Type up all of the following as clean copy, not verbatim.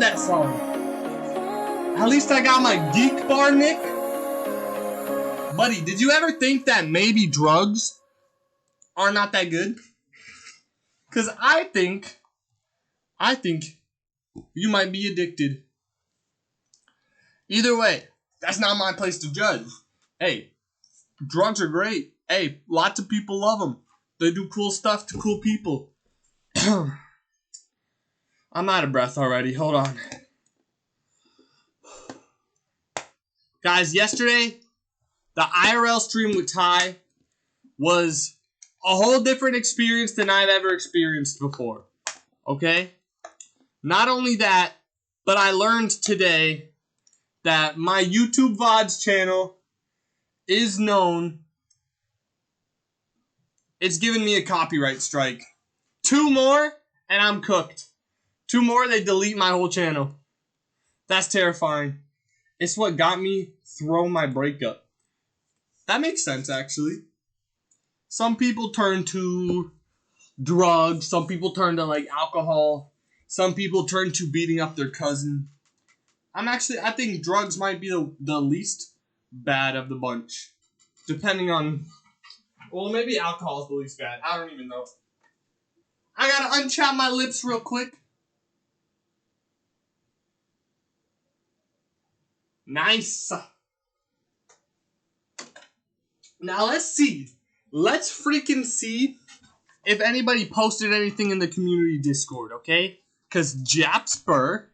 that song. At least I got my geek bar, Nick. Buddy, did you ever think that maybe drugs are not that good? Because I think you might be addicted. Either way, that's not my place to judge. Hey, drugs are great. Hey, lots of people love them. They do cool stuff to cool people. I'm out of breath already. Hold on. Guys, yesterday, the IRL stream with Ty was a whole different experience than I've ever experienced before. Okay? Not only that, but I learned today that my YouTube VODs channel is known. It's giving me a copyright strike. 2 more, and I'm cooked. 2 more, they delete my whole channel. That's terrifying. It's what got me through my breakup. That makes sense, actually. Some people turn to drugs. Some people turn to, like, alcohol. Some people turn to beating up their cousin. I think drugs might be the least bad of the bunch. Depending on... Well, maybe alcohol is the least bad. I don't even know. I gotta unchap my lips real quick. Nice. Now let's see. Let's freaking see if anybody posted anything in the community Discord, okay? Because Japsper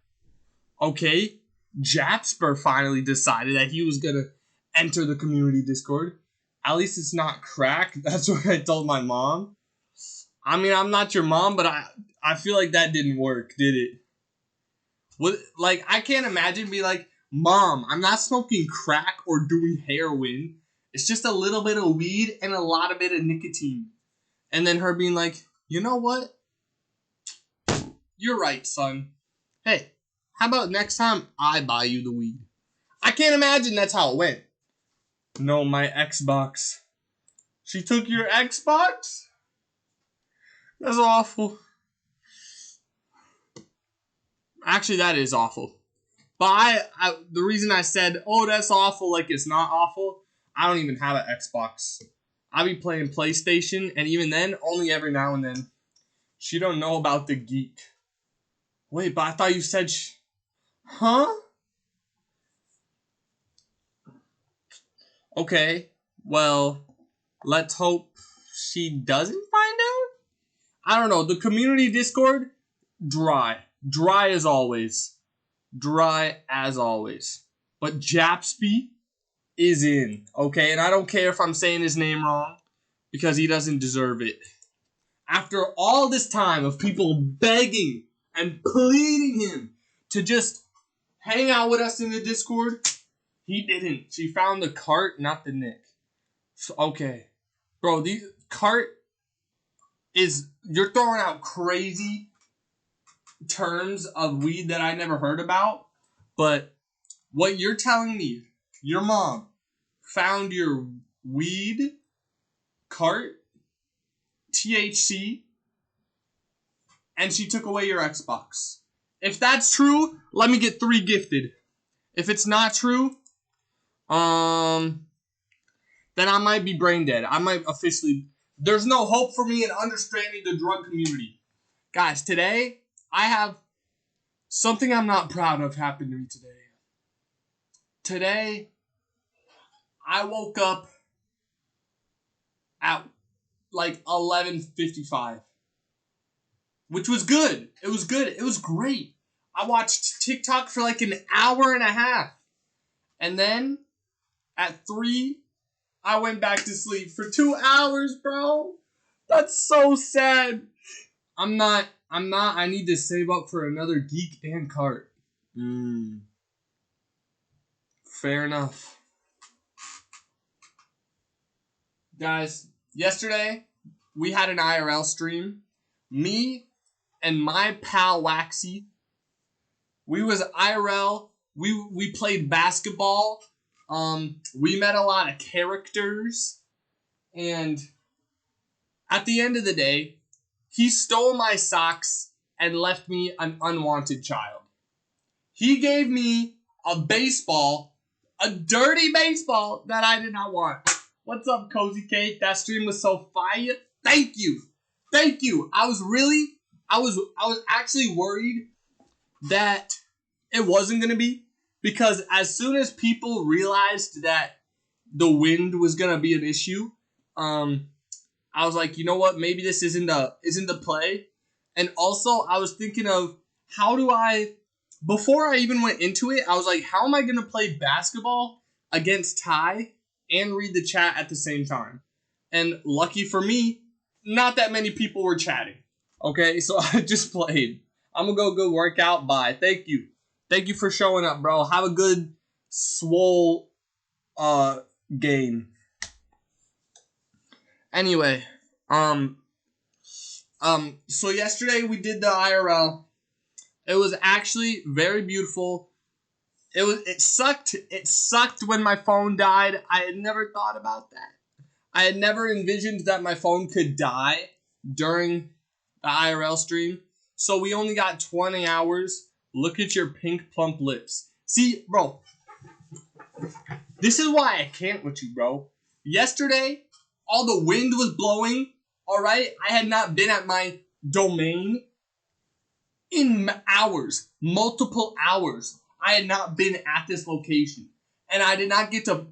finally decided that he was gonna enter the community Discord. At least it's not crack. That's what I told my mom. I mean, I'm not your mom, but I feel like that didn't work, did it? Like, I can't imagine being like, Mom, I'm not smoking crack or doing heroin. It's just a little bit of weed and a lot of bit of nicotine. And then her being like, you know what? You're right, son. Hey, how about next time I buy you the weed? I can't imagine that's how it went. No, my Xbox. She took your Xbox? That's awful. Actually, that is awful. But the reason I said, oh, that's awful, like it's not awful, I don't even have an Xbox. I be playing PlayStation, and even then, only every now and then. She don't know about the geek. Wait, but I thought you said Huh? Okay, well, let's hope she doesn't find out? I don't know, the community Discord, dry. Dry as always. Dry as always. But Japsby is in, okay? And I don't care if I'm saying his name wrong, because he doesn't deserve it. After all this time of people begging and pleading him to just hang out with us in the Discord, he didn't. She found the cart, not the Nick. So, okay. Bro, the cart is... You're throwing out crazy terms of weed that I never heard about. But what you're telling me, your mom found your weed cart, THC, and she took away your Xbox. If that's true, let me get 3 gifted. If it's not true, then I might be brain dead. I might officially... There's no hope for me in understanding the drug community. Guys, today, I have something I'm not proud of happened to me today. Today, I woke up at like 11:55. Which was good. It was good. It was great. I watched TikTok for like an hour and a half. And then, at 3, I went back to sleep for 2 hours, bro. That's so sad. I'm not. I need to save up for another geek and cart. Fair enough. Guys, yesterday, we had an IRL stream. Me and my pal Waxy. We was IRL. We played basketball. We met a lot of characters. And at the end of the day, he stole my socks and left me an unwanted child. He gave me a baseball, a dirty baseball that I did not want. What's up, Cozy Cake? That stream was so fire. Thank you. Thank you. I was actually worried that it wasn't going to be, because as soon as people realized that the wind was going to be an issue, I was like, you know what? Maybe this isn't the play. And also, I was thinking of before I even went into it, I was like, how am I going to play basketball against Ty and read the chat at the same time? And lucky for me, not that many people were chatting. Okay, so I just played. I'm going to go work out. Bye. Thank you. Thank you for showing up, bro. Have a good swole game. Anyway, so yesterday we did the IRL. It was actually very beautiful. It sucked. It sucked when my phone died. I had never thought about that. I had never envisioned that my phone could die during the IRL stream. So we only got 20 hours. Look at your pink plump lips. See, bro. This is why I can't with you, bro. Yesterday, all the wind was blowing. Alright? I had not been at my domain in hours. Multiple hours. I had not been at this location. And I did not get to...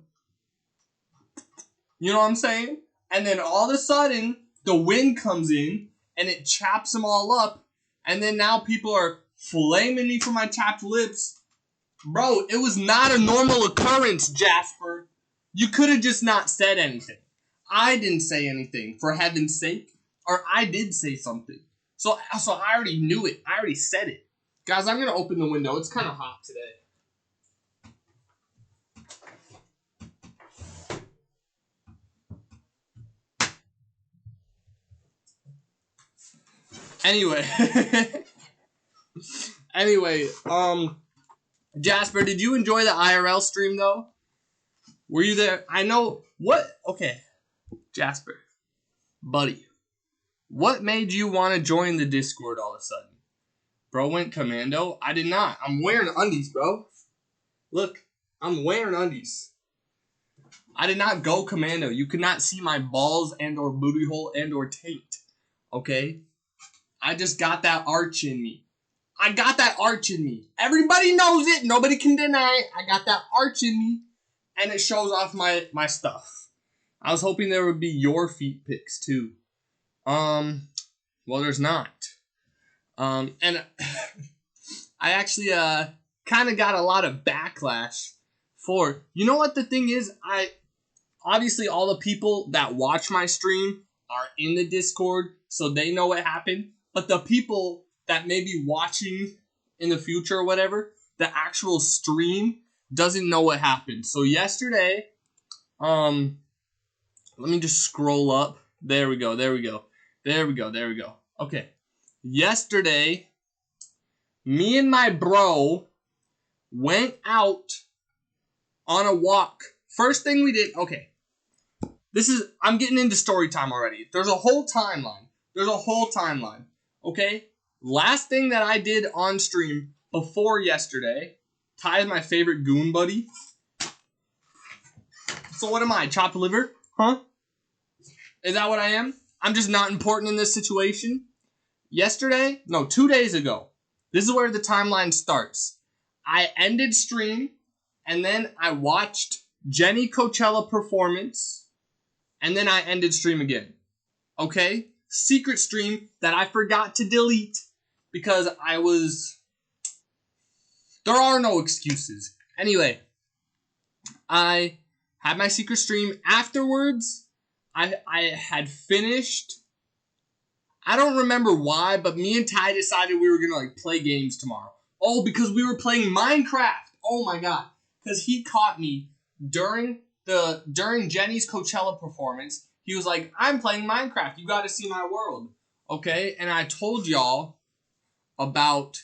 You know what I'm saying? And then all of a sudden, the wind comes in, and it chaps them all up. And then now people are flaming me for my chapped lips. Bro, it was not a normal occurrence, Jasper. You could have just not said anything. I didn't say anything, for heaven's sake. Or I did say something. So I already knew it. I already said it. Guys, I'm going to open the window. It's kind of hot today. Anyway, Jasper, did you enjoy the IRL stream, though? Were you there? I know. What? Okay. Jasper. Buddy. What made you want to join the Discord all of a sudden? Bro went commando? I did not. I'm wearing undies, bro. Look. I'm wearing undies. I did not go commando. You could not see my balls and or booty hole and or taint. Okay? I just got that arch in me. I got that arch in me. Everybody knows it. Nobody can deny it. I got that arch in me. And it shows off my stuff. I was hoping there would be your feet pics too. Well, there's not. And I actually kind of got a lot of backlash for... You know what the thing is? Obviously, all the people that watch my stream are in the Discord, so they know what happened. But the people that may be watching in the future or whatever, the actual stream doesn't know what happened. So yesterday, let me just scroll up. There we go. Okay. Yesterday, me and my bro went out on a walk. First thing we did, okay. I'm getting into story time already. There's a whole timeline. Okay? Last thing that I did on stream before yesterday, Ty is my favorite goon buddy. So what am I, chopped liver? Huh? Is that what I am? I'm just not important in this situation. 2 days ago. This is where the timeline starts. I ended stream, and then I watched Jenny Coachella performance, and then I ended stream again. Okay? Secret stream that I forgot to delete because there are no excuses. Anyway, I had my secret stream. Afterwards, I had finished. I don't remember why, but me and Ty decided we were going to play games tomorrow. Oh, because we were playing Minecraft. Oh my god. Because he caught me during Jenny's Coachella performance. He was like, I'm playing Minecraft. You got to see my world. Okay? And I told y'all about...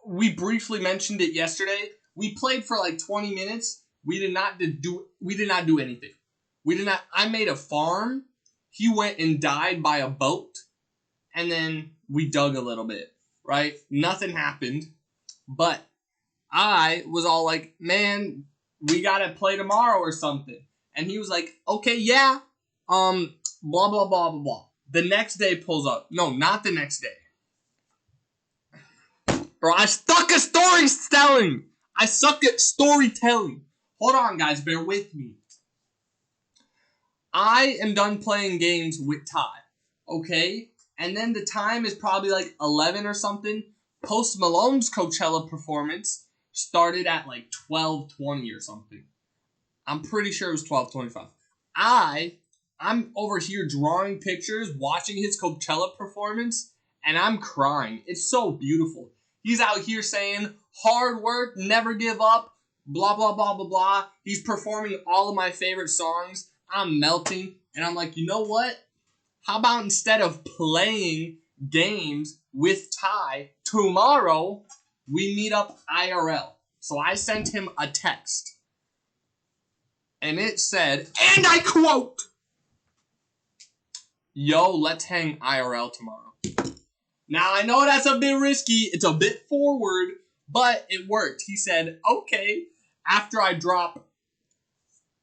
We briefly mentioned it yesterday. We played for like 20 minutes. We did not do anything. I made a farm. He went and died by a boat. And then we dug a little bit. Right? Nothing happened. But I was all like, man, we gotta play tomorrow or something. And he was like, okay, yeah. Blah, blah, blah, blah, blah. The next day pulls up. No, not the next day. Bro, I suck at storytelling. I suck at storytelling. Hold on, guys. Bear with me. I am done playing games with Ty. Okay? And then the time is probably like 11 or something. Post Malone's Coachella performance started at like 12:20 or something. I'm pretty sure it was 12:25. I'm over here drawing pictures, watching his Coachella performance, and I'm crying. It's so beautiful. He's out here saying, hard work, never give up, blah, blah, blah, blah, blah. He's performing all of my favorite songs. I'm melting, and I'm like, you know what? How about instead of playing games with Ty, tomorrow we meet up IRL? So I sent him a text. And it said, and I quote, yo, let's hang IRL tomorrow. Now, I know that's a bit risky. It's a bit forward, but it worked. He said, okay. After I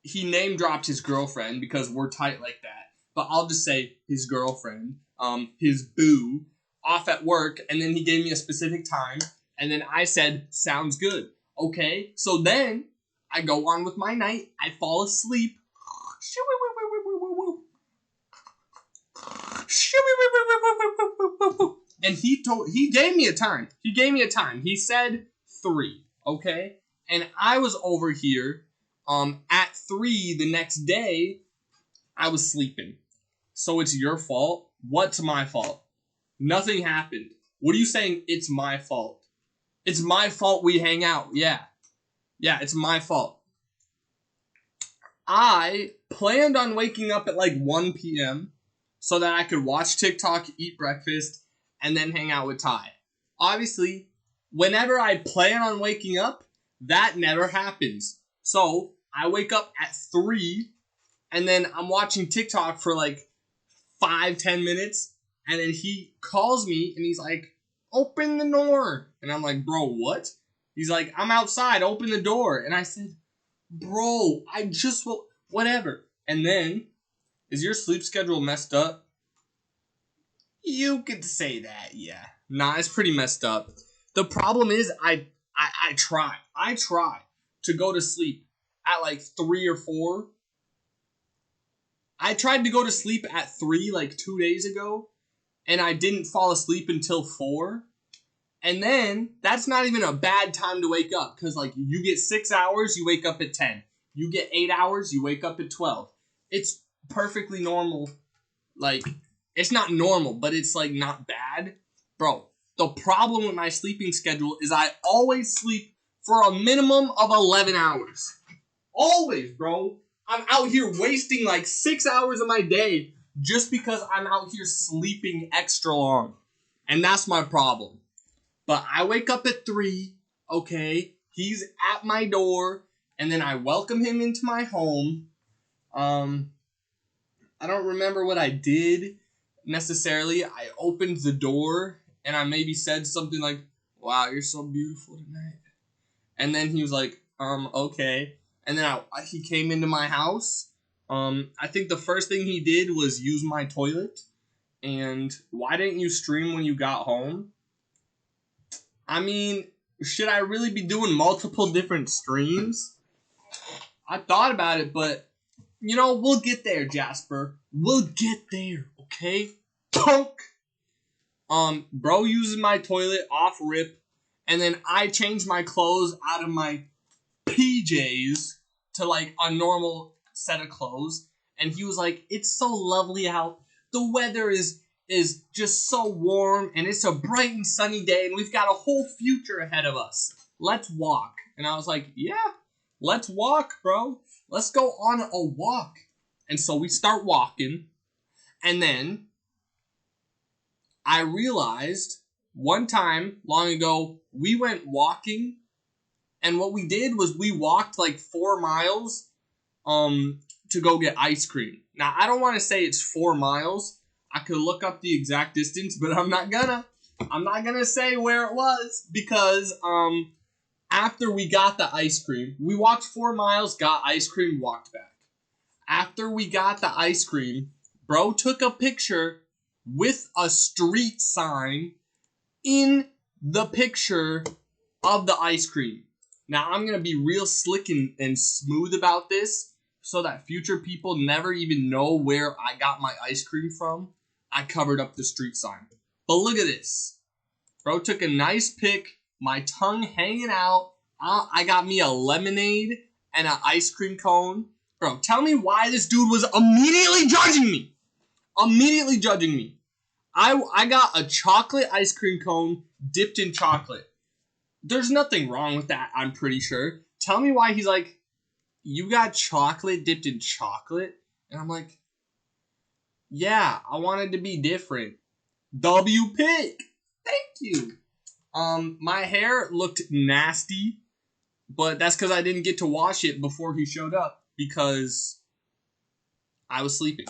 he name dropped his girlfriend because we're tight like that. But I'll just say his girlfriend, his boo, off at work. And then he gave me a specific time. And then I said, sounds good. Okay. So then I go on with my night. I fall asleep. And he gave me a time. He said 3, okay? And I was over here at 3 the next day. I was sleeping. So it's your fault? What's my fault? Nothing happened. What are you saying? It's my fault. It's my fault we hang out. Yeah. Yeah, it's my fault. I planned on waking up at like 1 p.m. so that I could watch TikTok, eat breakfast, and then hang out with Ty. Obviously, whenever I plan on waking up, that never happens. So I wake up at 3, and then I'm watching TikTok for like 5-10 minutes, and then he calls me, and he's like, open the door. And I'm like, bro, what? He's like, I'm outside, open the door. And I said, bro, I just will, whatever. And then, is your sleep schedule messed up? You could say that, yeah. Nah, it's pretty messed up. The problem is, I try to go to sleep at like 3 or 4. I tried to go to sleep at 3 like 2 days ago, and I didn't fall asleep until 4. And then, that's not even a bad time to wake up, because like you get 6 hours, you wake up at 10. You get 8 hours, you wake up at 12. It's perfectly normal. Like, it's not normal, but it's like not bad. Bro, the problem with my sleeping schedule is I always sleep for a minimum of 11 hours. Always, bro. I'm out here wasting like 6 hours of my day just because I'm out here sleeping extra long. And that's my problem. But I wake up at 3, okay? He's at my door, and then I welcome him into my home. I don't remember what I did necessarily. I opened the door, and I maybe said something like, wow, you're so beautiful tonight. And then he was like, okay. And then he came into my house. I think the first thing he did was use my toilet. And why didn't you stream when you got home? I mean, should I really be doing multiple different streams? I thought about it, but, you know, we'll get there, Jasper. We'll get there, okay? Punk! Bro uses my toilet off rip, and then I change my clothes out of my PJs to, like, a normal set of clothes. And he was like, it's so lovely out. The weather is just so warm, and it's a bright and sunny day, and we've got a whole future ahead of us. Let's walk. And I was like, yeah, let's walk, bro. Let's go on a walk. And so we start walking, and then I realized one time long ago, we went walking, and what we did was we walked like 4 miles to go get ice cream. Now, I don't want to say it's 4 miles. I could look up the exact distance, but I'm not gonna. I'm not going to say where it was because after we got the ice cream, we walked 4 miles, got ice cream, walked back. After we got the ice cream, bro took a picture with a street sign in the picture of the ice cream. Now, I'm going to be real slick and smooth about this so that future people never even know where I got my ice cream from. I covered up the street sign. But look at this. Bro took a nice pic, my tongue hanging out. I got me a lemonade and an ice cream cone. Bro, tell me why this dude was immediately judging me. Immediately judging me. I got a chocolate ice cream cone dipped in chocolate. There's nothing wrong with that, I'm pretty sure. Tell me why he's like, you got chocolate dipped in chocolate? And I'm like, yeah, I wanted to be different. W pick. Thank you. My hair looked nasty, but that's because I didn't get to wash it before he showed up because I was sleeping.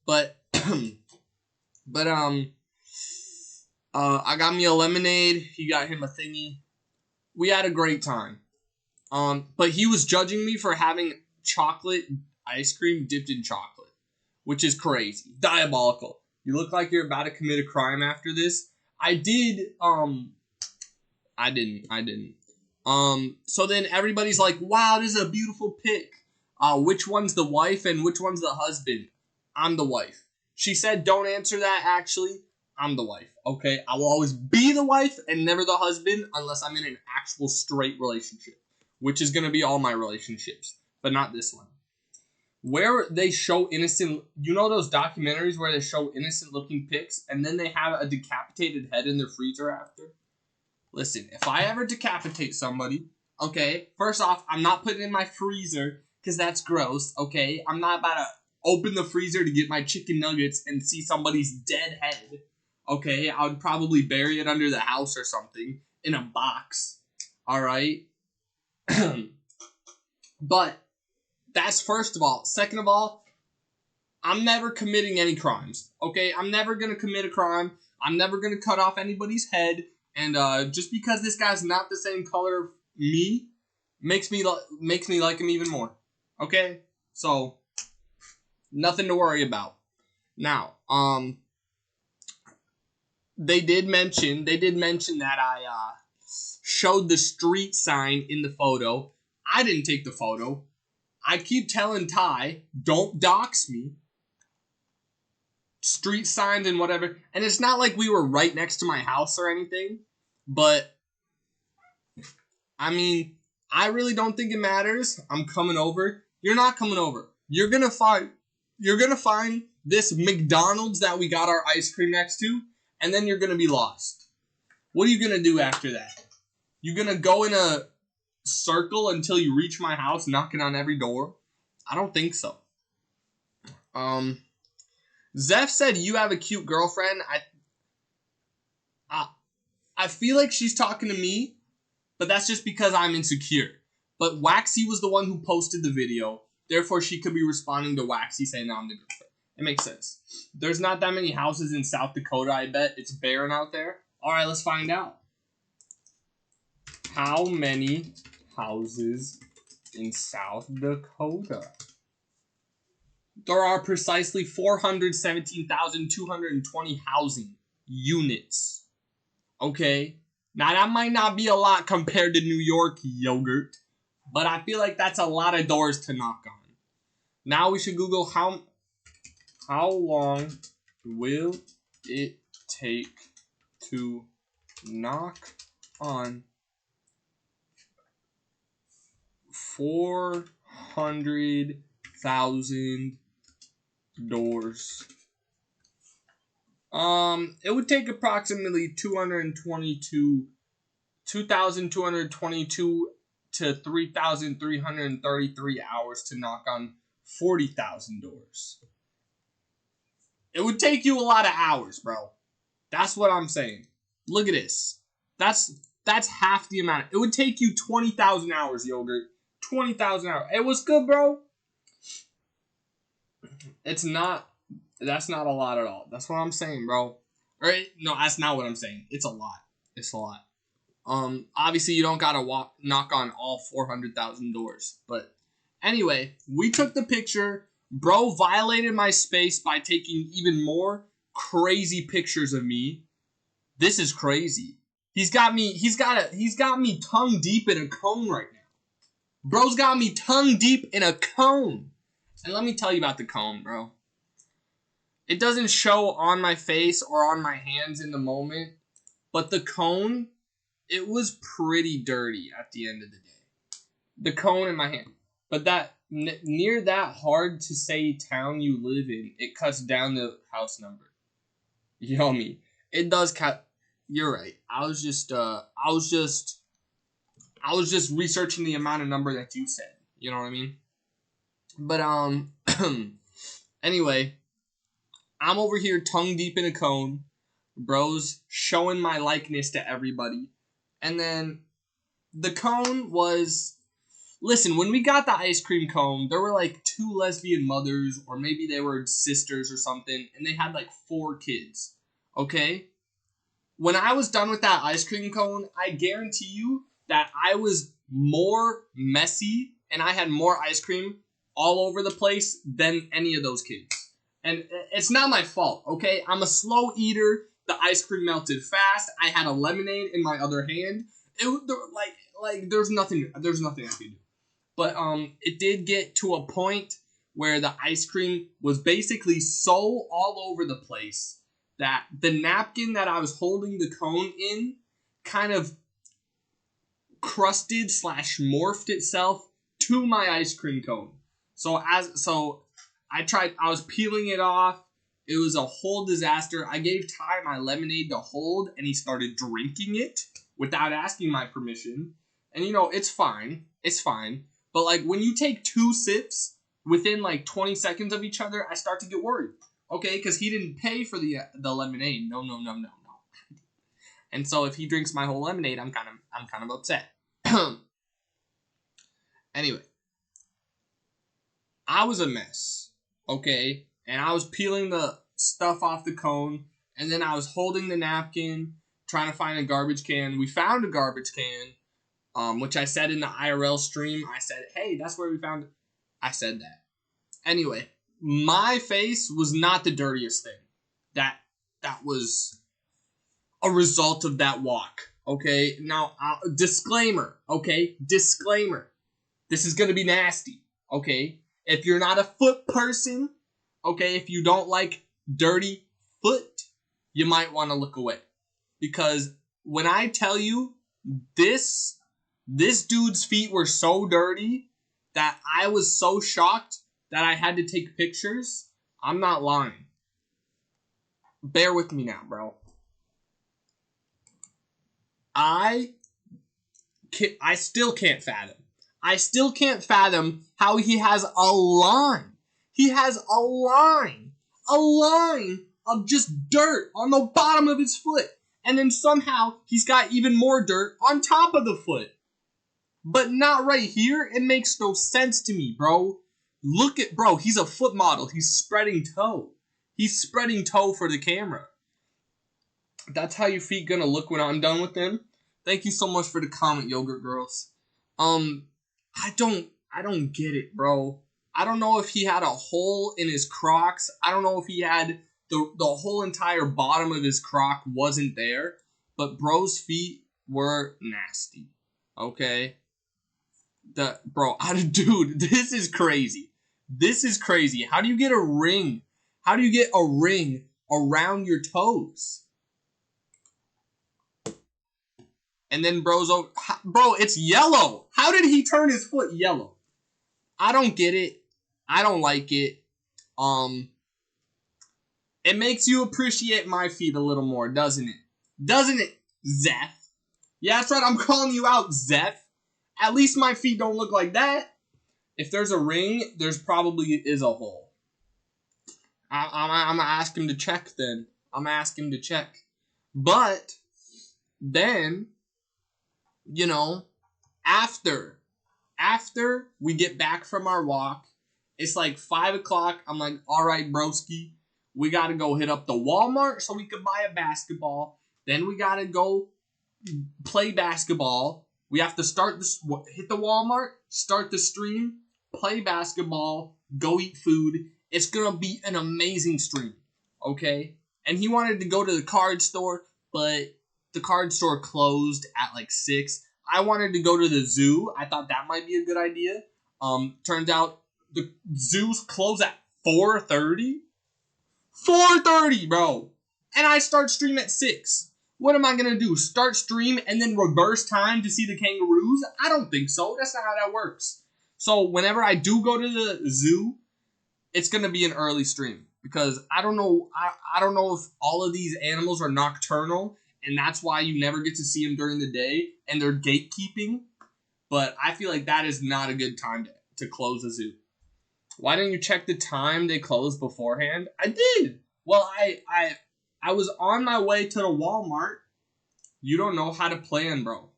But I got me a lemonade. He got him a thingy. We had a great time. But he was judging me for having chocolate ice cream dipped in chocolate, which is crazy. Diabolical. You look like you're about to commit a crime after this. I didn't. So then everybody's like, wow, this is a beautiful pic. Which one's the wife and which one's the husband? I'm the wife. She said, don't answer that, actually. I'm the wife, okay? I will always be the wife and never the husband unless I'm in an actual straight relationship, which is going to be all my relationships, but not this one. Where they show innocent, you know those documentaries where they show innocent looking pics and then they have a decapitated head in their freezer after? Listen, if I ever decapitate somebody, okay, first off, I'm not putting it in my freezer because that's gross, okay? I'm not about to open the freezer to get my chicken nuggets and see somebody's dead head, okay? I would probably bury it under the house or something in a box, all right? But that's first of all. Second of all, I'm never committing any crimes, okay? I'm never going to commit a crime. I'm never going to cut off anybody's head. And just because this guy's not the same color of me makes me like him even more, okay? So, nothing to worry about. Now, they did mention that I showed the street sign in the photo. I didn't take the photo. I keep telling Ty, don't dox me. Street signs and whatever. And it's not like we were right next to my house or anything. But, I mean, I really don't think it matters. I'm coming over. You're not coming over. You're gonna find this McDonald's that we got our ice cream next to, and then you're gonna be lost. What are you gonna do after that? You gonna go in a circle until you reach my house, knocking on every door? I don't think so. Zeph said you have a cute girlfriend. I feel like she's talking to me, but that's just because I'm insecure. But Waxy was the one who posted the video. Therefore, she could be responding to Waxy saying that I'm the girlfriend. It makes sense. There's not that many houses in South Dakota, I bet. It's barren out there. Alright, let's find out. How many houses in South Dakota? There are precisely 417,220 housing units. Okay? Now, that might not be a lot compared to New York, yogurt. But I feel like that's a lot of doors to knock on. Now we should Google how long will it take to knock on 400,000 doors. It would take approximately 2,222 to 3,333 hours to knock on 40,000 doors. It would take you a lot of hours, bro. That's what I'm saying. Look at this. That's half the amount. It would take you 20,000 hours, yogurt. 20,000 hours. Hey, what's good, bro? That's not a lot at all. That's what I'm saying, bro. Or no, that's not what I'm saying. It's a lot. It's a lot. Obviously you don't gotta knock on all 400,000 doors. But anyway, we took the picture. Bro violated my space by taking even more crazy pictures of me. This is crazy. He's got me tongue deep in a cone right now. Bro's got me tongue deep in a cone. And let me tell you about the cone, bro. It doesn't show on my face or on my hands in the moment, but the cone, it was pretty dirty at the end of the day. The cone in my hand. But that near that hard to say town you live in, it cuts down the house number. You know me. It does cut. You're right. I was just researching the amount of number that you said. You know what I mean? But anyway, I'm over here tongue deep in a cone. Bro's showing my likeness to everybody. And then the cone was, listen, when we got the ice cream cone, there were like 2 lesbian mothers, or maybe they were sisters or something, and they had like 4 kids. Okay? When I was done with that ice cream cone, I guarantee you that I was more messy and I had more ice cream all over the place than any of those kids. And it's not my fault, okay? I'm a slow eater. The ice cream melted fast. I had a lemonade in my other hand. There's nothing I could do. But it did get to a point where the ice cream was basically so all over the place that the napkin that I was holding the cone in kind of crusted / morphed itself to my ice cream cone. So I was peeling it off. It was a whole disaster. I gave Ty my lemonade to hold, and he started drinking it without asking my permission. And it's fine. It's fine. But like when you take 2 sips within like 20 seconds of each other, I start to get worried. Okay, because he didn't pay for the lemonade. No. And so if he drinks my whole lemonade, I'm kind of upset. Anyway, I was a mess. Okay, and I was peeling the stuff off the cone, and then I was holding the napkin, trying to find a garbage can. We found a garbage can, which I said in the IRL stream. I said, hey, that's where we found it. I said that. Anyway, my face was not the dirtiest thing. That was a result of that walk. Okay, now, disclaimer. Okay, disclaimer. This is going to be nasty. Okay, if you're not a foot person, okay, if you don't like dirty foot, you might want to look away. Because when I tell you this dude's feet were so dirty that I was so shocked that I had to take pictures, I'm not lying. Bear with me now, bro. I still can't fathom. I still can't fathom how he has a line. He has a line of just dirt on the bottom of his foot. And then somehow he's got even more dirt on top of the foot. But not right here. It makes no sense to me, bro. Look at, bro, he's a foot model. He's spreading toe. He's spreading toe for the camera. That's how your feet gonna look when I'm done with them. Thank you so much for the comment, Yogurt Girls. I don't get it, bro. I don't know if he had a hole in his Crocs. I don't know if he had the whole entire bottom of his Croc wasn't there. But bro's feet were nasty. Okay? Dude, this is crazy. This is crazy. How do you get a ring? How do you get a ring around your toes? And then bro, it's yellow. How did he turn his foot yellow? I don't get it. I don't like it. It makes you appreciate my feet a little more, doesn't it? Doesn't it, Zeph? Yeah, that's right. I'm calling you out, Zeph. At least my feet don't look like that. If there's a ring, there's probably is a hole. I'm gonna ask him to check then. I'm gonna ask him to check. But then, after we get back from our walk, it's like 5 o'clock. I'm like, all right, broski, We got to go hit up the Walmart so we could buy a basketball. Then we got to go play basketball. We have to hit the Walmart, start the stream, play basketball, go eat food. It's going to be an amazing stream, okay? And he wanted to go to the card store, but the card store closed at like 6. I wanted to go to the zoo. I thought that might be a good idea. Turns out the zoos close at 4:30. 4:30, bro. And I start stream at 6. What am I going to do? Start stream and then reverse time to see the kangaroos? I don't think so. That's not how that works. So whenever I do go to the zoo, it's going to be an early stream. Because I don't know I don't know if all of these animals are nocturnal. And that's why you never get to see them during the day. And they're gatekeeping. But I feel like that is not a good time to close a zoo. Why didn't you check the time they closed beforehand? I did. Well, I was on my way to the Walmart. You don't know how to plan, bro.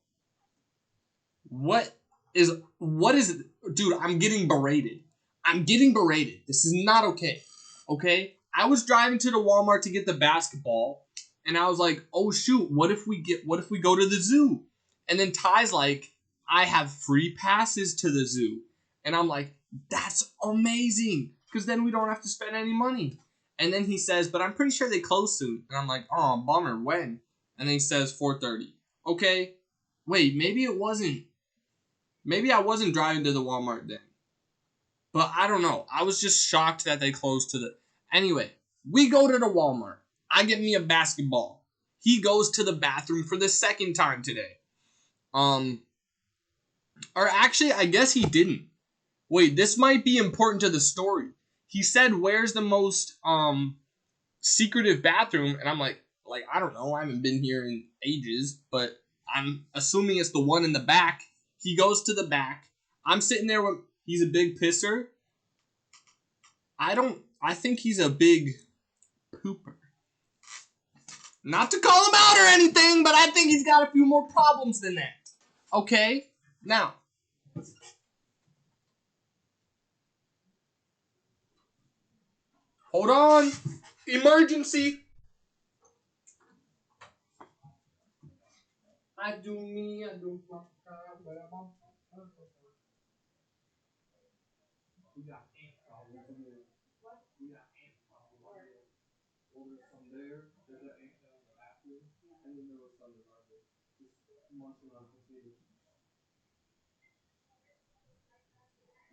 What is dude, I'm getting berated. I'm getting berated. This is not okay. Okay? I was driving to the Walmart to get the basketball, and I was like, "Oh shoot, what if we go to the zoo?" And then Ty's like, "I have free passes to the zoo." And I'm like, "That's amazing, because then we don't have to spend any money." And then he says, "But I'm pretty sure they close soon." And I'm like, "Oh, bummer, when?" And then he says 4:30. Okay, wait, maybe it wasn't. Maybe I wasn't driving to the Walmart then. But I don't know. I was just shocked that they closed to the... Anyway, we go to the Walmart. I get me a basketball. He goes to the bathroom for the second time today. Or actually, I guess he didn't. Wait, this might be important to the story. He said, "Where's the most secretive bathroom?" And I'm like, I don't know. I haven't been here in ages, but I'm assuming it's the one in the back. He goes to the back. I'm sitting there with... He's a big pisser. I think he's a big pooper. Not to call him out or anything, but I think he's got a few more problems than that. Okay? Now, hold on. Emergency. I do me, I do my time, but I'm on. We got ants all over there. We got ants all over there. Over from there, there's an ant down in the bathroom, and then there was some in our room. Just munching on potatoes.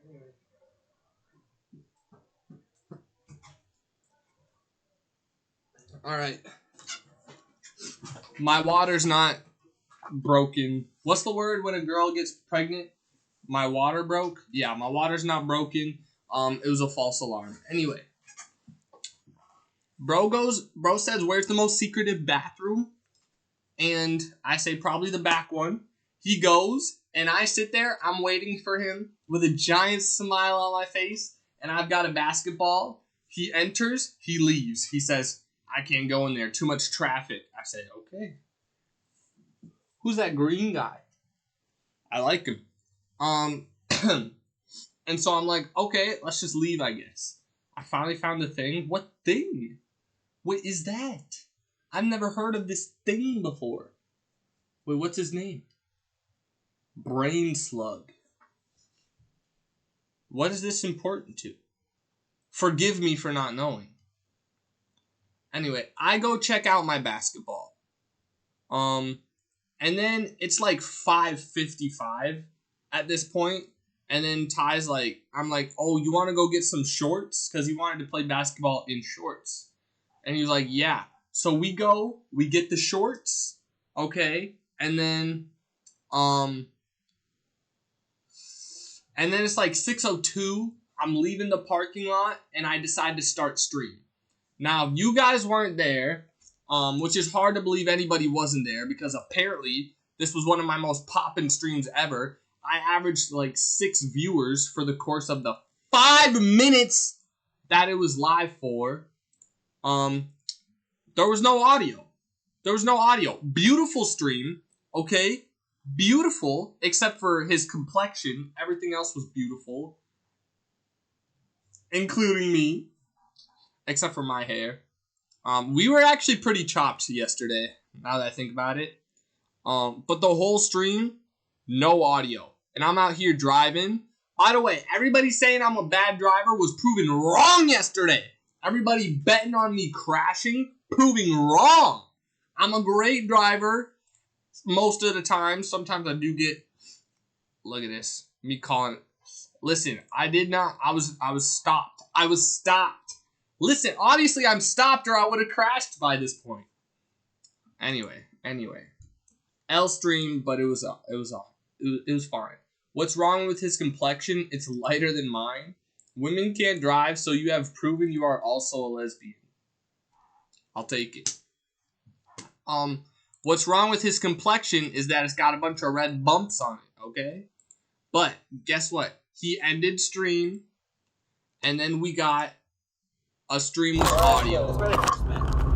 Anyway. Alright. My water's not broken. What's the word when a girl gets pregnant? My water broke? Yeah, my water's not broken. It was a false alarm. Anyway. Bro says, "Where's the most secretive bathroom?" And I say, "Probably the back one." He goes, and I sit there. I'm waiting for him with a giant smile on my face, and I've got a basketball. He enters. He leaves. He says, "I can't go in there. Too much traffic." I say, "Okay." Who's that green guy? I like him. And so I'm like, "Okay, let's just leave, I guess." I finally found the thing. What thing? What is that? I've never heard of this thing before. Wait, what's his name? Brain slug. What is this important to? Forgive me for not knowing. Anyway, I go check out my basketball. And then it's like 5:55 at this point. And then Ty's like, I'm like, "Oh, you want to go get some shorts?" Because he wanted to play basketball in shorts. And he was like, "Yeah." So we get the shorts, okay? And then it's like 6:02. I'm leaving the parking lot, and I decide to start stream. Now, you guys weren't there, which is hard to believe anybody wasn't there, because apparently this was one of my most poppin' streams ever. I averaged like 6 viewers for the course of the 5 minutes that it was live for. There was no audio. Beautiful stream, okay? Beautiful, except for his complexion. Everything else was beautiful, including me. except for my hair. We were actually pretty chopped yesterday, now that I think about it. But the whole stream, no audio. And I'm out here driving. By the way, everybody saying I'm a bad driver was proven wrong yesterday. Everybody betting on me crashing, proving wrong. I'm a great driver most of the time. Sometimes I do get, look at this, me calling. Listen, I did not, I was stopped. I was stopped. Listen, obviously I'm stopped or I would have crashed by this point. Anyway. L stream, but it was fine. What's wrong with his complexion? It's lighter than mine. Women can't drive, so you have proven you are also a lesbian. I'll take it. What's wrong with his complexion is that it's got a bunch of red bumps on it, okay? But guess what? He ended stream, and then we got a stream with audio.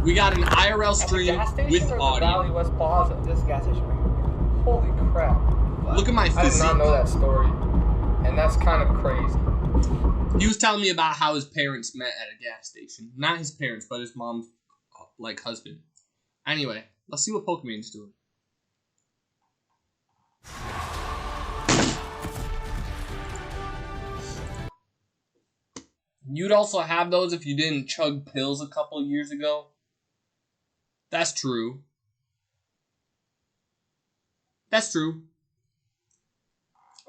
We got an IRL stream with audio. Valley West Plaza. This gas station right here. Holy crap. Look at my physique. I did not know that story. And that's kind of crazy. He was telling me about how his parents met at a gas station. Not his parents, but his mom's, like, husband. Anyway, let's see what Pokemon's doing. You'd also have those if you didn't chug pills a couple years ago. That's true. That's true.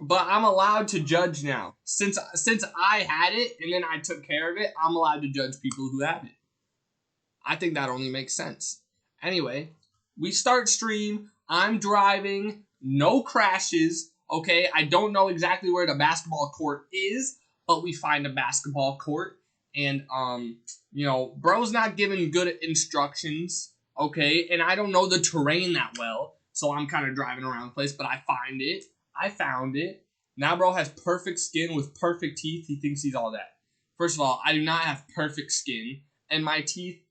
But I'm allowed to judge now. Since I had it and then I took care of it, I'm allowed to judge people who have it. I think that only makes sense. Anyway, we start stream. I'm driving. No crashes. Okay, I don't know exactly where the basketball court is, but we find a basketball court. And, you know, bro's not giving good instructions. Okay, and I don't know the terrain that well, so I'm kind of driving around the place, but I find it. I found it. Now bro has perfect skin with perfect teeth. He thinks he's all that. First of all, I do not have perfect skin, and my teeth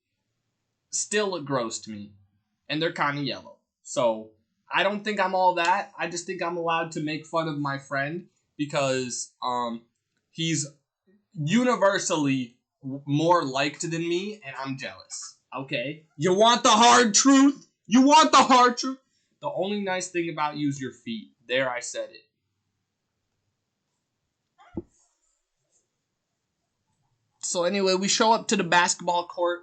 still look gross to me, and they're kind of yellow. So I don't think I'm all that. I just think I'm allowed to make fun of my friend because he's universally more liked than me, and I'm jealous. Okay? You want the hard truth? You want the hard truth? The only nice thing about you is your feet. There, I said it. So anyway, we show up to the basketball court.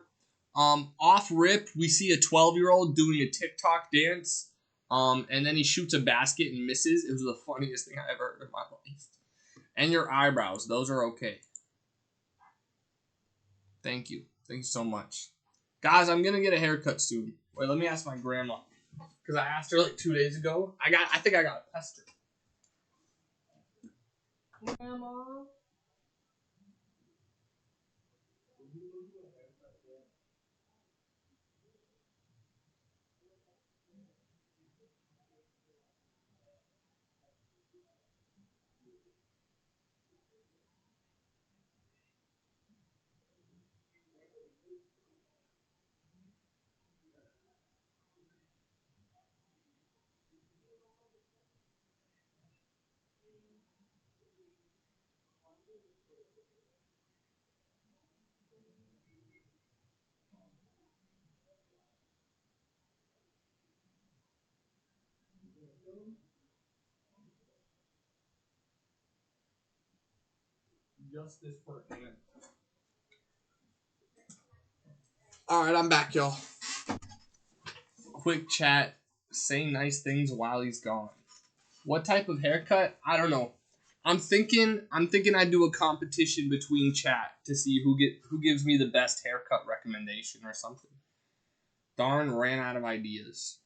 Off rip, we see a 12-year-old doing a TikTok dance. And then he shoots a basket and misses. It was the funniest thing I ever heard in my life. And your eyebrows, those are okay. Thank you. Thank you so much. Guys, I'm gonna get a haircut soon. Wait, let me ask my grandma. Because I asked her like 2 days ago. I think I got pestered. Grandma? Justice for him. Alright, I'm back, y'all. Quick chat. Say nice things while he's gone. What type of haircut? I don't know. I'm thinking I do a competition between chat to see who gives me the best haircut recommendation or something. Darn, ran out of ideas.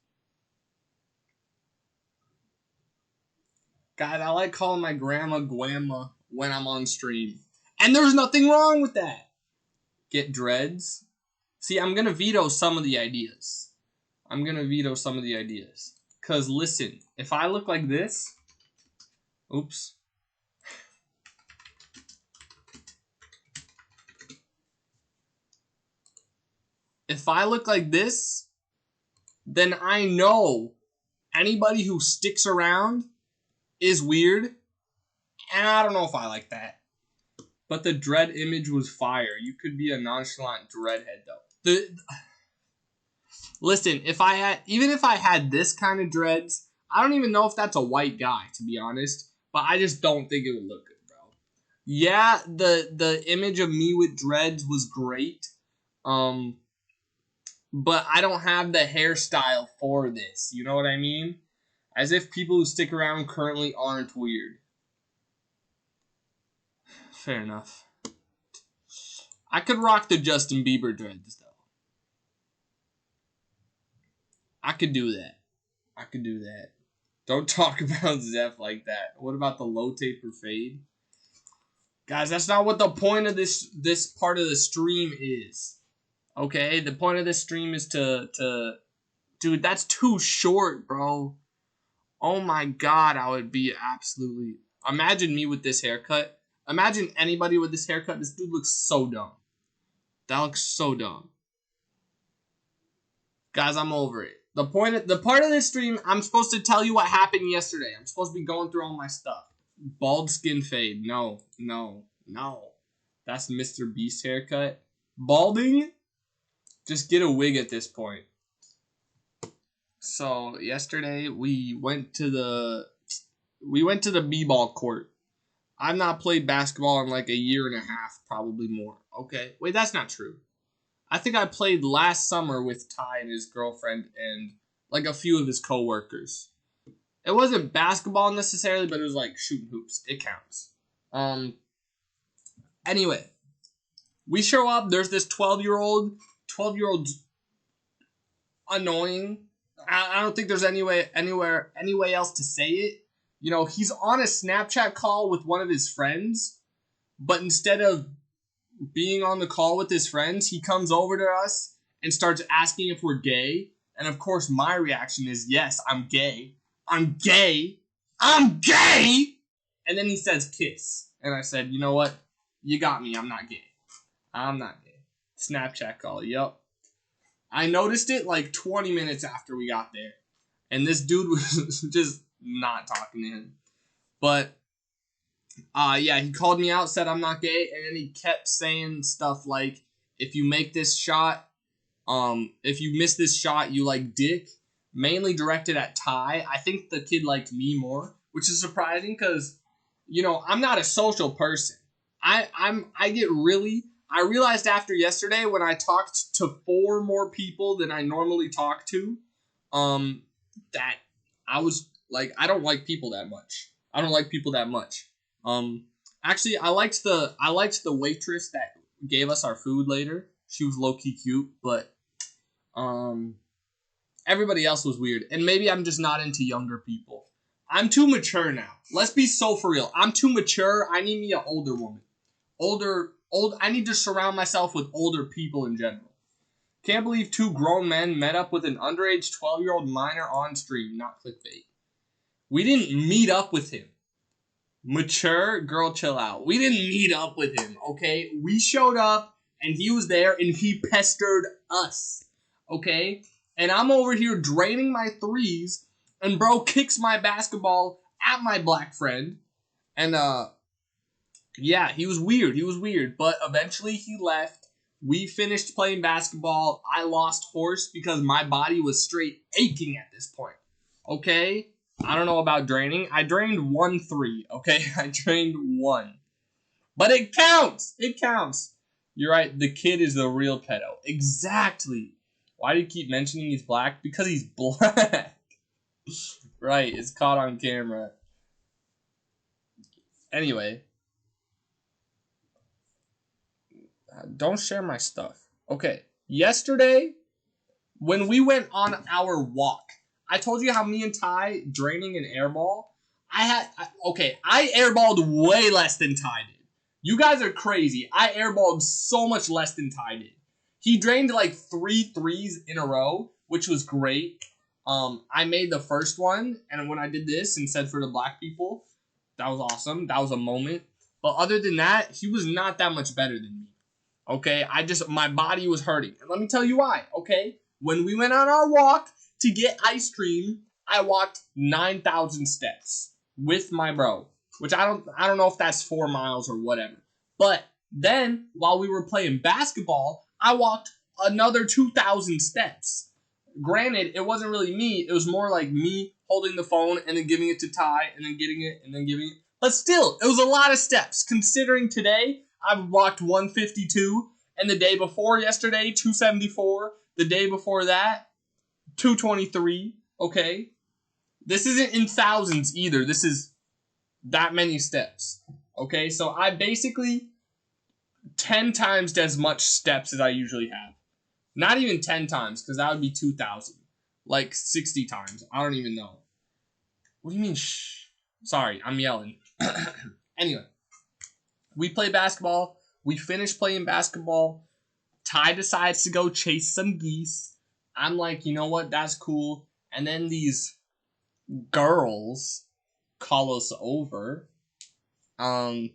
God, I like calling my grandma Guamma when I'm on stream. And there's nothing wrong with that. Get dreads. See, I'm going to veto some of the ideas. Because listen, if I look like this... Oops. If I look like this, then I know anybody who sticks around is weird. And I don't know if I like that. But the dread image was fire. You could be a nonchalant dreadhead though. Listen, even if I had this kind of dreads, I don't even know if that's a white guy, to be honest. But I just don't think it would look good, bro. Yeah, the image of me with dreads was great. But I don't have the hairstyle for this. You know what I mean? As if people who stick around currently aren't weird. Fair enough. I could rock the Justin Bieber dreads, though. I could do that. I could do that. Don't talk about Zeph like that. What about the low taper fade? Guys, that's not what the point of this part of the stream is. Okay? The point of this stream is to... Dude, that's too short, bro. Oh my god, I would be absolutely... Imagine me with this haircut. Imagine anybody with this haircut. This dude looks so dumb. That looks so dumb. Guys, I'm over it. The part of this stream, I'm supposed to tell you what happened yesterday. I'm supposed to be going through all my stuff. Bald skin fade. No. That's Mr. Beast haircut. Balding? Just get a wig at this point. So, yesterday, we went to the b-ball court. I've not played basketball in like a year and a half, probably more. Okay. Wait, that's not true. I think I played last summer with Ty and his girlfriend and like a few of his coworkers. It wasn't basketball necessarily, but it was like shooting hoops. It counts. Anyway, we show up. There's this 12-year-old's annoying. I don't think there's any way else to say it. You know, he's on a Snapchat call with one of his friends, but instead of being on the call with his friends, he comes over to us and starts asking if we're gay. And of course, my reaction is, yes, I'm gay. I'm gay. I'm gay! And then he says kiss. And I said, you know what? You got me. I'm not gay. I'm not gay. Snapchat call. Yup. I noticed it like 20 minutes after we got there. And this dude was just not talking to him. But yeah, he called me out, said I'm not gay, and then he kept saying stuff like, if you make this shot, if you miss this shot, you like dick. Mainly directed at Ty. I think the kid liked me more, which is surprising because, you know, I'm not a social person. I realized after yesterday when I talked to 4 more people than I normally talk to, that I was like, I don't like people that much. Actually, I liked the waitress that gave us our food later. She was low-key cute, but everybody else was weird. And maybe I'm just not into younger people. I'm too mature now. Let's be so for real. I'm too mature. I need me an older woman. I need to surround myself with older people in general. Can't believe 2 grown men met up with an underage 12-year-old minor on stream. Not clickbait. We didn't meet up with him. Mature, girl, chill out. We didn't meet up with him, okay? We showed up, and he was there, and he pestered us, okay? And I'm over here draining my threes, and bro kicks my basketball at my black friend. And, yeah, he was weird. But eventually he left. We finished playing basketball. I lost horse because my body was straight aching at this point, okay? I don't know about draining. I drained 1 3, okay? I drained 1. But it counts! It counts. You're right, the kid is the real pedo. Exactly. Why do you keep mentioning he's black? Because he's black. Right, it's caught on camera. Anyway. Don't share my stuff. Okay, yesterday, when we went on our walk, I told you how me and Ty draining an airball. I airballed way less than Ty did. You guys are crazy. I airballed so much less than Ty did. He drained like 3 threes in a row, which was great. I made the first one, and when I did this and said for the black people, that was awesome. That was a moment. But other than that, he was not that much better than me. Okay, my body was hurting. And let me tell you why, okay? When we went on our walk to get ice cream, I walked 9,000 steps with my bro. Which I don't know if that's 4 miles or whatever. But then, while we were playing basketball, I walked another 2,000 steps. Granted, it wasn't really me. It was more like me holding the phone and then giving it to Ty and then getting it and then giving it. But still, it was a lot of steps. Considering today, I've walked 152. And the day before yesterday, 274. The day before that, 223. Okay? This isn't in thousands either. This is that many steps. Okay? So I basically 10 times as much steps as I usually have. Not even 10 times, because that would be 2,000. Like 60 times. I don't even know. What do you mean, shh? Sorry, I'm yelling. Anyway, we play basketball. We finish playing basketball. Ty decides to go chase some geese. I'm like, you know what? That's cool. And then these girls call us over. And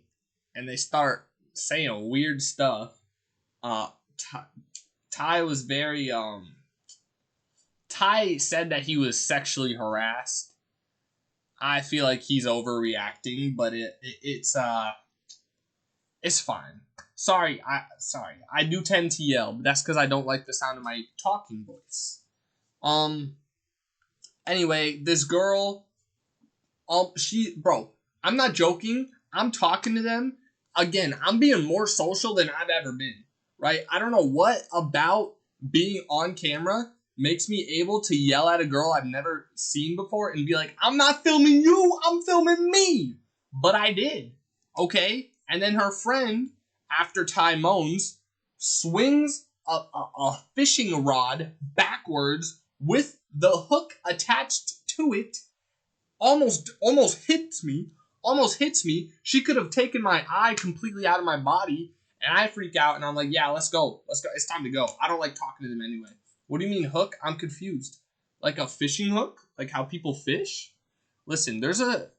they start saying weird stuff. Ty was very Ty said that he was sexually harassed. I feel like he's overreacting, but it's fine. Sorry, I do tend to yell, but that's because I don't like the sound of my talking voice. Anyway, this girl, bro, I'm not joking. I'm talking to them. Again, I'm being more social than I've ever been, right? I don't know what about being on camera makes me able to yell at a girl I've never seen before and be like, I'm not filming you, I'm filming me. But I did, okay? And then her friend, after Ty moans, swings a fishing rod backwards with the hook attached to it, almost hits me. She could have taken my eye completely out of my body, and I freak out, and I'm like, yeah, let's go. It's time to go. I don't like talking to them anyway. What do you mean hook? I'm confused. Like a fishing hook? Like how people fish? Listen, there's a...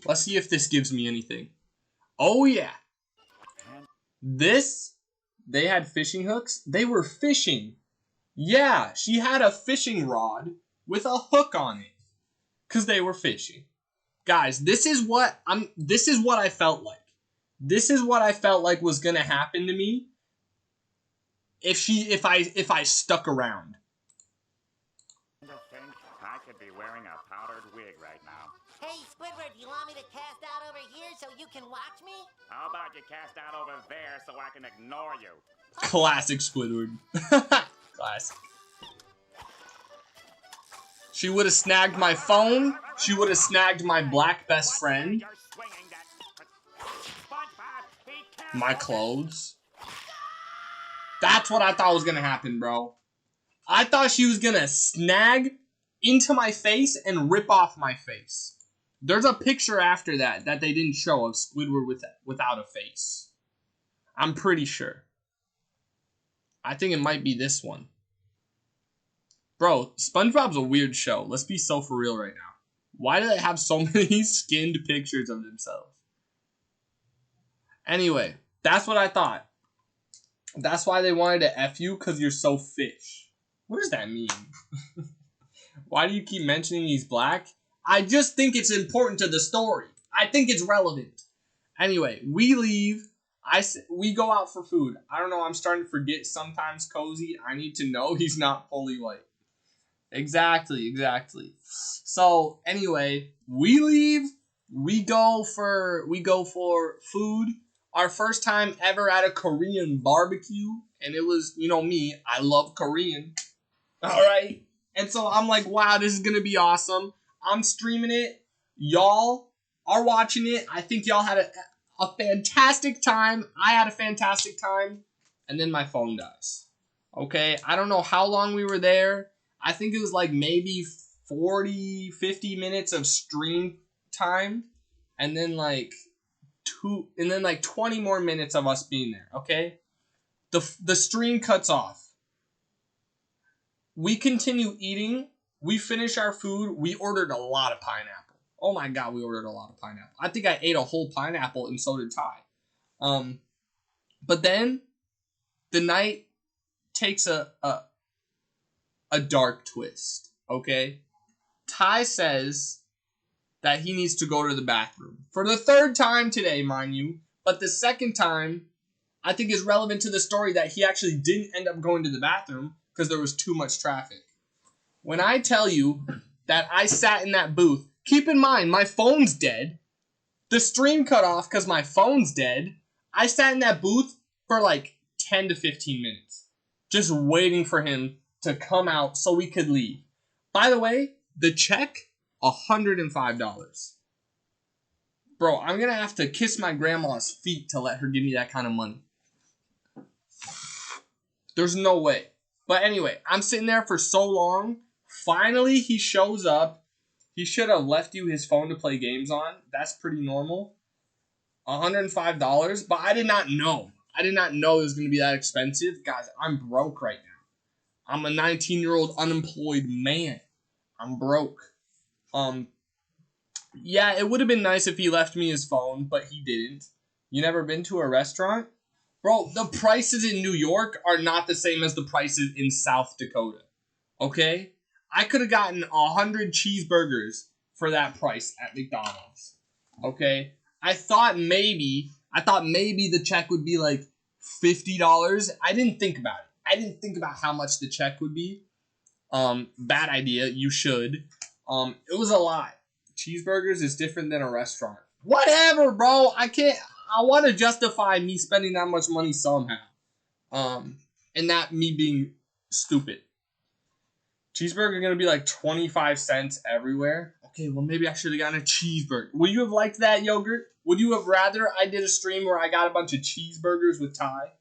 Let's see if this gives me anything. Oh, yeah. They had fishing hooks. They were fishing. Yeah, she had a fishing rod with a hook on it. Because they were fishing. Guys, this is what I felt like. This is what I felt like was gonna happen to me if I stuck around. I could be wearing a powdered wig right now. Hey, Squidward, you want me to cast out over here so you can watch me? How about you cast out over there so I can ignore you? Classic Squidward. Classic. She would have snagged my phone. She would have snagged my black best friend. My clothes. That's what I thought was gonna happen, bro. I thought she was gonna snag into my face and rip off my face. There's a picture after that they didn't show of Squidward without a face. I'm pretty sure. I think it might be this one. Bro, SpongeBob's a weird show. Let's be so for real right now. Why do they have so many skinned pictures of themselves? Anyway, that's what I thought. That's why they wanted to F you, because you're so fish. What does that mean? Why do you keep mentioning he's black? I just think it's important to the story. I think it's relevant. Anyway, we leave. We go out for food. I don't know. I'm starting to forget sometimes, Cozy. I need to know he's not fully white. Exactly. So anyway, we leave. We go for food. Our first time ever at a Korean barbecue, and it was, you know me, I love Korean. All right, and so I'm like, wow, this is gonna be awesome. I'm streaming it. Y'all are watching it. I think y'all had a fantastic time. I had a fantastic time, and then my phone dies. Okay, I don't know how long we were there. I think it was like maybe 40, 50 minutes of stream time, and then like 20 more minutes of us being there, okay? The stream cuts off. We continue eating. We finish our food. We ordered a lot of pineapple. Oh my god, we ordered a lot of pineapple. I think I ate a whole pineapple, and so did Ty. But then the night takes a a dark twist, okay? Ty says that he needs to go to the bathroom. For the third time today, mind you. But the second time, I think is relevant to the story that he actually didn't end up going to the bathroom because there was too much traffic. When I tell you that I sat in that booth, keep in mind, my phone's dead. The stream cut off because my phone's dead. I sat in that booth for like 10 to 15 minutes. Just waiting for him to come out so we could leave. By the way, the check, $105. Bro, I'm going to have to kiss my grandma's feet to let her give me that kind of money. There's no way. But anyway, I'm sitting there for so long. Finally, he shows up. He should have left you his phone to play games on. That's pretty normal. $105. But I did not know. I did not know it was going to be that expensive. Guys, I'm broke right now. I'm a 19-year-old unemployed man. I'm broke. Yeah, it would have been nice if he left me his phone, but he didn't. You never been to a restaurant? Bro, the prices in New York are not the same as the prices in South Dakota. Okay? I could have gotten 100 cheeseburgers for that price at McDonald's. Okay? I thought maybe the check would be like $50. I didn't think about it. I didn't think about how much the check would be. Bad idea. You should. It was a lot. Cheeseburgers is different than a restaurant. Whatever, bro. I want to justify me spending that much money somehow. And not me being stupid. Cheeseburger gonna be like 25 cents everywhere. Okay, well maybe I should have gotten a cheeseburger. Would you have liked that, Yogurt? Would you have rather I did a stream where I got a bunch of cheeseburgers with Ty?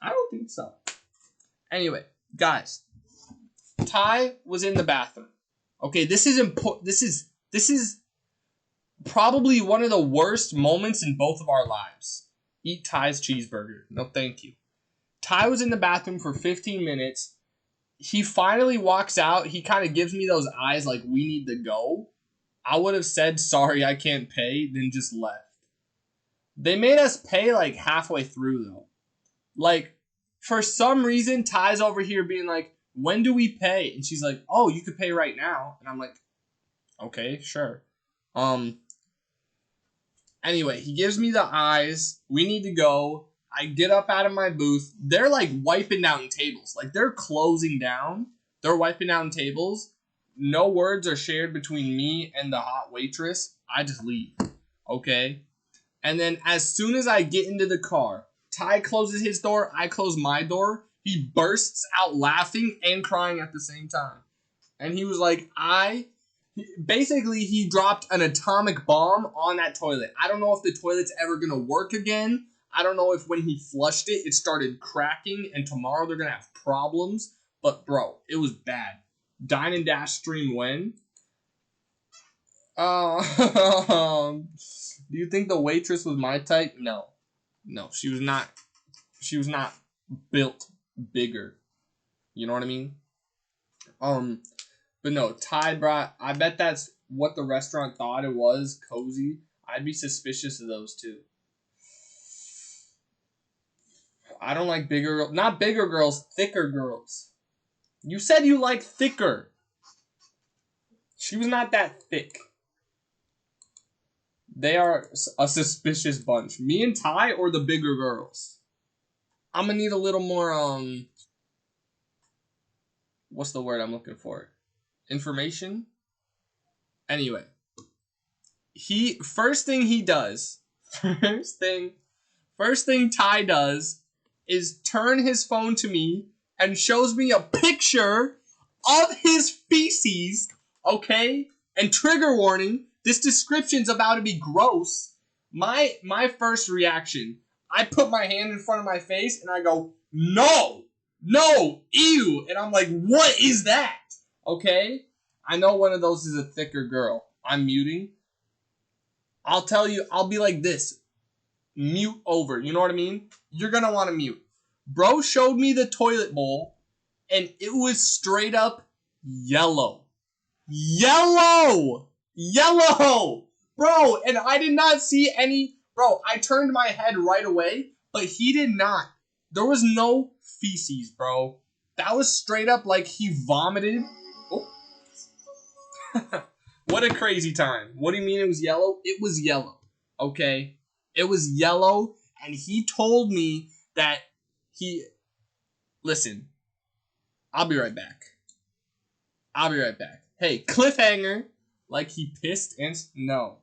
I don't think so. Anyway, guys. Ty was in the bathroom. Okay, this is important. This is probably one of the worst moments in both of our lives. Eat Ty's cheeseburger. No, thank you. Ty was in the bathroom for 15 minutes. He finally walks out. He kind of gives me those eyes like we need to go. I would have said, sorry, I can't pay, then just left. They made us pay like halfway through though. Like, for some reason, Ty's over here being like, when do we pay? And she's like, oh, you could pay right now. And I'm like, okay, sure. Anyway, he gives me the eyes. We need to go. I get up out of my booth. They're like wiping down tables. Like they're closing down. They're wiping down tables. No words are shared between me and the hot waitress. I just leave. Okay? And then as soon as I get into the car, Ty closes his door. I close my door. He bursts out laughing and crying at the same time. And he was like, basically, he dropped an atomic bomb on that toilet. I don't know if the toilet's ever going to work again. I don't know if when he flushed it, it started cracking and tomorrow they're going to have problems. But, bro, it was bad. Dine and Dash stream when? Do you think the waitress was my type? No. No, she was not. She was not built bigger. You know what I mean? But no, Ty brought, I bet that's what the restaurant thought it was, cozy. I'd be suspicious of those too. I don't like not bigger girls, thicker girls. You said you like thicker. She was not that thick. They are a suspicious bunch. Me and Ty or the bigger girls? I'm gonna need a little more, what's the word I'm looking for? Information? Anyway. First thing Ty does is turn his phone to me and shows me a picture of his feces, okay? And trigger warning, this description's about to be gross. My first reaction, I put my hand in front of my face and I go, no, ew. And I'm like, what is that? Okay? I know one of those is a thicker girl. I'm muting. I'll tell you, I'll be like this. Mute over. You know what I mean? You're going to want to mute. Bro showed me the toilet bowl and it was straight up yellow. Yellow! Bro, and I did not see any. Bro, I turned my head right away, but he did not. There was no feces, bro. That was straight up like he vomited. Oh. What a crazy time. What do you mean it was yellow? It was yellow. Okay? It was yellow, and he told me that he... Listen, I'll be right back. I'll be right back. Hey, cliffhanger. Like he pissed and... No.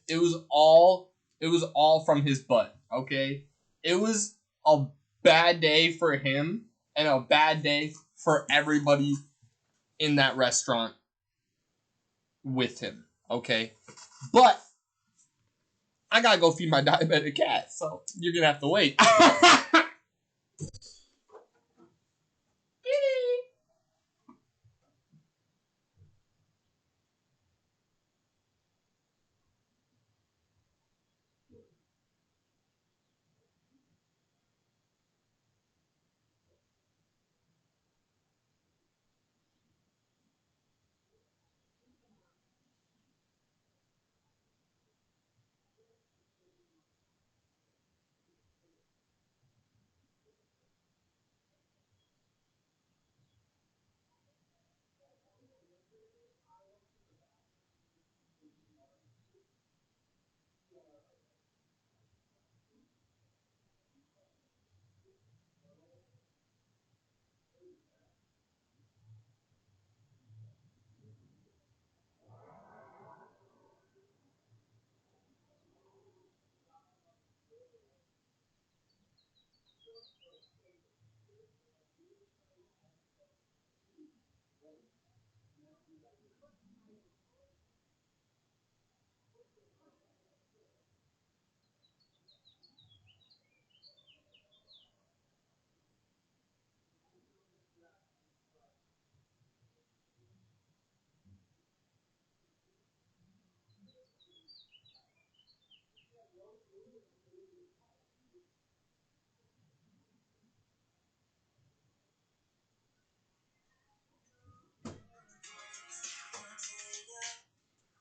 It was all from his butt, okay? It was a bad day for him and a bad day for everybody in that restaurant with him, okay? But I gotta go feed my diabetic cat, so you're gonna have to wait.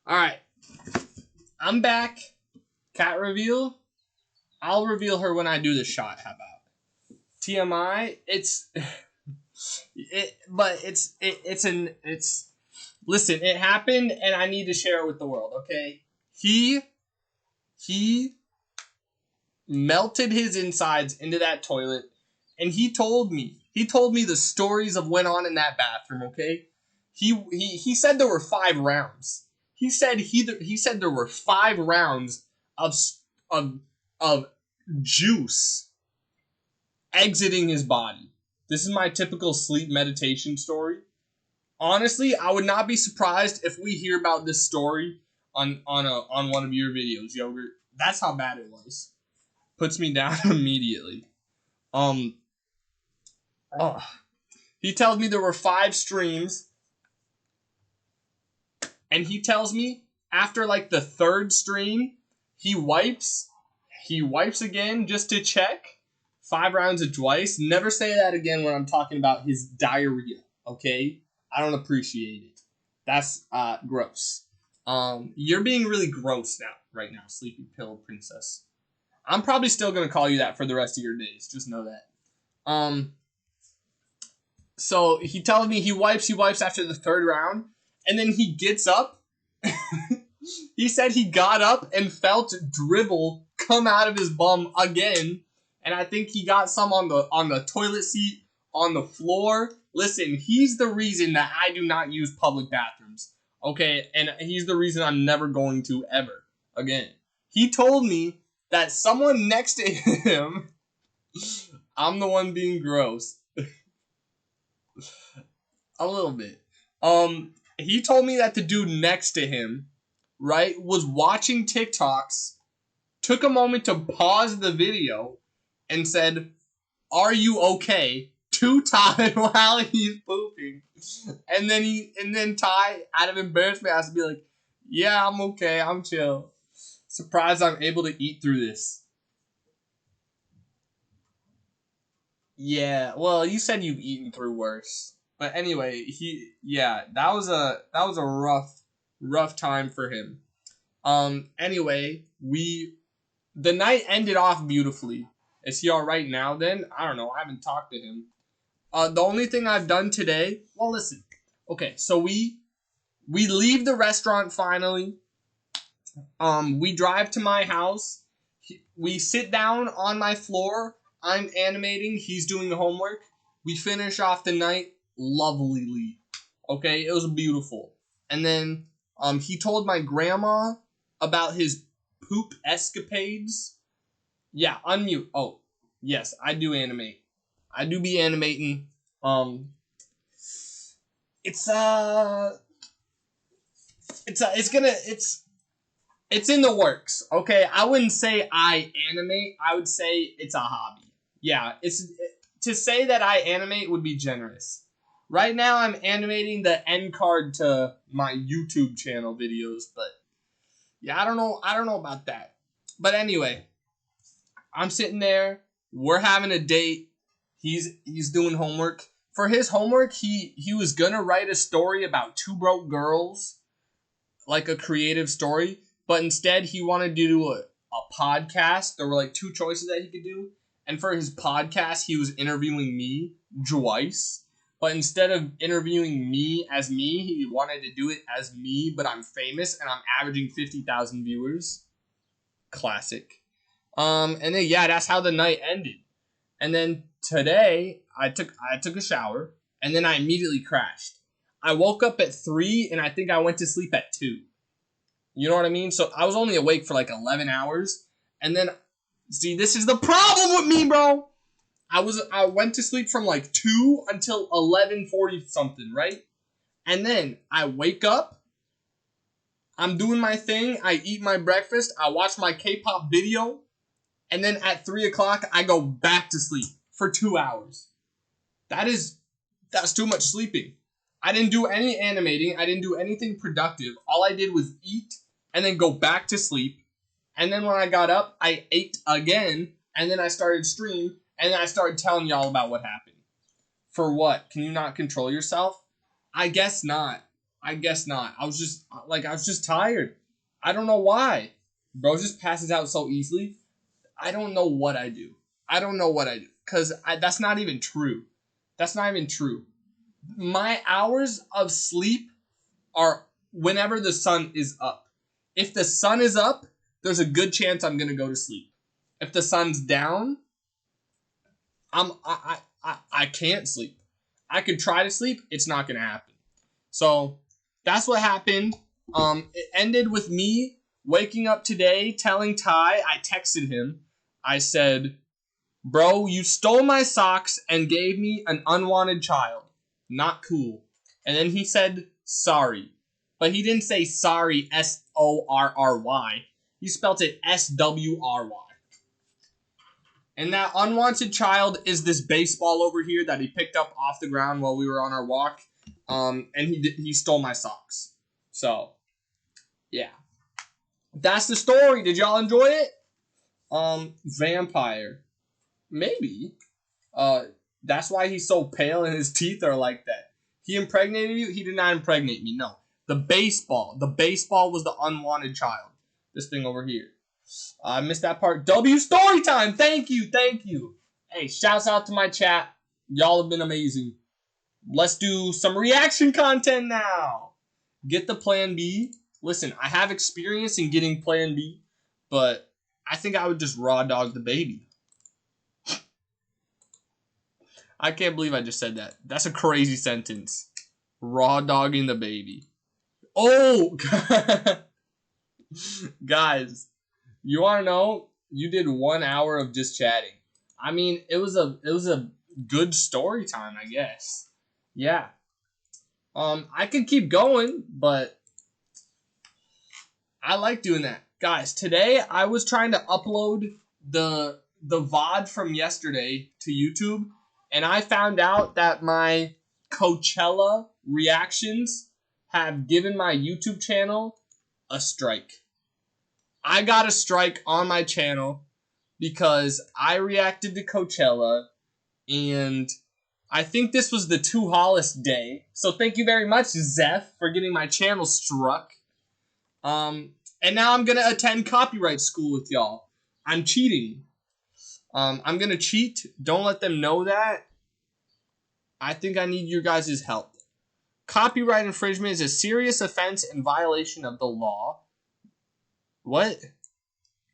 Alright. I'm back. Cat reveal. I'll reveal her when I do the shot. How about TMI? Listen, it happened and I need to share it with the world, okay? He melted his insides into that toilet and he told me the stories of what went on in that bathroom, okay? He said there were 5 rounds. He said there were 5 rounds of of juice exiting his body. This is my typical sleep meditation story. Honestly, I would not be surprised if we hear about this story on one of your videos, Yogurt. That's how bad it was. Puts me down immediately. Oh. He tells me there were 5 streams, and he tells me after like the 3rd stream, he wipes again just to check. 5 rounds of twice. Never say that again when I'm talking about his diarrhea, okay? I don't appreciate it. That's gross. You're being really gross right now, Sleepy Pill Princess. I'm probably still gonna call you that for the rest of your days. Just know that. So he tells me he wipes after the 3rd round, and then he gets up. He said he got up and felt dribble come out of his bum again, and I think he got some on the toilet seat, on the floor. Listen, he's the reason that I do not use public bathrooms, okay? And he's the reason I'm never going to ever again. He told me that someone next to him, I'm the one being gross. A little bit. He told me that the dude next to him, right, was watching TikToks, took a moment to pause the video, and said, "Are you okay?" to Ty while he's pooping. And then Ty, out of embarrassment, has to be like, "Yeah, I'm okay, I'm chill. Surprised I'm able to eat through this." Yeah, well, you said you've eaten through worse. But anyway, that was a rough time for him. Anyway, the night ended off beautifully. Is he all right now then? I don't know. I haven't talked to him. The only thing I've done today, well, listen. Okay, so we leave the restaurant finally. We drive to my house. We sit down on my floor. I'm animating. He's doing the homework. We finish off the night lovelily. Okay, it was beautiful. And then he told my grandma about his poop escapades. Yeah, unmute. Oh, yes, I do animate. I do be animating. It's it's in the works. Okay, I wouldn't say I animate. I would say it's a hobby. Yeah, to say that I animate would be generous. Right now, I'm animating the end card to my YouTube channel videos, but yeah, I don't know about that. But anyway, I'm sitting there. We're having a date. He's doing homework. For his homework, he was gonna write a story about two broke girls, like a creative story, but instead he wanted to do a podcast. There were like two choices that he could do, and for his podcast, he was interviewing me, Joyce. But instead of interviewing me as me, he wanted to do it as me, but I'm famous and I'm averaging 50,000 viewers. Classic. And then yeah, that's how the night ended. And then today, I took a shower, and then I immediately crashed. I woke up at 3, and I think I went to sleep at 2. You know what I mean? So I was only awake for like 11 hours, and then, see, this is the problem with me, bro. I went to sleep from like 2 until 11:40 something, right? And then I wake up, I'm doing my thing, I eat my breakfast, I watch my K-pop video, and then at 3 o'clock, I go back to sleep for 2 hours. That's too much sleeping. I didn't do any animating. I didn't do anything productive. All I did was eat and then go back to sleep. And then when I got up, I ate again. And then I started stream. And then I started telling y'all about what happened. For what? Can you not control yourself? I guess not. I was just tired. I don't know why. Bro just passes out so easily. I don't know what I do. Because that's not even true. My hours of sleep are whenever the sun is up. If the sun is up, there's a good chance I'm going to go to sleep. If the sun's down, I can't sleep. I could try to sleep. It's not going to happen. So that's what happened. It ended with me waking up today, telling Ty, I texted him. I said, bro, you stole my socks and gave me an unwanted child. Not cool. And then he said, sorry. But he didn't say sorry, S-O-R-R-Y. He spelt it S-W-R-Y. And that unwanted child is this baseball over here that he picked up off the ground while we were on our walk. And he stole my socks. So, yeah. That's the story. Did y'all enjoy it? Vampire. Maybe. That's why he's so pale and his teeth are like that. He impregnated you? He did not impregnate me, no. The baseball was the unwanted child. This thing over here. I missed that part. W story time! Thank you! Hey, shouts out to my chat. Y'all have been amazing. Let's do some reaction content now. Get the plan B. Listen, I have experience in getting plan B, but I think I would just raw dog the baby. I can't believe I just said that. That's a crazy sentence. Raw dogging the baby. Oh! Guys, you want to know? You did 1 hour of just chatting. I mean, it was a good story time, I guess. Yeah. I could keep going, but I like doing that. Guys, today I was trying to upload the VOD from yesterday to YouTube, and I found out that my Coachella reactions have given my YouTube channel a strike. I got a strike on my channel because I reacted to Coachella, and I think this was the too hottest day. So thank you very much, Zeph, for getting my channel struck. And now I'm gonna attend copyright school with y'all. I'm cheating. I'm gonna cheat. Don't let them know that. I think I need your guys' help. Copyright infringement is a serious offense and violation of the law. What?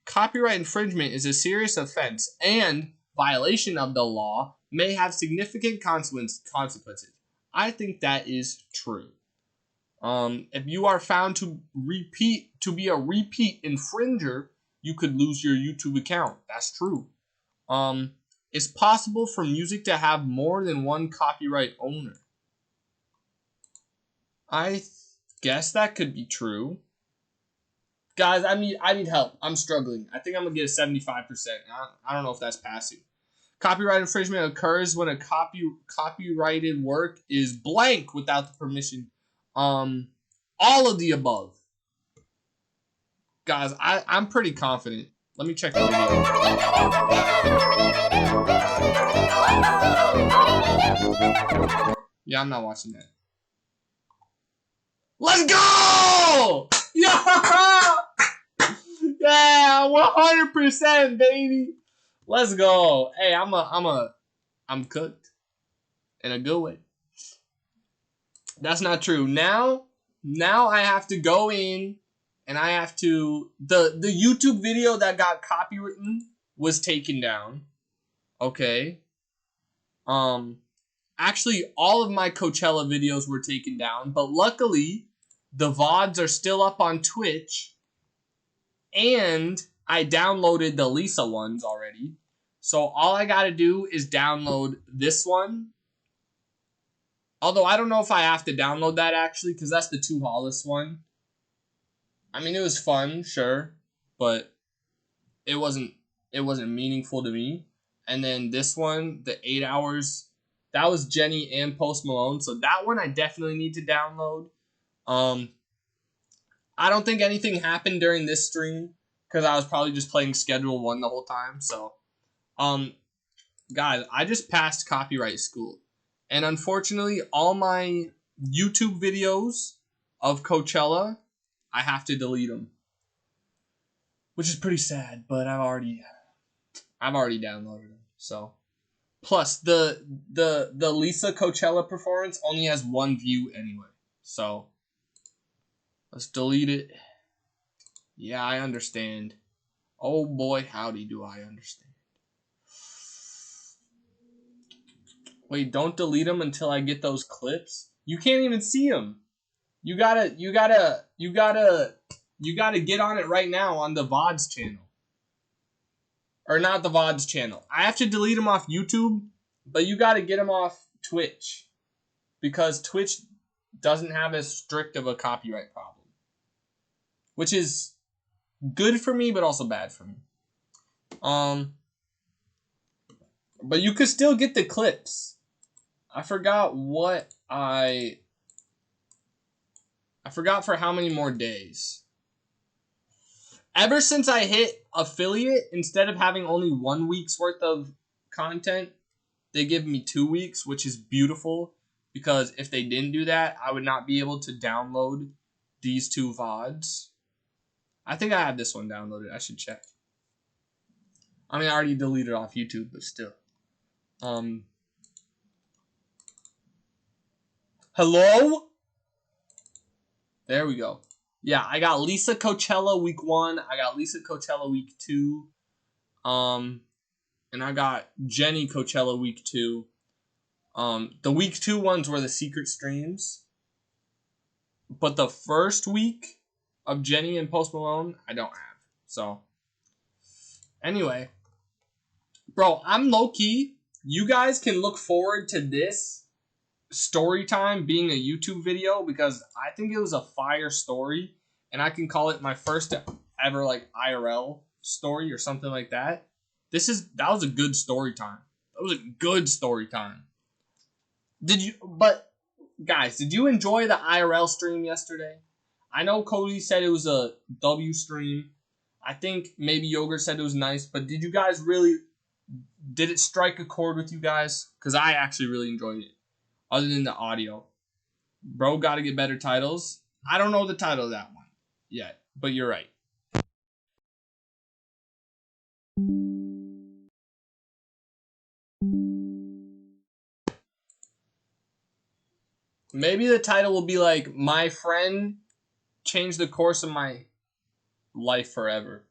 Copyright infringement is a serious offense and violation of the law may have significant consequences. I think that is true. If you are found to be a repeat infringer, you could lose your YouTube account. That's true. It's possible for music to have more than one copyright owner. I guess that could be true. Guys, I need help. I'm struggling. I think I'm gonna get a 75%. I don't know if that's passing. Copyright infringement occurs when a copyrighted work is blank without the permission. All of the above. Guys, I'm pretty confident. Let me check the video. Yeah, I'm not watching that. Let's go! Yeah! Yeah, 100%, baby. Let's go. Hey, I'm cooked in a good way. That's not true. Now I have to go in and I have to the YouTube video that got copywritten was taken down. Okay. Actually all of my Coachella videos were taken down, but luckily the VODs are still up on Twitch. And I downloaded the Lisa ones already. So all I gotta do is download this one. Although I don't know if I have to download that actually, because that's the 2 Hollis one. I mean, it was fun, sure, but it wasn't meaningful to me. And then this one, the 8 hours, that was Jenny and Post Malone. So that one I definitely need to download. I don't think anything happened during this stream because I was probably just playing Schedule 1 the whole time. So, guys, I just passed copyright school. And unfortunately, all my YouTube videos of Coachella, I have to delete them. Which is pretty sad, but I've already downloaded them. So, plus the Lisa Coachella performance only has 1 view anyway. So, let's delete it. Yeah, I understand. Oh boy, howdy do I understand. Wait, don't delete them until I get those clips? You can't even see them. You gotta get on it right now on the VODs channel. Or not the VODs channel. I have to delete them off YouTube, but you gotta get them off Twitch. Because Twitch doesn't have as strict of a copyright problem. Which is good for me, but also bad for me. But you could still get the clips. I forgot what I forgot for how many more days. Ever since I hit affiliate, instead of having only 1 week's worth of content, they give me 2 weeks, which is beautiful. Because if they didn't do that, I would not be able to download these 2 VODs. I think I have this one downloaded. I should check. I mean, I already deleted it off YouTube, but still. Hello? There we go. Yeah, I got Lisa Coachella week 1. I got Lisa Coachella week 2. And I got Jenny Coachella week 2. The week 2 ones were the secret streams. But the first week of Jenny and Post Malone, I don't have. So, anyway. Bro, I'm low-key. You guys can look forward to this story time being a YouTube video because I think it was a fire story. And I can call it my first ever, like, IRL story or something like that. That was a good story time. That was a good story time. But, guys, did you enjoy the IRL stream yesterday? I know Cody said it was a W stream. I think maybe Yogurt said it was nice. But did you guys did it strike a chord with you guys? Because I actually really enjoyed it. Other than the audio. Bro, gotta get better titles. I don't know the title of that one yet. But you're right. Maybe the title will be like, my friend changed the course of my life forever.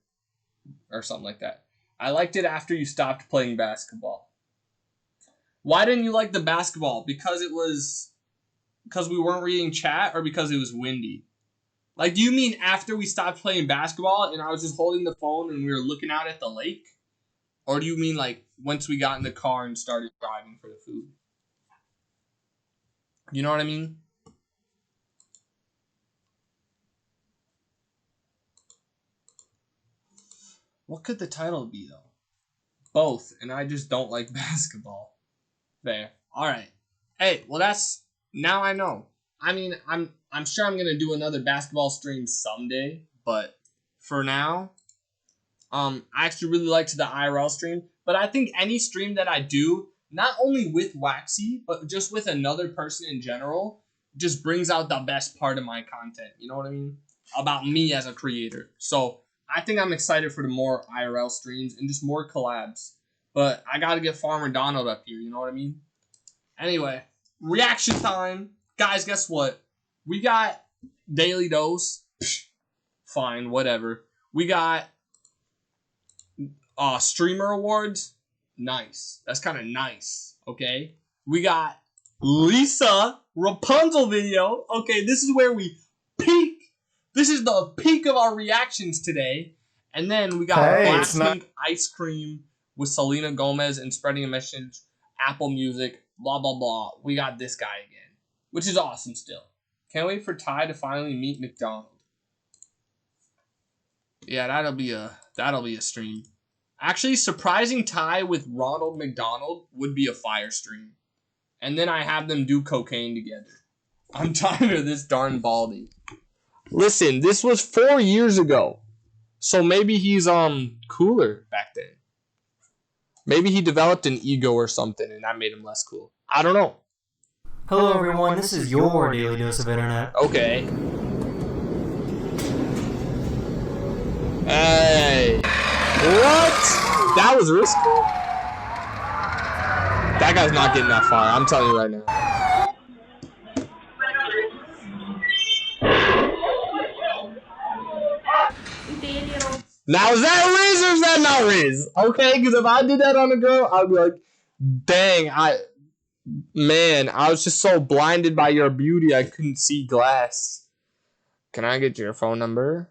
Or something like that. I liked it after you stopped playing basketball. Why didn't you like the basketball? Because we weren't reading chat, or because it was windy? Like, do you mean after we stopped playing basketball and I was just holding the phone and we were looking out at the lake? Or do you mean like once we got in the car and started driving for the food? You know what I mean? What could the title be, though? Both, and I just don't like basketball. There. Alright. Hey, well that's... Now I know. I mean, I'm sure I'm gonna do another basketball stream someday, but for now, I actually really liked the IRL stream. But I think any stream that I do, not only with Waxy, but just with another person in general, just brings out the best part of my content. You know what I mean? About me as a creator. So I think I'm excited for the more IRL streams and just more collabs. But I gotta get Farmer Donald up here, you know what I mean? Anyway, reaction time. Guys, guess what? We got Daily Dose. Fine, whatever. We got Streamer Awards. Nice. That's kind of nice, okay? We got Lisa Rapunzel video. Okay, this is where we peak. This is the peak of our reactions today. And then we got Blackpink Ice Cream with Selena Gomez and Spreading a Message, Apple Music, blah, blah, blah. We got this guy again, which is awesome still. Can't wait for Ty to finally meet McDonald. Yeah, that'll be a stream. Actually, surprising Ty with Ronald McDonald would be a fire stream. And then I have them do cocaine together. I'm tired of this darn Baldy. Listen, this was 4 years ago. So maybe he's cooler back then. Maybe he developed an ego or something and that made him less cool. I don't know. Hello everyone, this is your Daily Dose of Internet. Okay. Hey. What? That was risky? That guy's not getting that far, I'm telling you right now. Now is that Riz or is that not Riz? Okay, because if I did that on a girl, I'd be like, dang, I was just so blinded by your beauty I couldn't see glass. Can I get your phone number?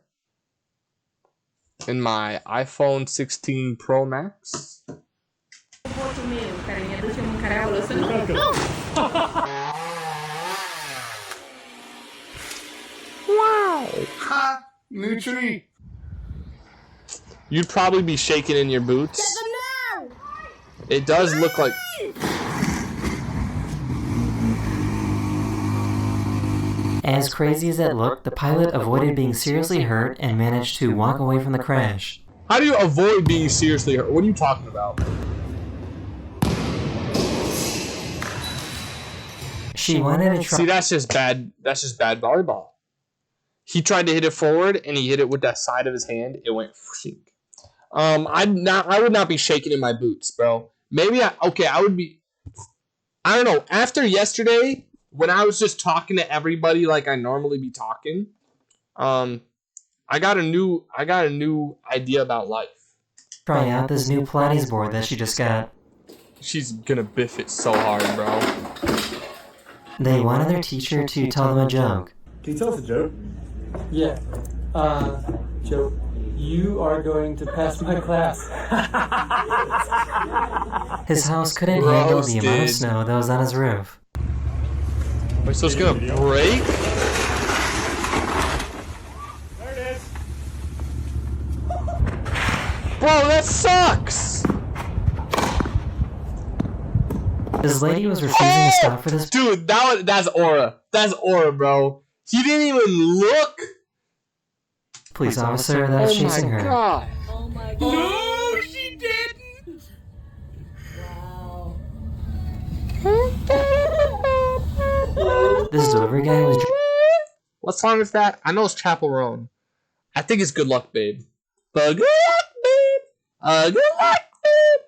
In my iPhone 16 Pro Max? Wow! Ha! New tree! You'd probably be shaking in your boots. It does look like... As crazy as that looked, the pilot avoided being seriously hurt and managed to walk away from the crash. How do you avoid being seriously hurt? What are you talking about? She wanted to try... See, that's just bad volleyball. He tried to hit it forward, and he hit it with that side of his hand. It went whooshing. I would not be shaking in my boots, bro. Maybe I would be... I don't know. After yesterday, when I was just talking to everybody like I normally be talking, I got a new idea about life. Try out this new Pilates board that she just got. She's gonna biff it so hard, bro. They wanted their teacher to tell them a joke. Can you tell us a joke? Yeah. Joke. You are going to pass my class. His house couldn't handle the amount of snow that was on his roof. Wait, so it's gonna break? There it is. Bro, that sucks! This lady was refusing to stop for this. Dude, that's aura. That's aura, bro. He didn't even look. Police officer that was chasing her. God. Oh my god. No, she didn't. Wow. This delivery guy was... What song is that? I know it's Chapel Roan. I think it's Good Luck, Babe. But good luck, babe. Good luck, babe.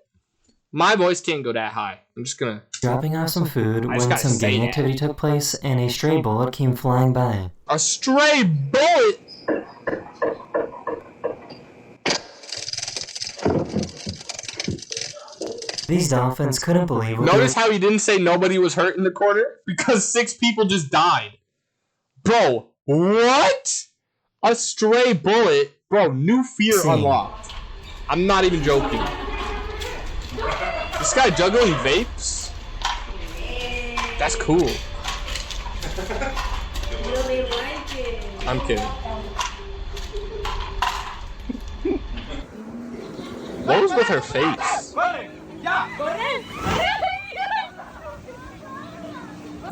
My voice can't go that high. I'm just gonna... dropping off some food I just when gotta some say gang that. activity took place and a stray bullet came flying by. A stray bullet! These dolphins couldn't believe what Notice how he didn't say nobody was hurt in the corner? Because 6 people just died. Bro, what? A stray bullet? Bro, new fear Same. unlocked. I'm not even joking. This guy juggling vapes? That's cool. I'm kidding. What was with her face?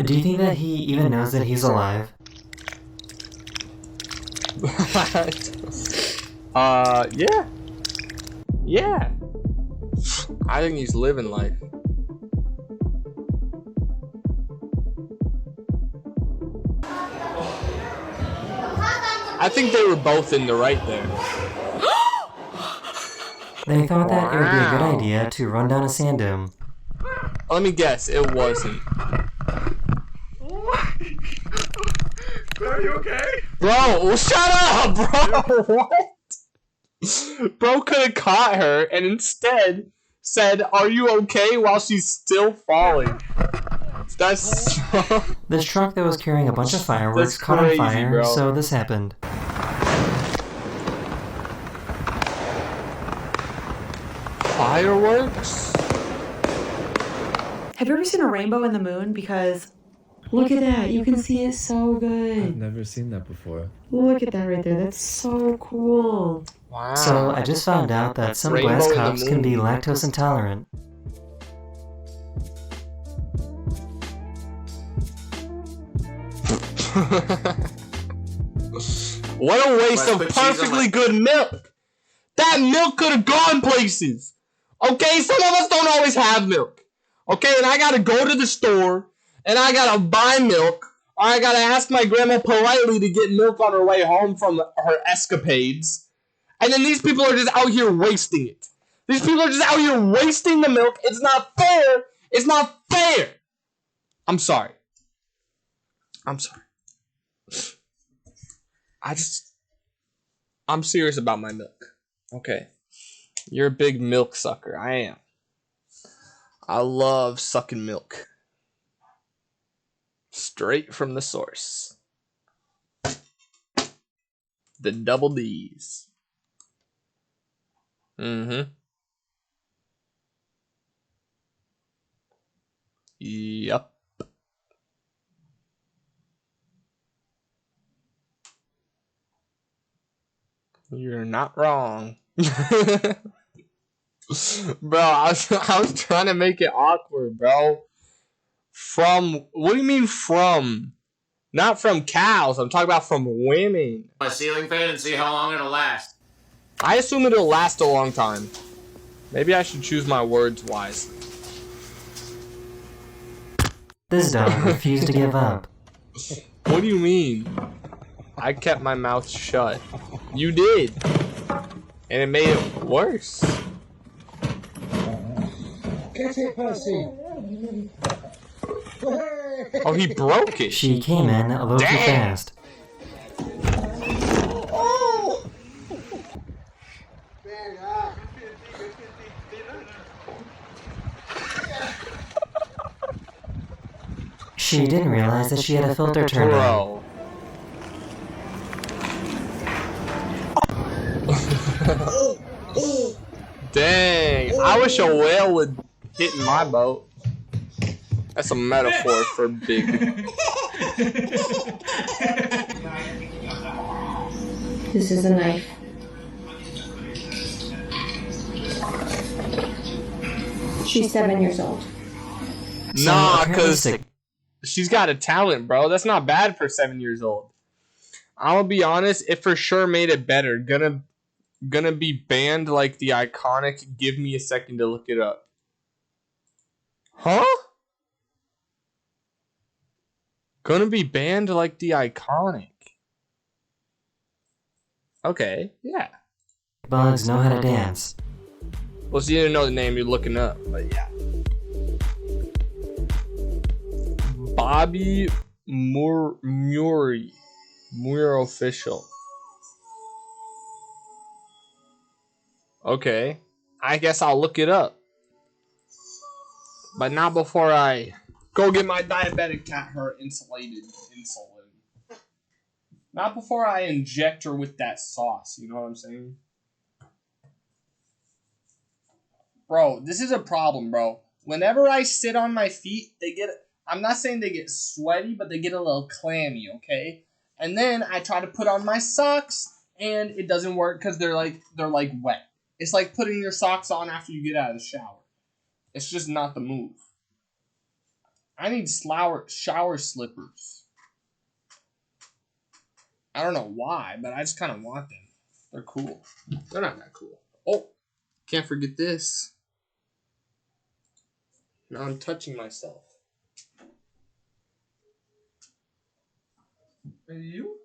Do you think that he even knows that he's alive? Yeah. Yeah. I think he's living life. I think they were both in the right there. They thought that it would be a good Wow. idea to run down a sand dune. Let me guess, it wasn't. Are you okay? Bro, shut up, bro! What? Bro could have caught her and instead said, "Are you okay?" while she's still falling. That's so... This truck that was carrying a bunch of fireworks That's caught on crazy, fire, bro. so this happened. Fireworks? Have you ever seen a rainbow in the moon? Because look at that. You can see it so good. Never seen that before. Look at that right there. That's so cool. Wow. So I just found out that some Rainbow glass in the cups can be moon. lactose intolerant. What a waste Let's of put cheese on perfectly my- good milk. That milk could have gone places. Okay, some of us don't always have milk. Okay, and I gotta go to the store and I gotta buy milk, or I gotta ask my grandma politely to get milk on her way home from her escapades. And then these people are just out here wasting it. These people are just out here wasting the milk. It's not fair. It's not fair. I'm sorry. I'm sorry. I'm serious about my milk. Okay. You're a big milk sucker. I am. I love sucking milk. Straight from the source. The double D's. Mm-hmm. Yup. You're not wrong. Bro, I was trying to make it awkward, bro. What do you mean from? Not from cows. I'm talking about from women. A ceiling fan and see how long it'll last. I assume it'll last a long time. Maybe I should choose my words wisely. This dog refused to give up. What do you mean? I kept my mouth shut. You did. And it made it worse. Oh, he broke it. She came in a little too Damn. fast. She didn't realize that she had a filter turned on. Bro. Dang. I wish a whale would hit my boat. That's a metaphor for big. This is a knife. She's 7 years old. Nah, apparently because sick- she's got a talent, bro. That's not bad for 7 years old. I'll be honest, it for sure made it better. Gonna be banned like the iconic. Give me a second to look it up. Huh? Gonna be banned like the iconic. Okay, yeah. Bugs know how to dance. Well, so you didn't know the name you're looking up, but yeah. Bobby Muri. Muir official. Okay. I guess I'll look it up. But not before I go get my diabetic cat her insulated insulin. Not before I inject her with that sauce. You know what I'm saying? Bro, this is a problem, bro. Whenever I sit on my feet, they get... I'm not saying they get sweaty, but they get a little clammy, okay? And then I try to put on my socks, and it doesn't work because they're like wet. It's like putting your socks on after you get out of the shower. It's just not the move. I need shower slippers. I don't know why, but I just kind of want them. They're cool. They're not that cool. Oh, can't forget this. Now I'm touching myself. Are you?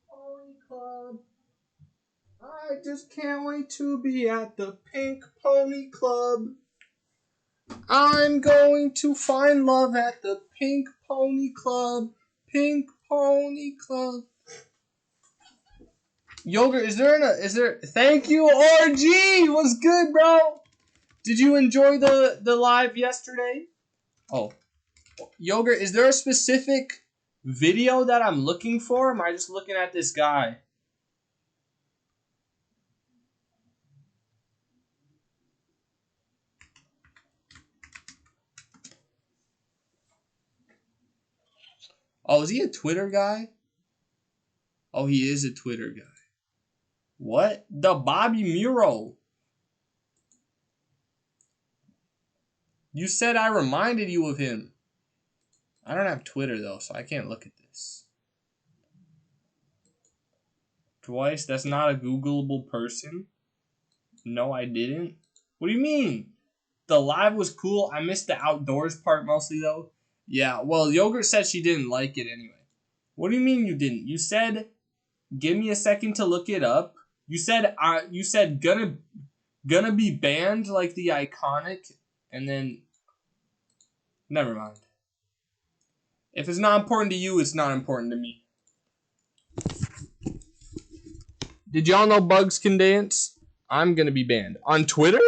Pony Club. I just can't wait to be at the Pink Pony Club. I'm going to find love at the Pink Pony Club. Pink Pony Club. Yogurt, is there thank you, RG! What's good, bro? Did you enjoy the live yesterday? Oh. Yogurt, is there a specific video that I'm looking for? Or am I just looking at this guy? Oh, is he a Twitter guy? Oh, he is a Twitter guy. What? The Bobby Muro. You said I reminded you of him. I don't have Twitter, though, so I can't look at this. Twice? That's not a Googleable person? No, I didn't. What do you mean? The live was cool. I missed the outdoors part mostly, though. Yeah, well, Yogurt said she didn't like it anyway. What do you mean you didn't? You said, give me a second to look it up. You said gonna be banned like the iconic, and then never mind. If it's not important to you, it's not important to me. Did y'all know bugs can dance? I'm gonna be banned. On Twitter?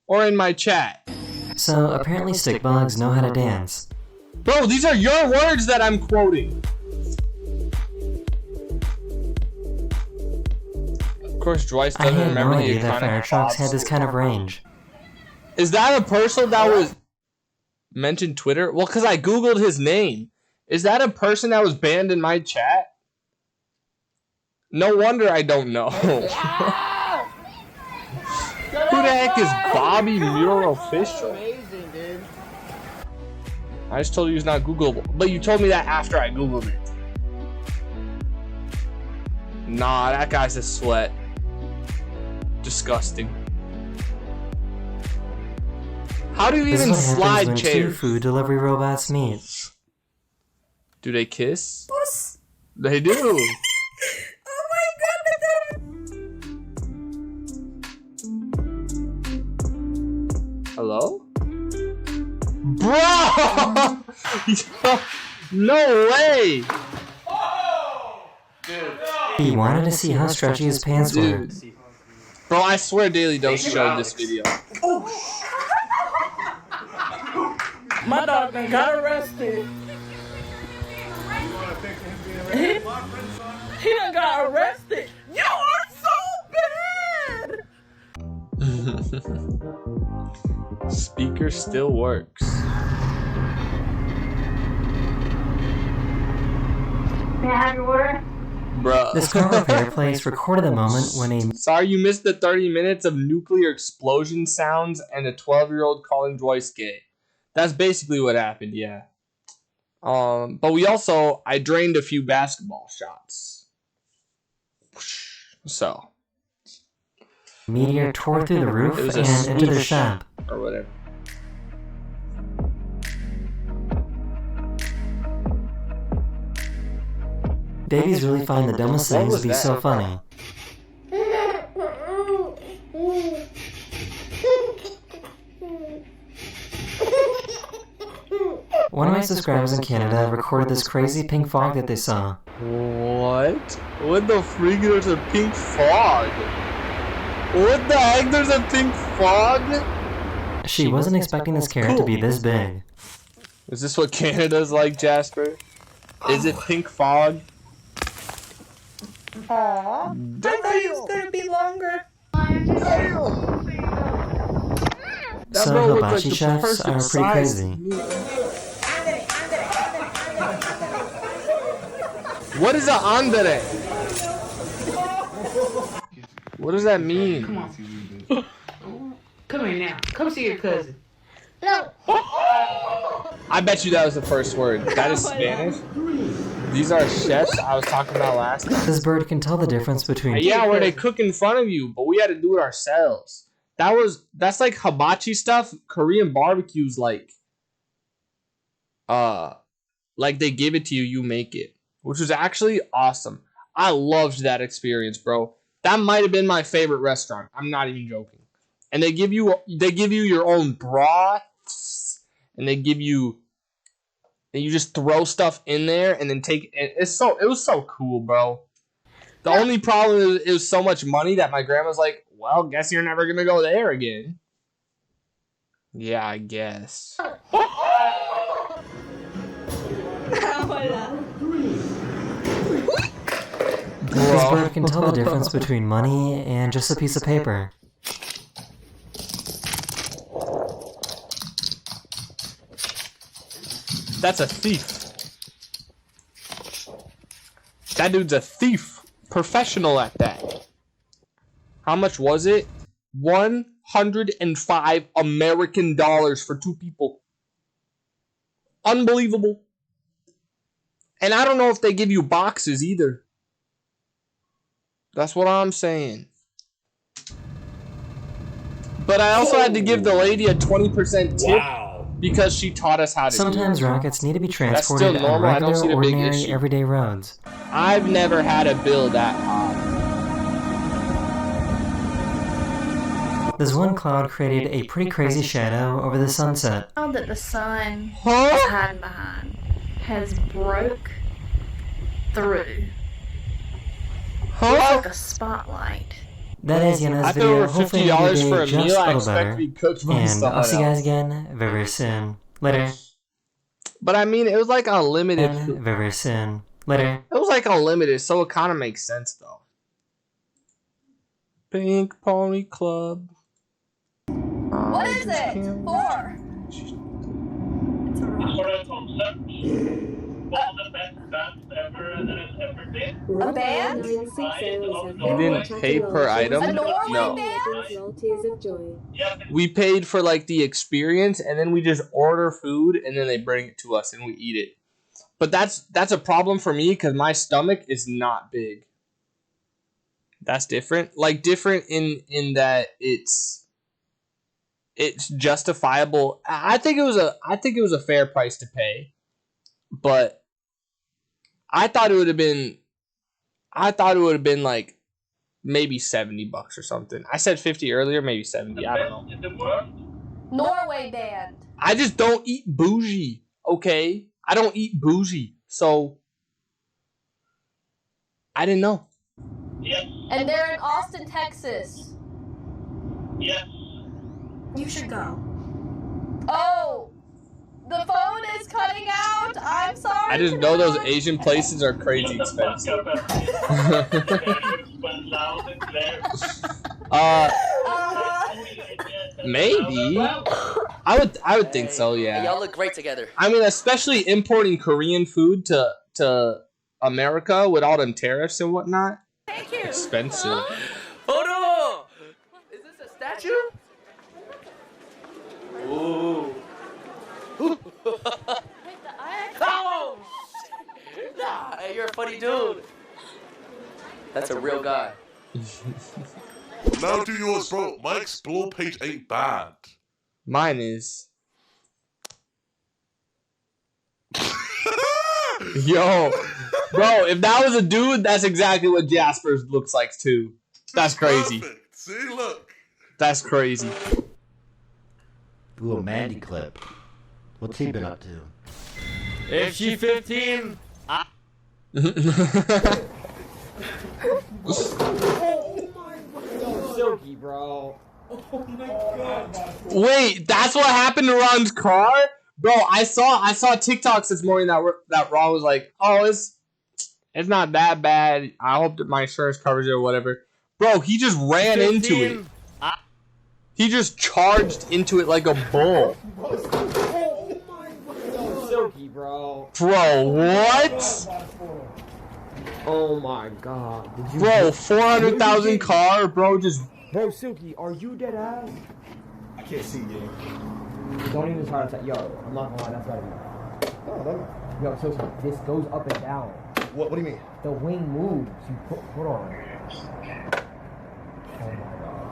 Or in my chat? So apparently stick bugs know how to dance. Bro, these are your words that I'm quoting. Of course, Joyce I doesn't had remember no the idea that iconic fire trucks had Bob's. this kind of range. Is that a person that was mentioned Twitter? Well, because I googled his name. Is that a person that was banned in my chat? No wonder I don't know. Who the heck is Bobby Muir Official? I just told you it's not Googleable. But you told me that after I googled it. Nah, that guy's a sweat. Disgusting. How do you This even is what happens slide when two chairs? food delivery robots meet. Do they kiss? They do. Hello? Bro! No way! He wanted to see how stretchy his pants were. Dude. Bro, I swear Daily Dose showed this video. My dog done got arrested. He done got arrested. You are so bad. Speaker still works. Bruh. This car repair place recorded the moment when a Sorry you missed the 30 minutes of nuclear explosion sounds and a 12-year-old calling Joyce gay. That's basically what happened, yeah. But I drained a few basketball shots. So. meteor tore through the roof It was a and into the swoosh. shop. Or whatever. Babies really find the dumbest What things was to be that? so funny. One of my subscribers in Canada recorded this crazy pink fog that they saw. What? What the freak? There's a pink fog. What the heck? There's a pink fog? She wasn't expecting this carrot to be this big. Is this what Canada's like, Jasper? Is it pink fog? Aw, I thought it was gonna be longer. That So bro looked like hibachi the chefs perfect are pretty size crazy. to me. What is a andere? What does that mean? Come on. Come here now. Come see your cousin. I bet you that was the first word. That is Spanish. These are chefs I was talking about last time. This bird can tell the difference between Yeah, where they cook in front of you, but we had to do it ourselves. That's like hibachi stuff. Korean barbecues like they give it to you, you make it, which was actually awesome. I loved that experience, bro. That might have been my favorite restaurant. I'm not even joking. And they give you your own broths, and you just throw stuff in there and then take it. It was so cool, bro. The only problem is it was so much money that my grandma's like, well, guess you're never gonna go there again. Yeah, I guess. This bird can tell the difference between money and just a piece of paper. That's a thief. That dude's a thief. Professional at that. How much was it? 105 American dollars for 2 people. Unbelievable. And I don't know if they give you boxes either. That's what I'm saying. But I also had to give the lady a 20% tip because she taught us how to Sometimes do it. rockets need to be transported still normal. on I don't see regular, the big ordinary, issue. everyday roads. I've never had a bill that high. This one cloud created a pretty crazy shadow over the sunset. Cloud that the sun Huh? is hiding behind has broke through. Huh? Like a spotlight. That is Yana's I thought it video. were Hopefully $50 you for a did just meal. a I little expect better. to be cooked by And someone I'll see you guys else. again very soon. Later. But I mean, it was like unlimited. Very soon. Later. It was like unlimited, so it kind of makes sense though. Pink Pony Club. What is it for? It's a A band? You didn't pay per item? A Norway No. band? We paid for like the experience, and then we just order food, and then they bring it to us, and we eat it. But that's a problem for me because my stomach is not big. That's different. Like different in that it's justifiable. I think it was a fair price to pay, but I thought it would have been like maybe $70 or something. I said 50 earlier, maybe 70. I don't know. Norway band. I just don't eat bougie. Okay, I don't eat bougie, so I didn't know. And they're in Austin, Texas. Yes. You should go. Oh! The phone is cutting out! I'm sorry. I just know those Asian places are crazy expensive. Maybe. I would think so, yeah. Y'all look great together. I mean, especially importing Korean food to America with all them tariffs and whatnot. Thank you. Expensive. Hold on! Is this a statue? Ooh. Oh! Nah, hey, you're a funny dude. That's a real guy. Now do yours, bro. My explore page ain't bad. Mine is. Yo, bro, if that was a dude, that's exactly what Jasper's looks like too. That's crazy. Perfect. See, look. That's crazy. Ooh, a Mandy clip. What's he been up to? If she 15, Silky, bro. Wait, that's what happened to Ron's car? Bro, I saw TikToks this morning that Ron was like, "Oh, it's not that bad. I hope that my insurance covers it or whatever." Bro, he just ran into it. He just charged into it like a bull. Silky, bro. Bro, what? Oh my god. Did you Bro, 400,000 car, bro, just. Bro, Silky, are you dead ass? I can't see you. Don't even try to say, yo, I'm not gonna lie, that's gotta be. Yo, Silky, this goes up and down. What do you mean? The wing moves. You put on. Oh my god.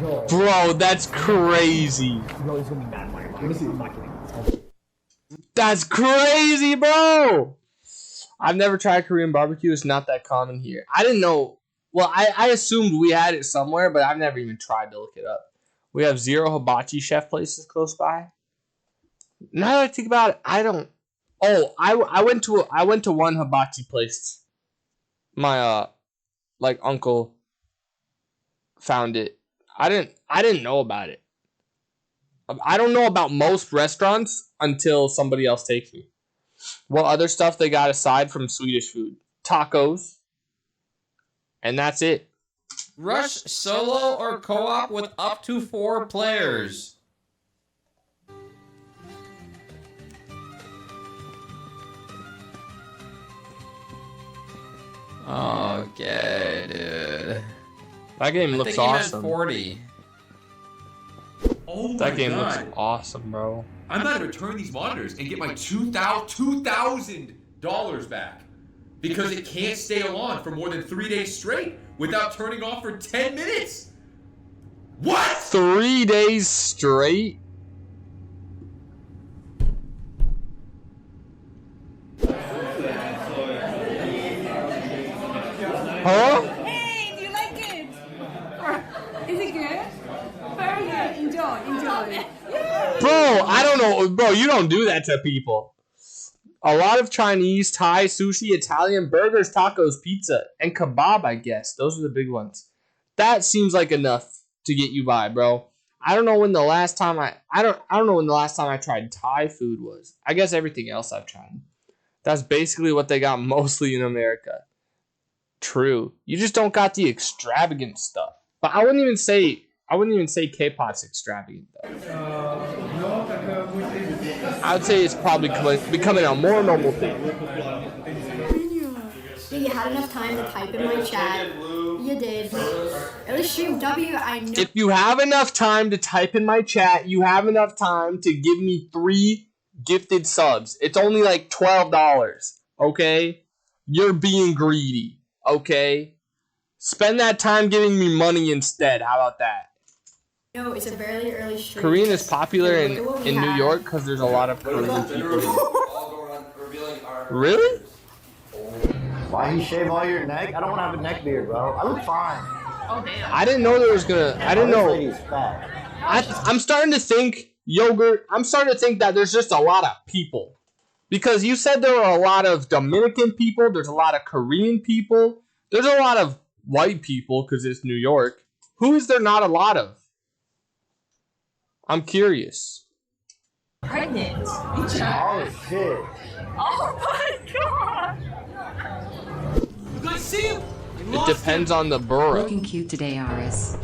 Yo, Bro, that's crazy. yo, it's gonna be mad money. Let me see. I'm not kidding. That's crazy, bro. I've never tried Korean barbecue. It's not that common here. I didn't know. Well, I assumed we had it somewhere, but I've never even tried to look it up. We have 0 hibachi chef places close by. Now that I think about it, I don't. Oh, I went to one hibachi place. My uncle found it. I didn't know about it. I don't know about most restaurants until somebody else takes me. What other stuff they got aside from Swedish food? Tacos. And that's it. Rush solo or co-op with up to 4 players. Okay, dude. That game looks awesome. 40. Oh that game God. looks awesome, bro. I'm about to return these monitors and get my $2,000 back. Because it can't stay on for more than 3 days straight without turning off for 10 minutes. What? 3 days straight? Huh? Hey, do you like it? Is it good? Very good. Enjoy. Bro, I don't know. Bro, you don't do that to people. A lot of Chinese, Thai, sushi, Italian, burgers, tacos, pizza, and kebab, I guess. Those are the big ones. That seems like enough to get you by, bro. I don't know when the last time I don't know when the last time I tried Thai food was. I guess everything else I've tried. That's basically what they got mostly in America. True. You just don't got the extravagant stuff. But I wouldn't even say K-pop's extravagant though. I would say it's probably becoming a more normal thing. Dude, you had enough time to type in my chat. You did. At least stream W, I know. If you have enough time to type in my chat, you have enough time to give me 3 gifted subs. It's only like $12, okay? You're being greedy, okay? Spend that time giving me money instead. How about that? No, it's a very early stream. Korean is popular in New York because there's a lot of Korean people. Really? Why you shave all your neck? I don't want to have a neck beard, bro. I look fine. Oh damn. I didn't know there was gonna. I didn't know. This lady's fat. I'm starting to think yogurt. I'm starting to think that there's just a lot of people, because you said there are a lot of Dominican people. There's a lot of Korean people. There's a lot of white people because it's New York. Who is there not a lot of? I'm curious. Pregnant. Oh shit. Oh my god. You guys see him? It depends on the borough. Looking cute today, Aris.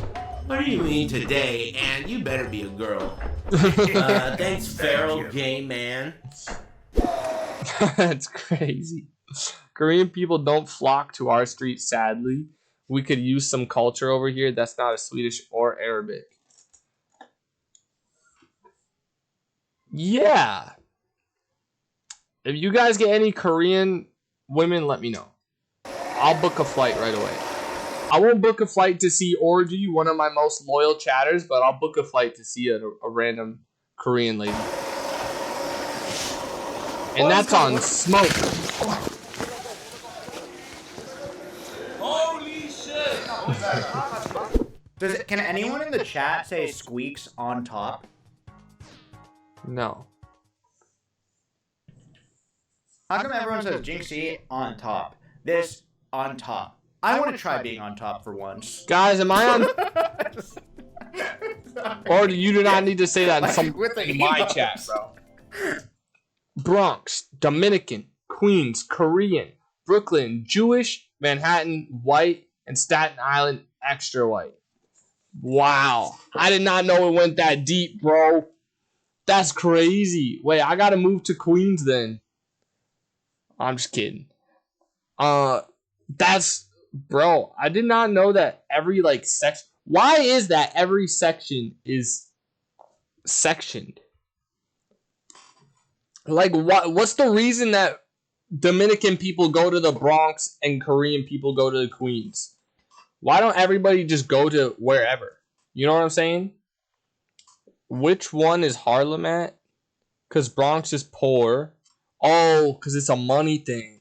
What do you mean today? And you better be a girl. Thanks, feral gay man. That's crazy. Korean people don't flock to our street, sadly. We could use some culture over here that's not as Swedish or Arabic. Yeah. If you guys get any Korean women, let me know. I'll book a flight right away. I won't book a flight to see Orgy, one of my most loyal chatters, but I'll book a flight to see a random Korean lady. And that's on smoke. Holy shit! Can anyone in the chat say squeaks on top? No. How come everyone says Jinxie on top? This on top. I want to try being on top for once. Guys, am I on? Or you do not need to say that in my chat, bro. Bronx, Dominican, Queens, Korean, Brooklyn, Jewish, Manhattan, white, and Staten Island, extra white. Wow. I did not know it went that deep, bro. That's crazy. Wait, I gotta move to Queens then. I'm just kidding. That's, bro, I did not know that every, like, section. Why is that every section is sectioned? Like, what's the reason that Dominican people go to the Bronx and Korean people go to the Queens? Why don't everybody just go to wherever? You know what I'm saying? Which one is Harlem at? Because Bronx is poor. Oh, because it's a money thing.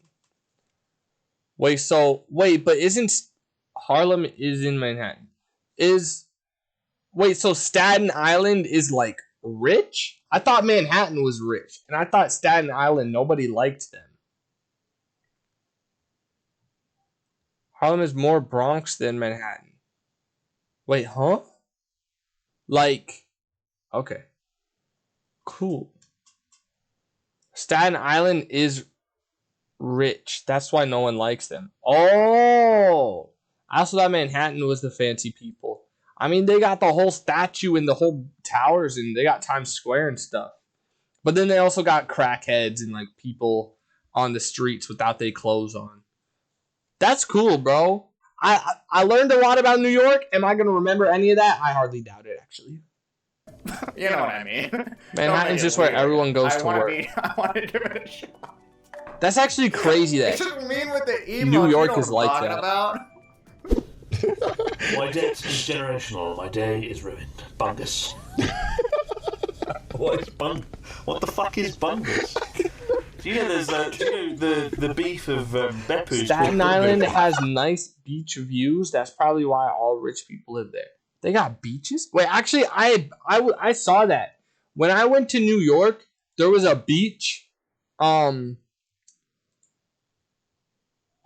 But isn't Harlem is in Manhattan? So Staten Island is like rich? I thought Manhattan was rich, and I thought Staten Island nobody liked them. Harlem is more Bronx than Manhattan. Wait, huh? Like, okay. Cool. Staten Island is rich. That's why no one likes them. Oh! I also thought Manhattan was the fancy people. I mean, they got the whole statue and the whole towers, and they got Times Square and stuff. But then they also got crackheads and like people on the streets without their clothes on. That's cool, bro. I learned a lot about New York. Am I going to remember any of that? I hardly doubt it, actually. You know what I mean. Manhattan's just where everyone goes to work. I want to give it a shot. That's actually crazy that New York is like that. About. My debt is generational. My day is ruined. Bungus. What the fuck is bungus? Do you know there's the beef of Beppu's? Staten Island has nice beach views. That's probably why all rich people live there. They got beaches? Wait, actually, I saw that. When I went to New York, there was a beach. I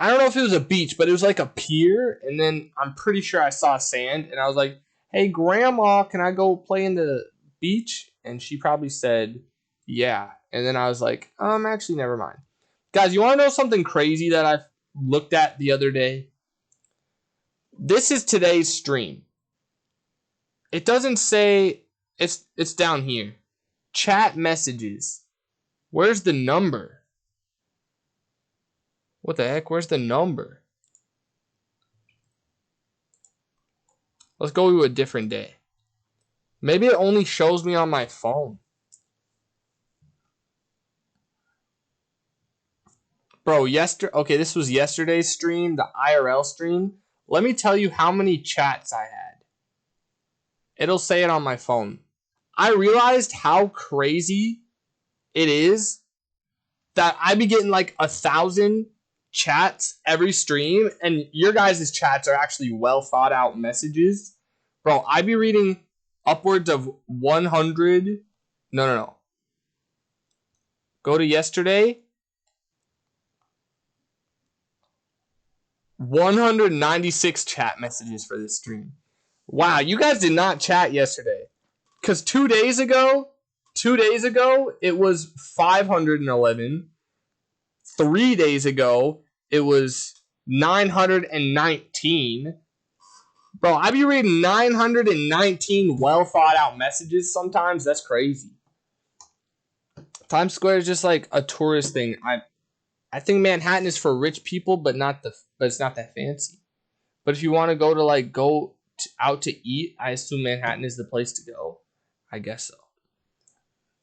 don't know if it was a beach, but it was like a pier. And then I'm pretty sure I saw sand. And I was like, hey, Grandma, can I go play in the beach? And she probably said, yeah. And then I was like, actually, never mind. Guys, you want to know something crazy that I looked at the other day? This is today's stream. It doesn't say, it's down here. Chat messages. Where's the number? What the heck? Where's the number? Let's go to a different day. Maybe it only shows me on my phone. Bro, okay, this was yesterday's stream, the IRL stream. Let me tell you how many chats I had. It'll say it on my phone. I realized how crazy it is that I be getting like 1,000 chats every stream, and your guys' chats are actually well thought out messages. Bro, I be reading upwards of 100. No. Go to yesterday. 196 chat messages for this stream. Wow, you guys did not chat yesterday. Because 2 days ago, it was 511. 3 days ago, it was 919. Bro, I be reading 919 well thought out messages sometimes. That's crazy. Times Square is just like a tourist thing. I think Manhattan is for rich people, but it's not that fancy. But if you want to go to out to eat, I assume Manhattan is the place to go. I guess so.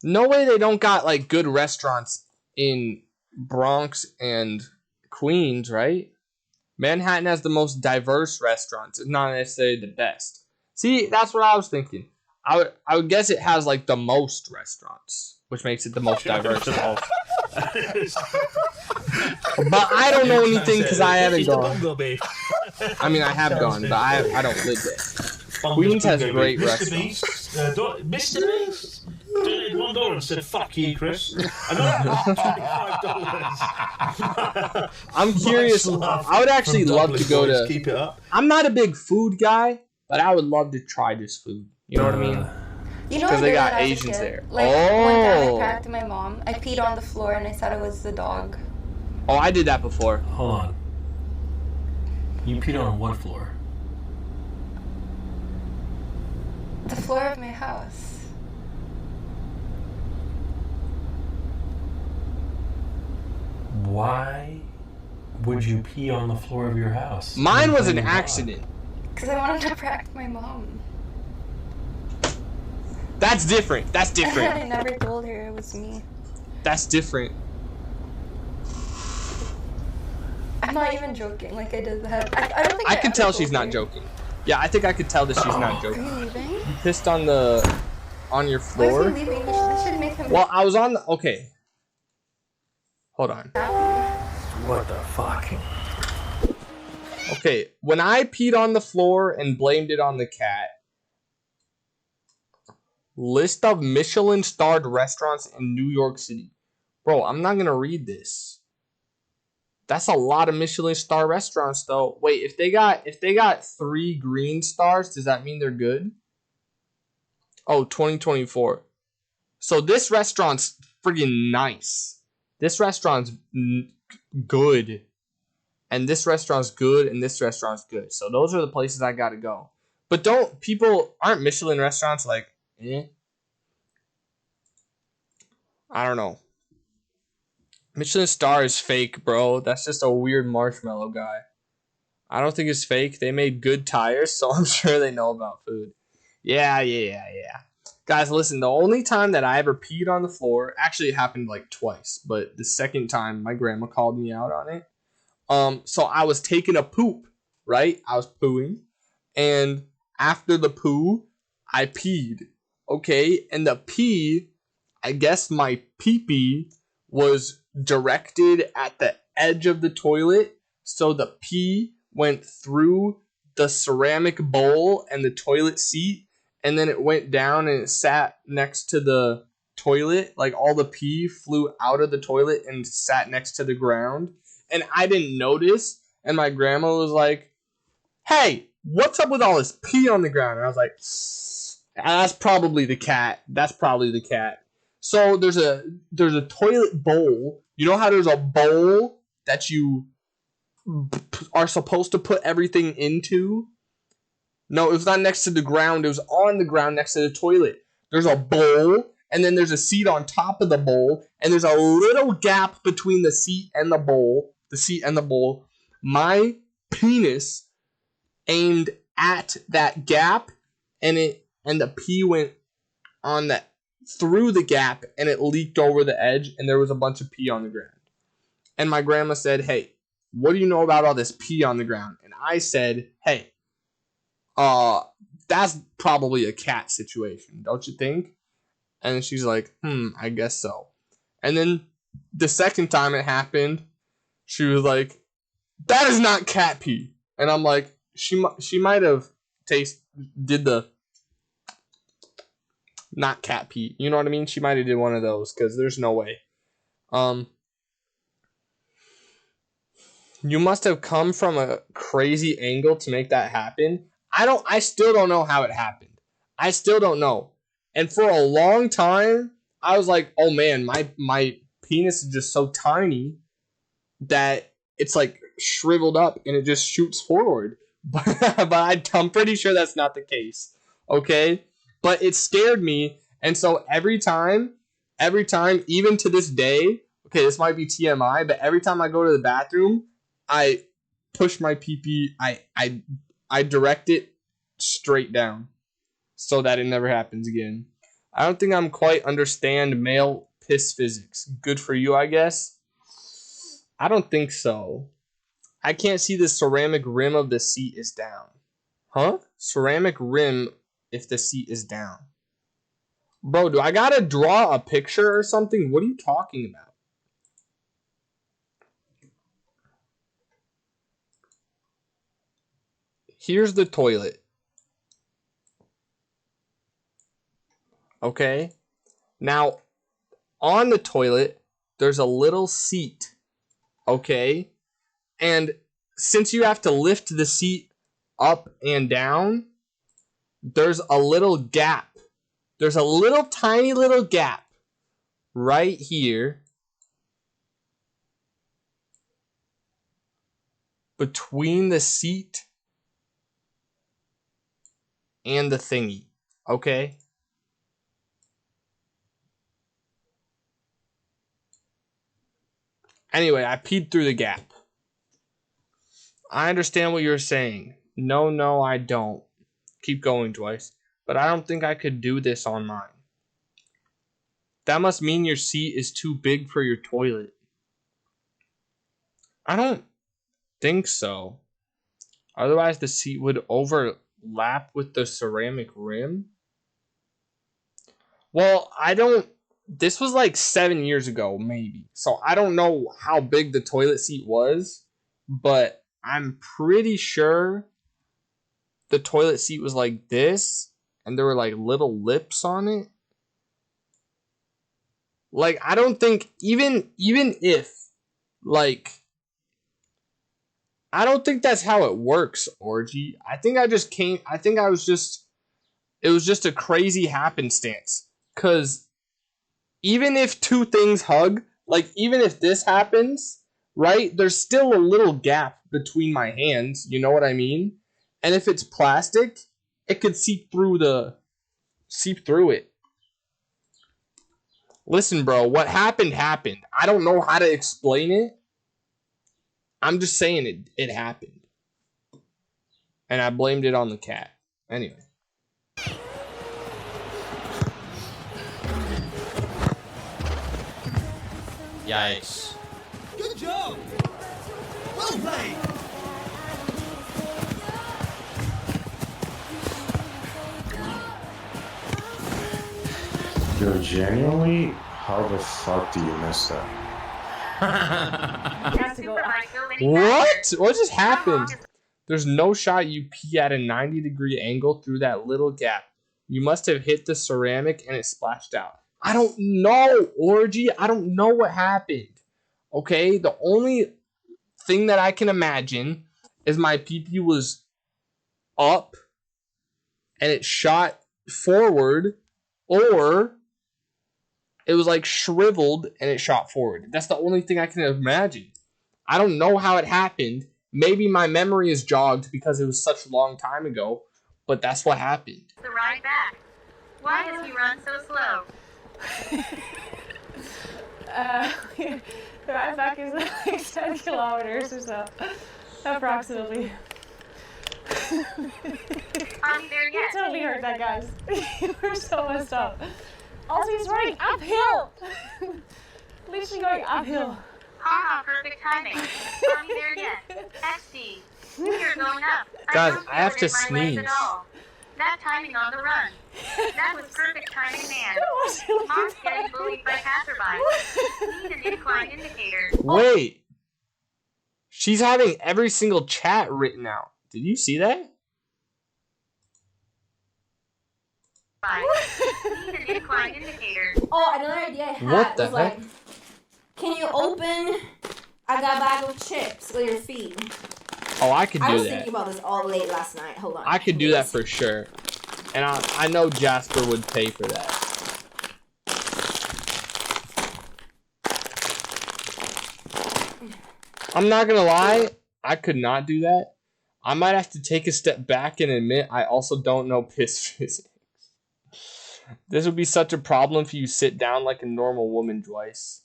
No way they don't got like good restaurants in Bronx and Queens, right? Manhattan has the most diverse restaurants. It's not necessarily the best. See, that's what I was thinking. I would guess it has like the most restaurants, which makes it the most diverse of all. But I don't know anything because I haven't gone. I mean, I have gone, but I don't live there. Queens has great restaurants. Mr. Beast donated $1 and said, "Fuck you, Chris." $25. I'm curious. I would actually love to go to. Keep it up. I'm not a big food guy, but I would love to try this food. You know what I mean? You know, because they got when I was a Asians kid, there. Like one time I pranked my mom. I peed on the floor and I said it was the dog. Oh, I did that before. Hold on. You peed on what floor? The floor of my house. Why would you pee on the floor of your house? Mine was an accident. Because I wanted to prank my mom. That's different. That's different. I never told her it was me. That's different. I'm not even joking. Like, I did that. I don't think I could tell she's not joking. Yeah, I think I could tell that she's not joking. Are you leaving? You pissed on your Why is floor? he leaving? This should make him. Well, I was on the. Okay. Hold on. What the fuck? Okay, when I peed on the floor and blamed it on the cat. List of Michelin-starred restaurants in New York City. Bro, I'm not gonna read this. That's a lot of Michelin-star restaurants, though. Wait, if they got 3 green stars, does that mean they're good? Oh, 2024. So this restaurant's friggin' nice. This restaurant's good. And this restaurant's good, and this restaurant's good. So those are the places I gotta go. But aren't Michelin restaurants like, eh? I don't know. Michelin star is fake, bro. That's just a weird marshmallow guy. I don't think it's fake. They made good tires, so I'm sure they know about food. Yeah. Guys, listen, the only time that I ever peed on the floor, actually it happened like twice, but the second time my grandma called me out on it. So I was taking a poop, right? I was pooing, and after the poo, I peed. Okay, and the pee, I guess my pee-pee was directed at the edge of the toilet, so the pee went through the ceramic bowl and the toilet seat, and then it went down and it sat next to the toilet. Like all the pee flew out of the toilet and sat next to the ground. And I didn't notice. And my grandma was like, "Hey, what's up with all this pee on the ground?" And I was like, "That's probably the cat. That's probably the cat." So there's a toilet bowl. You know how there's a bowl that you are supposed to put everything into? No, it was not next to the ground. It was on the ground next to the toilet. There's a bowl, and then there's a seat on top of the bowl, and there's a little gap between the seat and the bowl. My penis aimed at that gap, and the pee went on that through the gap, and it leaked over the edge, and there was a bunch of pee on the ground. And my grandma said, "Hey, what do you know about all this pee on the ground?" And I said, "Hey, that's probably a cat situation, don't you think?" And she's like, "I guess so." And then the second time it happened, she was like, "That is not cat pee." And I'm like, she might have did the not cat pee. You know what I mean? She might have did one of those, because there's no way. You must have come from a crazy angle to make that happen. I still don't know how it happened. I still don't know. And for a long time, I was like, "Oh man, my penis is just so tiny that it's like shriveled up and it just shoots forward." But I'm pretty sure that's not the case. Okay? But it scared me, and so every time, even to this day, okay, this might be TMI, but every time I go to the bathroom, I push my pee-pee, I direct it straight down so that it never happens again. I don't think I'm quite understand male piss physics. Good for you, I guess. I don't think so. I can't see the ceramic rim of the seat is down. Huh? Ceramic rim if the seat is down. Bro, do I gotta draw a picture or something? What are you talking about? Here's the toilet. Okay? Now, on the toilet, there's a little seat. Okay? And since you have to lift the seat up and down, there's a little gap. There's a little tiny little gap right here between the seat and the thingy. Okay? Anyway, I peed through the gap. I understand what you're saying. No, I don't. Keep going, Twice. But I don't think I could do this on mine. That must mean your seat is too big for your toilet. I don't think so. Otherwise, the seat would overlap with the ceramic rim. Well, this was like 7 years ago, maybe. So I don't know how big the toilet seat was, but I'm pretty sure the toilet seat was like this, and there were like little lips on it. Like, I don't think, even if, like, I don't think that's how it works, Orgy. I think it was just a crazy happenstance. Because even if two things hug, like, even if this happens, right, there's still a little gap between my hands, you know what I mean? And if it's plastic, it could seep through it. Listen, bro, what happened. I don't know how to explain it. I'm just saying it happened. And I blamed it on the cat. Anyway. Yikes. Good job. Well played. Yo, genuinely, how the fuck do you miss that? What? What just happened? There's no shot you pee at a 90-degree angle through that little gap. You must have hit the ceramic and it splashed out. I don't know, Orgy. I don't know what happened. Okay? The only thing that I can imagine is my pee-pee was up and it shot forward, or it was like shriveled and it shot forward. That's the only thing I can imagine. I don't know how it happened. Maybe my memory is jogged because it was such a long time ago, but that's what happened. The ride back. Why does he run so slow? The ride back is like 10 kilometers or so, approximately. Are we there yet? You totally heard that, guys. You were so messed up. Also, he's running uphill. Literally going uphill. Perfect timing. Are we there yet? XD. You're going up. Guys, don't I have feel to it in my legs sneeze. at all. That timing on the run. That was perfect timing, man. Mom's getting bullied by passerbys. Need an incline indicator. Wait. She's having every single chat written out. Did you see that? Need an incline indicator. Oh, another idea I had What the was like, heck? can you open a bag of chips with your feet? Oh, I could I do was that. thinking about this all late last night. Hold on. I could do that for sure. And I know Jasper would pay for that. I'm not gonna lie, I could not do that. I might have to take a step back and admit I also don't know piss physics. This would be such a problem if you sit down like a normal woman, Joyce.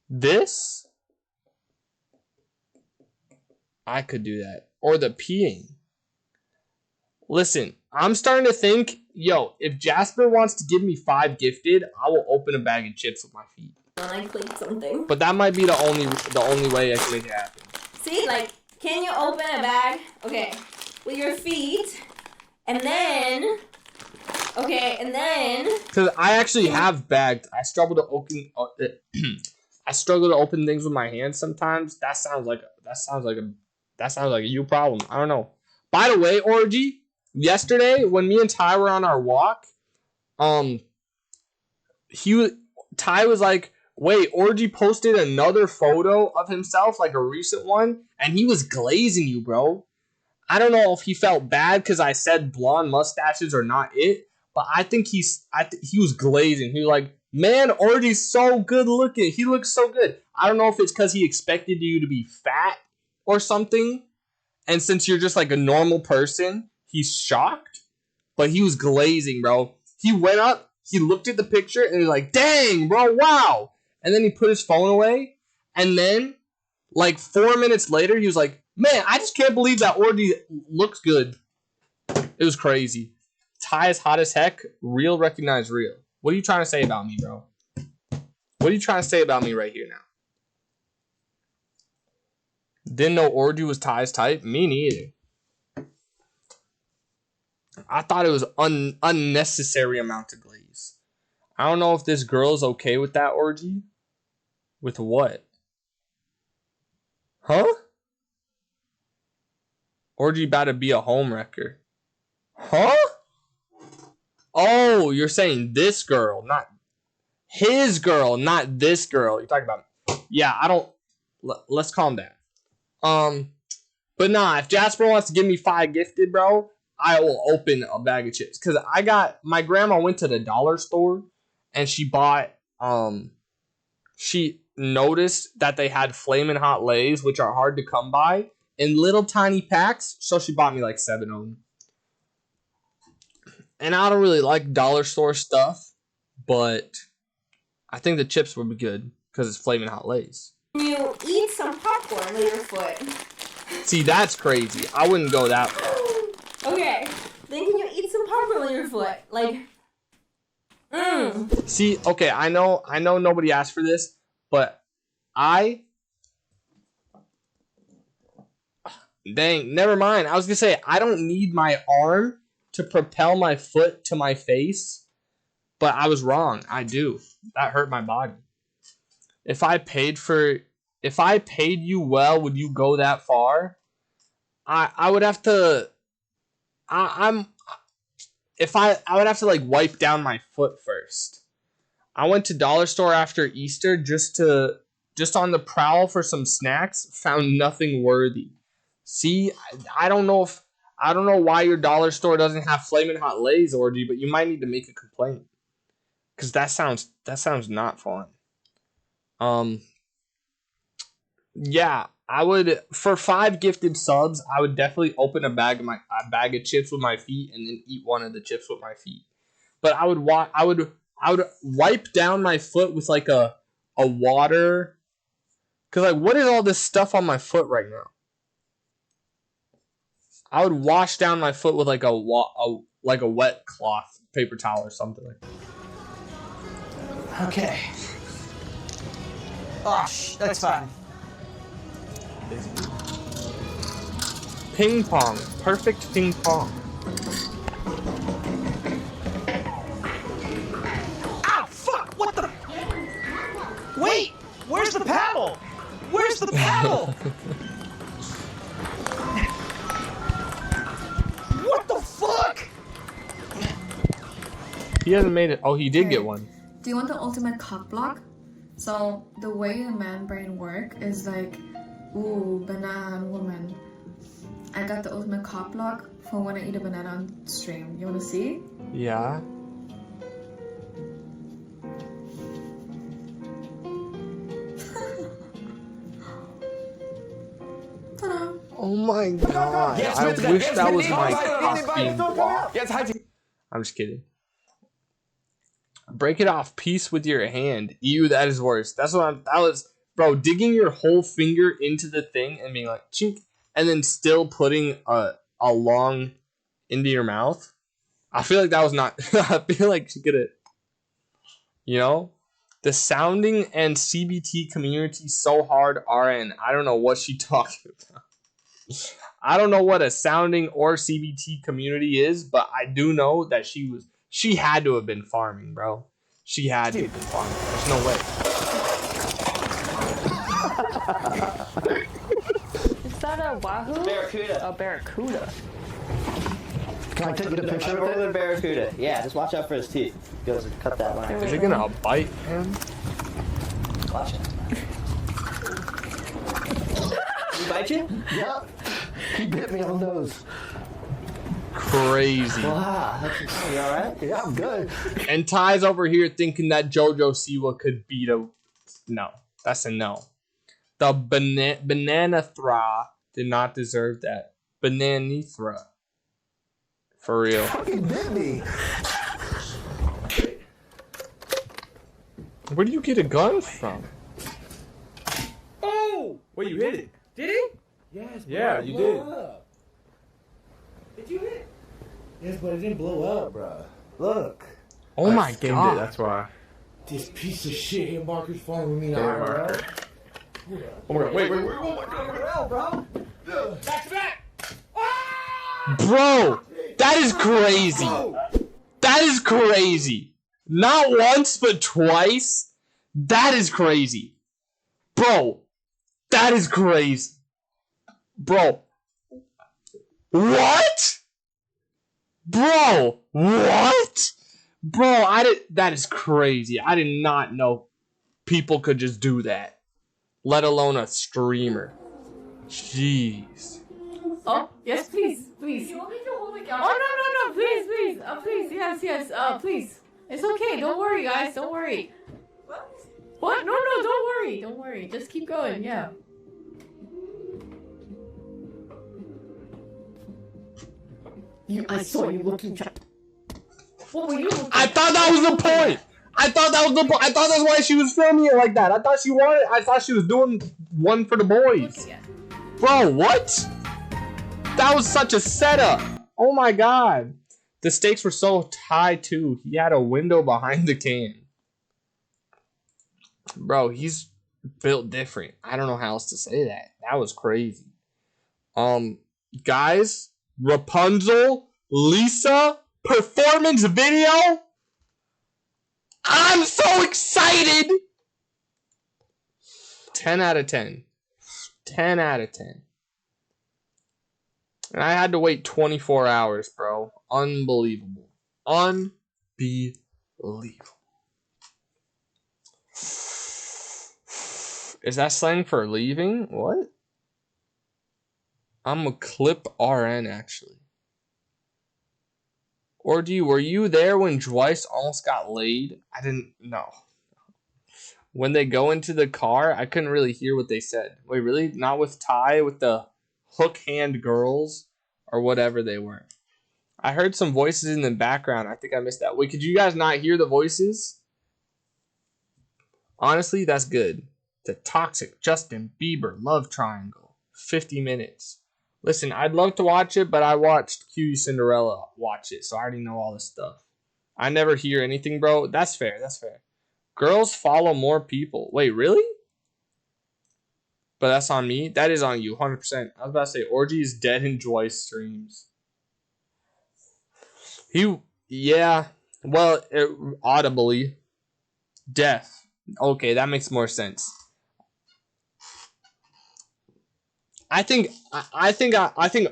This? I could do that. Or the peeing. Listen, I'm starting to think, yo, if Jasper wants to give me 5 gifted, I will open a bag of chips with my feet. I clicked something. But that might be the only way I can make it happen. See, like, can you open a bag? Okay, with your feet, and then, okay, and then. Because I actually have bagged. I struggle to open. I struggle to open things with my hands sometimes. That sounds like a you problem. I don't know. By the way, Orgy, yesterday when me and Ty were on our walk, Ty was like, wait, Orgy posted another photo of himself, like a recent one, and he was glazing you, bro. I don't know if he felt bad because I said blonde mustaches are not it, but I think he was glazing. He was like, man, Orgy's so good looking. He looks so good. I don't know if it's because he expected you to be fat or something, and since you're just like a normal person, he's shocked, but he was glazing, bro. He went up, he looked at the picture, and he was like, dang, bro, wow. And then he put his phone away, and then, like, 4 minutes later, he was like, man, I just can't believe that Orgy looks good. It was crazy. Ty is hot as heck. Real recognize real. What are you trying to say about me, bro? What are you trying to say about me right here now? Didn't know Orgy was Ty's type? Me neither. I thought it was unnecessary amount of glaze. I don't know if this girl's okay with that, Orgy. With what? Huh? Orgy about to be a home wrecker. Huh? Oh, you're saying this girl, not his girl, not this girl. You're talking about. Yeah, I don't. Let's calm down. But nah, if Jasper wants to give me 5 gifted, bro, I will open a bag of chips. Cause my grandma went to the dollar store and she bought she noticed that they had Flamin' Hot Lays, which are hard to come by, in little tiny packs, so she bought me like 7 of them. And I don't really like dollar store stuff, but I think the chips would be good because it's Flamin' Hot Lays. You eat some popcorn with your foot. See, that's crazy. I wouldn't go that far. Okay, then can you eat some popcorn with your foot? Like, See, okay, I know nobody asked for this, but dang, never mind. I was gonna say, I don't need my arm to propel my foot to my face, but I was wrong. I do. That hurt my body. If I paid you well, would you go that far? I would have to. I would have to like wipe down my foot first. I went to dollar store after Easter just on the prowl for some snacks. Found nothing worthy. See, I don't know why your dollar store doesn't have Flamin' Hot Lays orgy, but you might need to make a complaint. Cause that sounds not fun. Yeah, I would, for 5 gifted subs, I would definitely open a bag of chips with my feet and then eat one of the chips with my feet. But I would wipe down my foot with like a water. Cause like, what is all this stuff on my foot right now? I would wash down my foot with like a wet cloth, paper towel or something like that. Okay. Oh, that's fine. Ping pong. Perfect ping pong. Ow, fuck! What the? Wait! Where's the paddle? Where's the paddle? What the fuck? He hasn't made it. Oh, he did get one. Do you want the ultimate cock block? So the way the man brain work is like, ooh, banana woman. I got the ultimate cock block for when I eat a banana on stream. You wanna see? Yeah. Ta-da. Oh my god. I wish that was my costume block. I'm just kidding. Break it off piece with your hand. Ew, that is worse. That was, bro, digging your whole finger into the thing and being like, chink, and then still putting a long into your mouth. I feel like that was not, I feel like she could have, you know? The sounding and CBT community so hard RN. I don't know what she talking about. I don't know what a sounding or CBT community is, but I do know that she had to have been farming, bro. She had to have been farming. There's no way. Is that a wahoo? Barracuda. A barracuda. Can I take you a picture of of it? Barracuda. Yeah, just watch out for his teeth. He goes to cut that line. Is it gonna bite him? Watch it. He bite you? Yep. He bit me on the nose. Crazy. Wow, you alright? Yeah, I'm good. And Ty's over here thinking that JoJo Siwa could beat a... No, that's a no. The Banana Thra did not deserve that. Bananithra. For real. Fucking bit me. Where do you get a gun from? Oh! Wait, you hit it. Did he? Yes. Yeah, you did. Up. Did you hit? Yes, but it didn't blow up, bro. Look. Oh my god. That's why. This piece of shit hit Marcus phone with me now, Yeah, bro. Marker. Oh my god, wait. Oh my god. Bro. Back to back! Bro, that is crazy. That is crazy. Not once, but twice. That is crazy. Bro, that is crazy. Bro, What? Bro, what? Bro, that is crazy. I did not know people could just do that. Let alone a streamer. Jeez. Oh, yes, please. You want me to hold the camera? Oh, no, please. Please, yes, please. It's okay, don't worry, guys, don't worry. What? No, don't worry. Just keep going, yeah. I saw you looking. What were you looking? I thought that was the point. I thought that's why she was filming it like that. I thought she was doing one for the boys. Bro, what? That was such a setup. Oh my god. The stakes were so high too. He had a window behind the can. Bro, he's built different. I don't know how else to say that. That was crazy. Guys, Rapunzel, Lisa, performance video. I'm so excited. 10 out of 10. 10 out of 10. And I had to wait 24 hours, bro. Unbelievable. Unbelievable. Is that slang for leaving? What? I'm a clip RN, actually. Or were you there when Joyce almost got laid? I didn't know. When they go into the car, I couldn't really hear what they said. Wait, really? Not with Ty, with the hook hand girls or whatever they were. I heard some voices in the background. I think I missed that. Wait, could you guys not hear the voices? Honestly, that's good. The toxic Justin Bieber love triangle. 50 minutes. Listen, I'd love to watch it, but I watched Cutie Cinderella watch it, so I already know all this stuff. I never hear anything, bro. That's fair. Girls follow more people. Wait, really? But that's on me? That is on you, 100%. I was about to say, Orgy is dead in Joyce streams. Yeah. Well, audibly. Deaf. Okay, that makes more sense. I think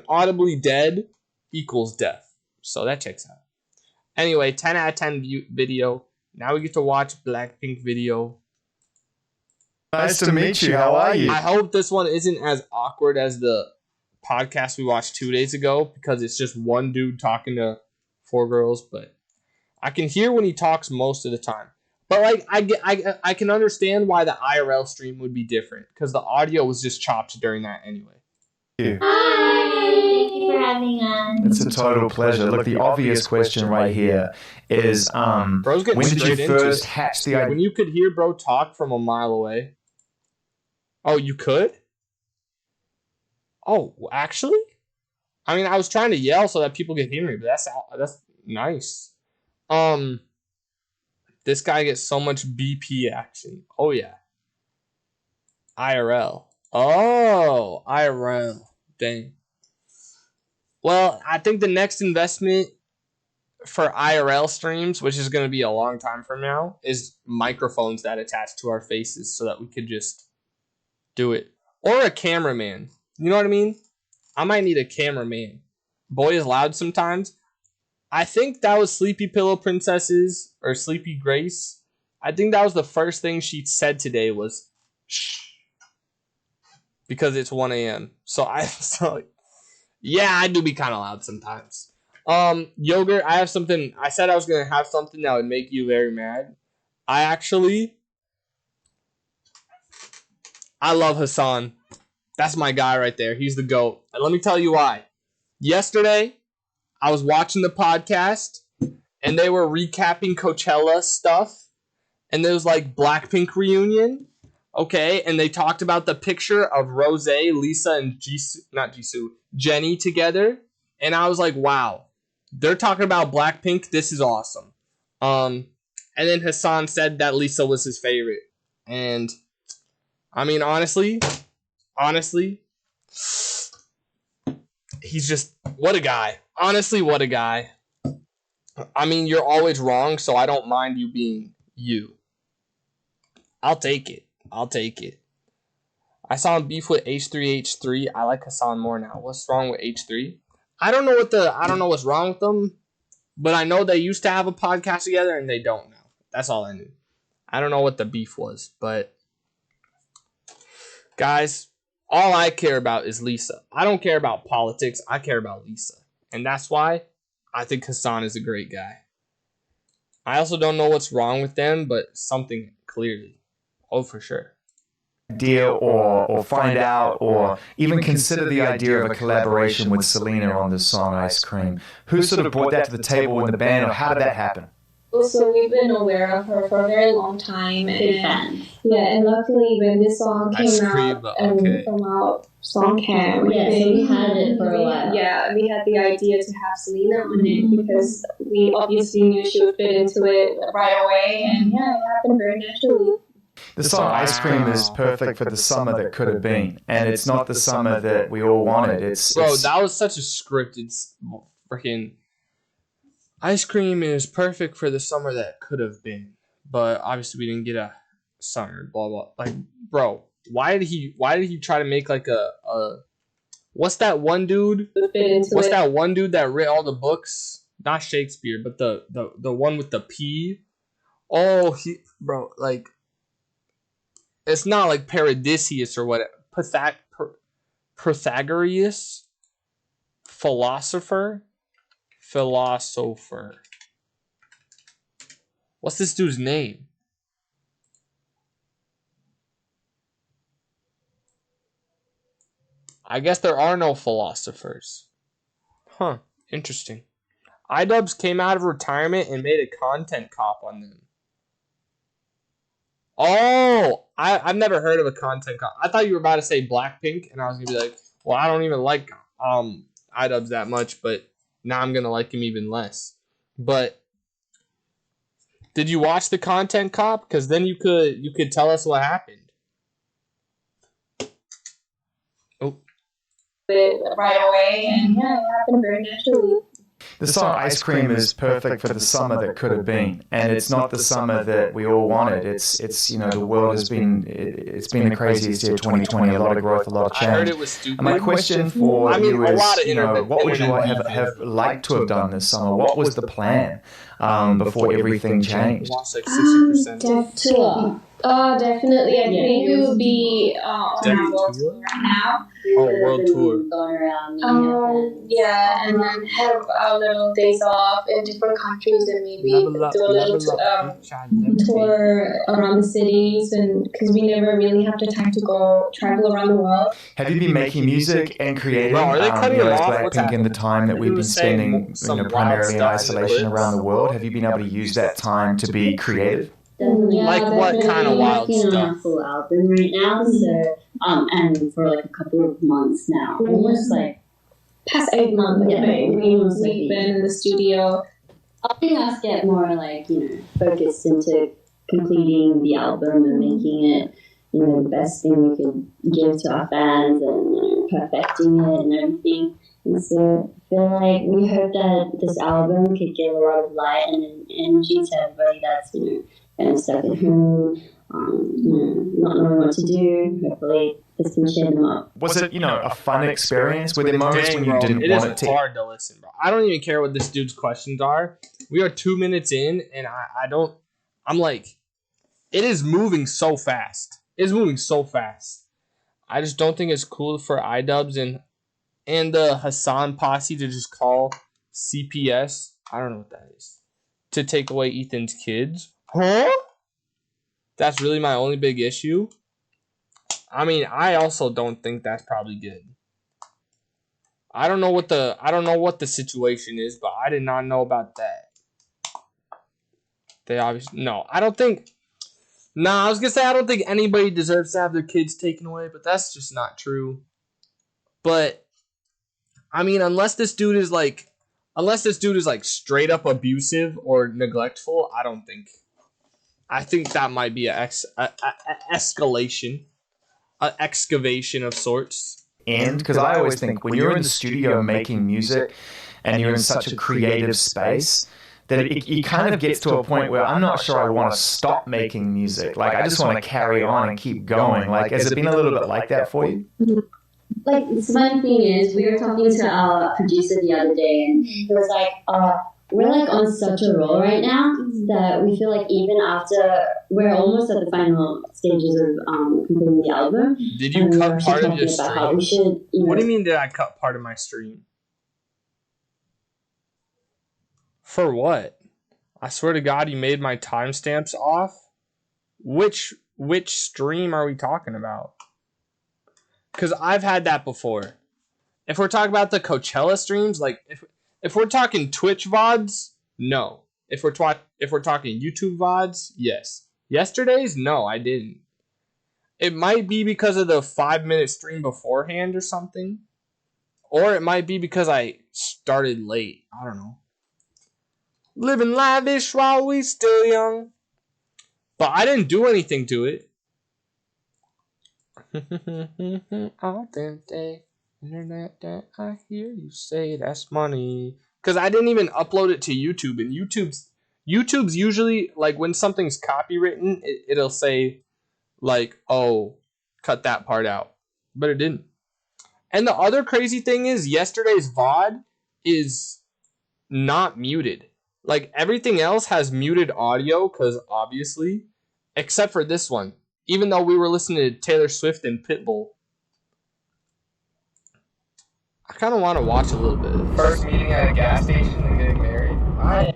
audibly dead equals deaf. So that checks out. Anyway, 10 out of 10 video. Now we get to watch Blackpink video. Nice to meet you. How are you? I hope this one isn't as awkward as the podcast we watched 2 days ago because it's just one dude talking to 4 girls, but I can hear when he talks most of the time. But like I can understand why the IRL stream would be different because the audio was just chopped during that anyway. Thank you for having us. It's a total pleasure. Look, the obvious question right here is Bro's getting when did you straight first into it. hatch the idea? When you could hear bro talk from a mile away. Oh, you could? Oh, actually? I mean, I was trying to yell so that people could hear me, but that's nice. This guy gets so much BP action. Oh, yeah. IRL. Oh, IRL. Dang. Well, I think the next investment for IRL streams, which is going to be a long time from now, is microphones that attach to our faces so that we could just do it. Or a cameraman. You know what I mean? I might need a cameraman. Boy is loud sometimes. I think that was Sleepy Pillow Princess's or Sleepy Grace. I think that was the first thing she said today was shh. Because it's 1 a.m. So yeah, I do be kind of loud sometimes. Yogurt, I have something. I said I was going to have something that would make you very mad. I love Hassan. That's my guy right there. He's the GOAT. And let me tell you why. Yesterday, I was watching the podcast, and they were recapping Coachella stuff, and there was like Blackpink reunion, okay, and they talked about the picture of Rose, Lisa, and Jenny together, and I was like, wow, they're talking about Blackpink. This is awesome. And then Hassan said that Lisa was his favorite, and I mean, honestly, he's just, what a guy. Honestly, what a guy. I mean, you're always wrong, so I don't mind you being you. I'll take it. I saw him beef with H3H3. I like Hassan more now. What's wrong with H3? I don't know what's wrong with them, but I know they used to have a podcast together and they don't now. That's all I knew. I don't know what the beef was, but guys, all I care about is Lisa. I don't care about politics. I care about Lisa. And that's why I think Hassan is a great guy. I also don't know what's wrong with them, but something clearly. Oh, for sure. Idea or find out or even consider the idea of a collaboration with Selena on this song Ice Cream? Who sort of brought that to the table in the band, or how did that happen? So we've been aware of her for a very long time, and and luckily when this song came out and from our song camp, so we had it for a while. Yeah, we had the idea to have Selena on it because we obviously knew she would fit into it right away, and it happened very naturally. The song Ice Cream is perfect for the summer that could have been, and it's not the summer that we all wanted. Bro, that was such a scripted freaking... Ice Cream is perfect for the summer that could have been, but obviously we didn't get a summer, blah, blah. Like, bro, why did he try to make like a what's that one dude? What's that one dude that read all the books? Not Shakespeare, but the one with the P. Oh, bro, like... It's not like Paradisius or what. Pythagoras? Philosopher. What's this dude's name? I guess there are no philosophers. Huh. Interesting. iDubbbz came out of retirement and made a content cop on them. Oh, I've never heard of a content cop. I thought you were about to say Blackpink, and I was gonna be like, well, I don't even like iDubbbz that much, but now I'm gonna like him even less. But did you watch the content cop? Because then you could tell us what happened. Oh. Right away, and it happened very naturally. The song Ice Cream is perfect for the summer that could have been, and it's not the summer that we all wanted. It's the world has been, it's been the craziest year, 2020, a lot of growth, a lot of change. I heard it was stupid. And my question for you is, what would you have liked to have done this summer? What was the plan before everything changed? Like 60%. Definitely. I think we would be on our world tour right now. World tour. Going around meeting and then have our little days off in different countries and maybe do a little tour around the cities, and because we never really have the time to go travel around the world. Have you been making music and creating as Blackpink in the time that we've been spending primarily in isolation around the world? Have you been able to use that time to be creative? Like what kind of wild stuff? I'm working stuff? on a full album right now, so and for like a couple of months now, almost like past 8 months. We've been in the studio. Helping us get more like focused into completing the album and making it the best thing we could give to our fans, and perfecting it and everything. And so I feel like we hope that this album could give a lot of light and energy to everybody that's kind of stuck at home, not knowing what to do. Hopefully this can cheer them up. Was it, a fun experience? Were there moments when you didn't want it to? It is hard to listen, bro. I don't even care what this dude's questions are. We are 2 minutes in, and I'm like, it is moving so fast. It's moving so fast. I just don't think it's cool for iDubbbz and the Hassan posse to just call CPS, I don't know what that is, to take away Ethan's kids. Huh? That's really my only big issue. I mean, I also don't think that's probably good. I don't know what the situation is, but I did not know about that. They obviously I don't think I was gonna say I don't think anybody deserves to have their kids taken away, but that's just not true. But I mean, unless this dude is like straight up abusive or neglectful, I think that might be an escalation, an excavation of sorts. And because I always think when you're in the studio making music and you're in such a creative space, that it kind of gets to a point where I'm not sure I want to stop making music. Like, I just want to carry on and keep going. Like, has it been a little bit like that for you? like, the funny thing is, we were talking to our producer the other day, and he was like, we're like on such a roll right now that we feel like even after we're almost at the final stages of completing the album. Did you cut part of your How we stream? should, What do you mean did I cut part of my stream? For what? I swear to God, you made my timestamps off. Which stream are we talking about? Because I've had that before. If we're talking about the Coachella streams, like if we're talking Twitch VODs, no. If we're talking YouTube VODs, yes. Yesterday's, no, I didn't. It might be because of the 5-minute stream beforehand or something. Or it might be because I started late. I don't know. Living lavish while we still young. But I didn't do anything to it. All damn day. Internet that I hear you say that's money. Because I didn't even upload it to YouTube. And YouTube's usually, like, when something's copywritten, it'll say, like, oh, cut that part out. But it didn't. And the other crazy thing is, yesterday's VOD is not muted. Like, everything else has muted audio, because obviously, except for this one. Even though we were listening to Taylor Swift and Pitbull. I kind of want to watch a little bit. First meeting at a gas station and getting married? I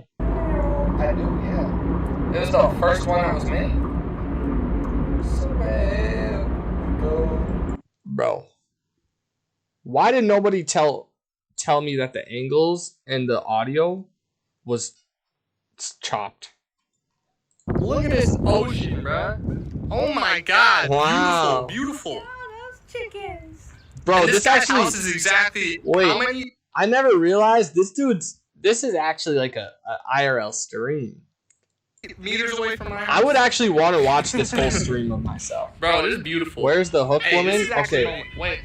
do, yeah. It was the first one that was made. So go. Bro. Why did nobody tell me that the angles and the audio was chopped? Look at this ocean, bruh. Oh my God. Wow. Beautiful, beautiful. Those chickens. Bro, And this guy's actually, house is exactly wait, how many? I never realized this is actually like a IRL stream. Meters away from my house. I would actually want to watch this whole stream of myself. Bro, this is beautiful. Where's the hook Hey, woman? this is actually Okay. wait.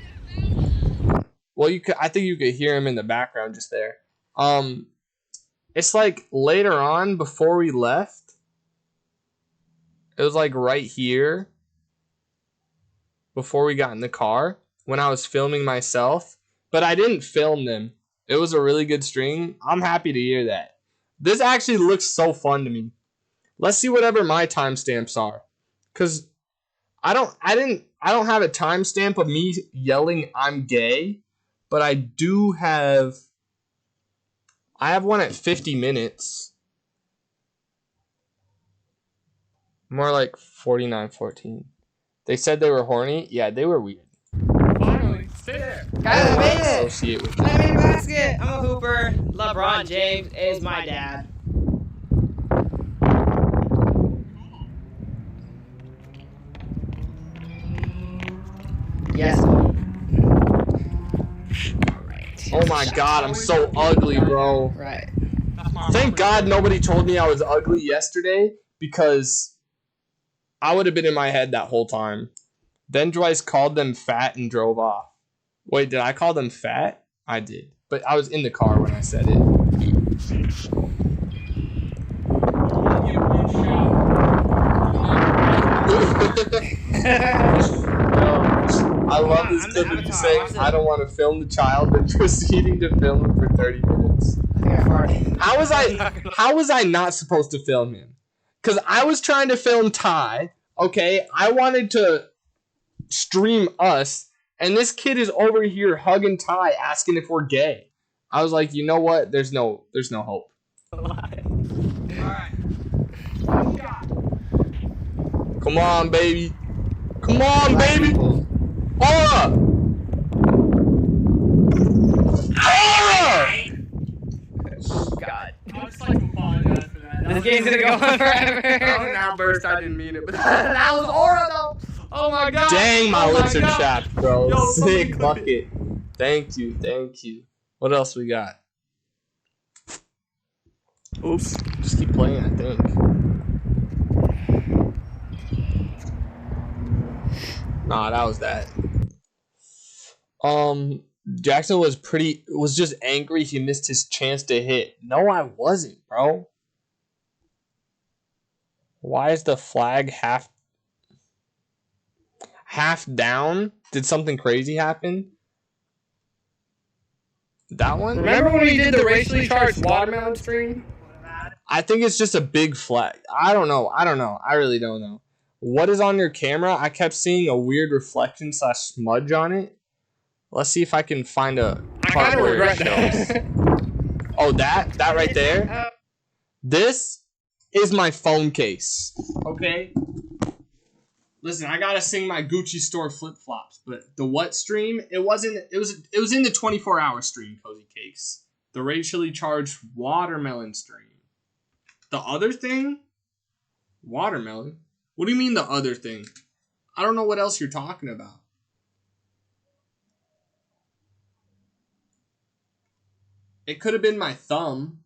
Well, I think you could hear him in the background just there. It's like later on before we left. It was like right here before we got in the car when I was filming myself, but I didn't film them. It was a really good stream. I'm happy to hear that. This actually looks so fun to me. Let's see whatever my timestamps are, cuz I don't have a timestamp of me yelling I'm gay, but I have one at 50 minutes. More like 49:14. They said they were horny. Yeah, they were weird. Finally, stay there. Guys, I made it. Associate with I made a basket. I'm a hooper. LeBron James is my dad. Yes. Oh my God, I'm so ugly, bro. Right. Thank God nobody told me I was ugly yesterday, because I would have been in my head that whole time. Then Joyce called them fat and drove off. Wait, did I call them fat? I did. But I was in the car when I said it. I love this clip of you saying, I don't want to film the child, then proceeding to film him for 30 minutes. How was I not supposed to film him? Because I was trying to film Ty, okay? I wanted to stream us, and this kid is over here hugging Ty, asking if we're gay. I was like, you know what? There's no hope. Come on, baby. Come on, baby. Aura! Aura! God. I just like to apologize for that. This game's gonna go on forever. Oh, now burst. I didn't mean it, but that was aura though. Oh my God. Dang, my lips are God. chapped, bro. Yo, Sick bucket. Thank you. What else we got? Oops. Just keep playing, I think. Nah, that was that. Jackson was just angry he missed his chance to hit. No, I wasn't, bro. Why is the flag half down? Did something crazy happen? That one? Remember when we did the racially charged watermelon stream? I think it's just a big flag. I don't know. I really don't know. What is on your camera? I kept seeing a weird reflection / smudge on it. Let's see if I can find a part where it shows. Oh, that right there? This is my phone case. Okay? Listen, I gotta sing my Gucci store flip-flops, but the what stream? It was in the 24-hour stream, Cozy Cakes. The racially charged watermelon stream. The other thing? Watermelon? What do you mean the other thing? I don't know what else you're talking about. It could have been my thumb.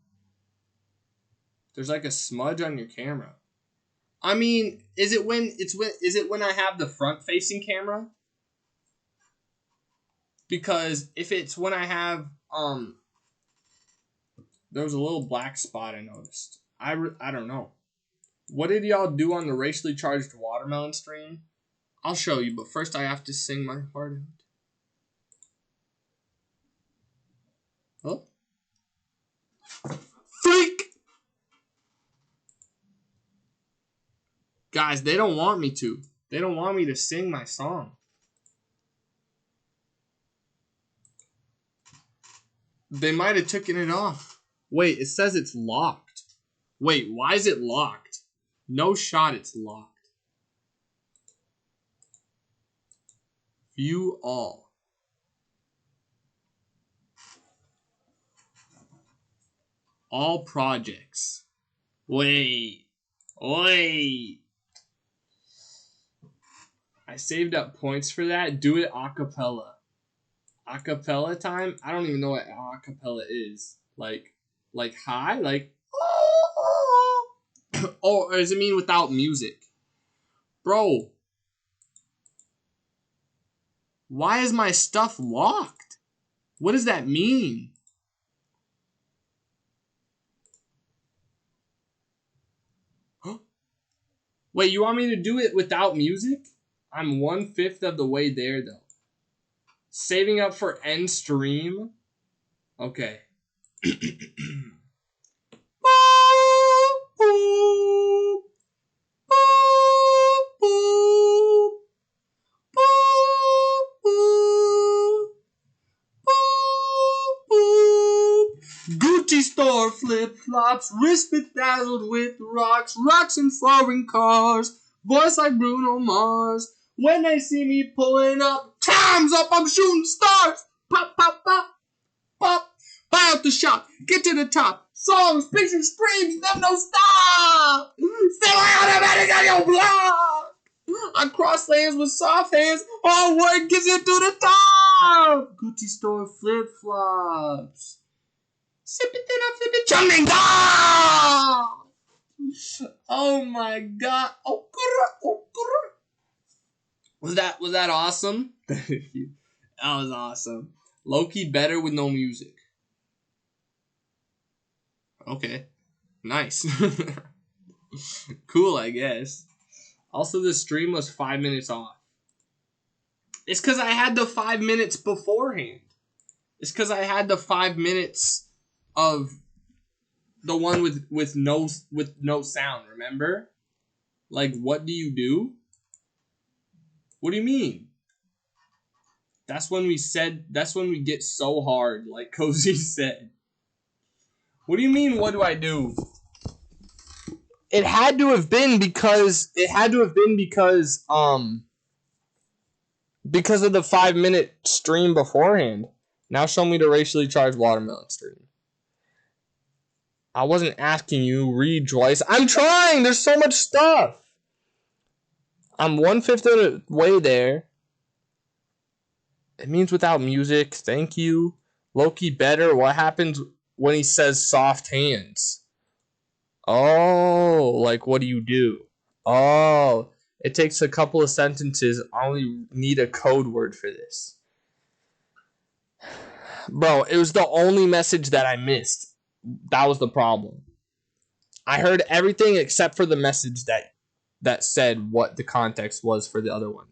There's like a smudge on your camera. I mean, is it when I have the front facing camera? Because if it's when I have there was a little black spot I noticed. I don't know. What did y'all do on the racially charged watermelon stream? I'll show you, but first I have to sing my heart out. Oh. Freak! Guys, they don't want me to. They don't want me to sing my song. They might have taken it off. Wait, it says it's locked. Wait, why is it locked? No shot it's locked. View all. All projects. Wait. I saved up points for that. Do it a cappella. A cappella time? I don't even know what a cappella is. Like high? Like or does it mean without music? Bro. Why is my stuff locked? What does that mean? Wait, you want me to do it without music? I'm 1/5 of the way there, though. Saving up for end stream? Okay. Gucci store flip-flops, wrist bedazzled with rocks in foreign cars, voice like Bruno Mars. When they see me pulling up, time's up, I'm shooting stars. Pop, pop, pop, pop. Buy out the shop, get to the top. Songs, pictures, streams, them no stop. Still automatic on your block. I cross lanes with soft hands, all work gets you to the top. Gucci store flip-flops. Sip it, then I flip it, chumming. Oh my god. Was that awesome? That was awesome. Low-key better with no music. Okay. Nice. Cool, I guess. Also, the stream was 5 minutes off. It's because I had the 5 minutes beforehand. It's because I had the 5 minutes of the one with no sound, remember? Like, what do you do? What do you mean? That's when we get so hard, like Cozy said. What do you mean, what do I do? It had to have been because of the 5 minute stream beforehand. Now show me the racially charged watermelon stream. I wasn't asking you, read Joyce. I'm trying! There's so much stuff! I'm 1/5 of the way there. It means without music. Thank you. Loki better. What happens when he says soft hands? Oh, like what do you do? Oh, it takes a couple of sentences. I only need a code word for this. Bro, it was the only message that I missed. That was the problem. I heard everything except for the message that said what the context was for the other one.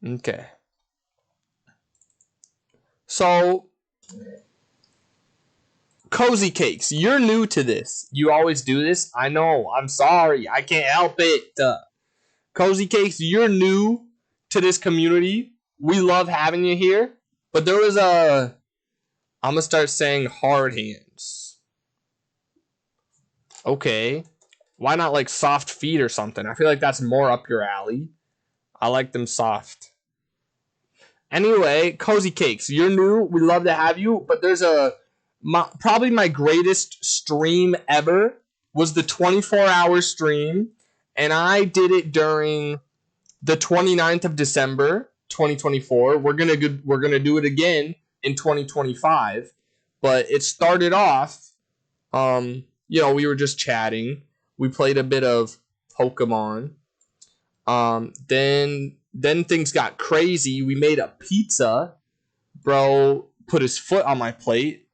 Okay. So, Cozy Cakes, you're new to this. You always do this. I know. I'm sorry. I can't help it. Cozy Cakes, you're new to this community. We love having you here. But there was a... I'm going to start saying hard hands. Okay. Why not like soft feet or something? I feel like that's more up your alley. I like them soft. Anyway, Cozy Cakes, you're new. We love to have you. But there's probably my greatest stream ever was the 24-hour stream. And I did it during the 29th of December, 2024. We're gonna do it again in 2025. But it started off, we were just chatting. We played a bit of Pokemon. Then things got crazy. We made a pizza. Bro put his foot on my plate.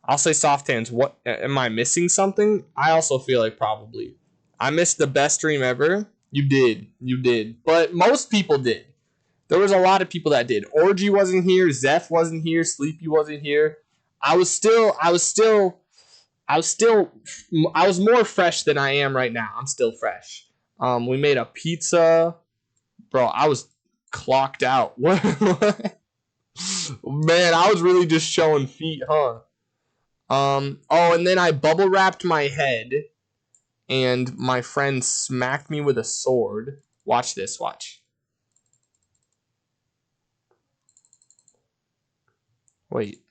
I'll say soft hands. What am I missing something? I also feel like probably. I missed the best stream ever. You did. But most people did. There was a lot of people that did. Orgy wasn't here. Zeph wasn't here. Sleepy wasn't here. I was more fresh than I am right now. I'm still fresh. We made a pizza. Bro, I was clocked out. What? Man, I was really just showing feet, huh? And then I bubble wrapped my head, and my friend smacked me with a sword. Watch this, watch. Wait.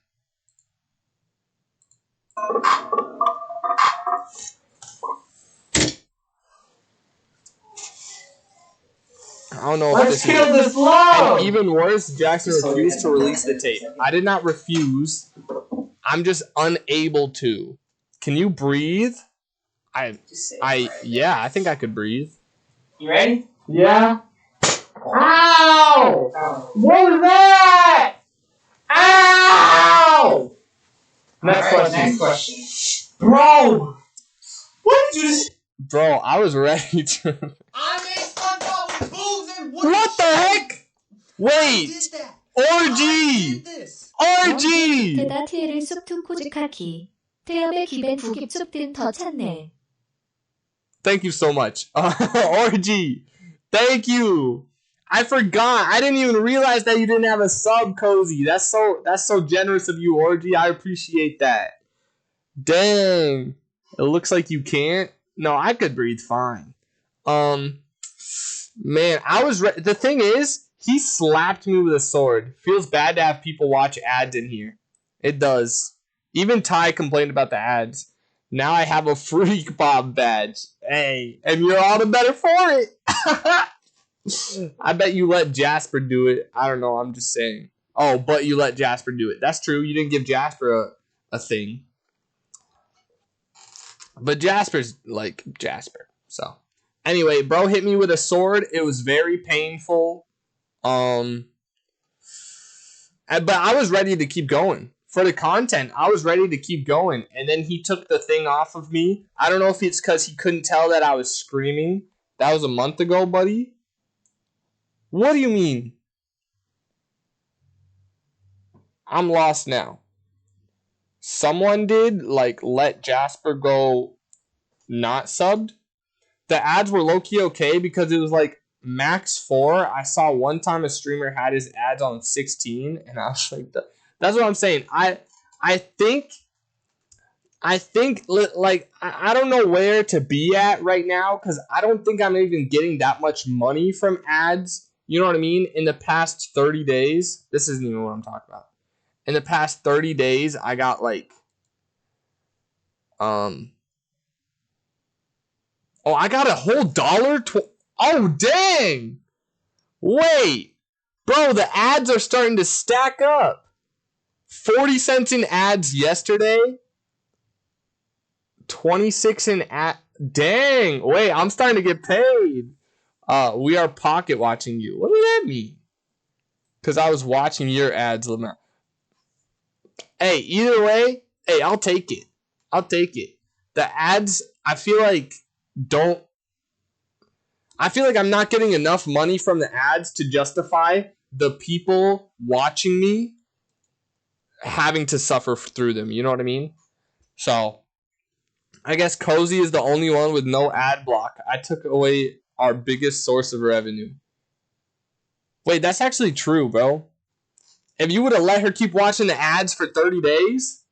I don't know if Let's kill this love! And even worse, Jackson refused to release the tape. I did not refuse. I'm just unable to. Can you breathe? Yeah, I think I could breathe. You ready? Yeah. Ow! What was that? Ow! Next question. Bro! What did you just... Bro, I was ready to... I made SpongeBob with boobs and what the heck? Wait! Orgy! Orgy! 테다티에를 쑥퉁 코즈카키 태엽의 귀벤 부깁sup든 더 찾네. Thank you so much. Orgy! Thank you! I forgot. I didn't even realize that you didn't have a sub, Cozy. That's so generous of you, Orgy. I appreciate that. Dang. It looks like you can't. No, I could breathe fine. Man, the thing is, he slapped me with a sword. Feels bad to have people watch ads in here. It does. Even Ty complained about the ads. Now I have a Freak Bob badge. Hey, and you're all the better for it. I bet you let Jasper do it. I don't know, I'm just saying. Oh, but you let Jasper do it. That's true. You didn't give Jasper a thing. But Jasper's like Jasper. So, anyway, bro hit me with a sword. It was very painful. But I was ready to keep going. For the content, I was ready to keep going. And then he took the thing off of me. I don't know if it's because he couldn't tell that I was screaming. That was a month ago, buddy. What do you mean? I'm lost now. Someone did, let Jasper go not subbed. The ads were low-key okay because it was, max 4. I saw one time a streamer had his ads on 16, and I was like, that's what I'm saying. I think, I don't know where to be at right now because I don't think I'm even getting that much money from ads. You know what I mean? In the past 30 days, this isn't even what I'm talking about. In the past 30 days, I got I got a whole $1. Oh, dang. Wait. Bro, the ads are starting to stack up. 40 cents in ads yesterday. 26 in ad. Dang. Wait, I'm starting to get paid. We are pocket watching you. What does that mean? Because I was watching your ads, Lamar. Hey, either way, hey, I'll take it. I'll take it. The ads, I feel like I'm not getting enough money from the ads to justify the people watching me having to suffer through them. You know what I mean? So, I guess Cozy is the only one with no ad block. I took away our biggest source of revenue. Wait, that's actually true, bro. If you would have let her keep watching the ads for 30 days,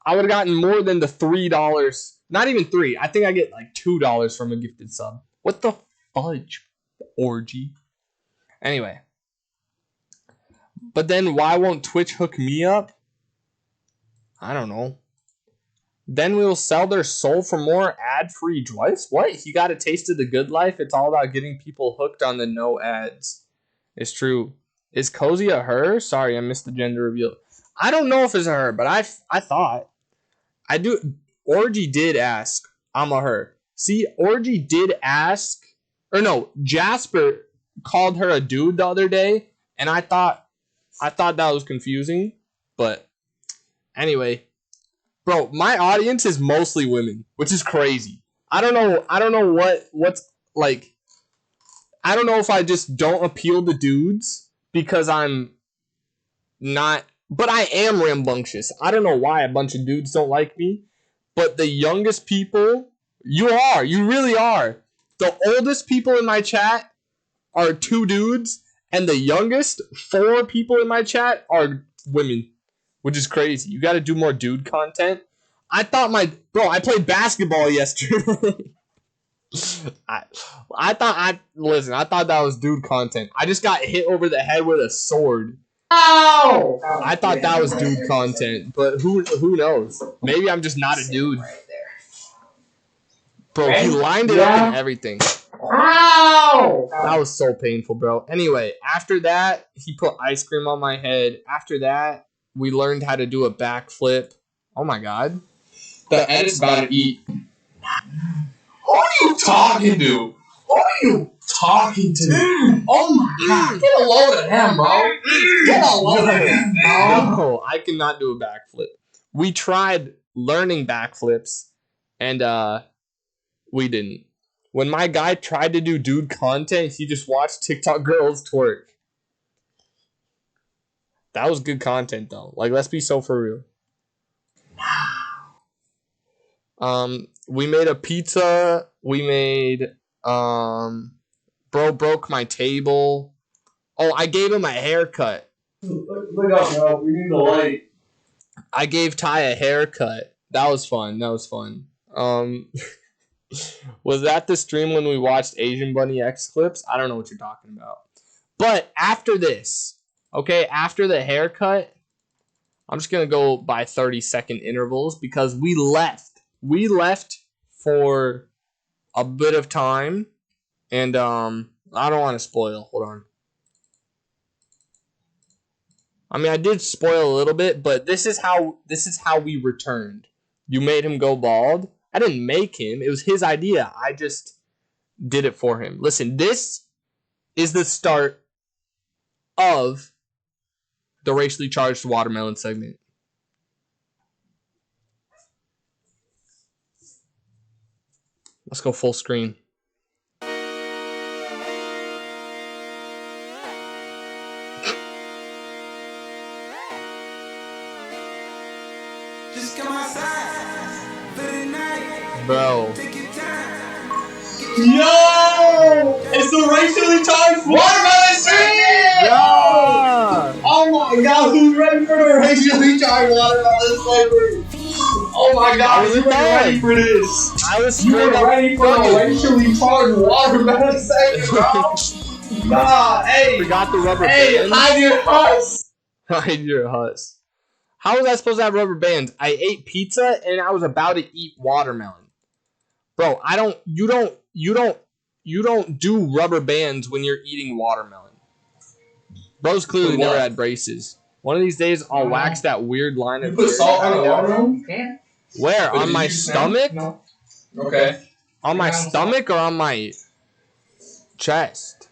I would have gotten more than the $3. Not even 3. I think I get like $2 from a gifted sub. What the fudge? Orgy. Anyway. But then why won't Twitch hook me up? I don't know. Then we'll sell their soul for more ad-free joys? What? You got a taste of the good life? It's all about getting people hooked on the no ads. It's true. Is Cozy a her? Sorry, I missed the gender reveal. I don't know if it's a her, but I thought. I do. Orgy did ask. I'm a her. See, Orgy did ask. Or no, Jasper called her a dude the other day, and I thought that was confusing. But anyway, bro, my audience is mostly women, which is crazy. I don't know what's like. I don't know if I just don't appeal to dudes because I'm not, but I am rambunctious. I don't know why a bunch of dudes don't like me, but the youngest people, you really are. The oldest people in my chat are 2 dudes, and the youngest 4 people in my chat are women, which is crazy. You got to do more dude content. I played basketball yesterday. I thought that was dude content. I just got hit over the head with a sword. Ow! I thought that was dude content, but who knows? Maybe I'm just not a dude. Bro, he lined it up and everything. Ow! That was so painful, bro. Anyway, after that, he put ice cream on my head. After that, we learned how to do a backflip. Oh my god. The edit's about to eat. Who are you talking to? Who are you talking to? Oh my god. Get a load of him, bro. Get a load of him, bro. No, I cannot do a backflip. We tried learning backflips, and we didn't. When my guy tried to do dude content, he just watched TikTok girls twerk. That was good content, though. Like, let's be so for real. We made a pizza. We made, bro broke my table. Oh, I gave him a haircut. Look up, bro. We need the light. I gave Ty a haircut. That was fun. Was that the stream when we watched Asian Bunny X clips? I don't know what you're talking about. But after this, okay, after the haircut, I'm just going to go by 30-second intervals because we left. We left for a bit of time, and I don't want to spoil. Hold on. I mean, I did spoil a little bit, but this is how we returned. You made him go bald. I didn't make him. It was his idea. I just did it for him. Listen, this is the start of the racially charged watermelon segment. Let's go full screen. Just come outside for the night. Bro. Yo! It's the racially charged watermelon segment! Yeah! Oh my god, who's ready for the racially charged watermelon segment? Oh my god, you were ready for this! I was You were ready for the racially charged watermelon segment, bro! Nah, hey! Forgot the rubber Hey, bands. hide your huss! Hide your huss. How was I supposed to have rubber bands? I ate pizza and I was about to eat watermelon. Bro, you don't do rubber bands when you're eating watermelon. Bro's clearly never had braces. One of these days I'll wax that weird line of Put salt on the watermelon? You can. Where? But On did my you smell? stomach? No. Okay. On my stomach or on my chest?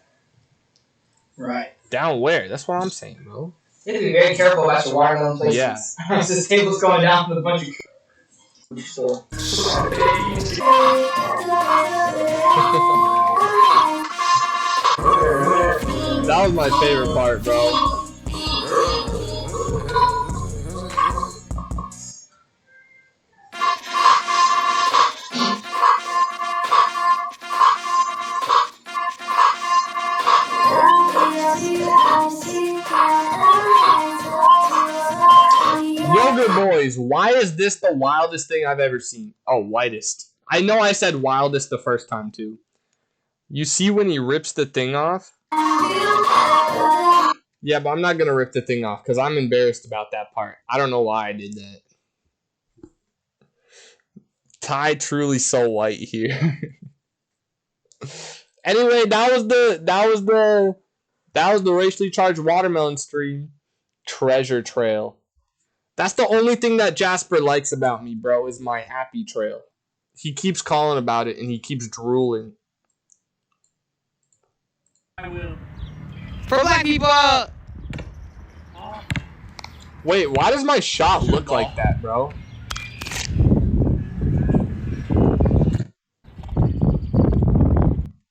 Right. Down where? That's what I'm saying, bro. You have to be very careful about your watermelon places. Yeah. This table's going down with a bunch of... That was my favorite part, bro. Sugar Boys. Why is this the wildest thing I've ever seen? Oh, whitest. I know I said wildest the first time too. You see when he rips the thing off? Yeah, but I'm not gonna rip the thing off because I'm embarrassed about that part. I don't know why I did that. Ty truly so white here. Anyway, that was the racially charged watermelon stream treasure trail. That's the only thing that Jasper likes about me, bro, is my happy trail. He keeps calling about it and he keeps drooling. I will. For black people! Wait, why does my shot look like that, bro?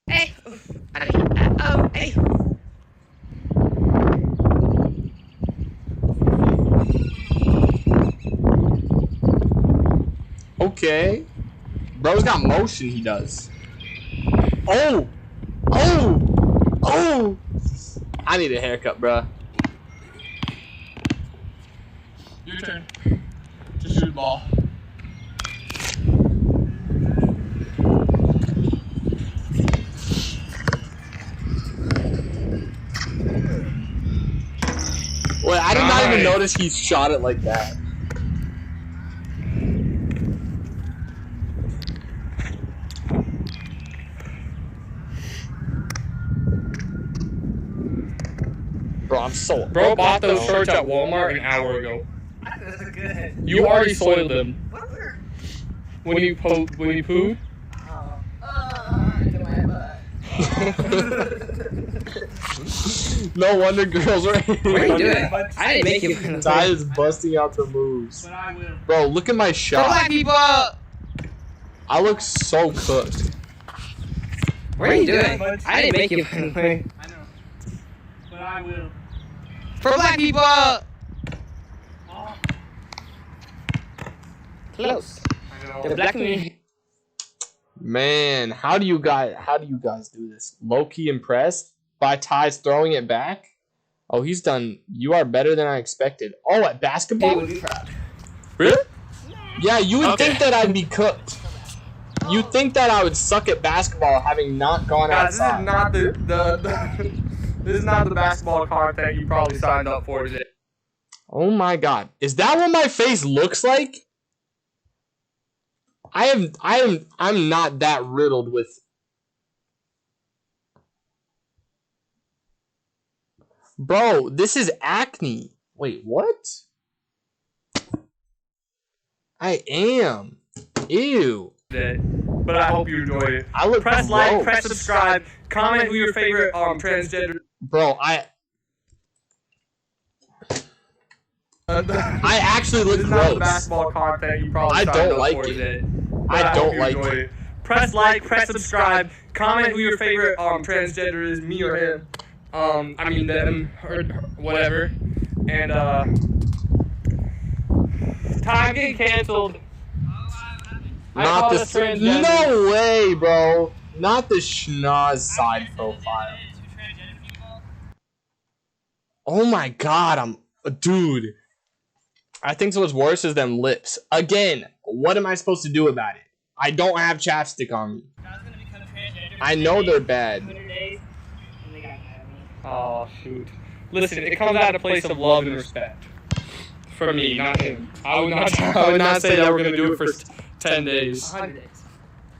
Hey! Hey! Okay. Bro's got motion, he does. Oh! Oh! Oh! I need a haircut, bro. Your turn. Just shoot the ball. Wait, I did not even notice he shot it like that. Bro, I'm so... Bro bought those shirts at Walmart an hour ago. That's good. You already soiled them. When you pooed? No wonder girls are... What are you doing? I didn't make you... Ty is busting out the moves. Bro, look at my shot. For black people! I look so cooked. What are you doing? I didn't make you... I know. But I will. For black people! Close. The black community. Man, how do you guys do this? Low-key impressed by Ty's throwing it back? Oh, he's done. You are better than I expected. Oh, at basketball? He would be proud. Really? Yeah, you would think that I'd be cooked. You'd think that I would suck at basketball having not gone outside. This is not the basketball content you probably signed up for today. Oh my god. Is that what my face looks like? I'm not that riddled with... Bro, this is acne. Wait, what? I am. Ew. But I hope you enjoy it. I look Press gross. like, press subscribe, comment who your favorite transgender... Bro, I actually look This is gross. not the basketball content you probably I signed don't up like for it. today. I don't like enjoy it. Press like, press subscribe, comment who your favorite transgender is, me or him. I mean them or whatever. And time getting canceled. Not the transgender. No way, bro. Not the schnoz side profile. Oh my god, dude. I think what's worse is them lips. Again, what am I supposed to do about it? I don't have chapstick on me. I know they're bad. Oh shoot. Listen, it comes out of a place of love and respect. For me, not him. I would not say that we're gonna do it for 10 days. 100 days.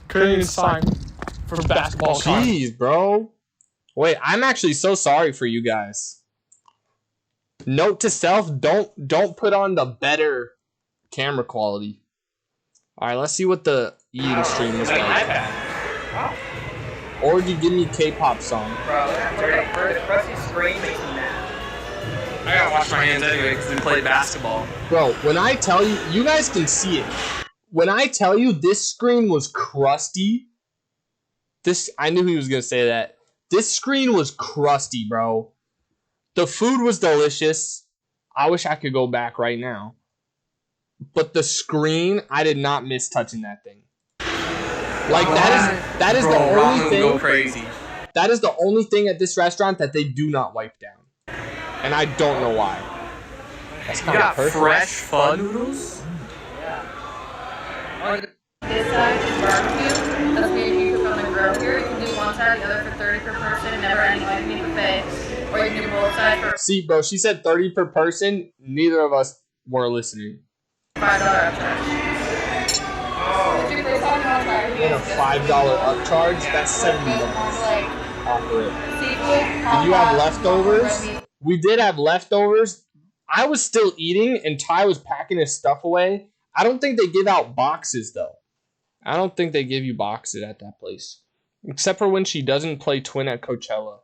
Couldn't even sign for basketball. Jeez, bro. Wait, I'm actually so sorry for you guys. Note to self, don't put on the better camera quality. Alright, let's see what the eating stream is like. Or you give me a K-pop song. Bro, pressing screen makes me mad. I gotta wash my hands anyway because we played basketball. Bro, when I tell you, you guys can see it. When I tell you this screen was crusty, I knew he was gonna say that. This screen was crusty, bro. The food was delicious. I wish I could go back right now. But the screen, I did not miss touching that thing. Like that is the only thing. Go crazy. That is the only thing at this restaurant that they do not wipe down. And I don't know why. That's You kind of got perfect. fresh pho noodles? This side is barbecue. That's maybe you cook on the grill here. You can do one side, the other for 30 per person, never ending all you can eat buffet. Or you can do both sides for See, bro, she said 30 per person. Neither of us were listening. $5 upcharge. Would you please have me on try? And a $5 upcharge? That's $70 off the rip. Did you have leftovers? We did have leftovers. I was still eating, and Ty was packing his stuff away. I don't think they give out boxes, though. I don't think they give you boxes at that place. Except for when she doesn't play twin at Coachella.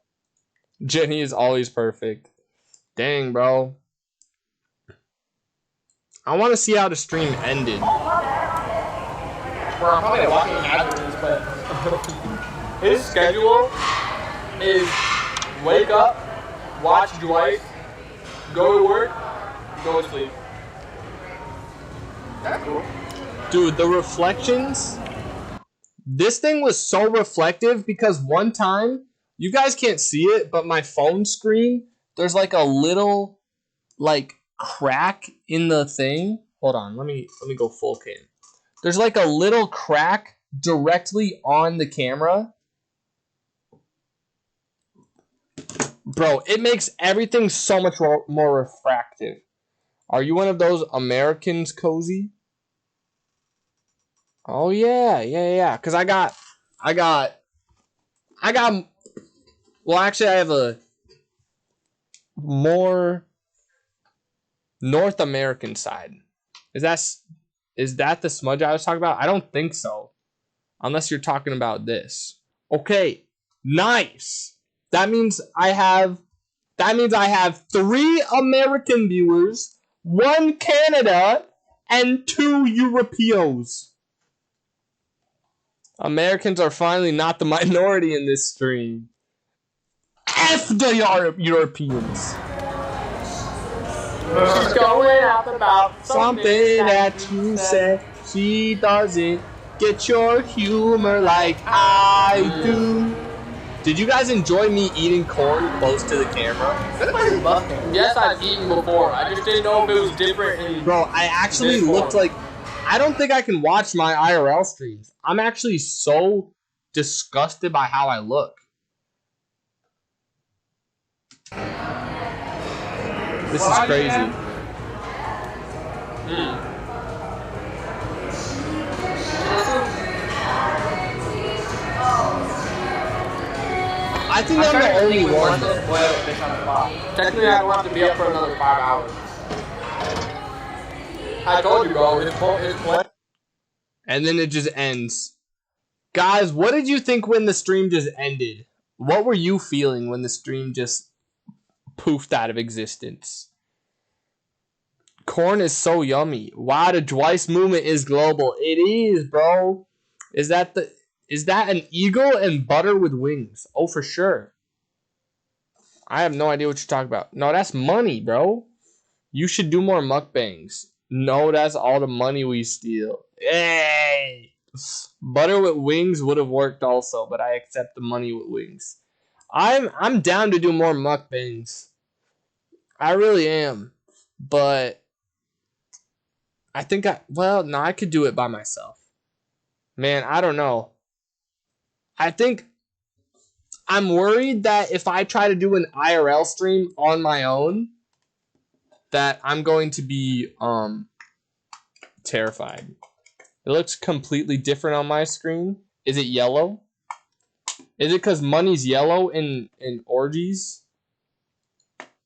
Jenny is always perfect. Dang, bro. I want to see how the stream ended. Bro, I'm probably walking after this, but his schedule is wake up, watch Dwight, go to work, go to sleep. That's cool. Dude, the reflections. This thing was so reflective because one time, you guys can't see it, but my phone screen, there's like a little like crack in the thing. Hold on, let me go full cam. There's like a little crack directly on the camera. Bro, it makes everything so much more refractive. Are you one of those Americans, Cozy? Oh yeah. Cause I got. Well, actually, I have a more North American side. Is that the smudge I was talking about? I don't think so, unless you're talking about this. Okay, nice. That means I have 3 American viewers, 1 Canada, and 2 Europeans. Americans are finally not the minority in this stream. F the Europeans. She's going out about Something that you said. She doesn't get your humor like I do. Did you guys enjoy me eating corn close to the camera? Yes, I've eaten before. I just didn't know if it was different. Bro, I actually looked like... I don't think I can watch my IRL streams. I'm actually so disgusted by how I look. This is crazy. I think I'm the only one. Technically, I don't have to be up for another 5 hours. I told you, bro. His play. And then it just ends. Guys, what did you think when the stream just ended? What were you feeling when the stream just poofed out of existence? Corn is so yummy. Wow, the Dwice movement is global. It is, bro. Is that an eagle and butter with wings? Oh, for sure. I have no idea what you're talking about. No, that's money, bro. You should do more mukbangs. No, that's all the money we steal. Hey! Butter with wings would have worked also, but I accept the money with wings. I'm down to do more mukbangs. I really am. But I think I could do it by myself. Man, I don't know. I think I'm worried that if I try to do an IRL stream on my own, that I'm going to be terrified. It looks completely different on my screen. Is it yellow? Is it because money's yellow in orgies?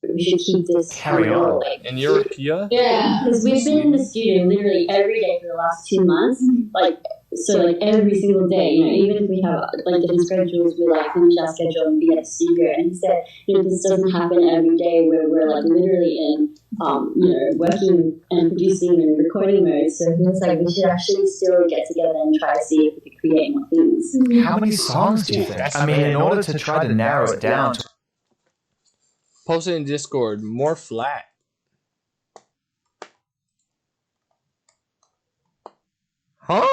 We should keep this Carry on. like, In Europea? yeah, because we've been in the studio literally every day for the last 2 months, like every single day. Even if we have like different schedules, we like finish our schedule and be at the studio. And he said, this doesn't happen every day where we're like literally in, working and producing and recording mode. So he was like, we should actually still get together and try to see if we could create more things. How many songs do you think? I mean, in order to try to narrow it down to... Post it in Discord. More flat. Huh?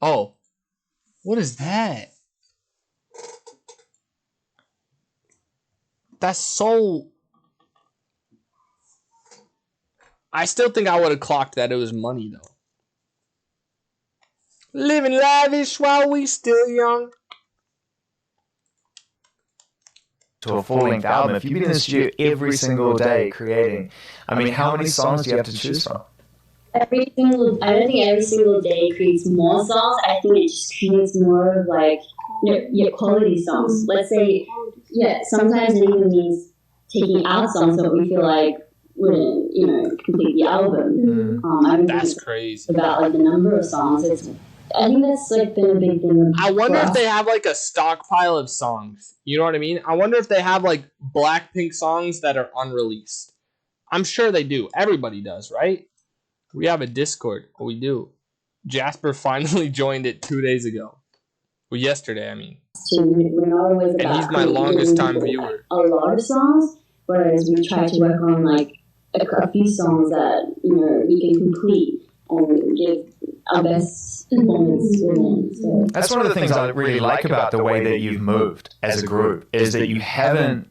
Oh. What is that? That's so... I still think I would have clocked that it was money though. Living lavish while we still young. To a full-length album, if you've been in the studio every single day creating, I mean, how many songs do you have to choose from? I don't think every single day creates more songs. I think it just creates more of like your quality songs. Let's say, sometimes it even means taking out songs that we feel like wouldn't, complete the album. That's crazy. About like the number of songs. I think that's like been a big thing. I wonder if they have like a stockpile of songs. You know what I mean? I wonder if they have like Blackpink songs that are unreleased. I'm sure they do. Everybody does, right? We have a Discord. We do. Jasper finally joined it 2 days ago. Well, yesterday, I mean. We're not always about and he's my longest time viewer. A lot of songs, whereas we try to work on like a few songs that we can complete and give our best performance within. So. That's one of the things I really like about the way that you've moved as a group, is that you haven't,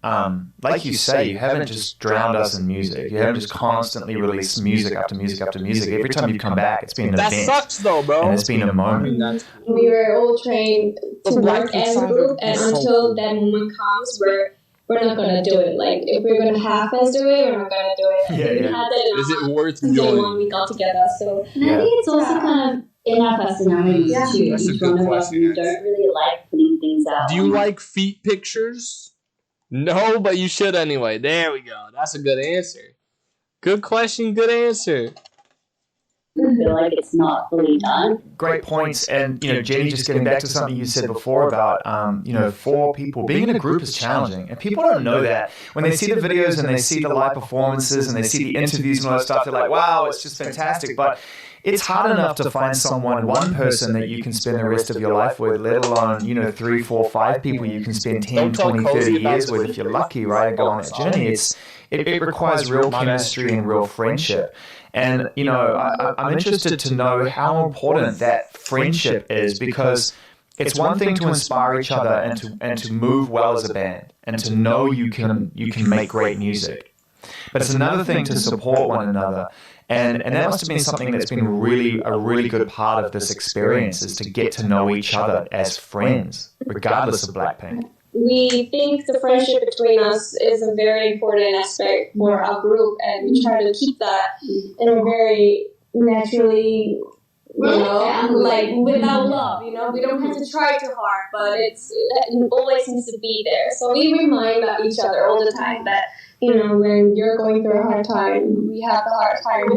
like you say, you haven't just drowned us in music. You haven't just constantly released music after music after music. Every time you've come back, it's been an event. That sucks though, bro. And it's been a moment. We were all trained to work as a group, and until that moment comes, we're not gonna do it. Like if we're gonna half-ass do it, we're not gonna do it. We had that Is it worth day doing? when we got together. So and I think it's also kind of in our personalities too. That's a Each good one of us, we don't really like putting things out. Do you like feet pictures? No, but you should anyway. There we go. That's a good answer. Good question, good answer. I feel like it's not fully done. Great points. And, Jenny, just getting back to something you said before about, four people. Being in a group is challenging. And people don't know that. When they see the videos and they see the live performances and they see the interviews and all that stuff, they're like, wow, it's just fantastic. But it's hard enough to find one person that you can spend the rest of your life with, let alone, 3, 4, 5 people you can spend 10, 20, 30 years with if you're lucky, right, and go on that journey. It requires real chemistry and real friendship. And, I'm interested to know how important that friendship is, because it's one thing to inspire each other and to move well as a band and to know you can make great music. But it's another thing to support one another. And that must have been something that's been a really good part of this experience, is to get to know each other as friends, regardless of Blackpink. we think the friendship between us is a very important aspect for our group, and we try to keep that in a very naturally, like without love. We don't have to try too hard, but it always needs to be there. So we remind each other all the time that when you're going through a hard time, we have the hard time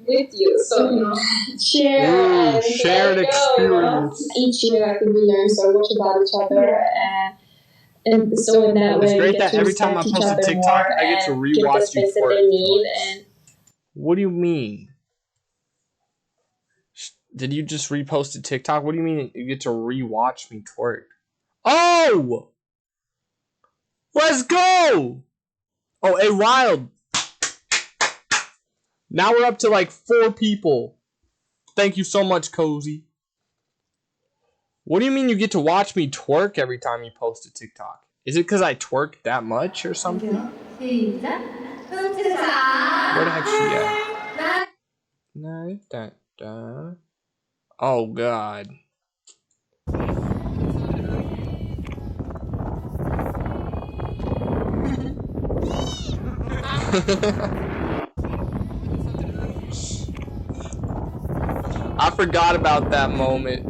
with you. So share shared experience. Each year, I think we learn so much about each other, and so in that way, it's great that every time I post a TikTok, I get to rewatch you for it. What do you mean? Did you just repost a TikTok? What do you mean you get to rewatch me twerk? Oh! Let's go! Oh, A Wild. Now we're up to like 4 people. Thank you so much, Cozy. What do you mean you get to watch me twerk every time you post a TikTok? Is it because I twerk that much or something? Where the heck she at? Oh, God. I forgot about that moment.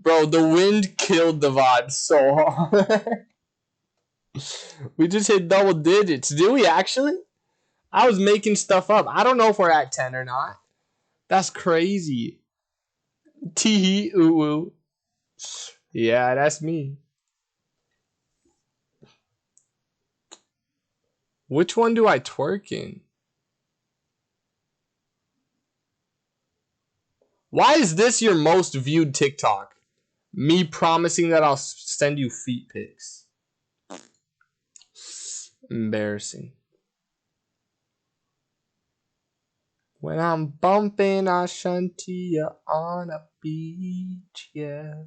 Bro, the wind killed the VOD so hard. We just hit double digits. Did we actually? I was making stuff up. I don't know if we're at 10 or not. That's crazy. Tee ooh ooh. Yeah, that's me. Which one do I twerk in? Why is this your most viewed TikTok? Me promising that I'll send you feet pics. Embarrassing. When I'm bumping Ashantia on a beach, yeah.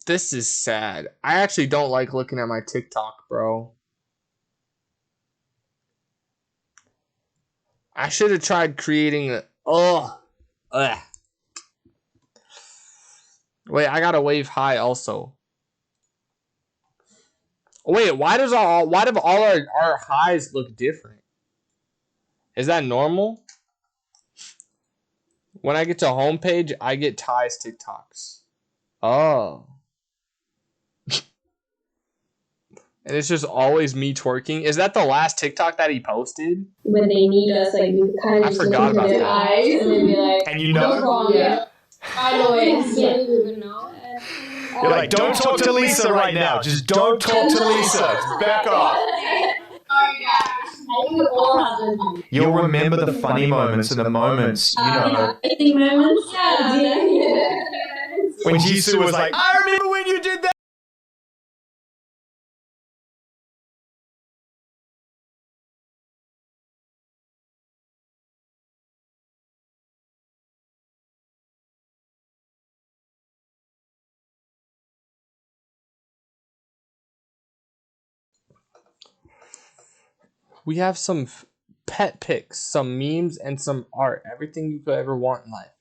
This is sad. I actually don't like looking at my TikTok, bro. I should have tried creating a... Ugh. Wait, I gotta wave high also. Wait, why do all our highs look different? Is that normal? When I get to homepage, I get Ty's TikToks. Oh. And it's just always me twerking. Is that the last TikTok that he posted? When they need us, like we kind of just look into their eyes and then be like, and you know, what's wrong? Yeah. I know it. Yeah. You know. You're like, don't talk to Lisa right now. Just don't talk to Lisa. Just back off. You'll remember the funny moments and the moments, you know. Acting moments. Yeah. When Jisoo was like, I remember when you did that. We have some pet pics, some memes, and some art. Everything you could ever want in life.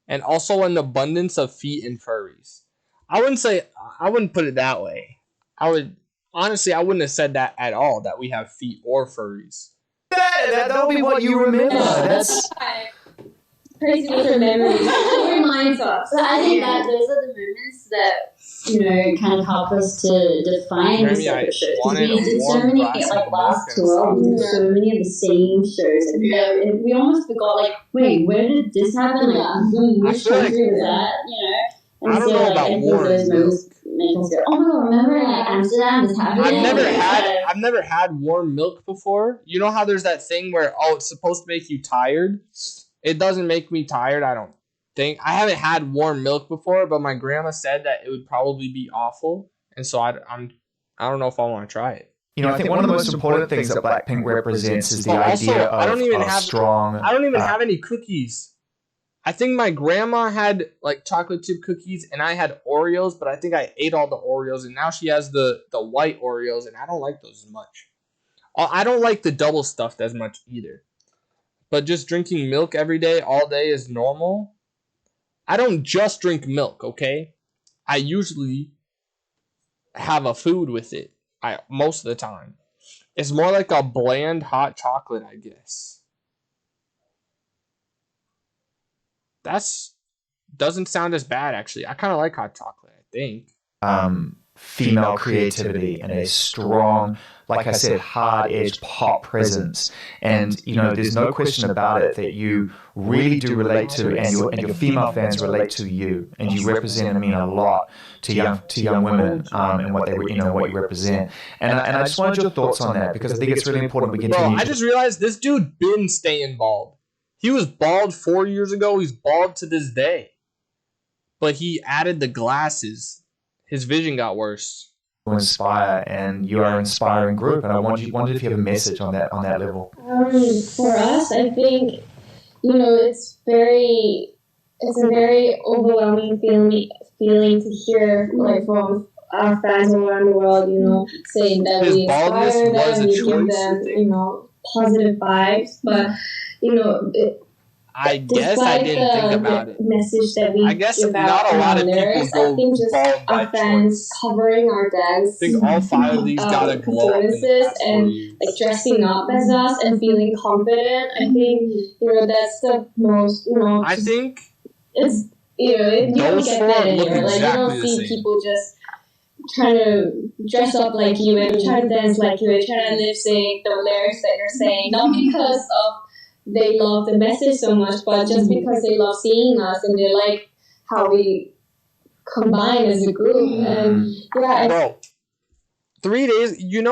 And also an abundance of feet and furries. I wouldn't put it that way. I wouldn't have said that at all, that we have feet or furries. That'll be what you remember. That's crazy with her memories. It reminds us. So I think that those are the moments that, you know, kind of help us to define the separate shows. Because we did so many, like last tour, we did so many of the same shows. And we almost forgot, like, wait, where did this happen? Like, which country was that? You know? And I don't know about I think those moments make us go, oh my god, remember like Amsterdam, this happened? I've never had warm milk before. You know how there's that thing where, it's supposed to make you tired? It doesn't make me tired, I don't think. I haven't had warm milk before, but my grandma said that it would probably be awful, and so I don't know if I want to try it. You know, I think one of the most important things that Blackpink represents is the idea of strong. I don't even have any cookies. I think my grandma had like chocolate chip cookies, and I had Oreos, but I think I ate all the Oreos, and now she has the white Oreos, and I don't like those as much. I don't like the double stuffed as much either. But just drinking milk every day, all day is normal. I don't just drink milk, okay? I usually have a food with it. Most of the time. It's more like a bland hot chocolate, I guess. Doesn't sound as bad, actually. I kind of like hot chocolate, I think. Female creativity and a strong, like I said, hard-edged pop presence. And, you know, there's no question about it that you really do relate to, and your female fans relate to you, and you represent, I mean, a lot to young women, and what what you represent. And I just wanted your thoughts on that, because I think it's really important we continue. Bro, I just realized this dude been staying bald. He was bald 4 years ago. He's bald to this day. But he added the glasses. His vision got worse. Inspire, and you are an inspiring group, and I wondered if you have a message on that level. For us, I think, you know, it's a very overwhelming feeling to hear, like, from our fans all around the world, you know, saying that we inspire them, we give them, you know, positive vibes, but, you know, I guess I didn't think about it. Message that we give not a lot of people go I think just our fans covering our dance. I think all 5 of these gotta glow up and like dressing up as us and feeling confident. I think, you know, that's the most, you know. I think it's, you know, you don't get that anywhere. Like, you don't see people just trying to dress up like you and try to dance like you and try to lip sync the lyrics that you're saying, not because of they love the message so much, but just because they love seeing us and they like how we combine as a group. And yeah, bro, 3 days. You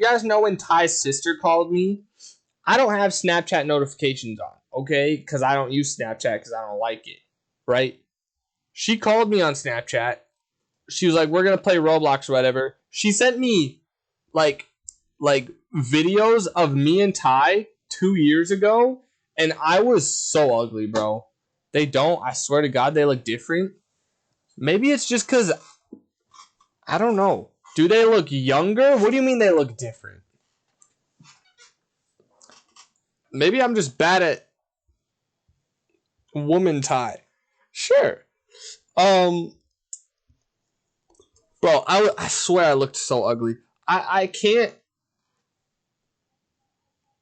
guys know when Ty's sister called me? I don't have Snapchat notifications on, okay? Because I don't use Snapchat because I don't like it, right? She called me on Snapchat. She was like, "We're gonna play Roblox or whatever." She sent me like videos of me and Ty 2 years ago, and I was so ugly, bro. I swear to God, they look different. Maybe it's just because I don't know. Do they look younger? What do you mean they look different? Maybe I'm just bad at woman tie. Sure. Bro, I swear I looked so ugly. I can't.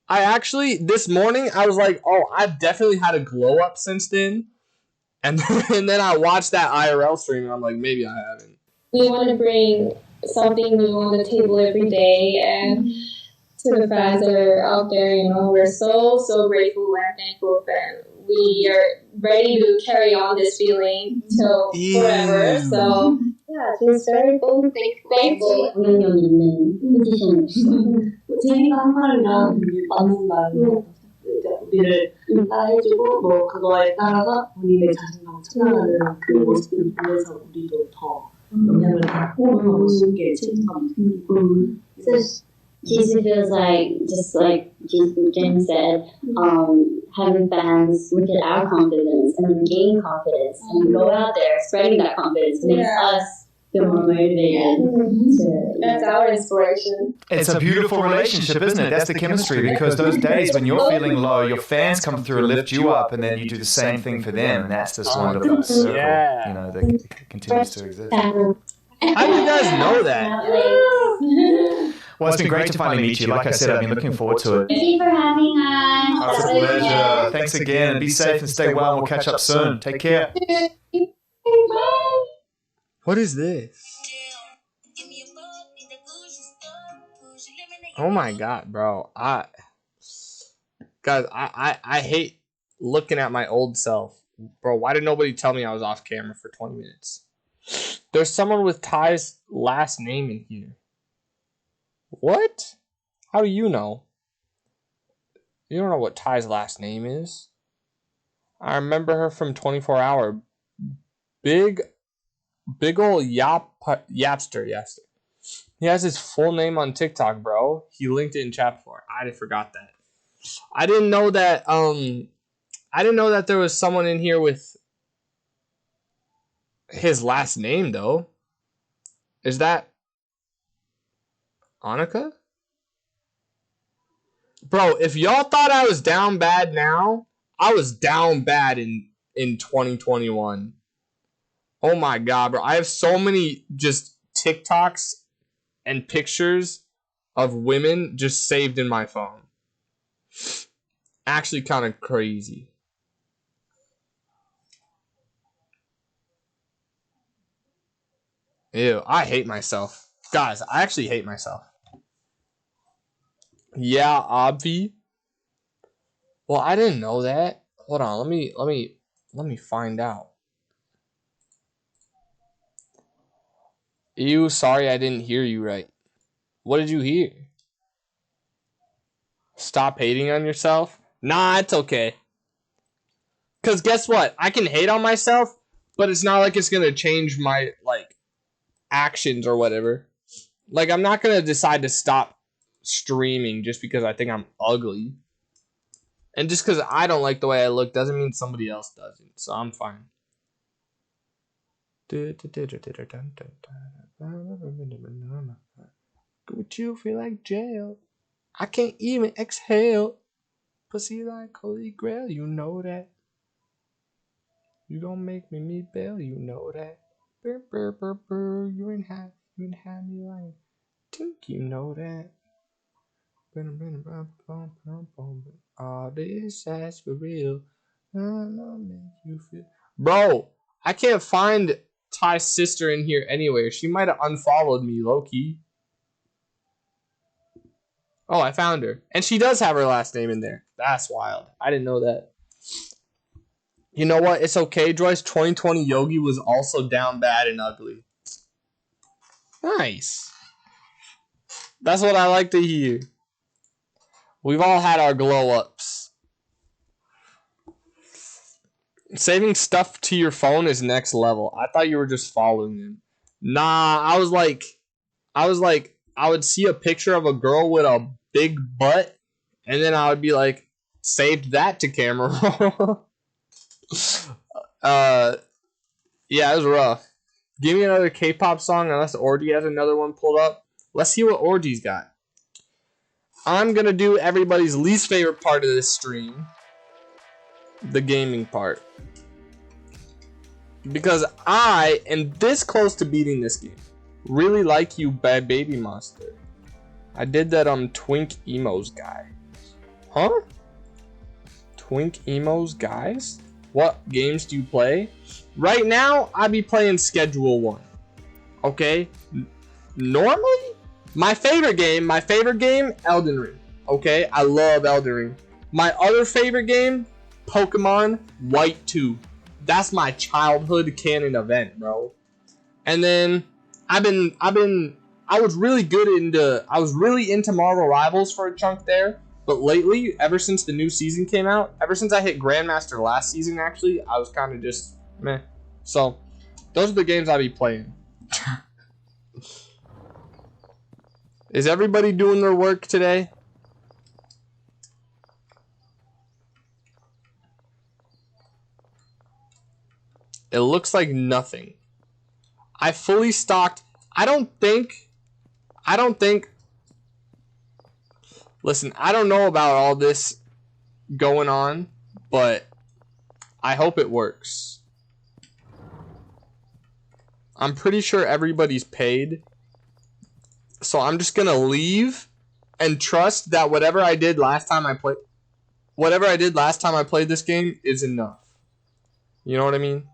I actually, this morning, I was like, oh, I've definitely had a glow up since then. And then I watched that IRL stream and I'm like, maybe I haven't. We want to bring something new on the table every day, and to the fans that are out there, we're so grateful and thankful, and we are ready to carry on this feeling till forever. So yeah, just very thankful. 영향력 있는 포지션으로서 제이가 한 말이랑 맞는 말이랑 우리를 따라해주고 뭐 그거에 따라서 본인의 자신감을 찾아가는 그 모습을 보면서 우리도 더 영향을 받고 더 멋있게 책임감이 생기고 Jisoo feels like, just like Jen said, having fans look at our confidence and then gain confidence and go out there spreading that confidence makes us feel more motivated. That's our inspiration. It's a beautiful relationship, isn't it? That's the chemistry, because those days when you're feeling low, your fans come through and lift you up, and then you do the same thing for them, and that's this wonderful circle, that continues to exist. How do you guys know that? Well, it's been great to finally meet you. Like I said, I've been looking forward to it. Thank you for having us. It's a pleasure. Thanks again, and be safe and stay well, and we'll catch up soon. Take care. What is this? Oh my god, bro. I hate looking at my old self. Bro, why did nobody tell me I was off camera for 20 minutes? There's someone with Ty's last name in here. What? How do you know? You don't know what Ty's last name is? I remember her from 24 Hour. Big ol' yapster, yes. He has his full name on TikTok, bro. He linked it in chat before. I forgot that. I didn't know that there was someone in here with his last name though. Is that Annika? Bro, if y'all thought I was down bad now, I was down bad in 2021. Oh my god, bro. I have so many just TikToks and pictures of women just saved in my phone. Actually kind of crazy. Ew, I hate myself. Guys, I actually hate myself. Yeah, obvi. Well, I didn't know that. Hold on, let me find out. Ew, sorry I didn't hear you right. What did you hear? Stop hating on yourself? Nah, it's okay. Cause guess what? I can hate on myself, but it's not like it's gonna change my actions or whatever. Like, I'm not gonna decide to stop streaming just because I think I'm ugly. And just because I don't like the way I look doesn't mean somebody else doesn't. So I'm fine. Would you feel like jail? I can't even exhale. Pussy like holy grail, you know that. You don't make me meet bail, you know that. Burr, burr, burr, burr. You ain't have me like think you know that. All this ass for real. I'll make you feel. Bro, I can't find Ty's sister in here anywhere. She might have unfollowed me, low key. Oh, I found her. And she does have her last name in there. That's wild. I didn't know that. You know what? It's okay, Joyce. 2020 Yogi was also down bad and ugly. Nice. That's what I like to hear. We've all had our glow-ups. Saving stuff to your phone is next level. I thought you were just following him. Nah, I was like, I would see a picture of a girl with a big butt, and then I would be like, saved that to camera. Yeah, it was rough. Give me another K-pop song unless Orgy has another one pulled up. Let's see what Orgy's got. I'm going to do everybody's least favorite part of this stream. The gaming part. Because I am this close to beating this game. Really like you, Bad Baby Monster. I did that Twink Emos guy. Huh? Twink Emos guys? What games do you play? Right now, I be playing Schedule 1. Okay? Normally, my favorite game, Elden Ring. Okay? I love Elden Ring. My other favorite game, Pokemon White 2. That's my childhood canon event, bro. And then I was really into Marvel Rivals for a chunk there. But lately, ever since the new season came out, ever since I hit Grandmaster last season, actually, I was kind of just meh. So, those are the games I be playing. Is everybody doing their work today? It looks like nothing. I fully stocked. I don't think. Listen, I don't know about all this going on, but I hope it works. I'm pretty sure everybody's paid. So I'm just going to leave and trust that whatever I did last time I played this game is enough. You know what I mean?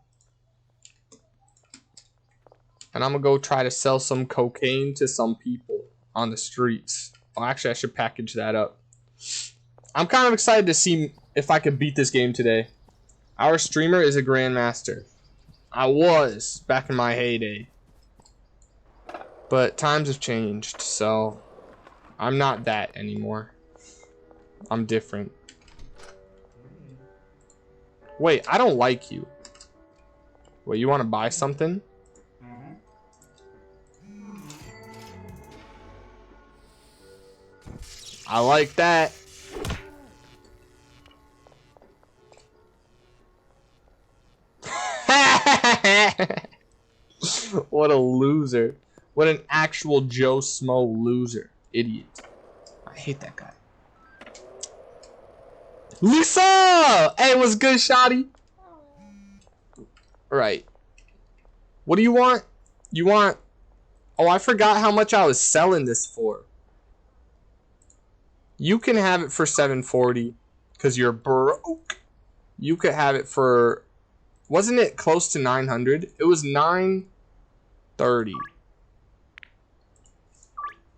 And I'm going to go try to sell some cocaine to some people on the streets. Oh, actually, I should package that up. I'm kind of excited to see if I can beat this game today. Our streamer is a grandmaster. I was back in my heyday. But times have changed, so I'm not that anymore. I'm different. Wait, I don't like you. Wait, you want to buy something? I like that. What a loser. What an actual Joe Smo loser. Idiot. I hate that guy. Lisa! Hey, what's good, shawty? Right. What do you want? You want... Oh, I forgot how much I was selling this for. You can have it for $740 because you're broke. You could have it for... Wasn't it close to $900? It was $930.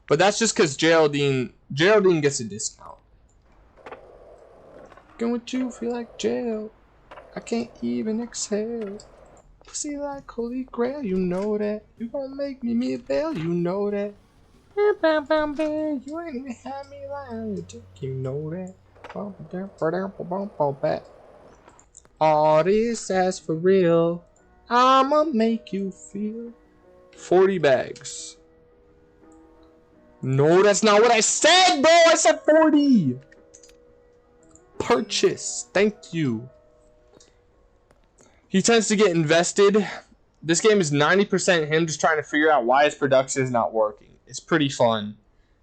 But that's just because Geraldine gets a discount. Going with you, feel like jail. I can't even exhale. Pussy like holy grail, you know that. You gon' make me bail, you know that. You ain't even had me lying, you know that. All this ass for real. I'ma make you feel. 40 bags. No, that's not what I said, bro. I said 40. Purchase. Thank you. He tends to get invested. This game is 90% him just trying to figure out why his production is not working. It's pretty fun.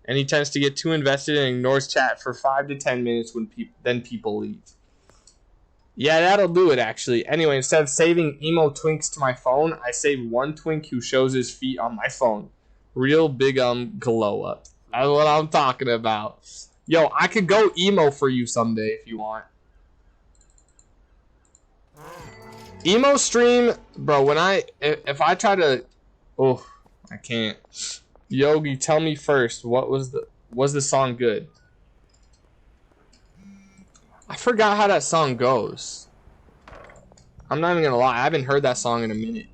And he tends to get too invested and ignores chat for 5 to 10 minutes when then people leave. Yeah, that'll do it, actually. Anyway, instead of saving emo twinks to my phone, I save one twink who shows his feet on my phone. Real big glow up. That's what I'm talking about. Yo, I could go emo for you someday if you want. Emo stream, bro, if I try to... Oh, I can't. Yogi, tell me first, was the song good? I forgot how that song goes. I'm not even gonna lie, I haven't heard that song in a minute.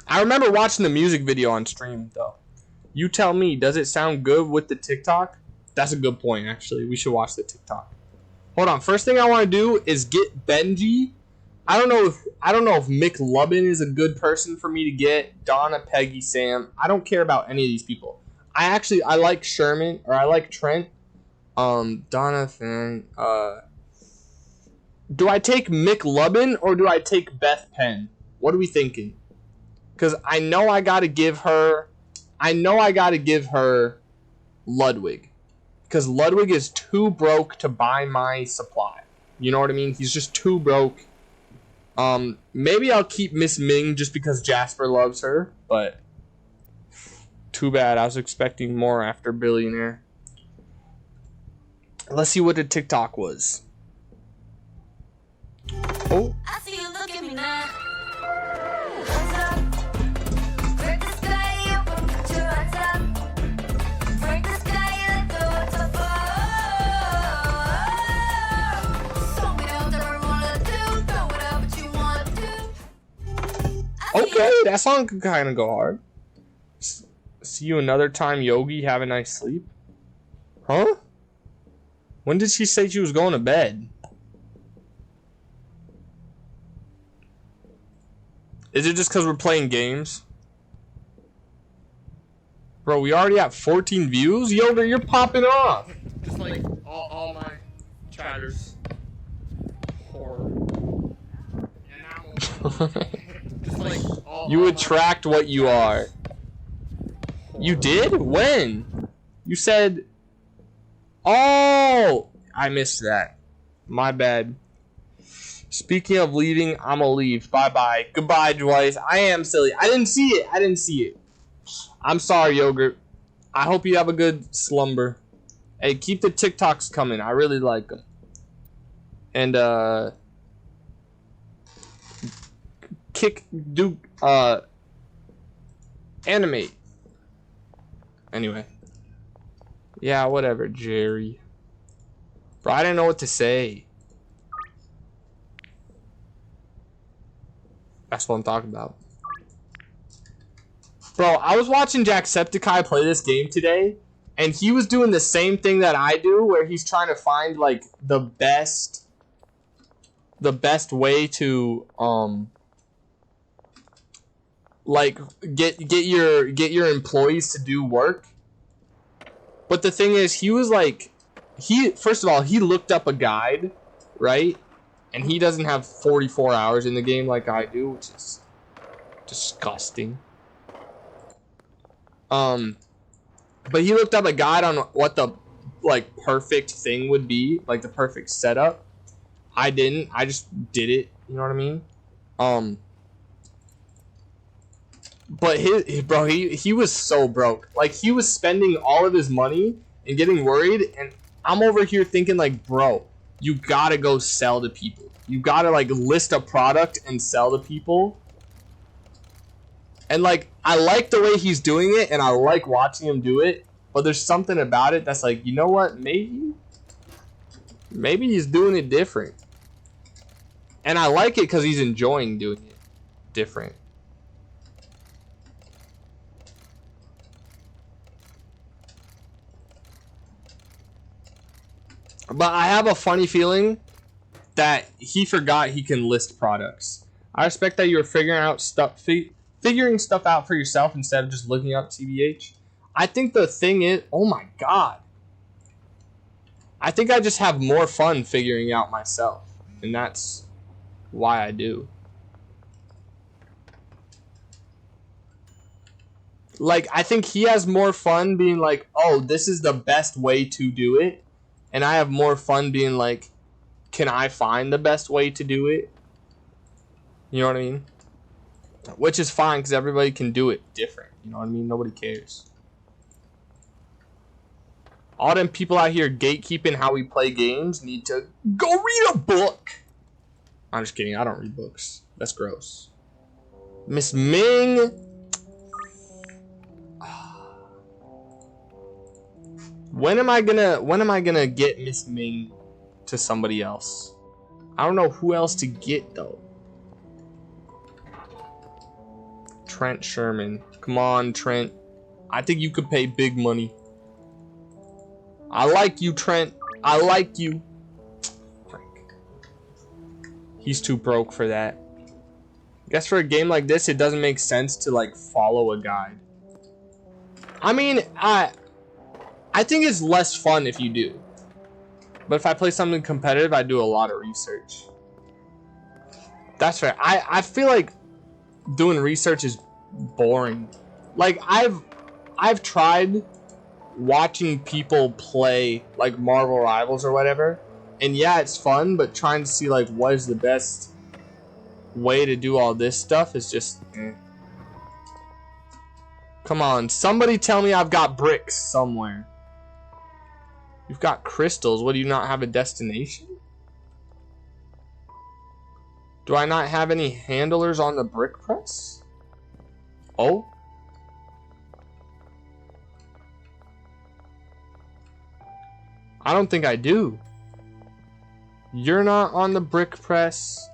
I remember watching the music video on stream, though. You tell me, does it sound good with the TikTok? That's a good point, actually. We should watch the TikTok. Hold on. First thing I want to do is get Benji. I don't know if Mick Lubbin is a good person for me to get. Donna, Peggy, Sam. I don't care about any of these people. I like Sherman, or I like Trent. Donna thing. Do I take Mick Lubbin or do I take Beth Penn? What are we thinking? Because I know I gotta give her Ludwig. Because Ludwig is too broke to buy my supply. You know what I mean? He's just too broke. Maybe I'll keep Miss Ming just because Jasper loves her, but too bad. I was expecting more after Billionaire. Let's see what the TikTok was. Oh. I see you look at me now. Okay, that song could kind of go hard. See you another time, Yogi. Have a nice sleep. Huh? When did she say she was going to bed? Is it just because we're playing games? Bro, we already have 14 views? Yoga, you're popping off. Just like all my chatters. Horror. Just like you attract what you are. You did? When? You said... Oh! I missed that. My bad. Speaking of leaving, I'm gonna leave. Bye-bye. Goodbye, Joyce. I am silly. I didn't see it. I'm sorry, Yogurt. I hope you have a good slumber. Hey, keep the TikToks coming. I really like them. And, animate. Anyway. Yeah, whatever, Jerry. Bro, I didn't know what to say. That's what I'm talking about. Bro, I was watching Jacksepticeye play this game today, and he was doing the same thing that I do, where he's trying to find, like, the best way to, like, get your employees to do work. But the thing is, he was like, first of all, he looked up a guide, right? And he doesn't have 44 hours in the game like I do, which is disgusting. But he looked up a guide on what the, like, perfect thing would be, like the perfect setup. I didn't. I just did it. You know what I mean? But he was so broke. Like, he was spending all of his money and getting worried, and I'm over here thinking, like, bro, you gotta go sell to people. You gotta, like, list a product and sell to people. And, like, I like the way he's doing it, and I like watching him do it, but there's something about it that's like, you know what, maybe he's doing it different. And I like it because he's enjoying doing it different. But I have a funny feeling that he forgot he can list products. I respect that you're figuring stuff out for yourself instead of just looking up TBH. I think the thing is, oh my god. I think I just have more fun figuring out myself. And that's why I do. Like, I think he has more fun being like, oh, this is the best way to do it. And I have more fun being like, can I find the best way to do it? You know what I mean? Which is fine, because everybody can do it different. You know what I mean? Nobody cares. All them people out here gatekeeping how we play games need to go read a book. I'm just kidding. I don't read books. That's gross. Miss Ming. When am I gonna get Miss Ming to somebody else? I don't know who else to get though. Trent Sherman. Come on, Trent. I think you could pay big money. I like you, Trent. I like you. He's too broke for that. I guess for a game like this, it doesn't make sense to like follow a guide. I mean, I think it's less fun if you do. But if I play something competitive, I do a lot of research. That's fair. I feel like doing research is boring. Like I've tried watching people play like Marvel Rivals or whatever, and yeah, it's fun, but trying to see like what is the best way to do all this stuff is just Come on, somebody tell me I've got bricks somewhere. You've got crystals. What, do you not have a destination? Do I not have any handlers on the brick press? Oh? I don't think I do. You're not on the brick press.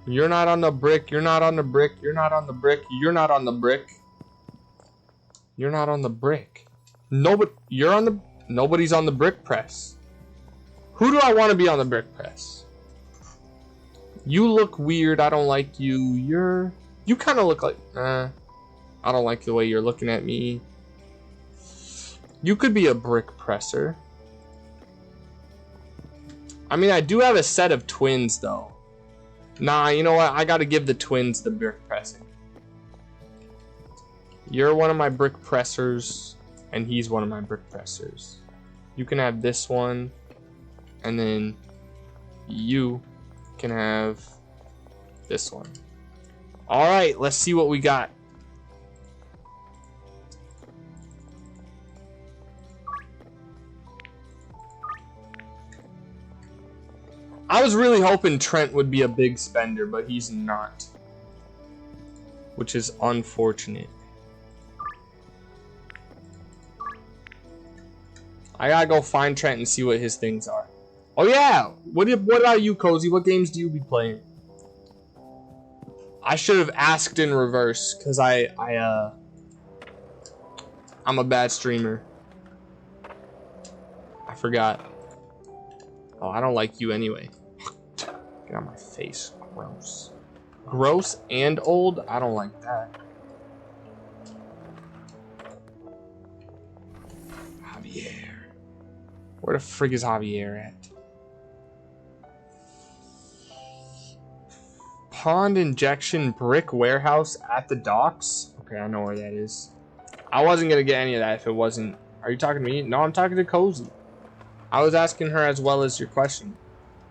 You're not on the brick. You're not on the brick. You're not on the brick. You're not on the brick. You're not on the brick. Nobody. You're on the. Nobody's on the brick press. Who do I want to be on the brick press? You look weird. I don't like you. You kind of look like. I don't like the way you're looking at me. You could be a brick presser. I mean, I do have a set of twins though. Nah, you know what? I gotta give the twins the brick pressing. You're one of my brick pressers, and he's one of my brick pressers. You can have this one, and then you can have this one. Alright, let's see what we got. I was really hoping Trent would be a big spender, but he's not. Which is unfortunate. I gotta go find Trent and see what his things are. Oh yeah! What about you, Cozy? What games do you be playing? I should have asked in reverse, because I'm a bad streamer. I forgot. Oh, I don't like you anyway. Get out of my face. Gross. Gross and old? I don't like that. Javier. Where the frig is Javier at? Pond injection brick warehouse at the docks? Okay, I know where that is. I wasn't gonna get any of that if it wasn't... Are you talking to me? No, I'm talking to Cozy. I was asking her as well as your question.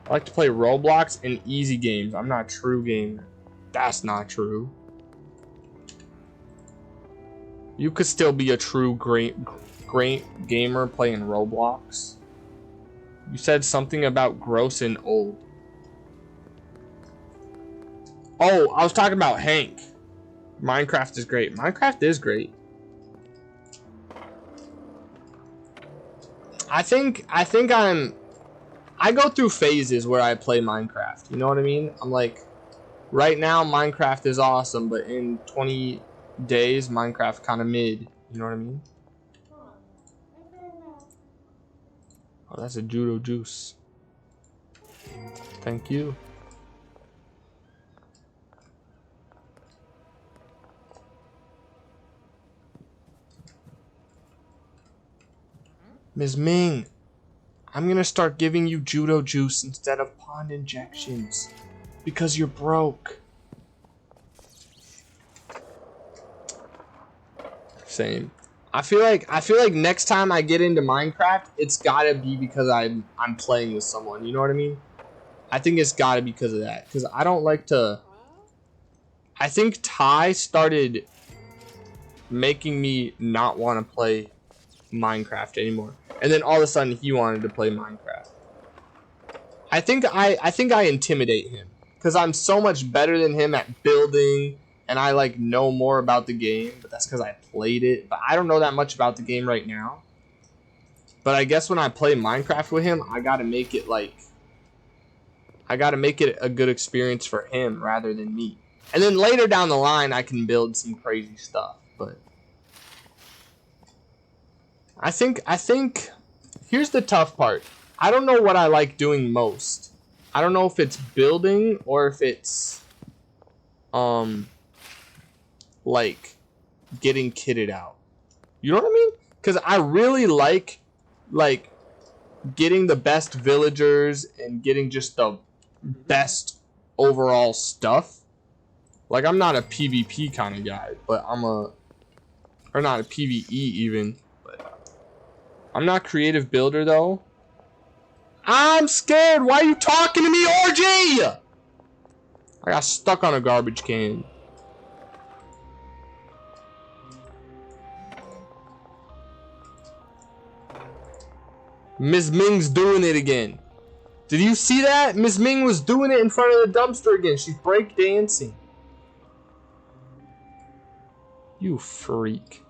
I like to play Roblox and easy games. I'm not a true gamer. That's not true. You could still be a true great gamer playing Roblox. You said something about gross and old. Oh, I was talking about Hank. Minecraft is great. Minecraft is great. I go through phases where I play Minecraft. You know what I mean? I'm like, right now Minecraft is awesome, but in 20 days Minecraft kind of mid. You know what I mean? Oh, that's a judo juice. Thank you. Ms. Ming, I'm gonna start giving you judo juice instead of pond injections because you're broke. Same. I feel like next time I get into Minecraft, it's gotta be because I'm playing with someone. You know what I mean? I think it's gotta be because of that. Because I don't like to. I think Ty started making me not want to play Minecraft anymore, and then all of a sudden he wanted to play Minecraft. I think I intimidate him because I'm so much better than him at building, and I like know more about the game, but that's because I played it. But I don't know that much about the game right now. But I guess when I play Minecraft with him, I gotta make it a good experience for him rather than me. And then later down the line, I can build some crazy stuff, but I think here's the tough part. I don't know what I like doing most. I don't know if it's building or if it's like getting kitted out. You know what I mean? Because I really like getting the best villagers and getting just the best overall stuff. Like, I'm not a PvP kind of guy, but or not a PvE even. But I'm not creative builder though. I'm scared. Why are you talking to me, RG? I got stuck on a garbage can. Miss Ming's doing it again. Did you see that? Miss Ming was doing it in front of the dumpster again. She's break dancing. You freak.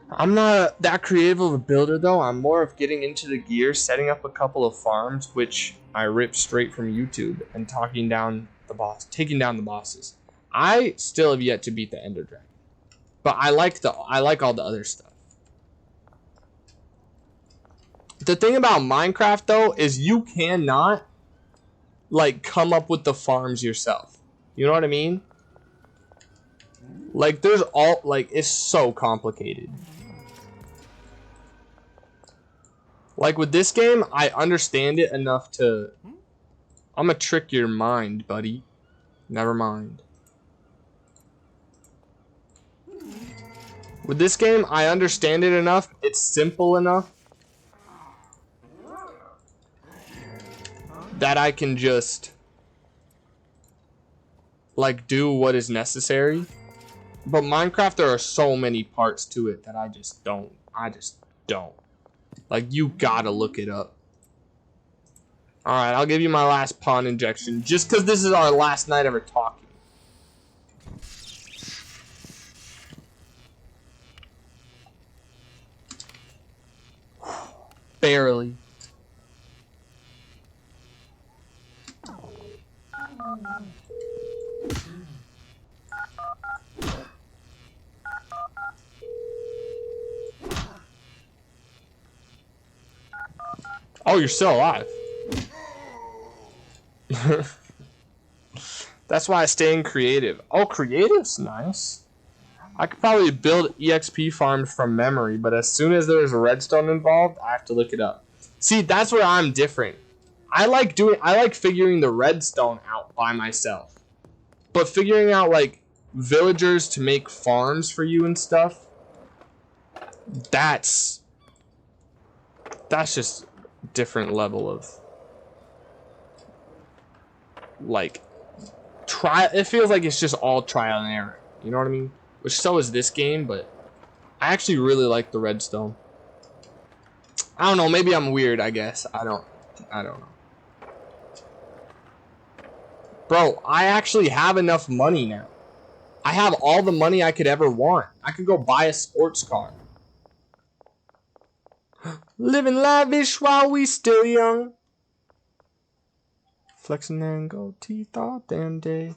I'm not that creative of a builder though. I'm more of getting into the gear, setting up a couple of farms, which I ripped straight from YouTube, and taking down the bosses. I still have yet to beat the Ender Dragon, but I like all the other stuff. The thing about Minecraft though is you cannot like come up with the farms yourself. You know what I mean? Like there's it's so complicated. Like with this game, I understand it enough to... I'm gonna trick your mind, buddy. Never mind. With this game, I understand it enough. It's simple enough that I can just like do what is necessary. But Minecraft, there are so many parts to it that I just don't. Like, you gotta look it up. Alright, I'll give you my last pawn injection. Just because this is our last night ever talking. Barely. Oh, you're still alive. That's why I stay in creative. Oh, creative's nice. I could probably build EXP farms from memory, but as soon as there's a redstone involved, I have to look it up. See, that's where I'm different. I like figuring the redstone out by myself. But figuring out like villagers to make farms for you and stuff, that's just different level of like it feels like it's just all trial and error, you know what I mean? Which so is this game, but I actually really like the redstone. I don't know, maybe I'm weird, I guess. I don't know. Bro, I actually have enough money now. I have all the money I could ever want. I could go buy a sports car. Living lavish while we still young. Flexing and gold teeth all damn day.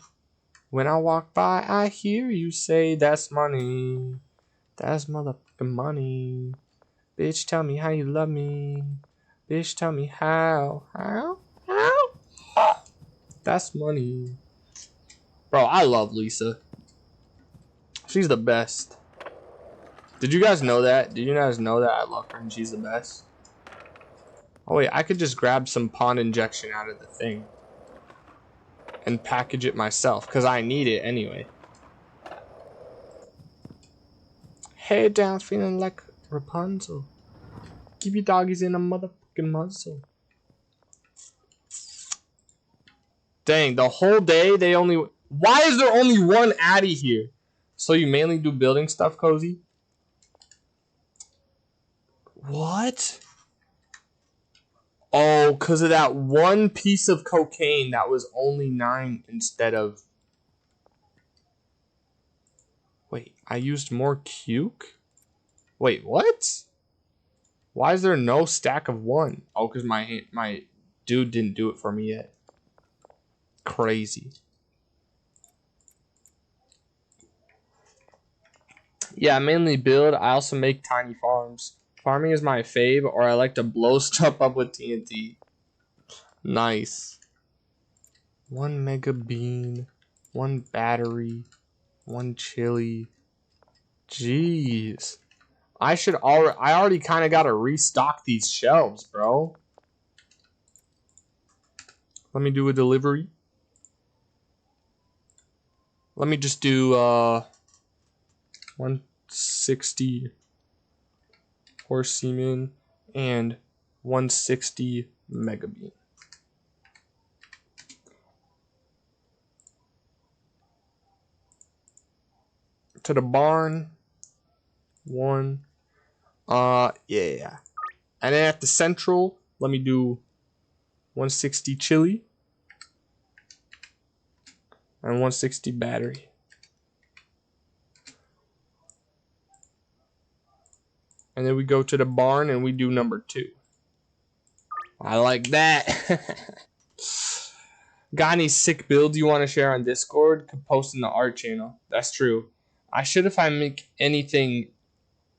When I walk by, I hear you say, that's money. That's motherfucking money. Bitch, tell me how you love me. Bitch, tell me how. How? That's money. Bro, I love Lisa. She's the best. Did you guys know that? Did you guys know that I love her and she's the best? Oh wait, I could just grab some pawn injection out of the thing and package it myself, because I need it anyway. Head down, feeling like Rapunzel. Keep your doggies in a motherfucking muzzle. Dang, the whole day they only... Why is there only one Addy here? So you mainly do building stuff, Cozy? What? Oh, because of that one piece of cocaine that was only 9 instead of... Wait, I used more cuke? Wait, what? Why is there no stack of 1? Oh, because my dude didn't do it for me yet. Crazy. Yeah, I mainly build. I also make tiny farms. Farming is my fave, or I like to blow stuff up with TNT. Nice. 1 mega bean, 1 battery, 1 chili. Jeez. I already kind of got to restock these shelves, bro. Let me do a delivery. Let me just do 160 horse semen and 160 mega bean. To the barn. 1. Yeah. And then at the central, let me do 160 chili and 160 battery. And then we go to the barn and we do number 2. I like that. Got any sick builds you want to share on Discord? Could post in the art channel. That's true. I should if I make anything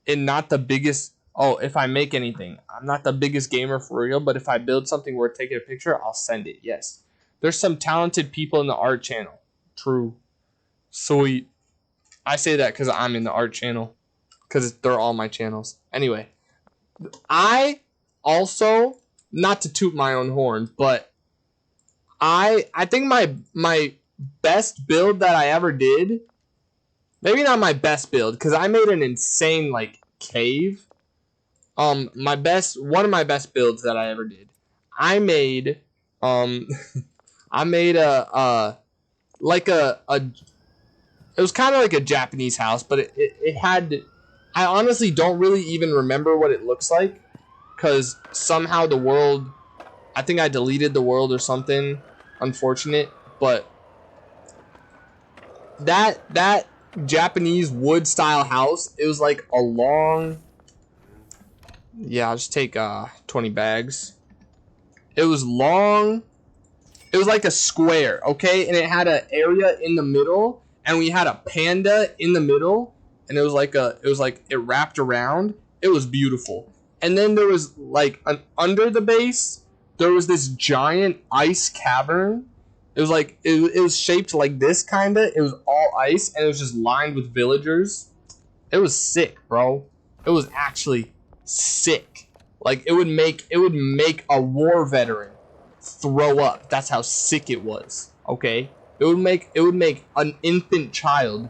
in not the biggest. Oh, if I make anything. I'm not the biggest gamer for real, but if I build something worth taking a picture, I'll send it. Yes. There's some talented people in the art channel. True. Sweet. I say that because I'm in the art channel. Because they're all my channels. Anyway. I also, not to toot my own horn, but I think my best build that I ever did, maybe not my best build, because I made an insane like cave. One of my best builds that I ever did. I made I made it was kind of like a Japanese house, but it had, I honestly don't really even remember what it looks like, because somehow the world, I think I deleted the world or something, unfortunate, but that Japanese wood style house, it was like a long, yeah, I'll just take 20 bags. It was long. It was like a square, okay? And it had an area in the middle, and we had a panda in the middle, and it was like it wrapped around. It was beautiful. And then there was like under the base, there was this giant ice cavern. It was like it was shaped like this kinda. It was all ice, and it was just lined with villagers. It was sick, bro. It was actually sick. Like it would make a war veteran throw up. That's how sick it was. Okay? It would make an infant child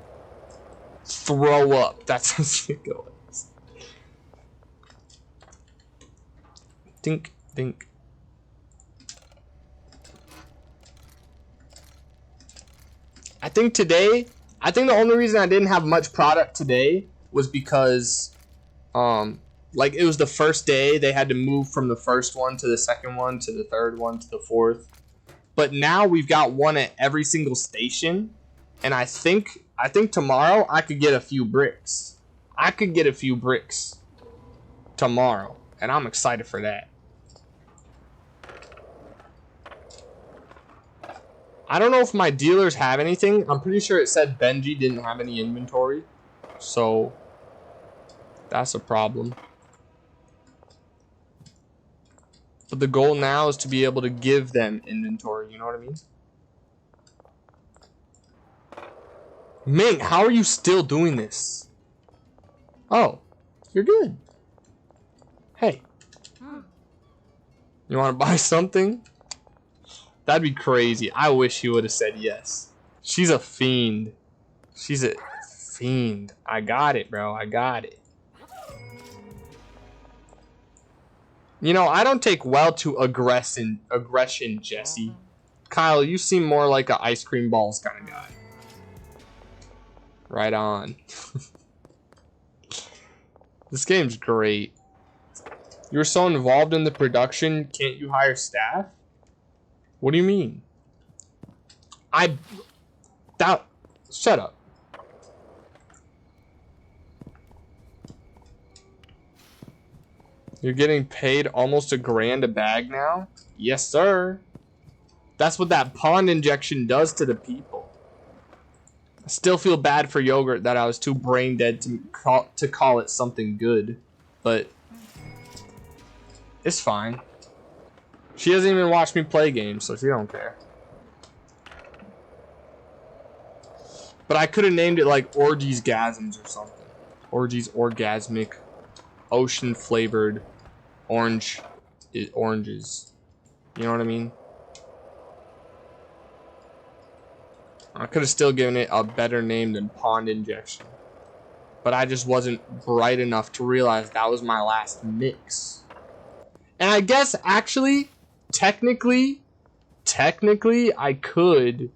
throw up. That's how sick it was. Dink, dink. I think the only reason I didn't have much product today was because like it was the first day. They had to move from the first one to the second one to the third one to the fourth. But now we've got one at every single station, and I think tomorrow I could get a few bricks. I could get a few bricks tomorrow, and I'm excited for that. I don't know if my dealers have anything. I'm pretty sure it said Benji didn't have any inventory, so that's a problem. But the goal now is to be able to give them inventory, you know what I mean? Ming, how are you still doing this? Oh, you're good. Hey. You want to buy something? That'd be crazy. I wish he would have said yes. She's a fiend. She's a fiend. I got it, bro. I got it. You know, I don't take well to aggression, Jesse. Kyle, you seem more like an ice cream balls kind of guy. Right on. This game's great. You're so involved in the production, can't you hire staff? What do you mean? Shut up. You're getting paid almost $1,000 a bag now? Yes, sir. That's what that pond injection does to the people. I still feel bad for Yogurt that I was too brain dead to call it something good, but it's fine. She doesn't even watch me play games, so she don't care. But I could have named it like Orgies Gasms or something. Orgies Orgasmic Ocean Flavored Oranges. You know what I mean? I could have still given it a better name than Pond Injection. But I just wasn't bright enough to realize that was my last mix. And I guess actually, technically, I could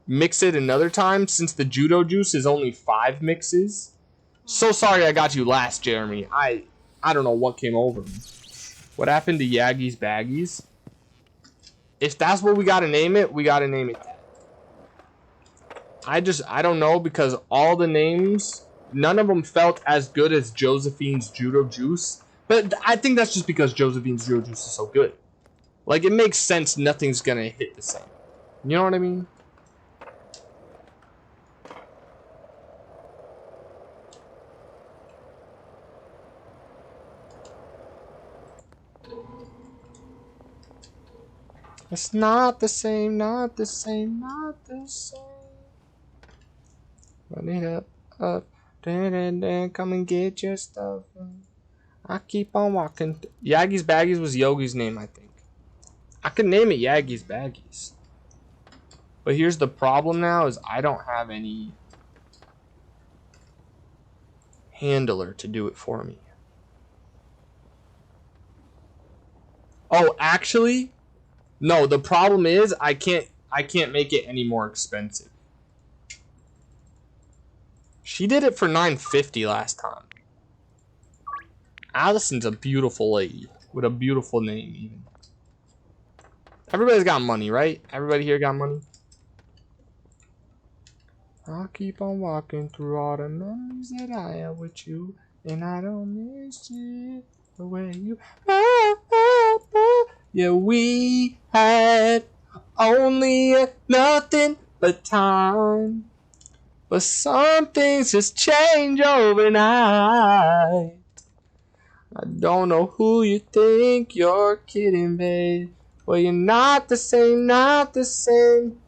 mix it another time since the Judo Juice is only 5 mixes. So sorry I got you last, Jeremy. I don't know what came over me. What happened to Yaggy's Baggies? If that's what we gotta name it, we gotta name it that. I don't know, because all the names, none of them felt as good as Josephine's Judo Juice. But I think that's just because Josephine's Judo Juice is so good. Like, it makes sense nothing's gonna hit the same. You know what I mean? It's not the same, not the same, not the same. Run it up, then come and get your stuff. I keep on walking. Yaggy's Baggies was Yogi's name, I think. I could name it Yaggy's Baggies. But here's the problem now is I don't have any handler to do it for me. Oh, actually, no, the problem is I can't make it any more expensive. She did it for $9.50 last time. Allison's a beautiful lady with a beautiful name even. Everybody's got money, right? Everybody here got money? I'll keep on walking through all the memories that I have with you, and I don't miss it the way you. Yeah, we had only nothing but time, but some things just change overnight. I don't know who you think you're kidding, babe. Well, you're not the same, not the same.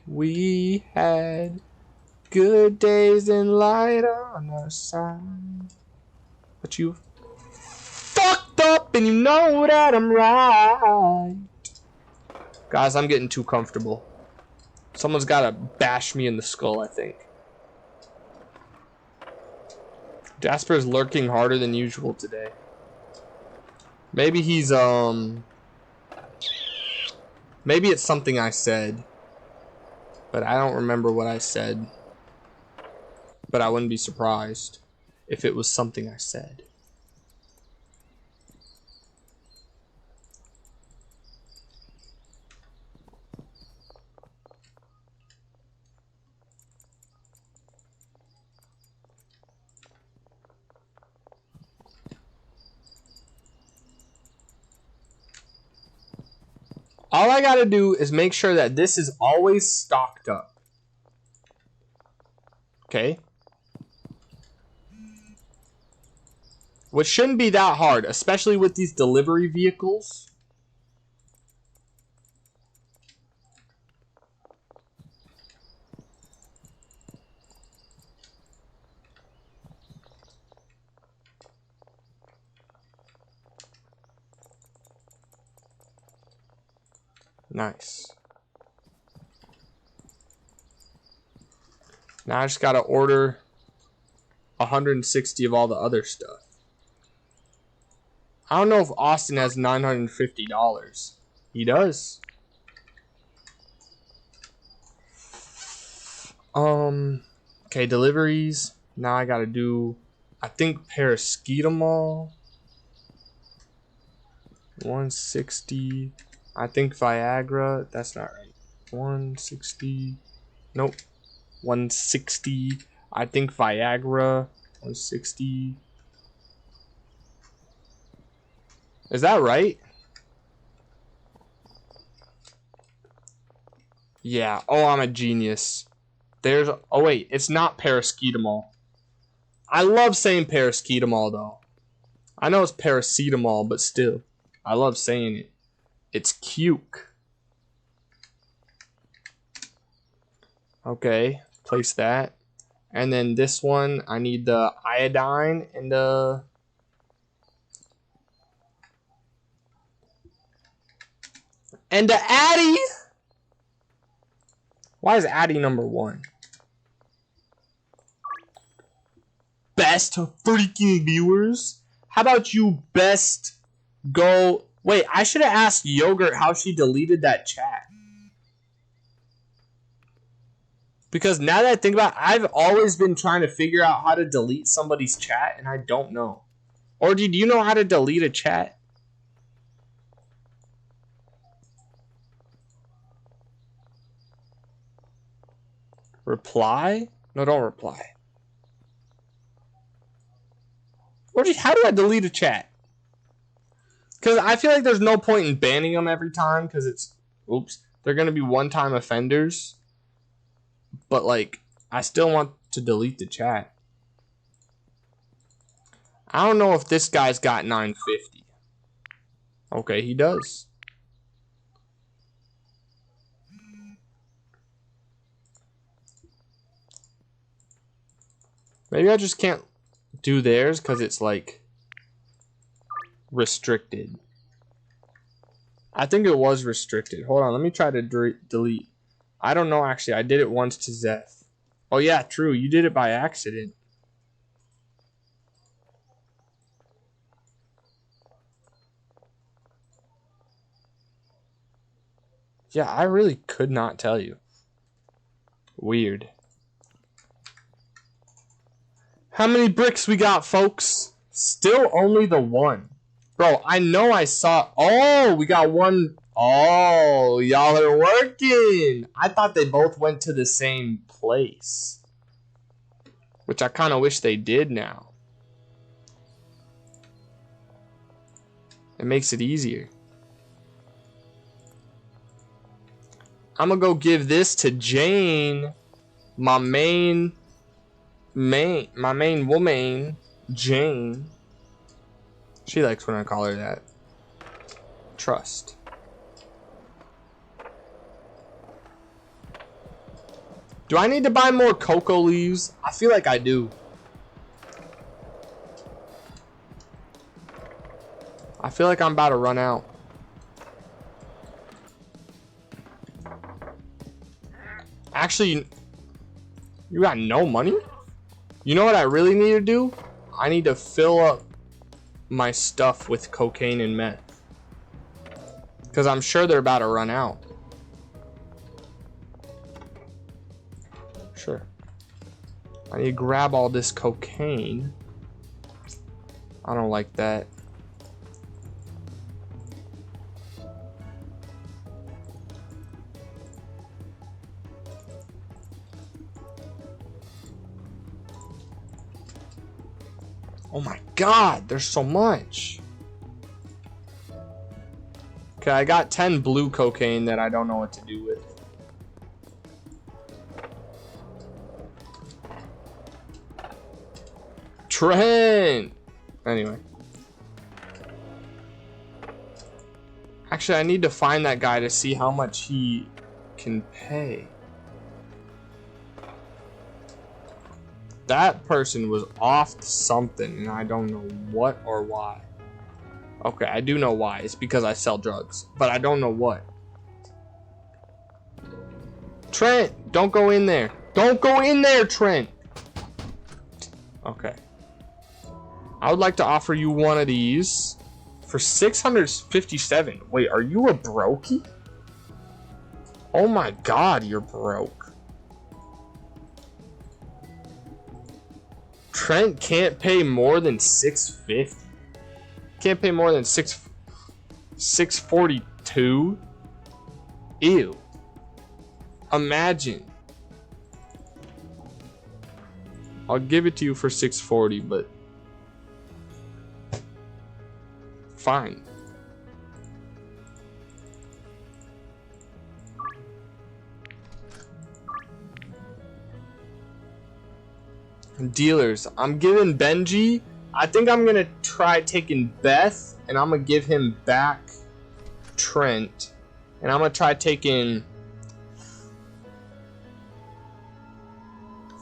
We had good days and light on our side, but you fucked up and you know that I'm right. Guys, I'm getting too comfortable. Someone's gotta bash me in the skull, I think. Jasper is lurking harder than usual today. Maybe he's, maybe it's something I said. But I don't remember what I said. But I wouldn't be surprised if it was something I said. All I gotta do is make sure that this is always stocked up. Okay? Which shouldn't be that hard, especially with these delivery vehicles. Nice. Now I just gotta order 160 of all the other stuff. I don't know if Austin has $950. He does. Okay, deliveries. Now I gotta do, I think, paracetamol. 160. I think Viagra. That's not right. 160. Nope. 160. I think Viagra. 160. Is that right? Yeah. Oh, I'm a genius. There's. Oh wait, it's not paracetamol. I love saying paracetamol though. I know it's paracetamol, but still, I love saying it. It's cuke. Okay, place that. And then this one, I need the iodine and the... And the Addy! Why is Addy number 1? Best freaking viewers? How about you best go... Wait, I should have asked Yogurt how she deleted that chat. Because now that I think about it, I've always been trying to figure out how to delete somebody's chat, and I don't know. Or did you know how to delete a chat? Reply? No, don't reply. How do I delete a chat? Because I feel like there's no point in banning them every time, because it's... Oops. They're going to be one-time offenders. But, like, I still want to delete the chat. I don't know if this guy's got 950. Okay, he does. Maybe I just can't do theirs because it's, like, restricted. I think it was restricted. Hold on, let me try to delete. I don't know, actually. I did it once to Zeth. Oh, yeah, true. You did it by accident. Yeah, I really could not tell you. Weird. How many bricks we got, folks? Still only the 1. Bro, I know I saw... Oh, we got 1... Oh, y'all are working. I thought they both went to the same place. Which I kind of wish they did now. It makes it easier. I'm going to go give this to Jane. My main woman, Jane. She likes when I call her that. Trust. Do I need to buy more cocoa leaves? I feel like I do. I feel like I'm about to run out. Actually, you got no money? You know what I really need to do? I need to fill up my stuff with cocaine and meth. Because I'm sure they're about to run out. Sure. I need to grab all this cocaine. I don't like that. Oh my god, there's so much. Okay, I got 10 blue cocaine that I don't know what to do with. Trent! Anyway. Actually, I need to find that guy to see how much he can pay. That person was off something, and I don't know what or why. Okay, I do know why. It's because I sell drugs, but I don't know what. Trent, don't go in there. Don't go in there, Trent. Okay. I would like to offer you one of these for 657. Wait, are you a brokey? Oh my god, you're broke. Trent can't pay more than 650. Can't pay more than 642. Ew. Imagine. I'll give it to you for 640, but fine. Dealers, I'm giving Benji. I think I'm gonna try taking Beth, and I'm gonna give him back Trent, and I'm gonna try taking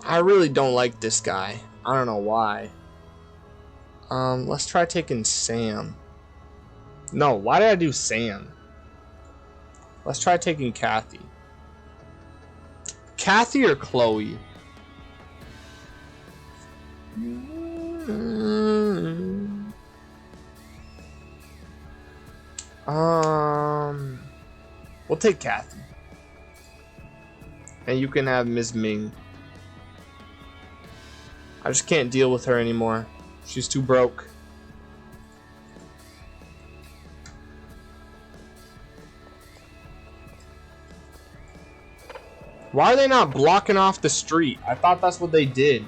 I really don't like this guy. I don't know why. Let's try taking Sam. No, why did I do Sam? Let's try taking Kathy. Kathy or Chloe? We'll take Kathy. And you can have Ms. Ming. I just can't deal with her anymore. She's too broke. Why are they not blocking off the street? I thought that's what they did.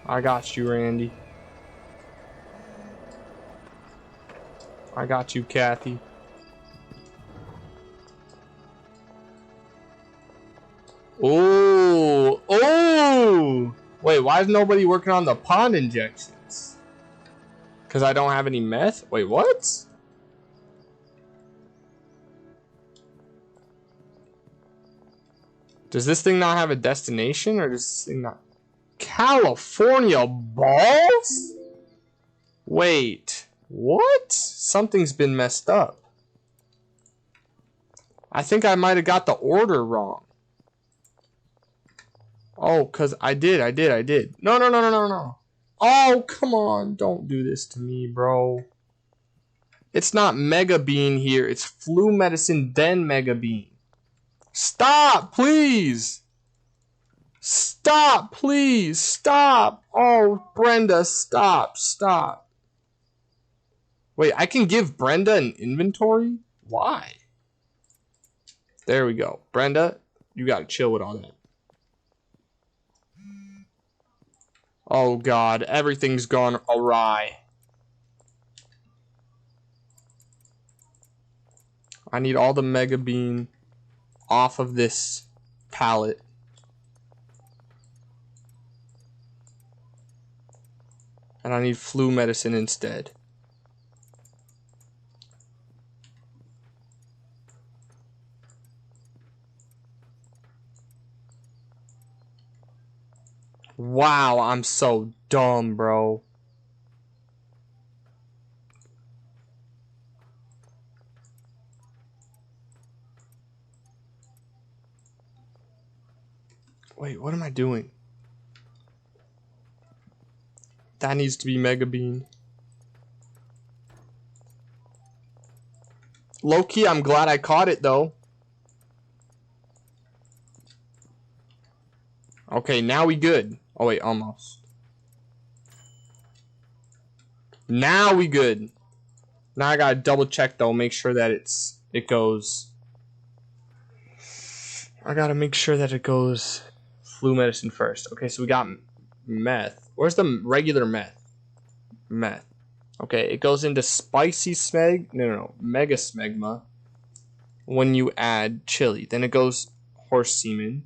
I got you, Randy. I got you, Kathy. Oh, oh! Wait, why is nobody working on the pond injections? Because I don't have any meth? Wait, what? Does this thing not have a destination, or does this thing not? California balls? Wait, what? Something's been messed up. I think I might have got the order wrong. Oh, because I did. No. Oh, come on. Don't do this to me, bro. It's not Mega Bean here. It's flu medicine, then Mega Bean. Stop, please. Stop, please. Stop. Oh, Brenda, stop. Wait, I can give Brenda an inventory? Why? There we go. Brenda, you gotta chill with all that. Oh god, everything's gone awry. I need all the Mega Bean off of this pallet. And I need flu medicine instead. Wow, I'm so dumb, bro. Wait, what am I doing? That needs to be Mega Bean. Low-key, I'm glad I caught it, though. Okay, now we good. Oh, wait, almost. Now we good. Now I gotta double check, though. Make sure that it goes. I gotta make sure that it goes flu medicine first. Okay, so we got meth. Where's the regular meth? Meth. Okay, it goes into spicy smeg. No. Mega smegma. When you add chili. Then it goes horse semen.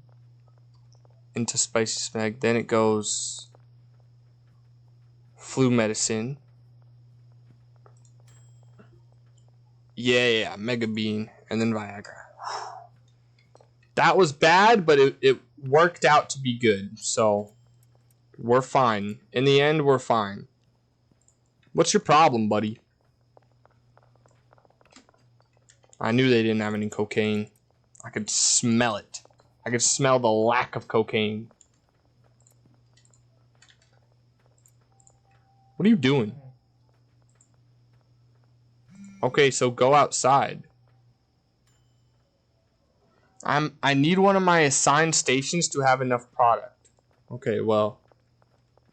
Into spicy smeg. Then it goes flu medicine. Yeah. Mega Bean. And then Viagra. That was bad, but it worked out to be good. So, we're fine. In the end, we're fine. What's your problem, buddy? I knew they didn't have any cocaine. I could smell it. I could smell the lack of cocaine. What are you doing? Okay, so go outside. I need one of my assigned stations to have enough product. Okay, well.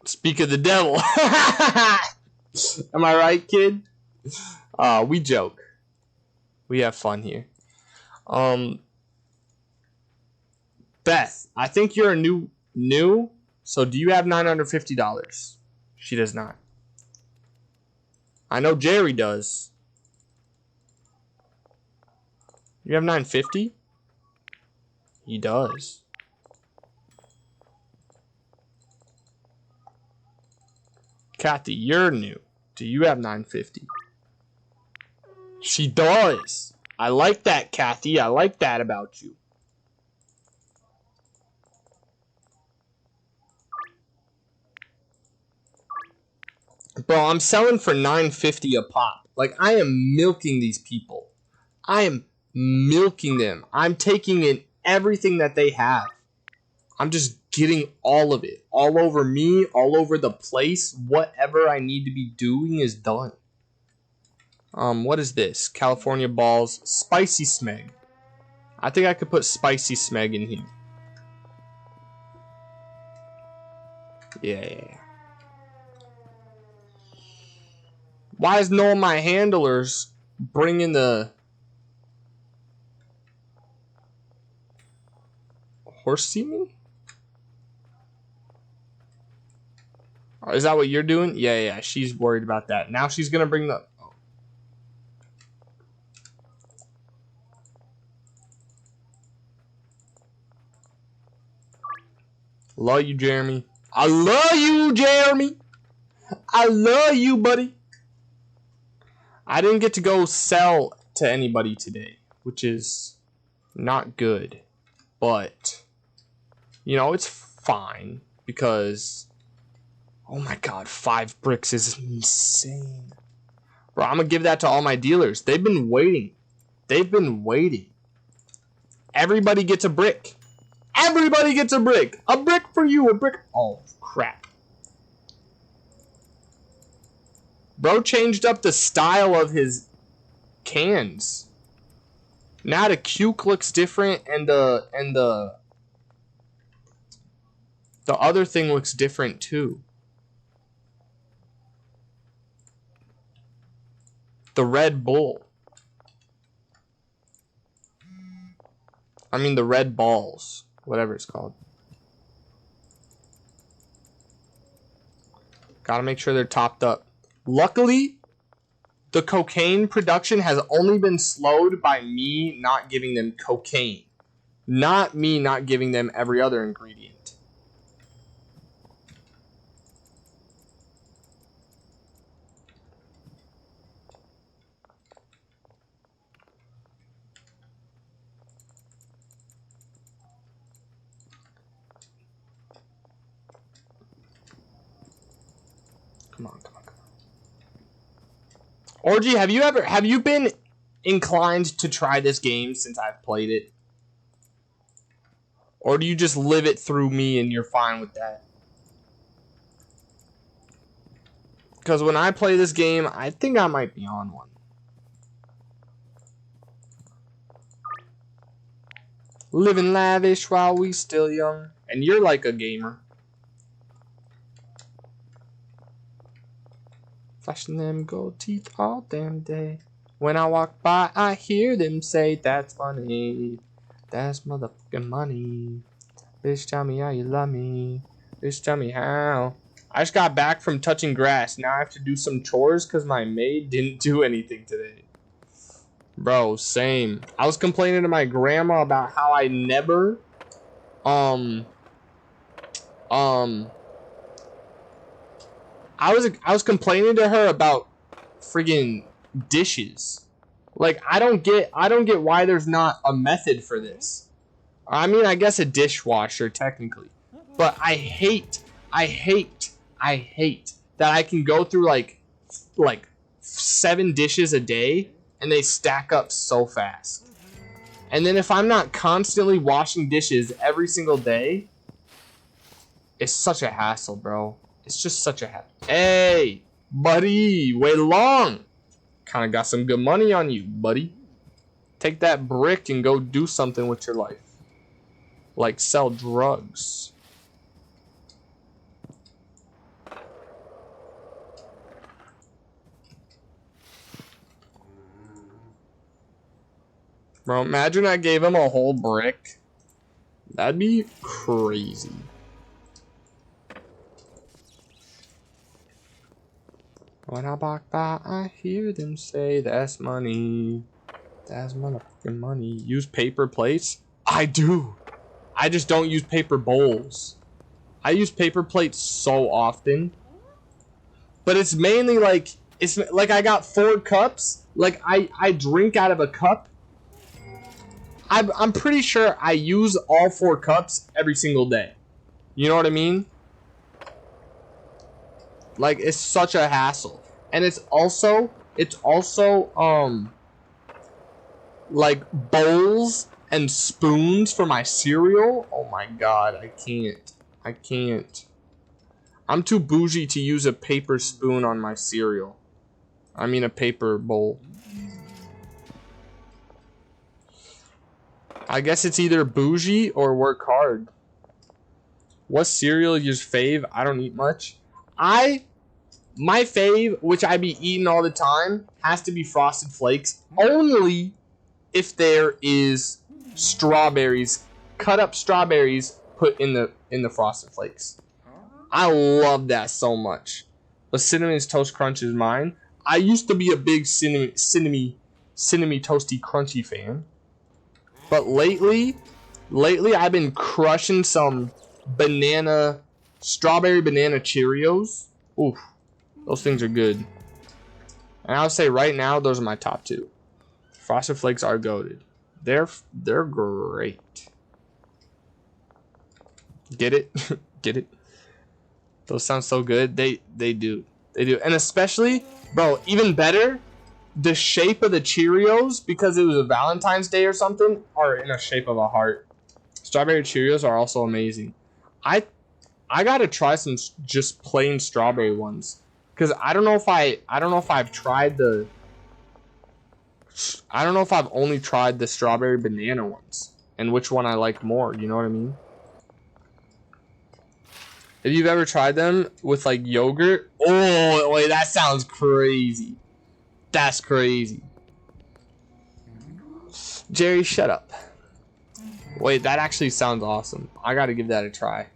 Speak of the devil. Am I right, kid? We joke. We have fun here. Beth, I think you're a new. So do you have $950? She does not. I know Jerry does. You have $950? He does. Kathy, you're new. Do you have 950? She does. I like that, Kathy. I like that about you. Bro, I'm selling for 950 a pop. Like, I am milking these people. I am milking them. I'm taking in everything that they have. I'm just getting all of it. All over me, all over the place. Whatever I need to be doing is done. What is this? California balls. Spicy smeg. I think I could put spicy smeg in here. Yeah. Why is no of my handlers bringing the horse semen? Oh, is that what you're doing? Yeah. She's worried about that. Now she's gonna bring the. Oh. Love you, Jeremy. I love you, Jeremy. I love you, buddy. I didn't get to go sell to anybody today, which is not good. But, you know, it's fine because, oh my god, 5 bricks is insane. Bro, I'm going to give that to all my dealers. They've been waiting. They've been waiting. Everybody gets a brick. Everybody gets a brick. A brick for you, a brick. Oh, crap. Bro changed up the style of his cans. Now the cuke looks different and the other thing looks different too. The Red Bull. I mean the Red Balls. Whatever it's called. Gotta make sure they're topped up. Luckily, the cocaine production has only been slowed by me not giving them cocaine. Not me not giving them every other ingredient. Come on. Orgy, have you been inclined to try this game since I've played it? Or do you just live it through me and you're fine with that? Because when I play this game, I think I might be on one. Living lavish while we still young. And you're like a gamer. Flashing them gold teeth all damn day. When I walk by, I hear them say, that's funny. That's motherfucking money. Bitch, tell me how you love me. Bitch, tell me how. I just got back from touching grass. Now I have to do some chores because my maid didn't do anything today. Bro, same. I was complaining to my grandma about how I never, I was complaining to her about friggin' dishes. Like, I don't get why there's not a method for this. I mean, I guess a dishwasher technically. But I hate that I can go through like 7 dishes a day and they stack up so fast. And then if I'm not constantly washing dishes every single day, it's such a hassle, bro. It's just such a hassle. Hey, buddy, way long. Kind of got some good money on you, buddy. Take that brick and go do something with your life. Like sell drugs. Bro, imagine I gave him a whole brick. That'd be crazy. When I walk by, I hear them say, that's money. That's motherfucking money. Use paper plates? I do. I just don't use paper bowls. I use paper plates so often. But it's mainly like It's like I got 4 cups. Like I drink out of a cup. I'm pretty sure I use all 4 cups every single day. You know what I mean? Like, it's such a hassle. And it's also like bowls and spoons for my cereal. Oh my god, I can't. I'm too bougie to use a paper spoon on my cereal. I mean a paper bowl. I guess it's either bougie or work hard. What cereal is your fave? I don't eat much. My fave, which I be eating all the time, has to be Frosted Flakes. Only if there is strawberries, cut up strawberries put in the Frosted Flakes. I love that so much. But Cinnamon's Toast Crunch is mine. I used to be a big cinnamon toasty crunchy fan. But lately I've been crushing some strawberry banana Cheerios. Oof, those things are good. And I would say right now, those are my top 2. Frosted Flakes are goated. They're great. Get it? Get it? Those sound so good. They do. They do. And especially, bro, even better, the shape of the Cheerios, because it was a Valentine's Day or something, are in a shape of a heart. Strawberry Cheerios are also amazing. I gotta try some just plain strawberry ones, because I don't know if I've tried the. I don't know if I've only tried the strawberry banana ones and which one I like more. You know what I mean? If you've ever tried them with like yogurt, oh wait, that sounds crazy. That's crazy. Jerry, shut up. Wait, that actually sounds awesome. I gotta give that a try.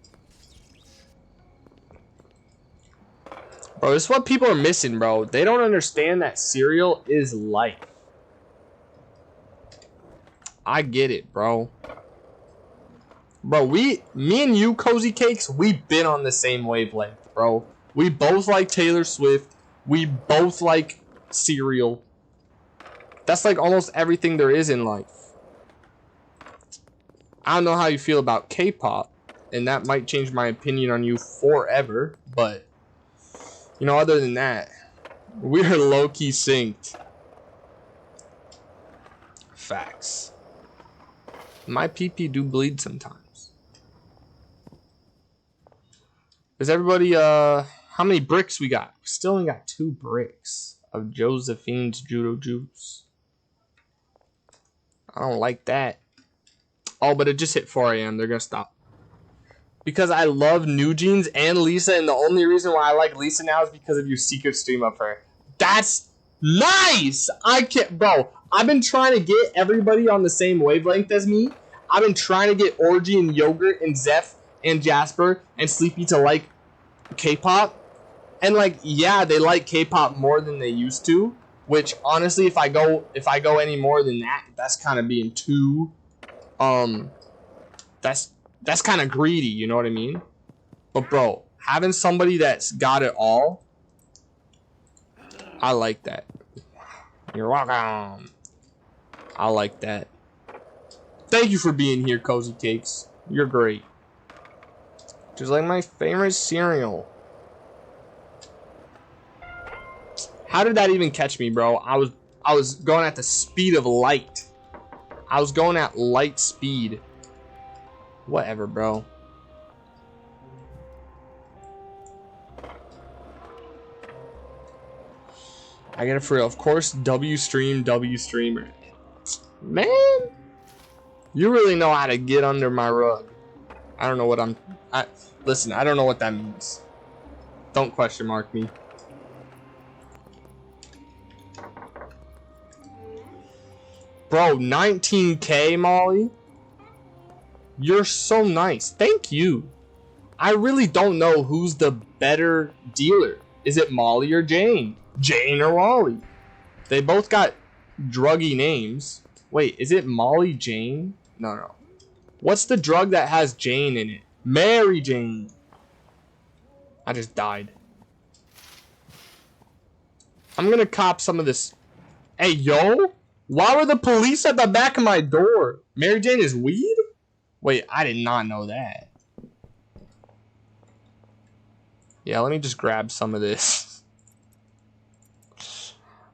Bro, this is what people are missing, bro. They don't understand that cereal is life. I get it, bro. Bro, me and you, Cozy Cakes, we've been on the same wavelength, bro. We both like Taylor Swift. We both like cereal. That's like almost everything there is in life. I don't know how you feel about K-pop, and that might change my opinion on you forever, but you know, other than that, we're low-key synced. Facts. My PP do bleed sometimes. Is everybody, how many bricks we got? We still only got 2 bricks of Josephine's Judo Juice. I don't like that. Oh, but it just hit 4 a.m. They're gonna stop. Because I love New Jeans and Lisa, and the only reason why I like Lisa now is because of your secret stream of her. That's nice! I can't, bro. I've been trying to get everybody on the same wavelength as me. I've been trying to get Orgy and Yogurt and Zeph and Jasper and Sleepy to like K-pop. And like, yeah, they like K-pop more than they used to. Which honestly, if I go any more than that, that's kind of being too, that's kind of greedy. You know what I mean? But bro, having somebody that's got it all, I like that. You're welcome. I like that. Thank you for being here, Cozy Cakes. You're great. Just like my favorite cereal. How did that even catch me, bro? I was going at the speed of light. I was going at light speed. Whatever, bro. I get it for real. Of course, W streamer. Man, you really know how to get under my rug. I don't know what listen, I don't know what that means. Don't question mark me. Bro, 19K, Molly. You're so nice. Thank you. I really don't know who's the better dealer. Is it Molly or Jane? Jane or Wally? They both got druggy names. Wait, is it Molly Jane? No. What's the drug that has Jane in it? Mary Jane. I just died. I'm gonna cop some of this. Hey, yo! Why were the police at the back of my door? Mary Jane is weed? Wait, I did not know that. Yeah, let me just grab some of this.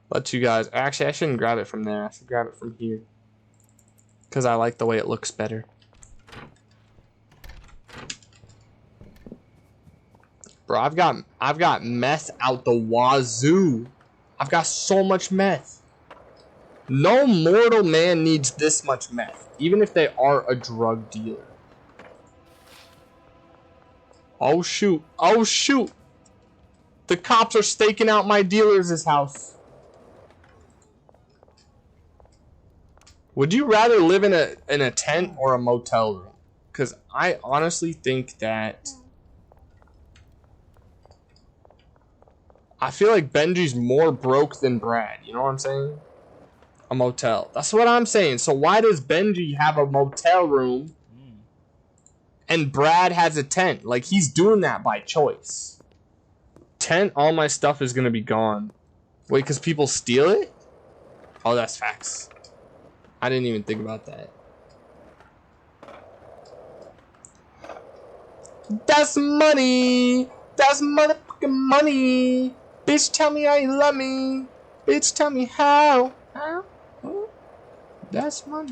Let you guys... Actually, I shouldn't grab it from there. I should grab it from here. Because I like the way it looks better. Bro, I've got meth out the wazoo. I've got so much meth. No mortal man needs this much meth, even if they are a drug dealer. Oh shoot. Oh shoot. The cops are staking out my dealer's house. Would you rather live in a tent or a motel room? Because I honestly think that... I feel like Benji's more broke than Brad. You know what I'm saying? A motel. That's what I'm saying. So why does Benji have a motel room and Brad has a tent? Like, he's doing that by choice. Tent, all my stuff is going to be gone. Wait, because people steal it? Oh, that's facts. I didn't even think about that. That's money! That's motherfucking money! Bitch, tell me how you love me! Bitch, tell me how! How? That's money.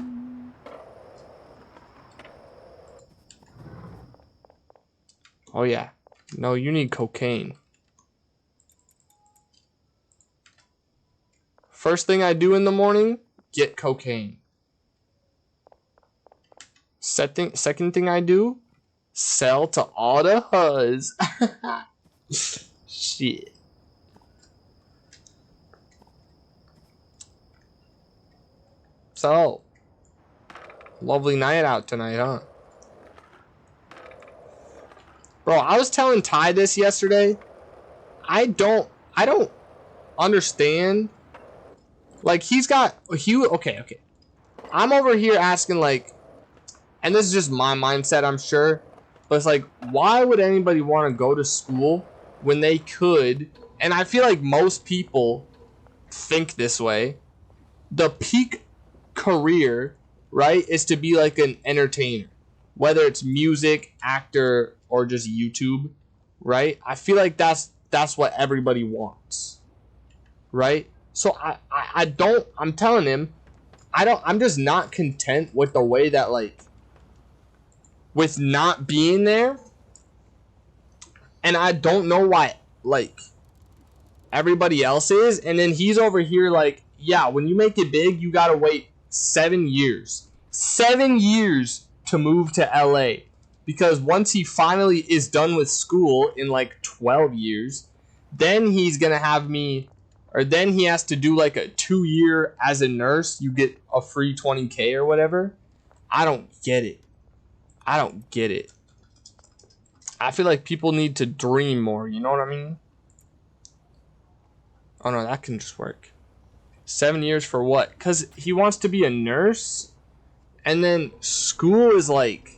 Oh yeah. No, you need cocaine. First thing I do in the morning, get cocaine. Second thing I do, sell to all the huz. Shit. So, lovely night out tonight, huh? Bro, I was telling Ty this yesterday. I don't understand. Like, okay. I'm over here asking, like, and this is just my mindset, I'm sure, but it's like, why would anybody want to go to school when they could? And I feel like most people think this way. The peak career, right, is to be like an entertainer, whether it's music, actor, or just YouTube, right? I feel like that's what everybody wants, right? So I'm telling him, I'm just not content with the way that, like, with not being there. And I don't know why, like, everybody else is. And then he's over here like, yeah, when you make it big, you gotta wait 7 years. 7 years to move to LA. Because once he finally is done with school in like 12 years, then he's gonna have me, or then he has to do like a 2-year as a nurse. You get a free $20K or whatever. I don't get it. I don't get it. I feel like people need to dream more. You know what I mean? Oh no, that can just work. 7 years for what? Because he wants to be a nurse. And then school is like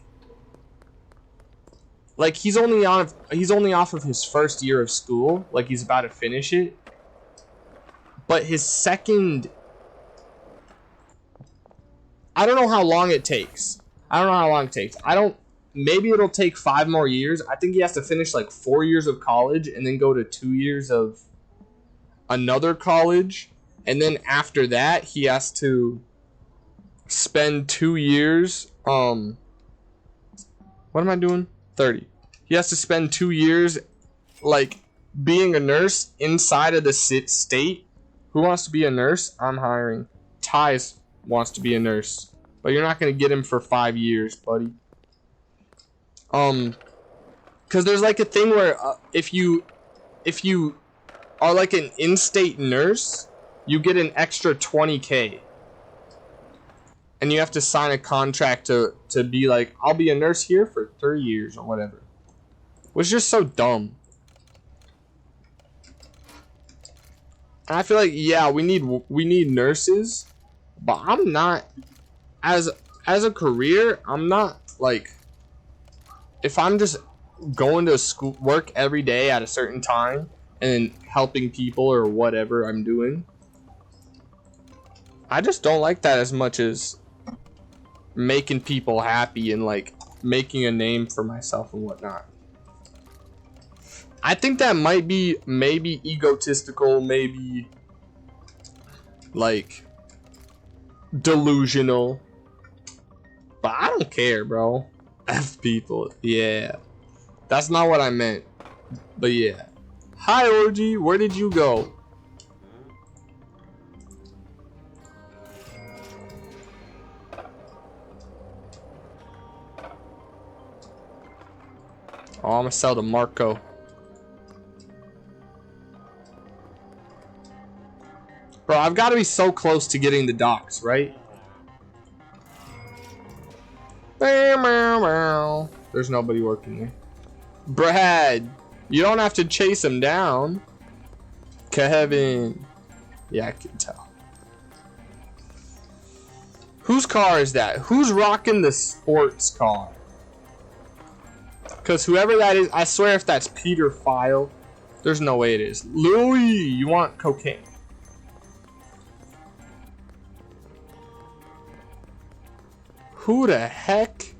he's only off of his first year of school. Like, he's about to finish it. But his second, I don't know how long it takes. Maybe it'll take 5 more years. I think he has to finish like 4 years of college and then go to 2 years of another college. And then after that, he has to spend 2 years. What am I doing? 30. He has to spend 2 years, like, being a nurse inside of the state. Who wants to be a nurse? I'm hiring. Ty's wants to be a nurse, but you're not gonna get him for 5 years, buddy. Because there's like a thing where if you are like an in-state nurse, you get an extra $20K. And you have to sign a contract to be like, I'll be a nurse here for 3 years or whatever. Which is just so dumb. And I feel like, yeah, we need nurses, but I'm not, as a career, I'm not like, if I'm just going to school, work every day at a certain time, and helping people or whatever I'm doing. I just don't like that as much as making people happy and like making a name for myself and whatnot. I think that might be maybe egotistical, maybe like delusional, but I don't care, bro. F people. Yeah, that's not what I meant, but yeah. Hi Orgy, where did you go? Oh, I'm gonna sell to Marco. Bro, I've got to be so close to getting the docks, right? There's nobody working there. Brad, you don't have to chase him down. Kevin. Yeah, I can tell. Whose car is that? Who's rocking the sports car? Because whoever that is, I swear if that's Peter File, there's no way it is. Louis, you want cocaine? Who the heck?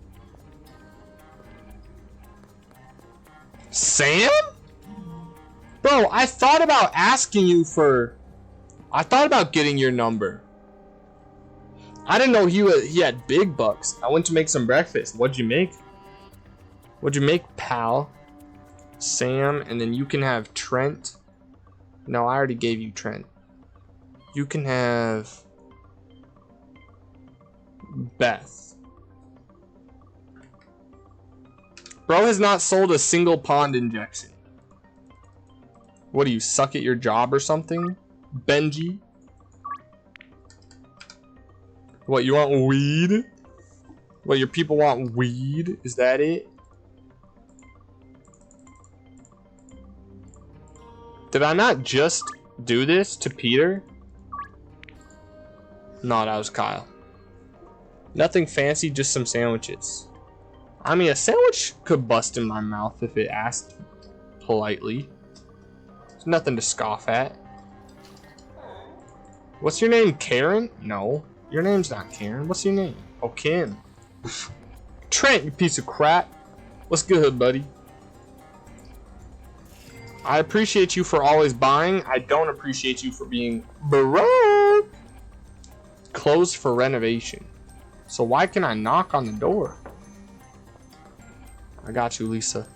Sam? Bro, I thought about asking you for... I thought about getting your number. I didn't know he had big bucks. I went to make some breakfast. What'd you make? What'd you make, pal? Sam, and then you can have Trent. No, I already gave you Trent. You can have... Beth. Bro has not sold a single pond injection. What do you suck at your job or something? Benji? What, you want weed? What, your people want weed? Is that it? Did I not just do this to Peter? No, that was Kyle. Nothing fancy, just some sandwiches. I mean, a sandwich could bust in my mouth if it asked politely. There's nothing to scoff at. What's your name, Karen? No, your name's not Karen. What's your name? Oh, Kim. Trent, you piece of crap. What's good, buddy? I appreciate you for always buying. I don't appreciate you for being broke. Closed for renovation. So why can I knock on the door? I got you, Lisa.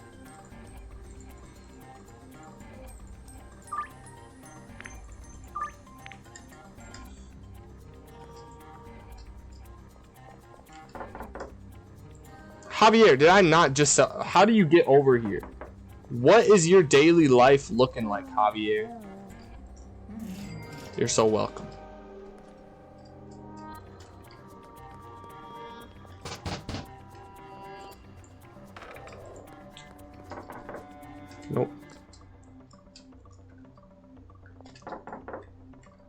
Javier, did I not just sell? How do you get over here? What is your daily life looking like, Javier? You're so welcome. Nope.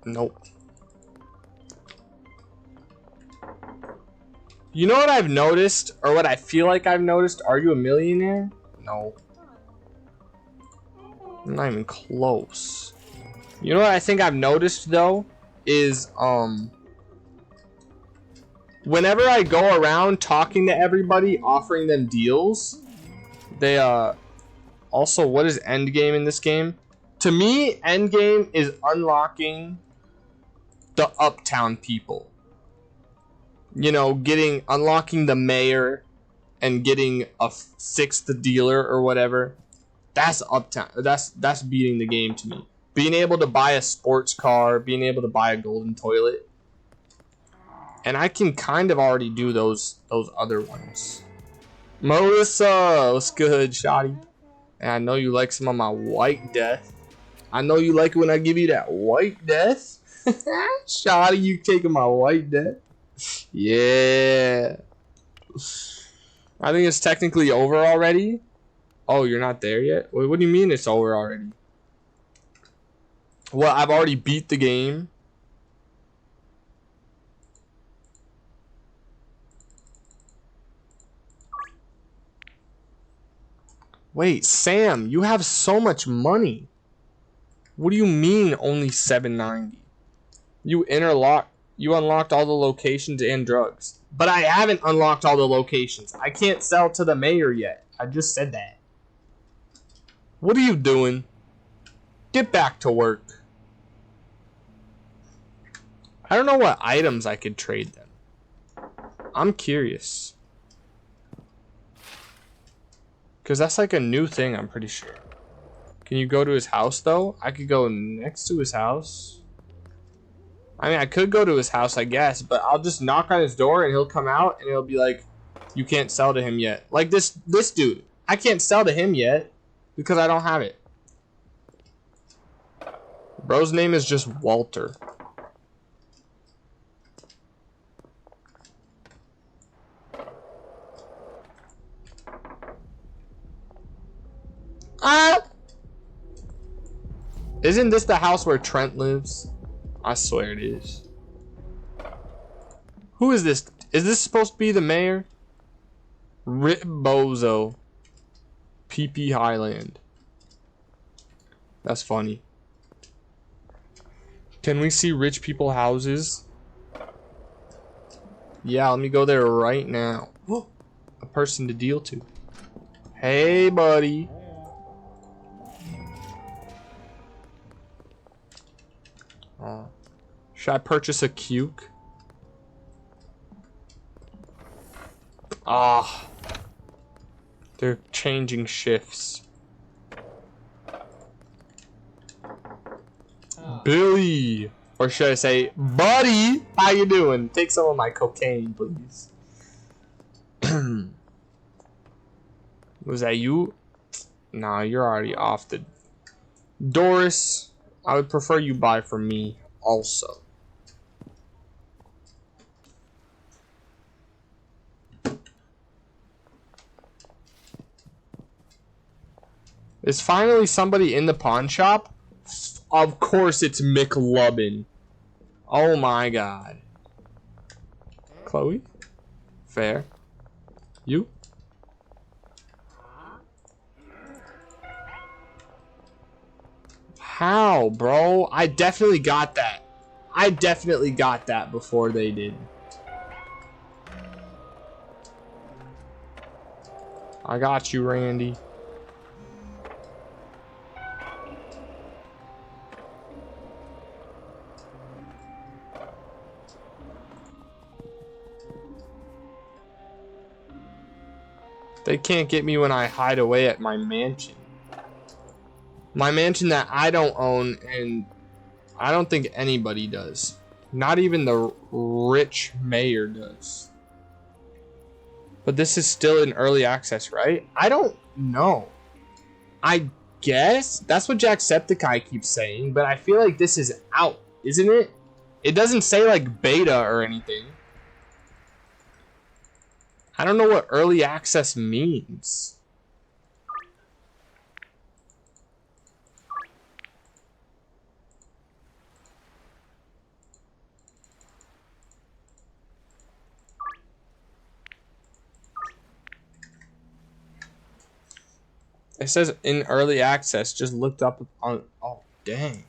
Nope. You know what I've noticed, or what I feel like I've noticed? Are you a millionaire? No. I'm not even close. You know what I think I've noticed though? Is whenever I go around talking to everybody, offering them deals, they also, what is endgame in this game? To me, endgame is unlocking the uptown people. You know, unlocking the mayor and getting a 6th dealer or whatever. That's uptown. That's beating the game to me. Being able to buy a sports car, being able to buy a golden toilet. And I can kind of already do those other ones. Melissa, what's good, shawty? And I know you like some of my white death. I know you like it when I give you that white death. Shawty, you taking my white death? Yeah. I think it's technically over already. Oh, you're not there yet? Wait, what do you mean it's over already? Well, I've already beat the game. Wait, Sam, you have so much money. What do you mean only 790? You unlocked all the locations and drugs. But I haven't unlocked all the locations. I can't sell to the mayor yet. I just said that. What are you doing? Get back to work. I don't know what items I could trade them. I'm curious. Because that's like a new thing, I'm pretty sure. Can you go to his house, though? I could go next to his house. I mean, I could go to his house, I guess. But I'll just knock on his door and he'll come out and he'll be like, you can't sell to him yet. Like this dude. I can't sell to him yet because I don't have it. Bro's name is just Walter. Isn't this the house where Trent lives? I swear it is. Who is this? Is this supposed to be the mayor? Rip Bozo. PP Highland. That's funny. Can we see rich people houses? Yeah, let me go there right now. A person to deal to. Hey, buddy. Should I purchase a cuke? Ah. They're changing shifts. Billy! Or should I say, buddy? How you doing? Take some of my cocaine, please. Was that you? Nah, you're already off the... Doris, I would prefer you buy from me also. Is finally somebody in the pawn shop? Of course it's McLubbin. Oh my god. Chloe? Fair. You? How, bro? I definitely got that. I definitely got that before they did. I got you, Randy. They can't get me when I hide away at my mansion. My mansion that I don't own, and I don't think anybody does. Not even the rich mayor does. But this is still in early access, right? I don't know. I guess that's what Jacksepticeye keeps saying, but I feel like this is out, isn't it? It doesn't say like beta or anything. I don't know what early access means. It says in early access, just looked up on, oh dang.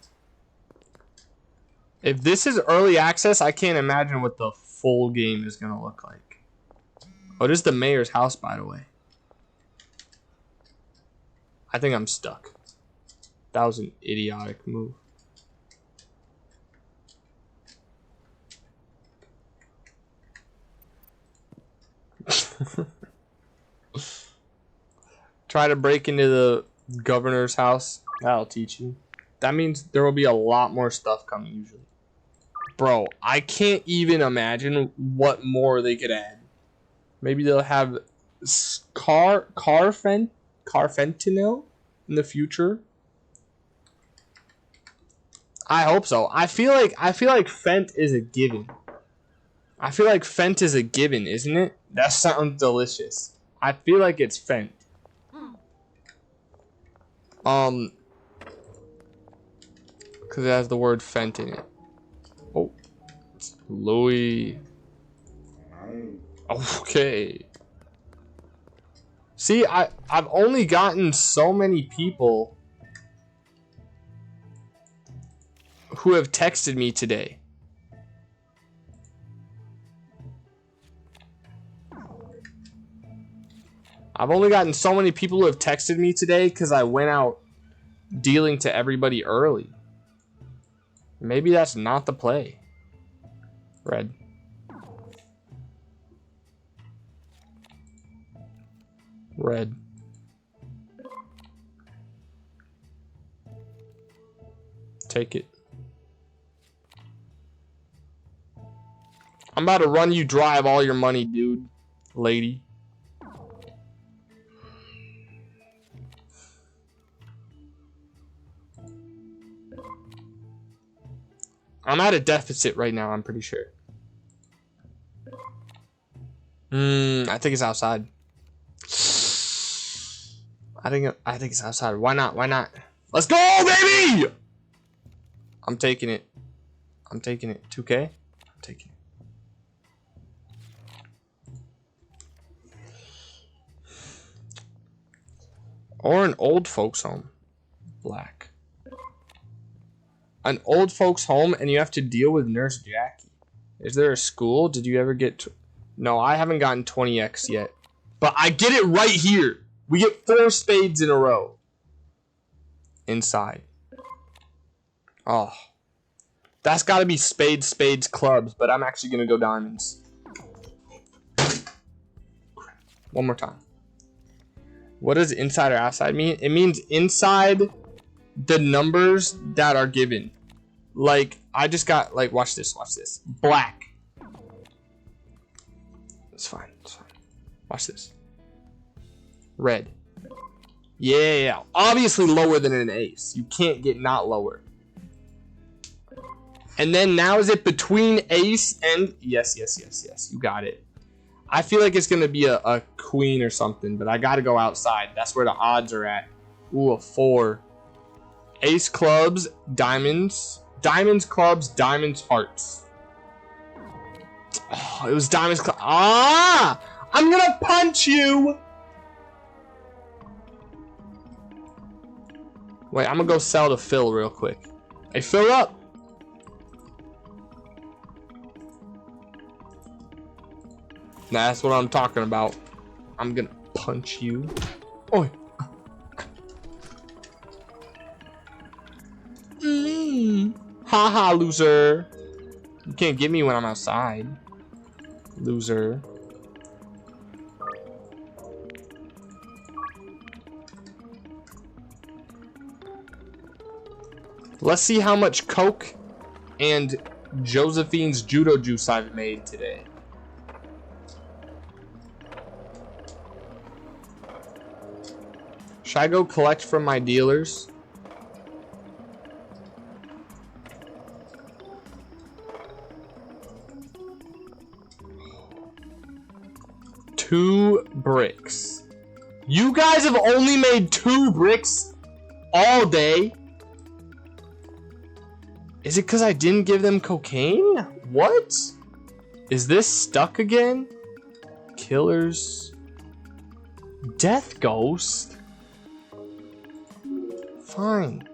If this is early access, I can't imagine what the full game is gonna look like. Oh, this is the mayor's house, by the way. I think I'm stuck. That was an idiotic move. Try to break into the governor's house. That'll teach you. That means there will be a lot more stuff coming usually. Bro, I can't even imagine what more they could add. Maybe they'll have carfentanil in the future. I hope so. I feel like Fent is a given. I feel like Fent is a given, isn't it? That sounds delicious. I feel like it's Fent. Because it has the word Fent in it. Oh, it's Louis. Okay. See, I've only gotten so many people who have texted me today. I've only gotten so many people who have texted me today because I went out dealing to everybody early. Maybe that's not the play. Red. Red. Take it. I'm about to run you dry of all your money, dude. Lady. I'm at a deficit right now, I'm pretty sure. I think it's outside. I think it's outside. Why not? Why not? Let's go, baby! I'm taking it. I'm taking it. 2K? I'm taking it. Or an old folks home. Black. An old folks home and you have to deal with Nurse Jackie. Is there a school? Did you ever get... No, I haven't gotten 20x yet. But I get it right here. We get 4 spades in a row. Inside. Oh. That's got to be spades, spades, clubs. But I'm actually going to go diamonds. One more time. What does inside or outside mean? It means inside the numbers that are given. Like, I just got, like, watch this, watch this. Black. It's fine, it's fine. Watch this. Red. Yeah, obviously lower than an ace. You can't get not lower. And then now is it between ace and... Yes, yes, yes, yes. You got it. I feel like it's going to be a queen or something, but I got to go outside. That's where the odds are at. Ooh, a 4. Ace clubs, diamonds. Diamonds, clubs, diamonds, hearts. Oh, it was diamonds, clubs. Ah! I'm going to punch you! Wait, I'm going to go sell to Phil real quick. Hey, fill up! Nah, that's what I'm talking about. I'm gonna punch you. Oi. Haha, loser. You can't get me when I'm outside. Loser. Let's see how much Coke and Josephine's judo juice I've made today. Should I go collect from my dealers? Two bricks. You guys have only made 2 bricks all day? Is it because I didn't give them cocaine? What? Is this stuck again? Killers. Death Ghost? Fine.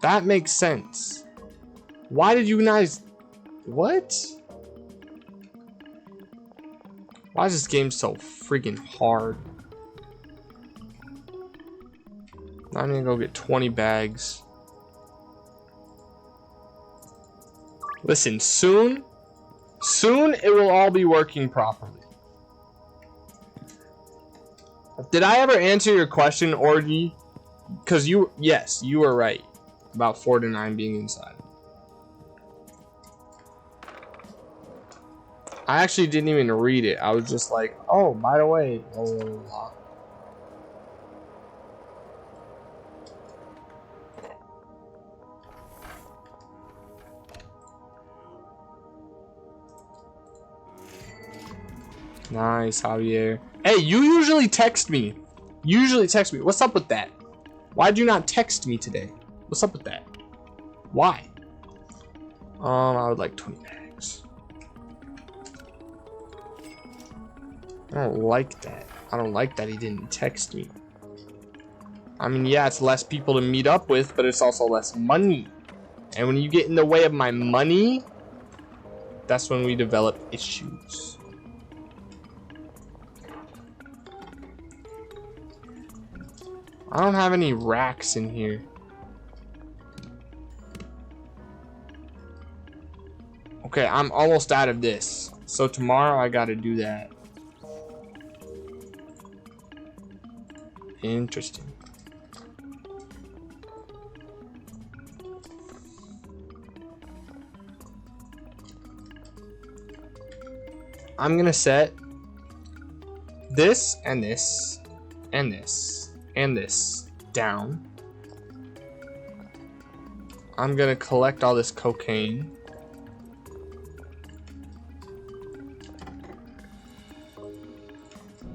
That makes sense. Why did you guys... What? Why is this game so freaking hard? I'm gonna go get 20 bags. Listen, soon it will all be working properly. Did I ever answer your question, Orgy? Because yes, you were right about 4 to 9 being inside. I actually didn't even read it. I was just like, oh, by the way, blah, blah, blah. Nice, Javier. Hey, you usually text me. What's up with that? Why'd you not text me today? What's up with that? Why? I would like 20 bags. I don't like that. I don't like that he didn't text me. I mean, yeah, it's less people to meet up with, but it's also less money. And when you get in the way of my money, that's when we develop issues. I don't have any racks in here. Okay, I'm almost out of this. So tomorrow I gotta do that. Interesting. I'm gonna set this and this and this and this down. I'm gonna collect all this cocaine.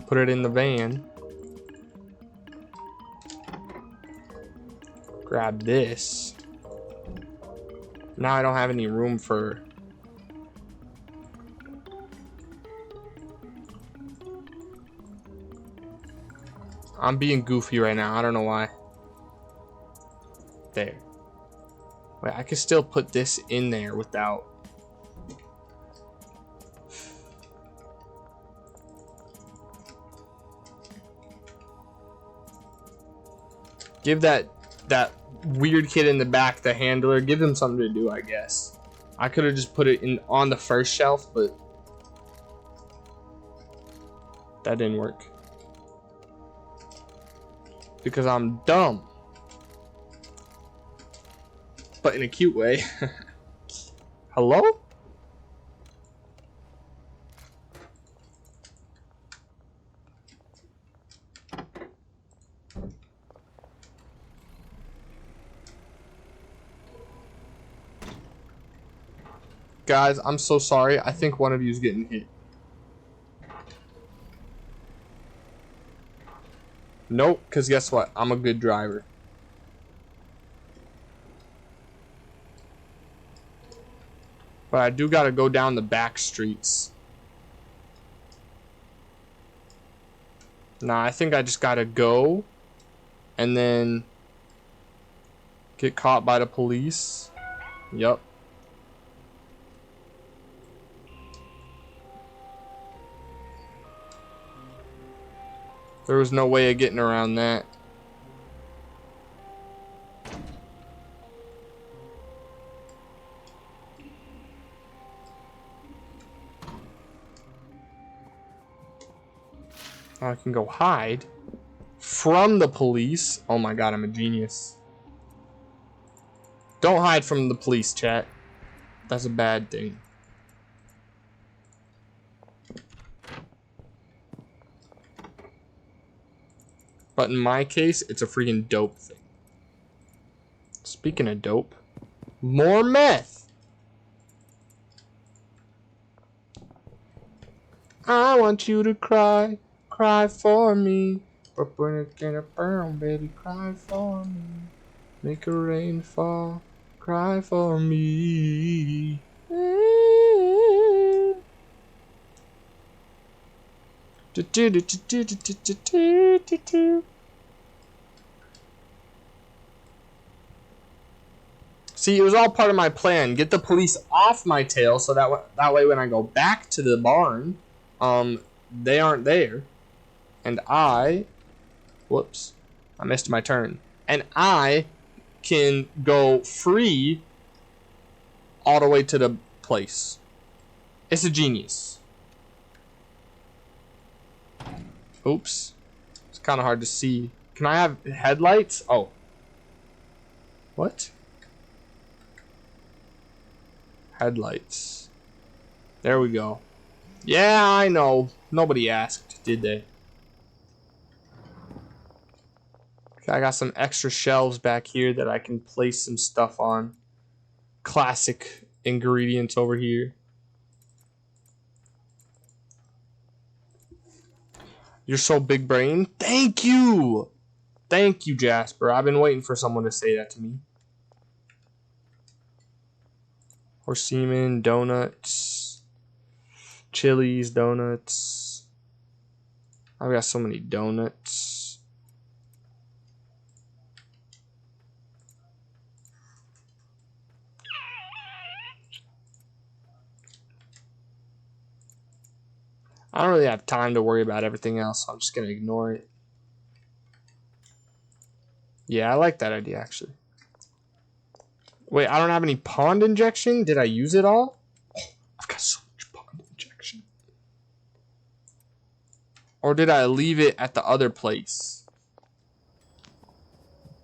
Put it in the van. Grab this. Now I don't have any room for... I'm being goofy right now. I don't know why. There. Wait, I can still put this in there without... Give that weird kid in the back, the handler, give him something to do, I guess. I could have just put it in on the first shelf, but that didn't work. Because I'm dumb. But in a cute way. Hello? Guys, I'm so sorry. I think one of you is getting hit. Nope, because guess what? I'm a good driver. But I do gotta go down the back streets. Nah, I think I just gotta go and then get caught by the police. Yup. There was no way of getting around that. I can go hide from the police. Oh my god, I'm a genius. Don't hide from the police, chat. That's a bad thing. But in my case, it's a freaking dope thing. Speaking of dope, more meth. I want you to cry, cry for me. But when it's gonna burn, baby, cry for me. Make a rain fall, cry for me. See, it was all part of my plan. Get the police off my tail so that way when I go back to the barn, they aren't there. And whoops, I missed my turn. And I can go free all the way to the place. It's a genius. Oops. It's kind of hard to see. Can I have headlights? Oh. What? Headlights. There we go. Yeah, I know. Nobody asked, did they? Okay, I got some extra shelves back here that I can place some stuff on. Classic ingredients over here. You're so big brain. Thank you. Thank you, Jasper. I've been waiting for someone to say that to me. Or semen, donuts, Chili's, donuts. I've got so many donuts. I don't really have time to worry about everything else, so I'm just gonna ignore it. Yeah, I like that idea, actually. Wait, I don't have any pond injection? Did I use it all? Oh, I've got so much pond injection. Or did I leave it at the other place?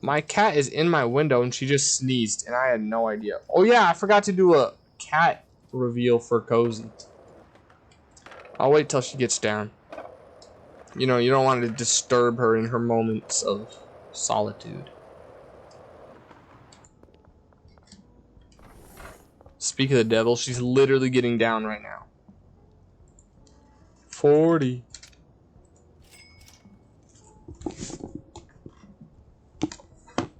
My cat is in my window and she just sneezed and I had no idea. Oh yeah, I forgot to do a cat reveal for Cozy. I'll wait till she gets down. You know, you don't want to disturb her in her moments of solitude. Speak of the devil, she's literally getting down right now. 40.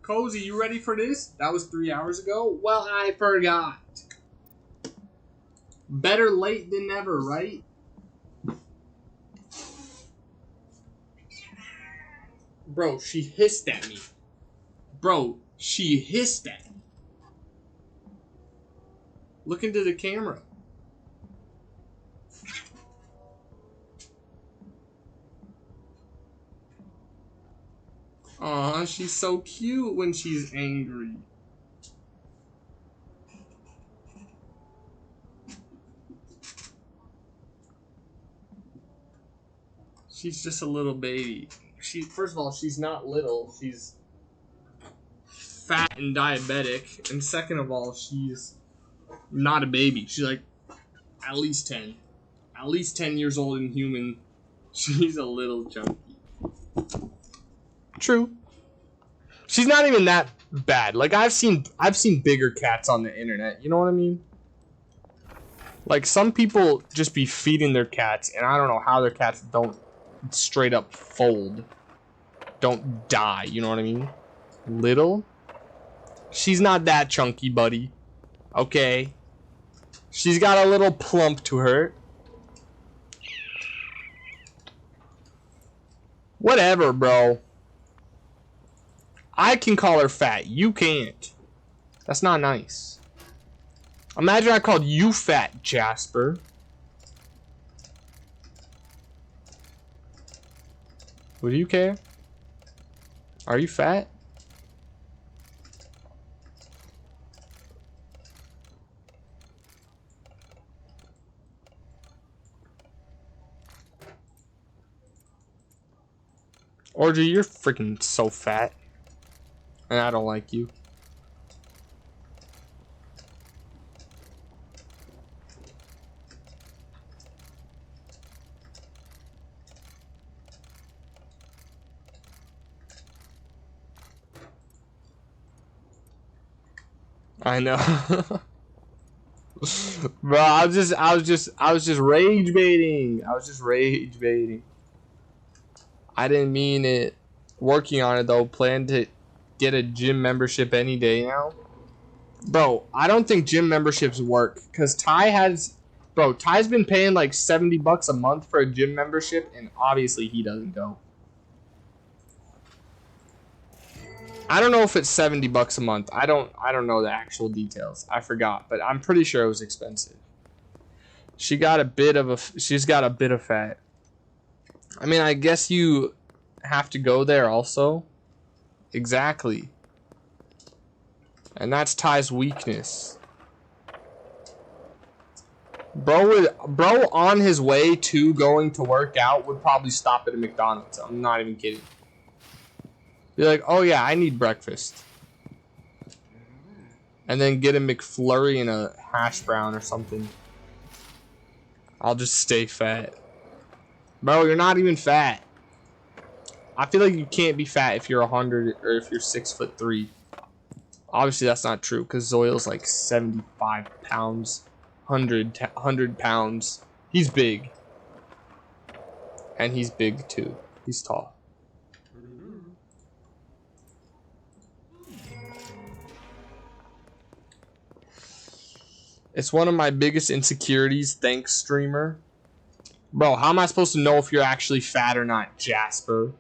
Cozy, you ready for this? That was 3 hours ago? Well, I forgot. Better late than never, right? Bro, she hissed at me. Bro, she hissed at me. Look into the camera. Aw, she's so cute when she's angry. She's just a little baby. First of all, she's not little. She's fat and diabetic. And second of all, she's not a baby. She's like at least 10. At least 10 years old and human. She's a little chunky. True. She's not even that bad. Like I've seen bigger cats on the internet. You know what I mean? Like some people just be feeding their cats, and I don't know how their cats don't straight up fold. Don't die, you know what I mean? Little? She's not that chunky, buddy. Okay. She's got a little plump to her. Whatever, bro. I can call her fat. You can't. That's not nice. Imagine I called you fat, Jasper. Would you care? Are you fat? Orgy, you're freaking so fat. And I don't like you. I know. Bro, I was just rage baiting. I was just rage baiting. I didn't mean it. Working on it though. Plan to get a gym membership any day now. Bro, I don't think gym memberships work cuz Ty's been paying like $70 a month for a gym membership and obviously he doesn't go. I don't know if it's $70 a month. I don't know the actual details. I forgot, but I'm pretty sure it was expensive. She's got a bit of fat. I mean, I guess you have to go there also. Exactly. And that's Ty's weakness. Bro on his way to going to work out would probably stop at a McDonald's. I'm not even kidding. Be like, oh yeah, I need breakfast. And then get a McFlurry and a hash brown or something. I'll just stay fat. Bro, you're not even fat. I feel like you can't be fat if you're 100 or if you're 6'3". Obviously that's not true because Zoil's like 75 pounds. 100 pounds. He's big. And he's big too. He's tall. It's one of my biggest insecurities, thanks streamer. Bro, how am I supposed to know if you're actually fat or not, Jasper?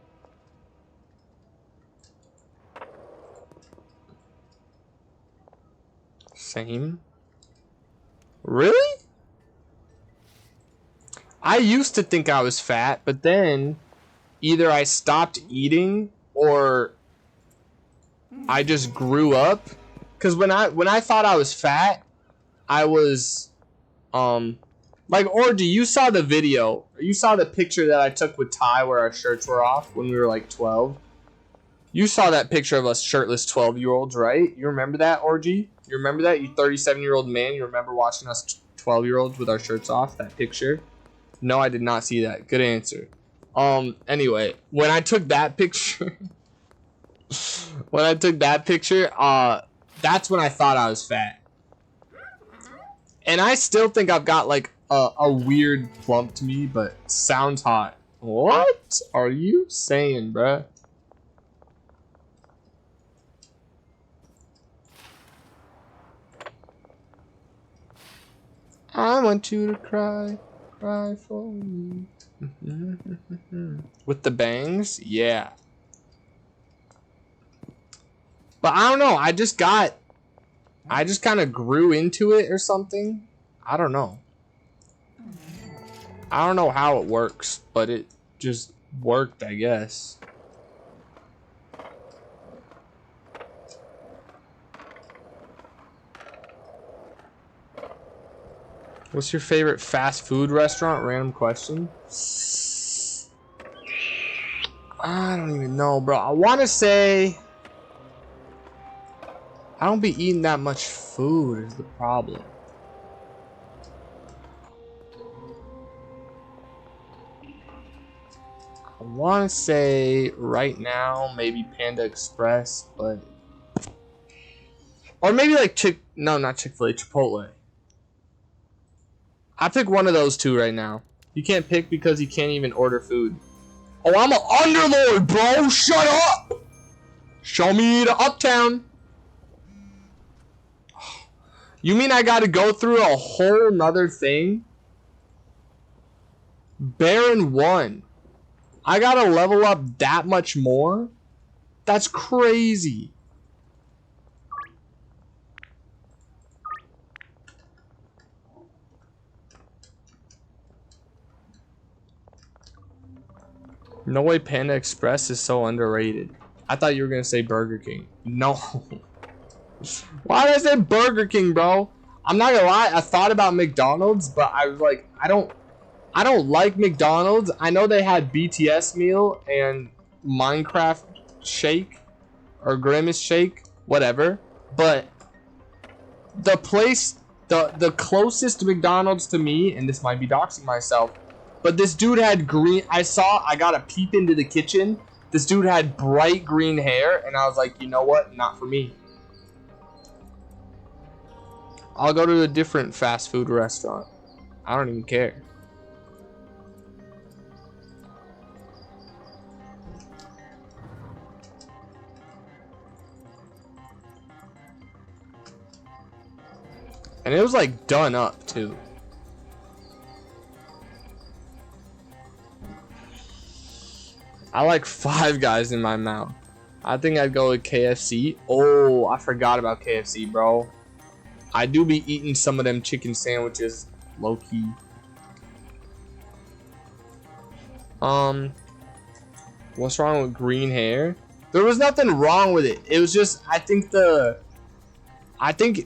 Same. Really? I used to think I was fat, but then either I stopped eating or I just grew up. Cause when I thought I was fat, I was like Orgy, you saw the video. You saw the picture that I took with Ty where our shirts were off when we were like 12. You saw that picture of us shirtless 12-year-olds, right? You remember that, Orgy? You remember that? You 37-year-old man, you remember watching us 12-year-olds with our shirts off, that picture? No, I did not see that. Good answer. Anyway, when I took that picture, that's when I thought I was fat. And I still think I've got like a weird plump to me, but sounds hot. What are you saying, bruh? I want you to cry for me. With the bangs? Yeah. But I don't know, I just kind of grew into it or something. I don't know. I don't know how it works, but it just worked, I guess. What's your favorite fast food restaurant? Random question. I don't even know, bro. I want to say I don't be eating that much food is the problem. I want to say right now maybe Panda Express, but or maybe like not Chick-fil-A, Chipotle. I pick one of those two right now. You can't pick because you can't even order food. Oh, I'm an underlord, bro. Shut up. Show me the uptown. You mean I gotta go through a whole nother thing? Baron 1. I gotta level up that much more? That's crazy. No way Panda Express is so underrated. I thought you were gonna say Burger King. No. Why did I say Burger King, bro? I'm not gonna lie, I thought about McDonald's, but I was like, I don't like McDonald's. I know they had BTS meal and Minecraft shake or Grimace shake, whatever. But the place, the closest McDonald's to me, and this might be doxing myself, but this dude had green. I got a peep into the kitchen. This dude had bright green hair, and I was like, you know what? Not for me. I'll go to a different fast food restaurant. I don't even care. And it was like done up too. I like Five Guys in my mouth. I think I'd go with KFC. Oh, I forgot about KFC, bro. I do be eating some of them chicken sandwiches, low key. What's wrong with green hair? There was nothing wrong with it. It was just I think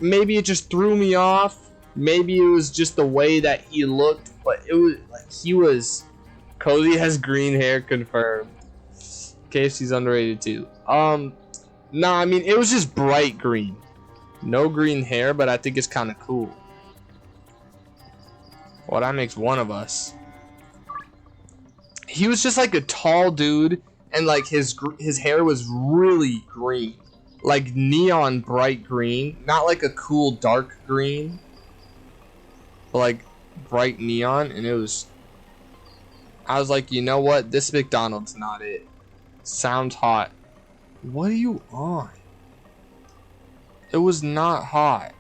maybe it just threw me off. Maybe it was just the way that he looked, but it was like Cozy has green hair confirmed. KFC's underrated too. Nah, I mean it was just bright green. No green hair, but I think it's kind of cool. Well, that makes one of us. He was just like a tall dude, and like his hair was really green, like neon bright green, not like a cool dark green, but like bright neon. And I was like, you know what? This McDonald's not it. Sounds hot. What are you on? It was not hot.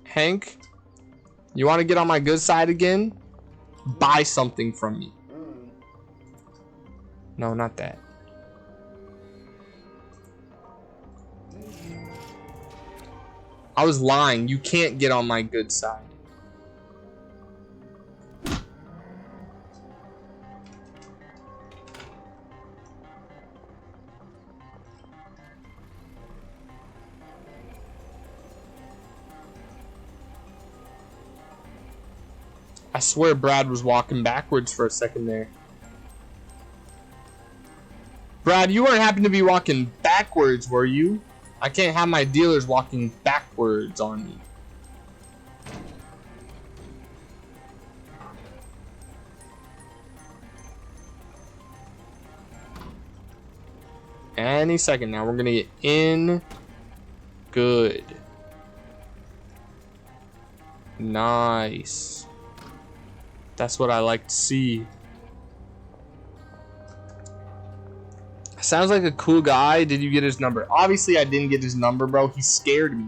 Hank, you want to get on my good side again? Buy something from me. No, not that. I was lying. You can't get on my good side. I swear Brad was walking backwards for a second there. Brad, you weren't happen to be walking backwards, were you? I can't have my dealers walking backwards on me. Any second now, we're gonna get in. Good. Nice. That's what I like to see. Sounds like a cool guy. Did you get his number? Obviously, I didn't get his number, bro. He scared me.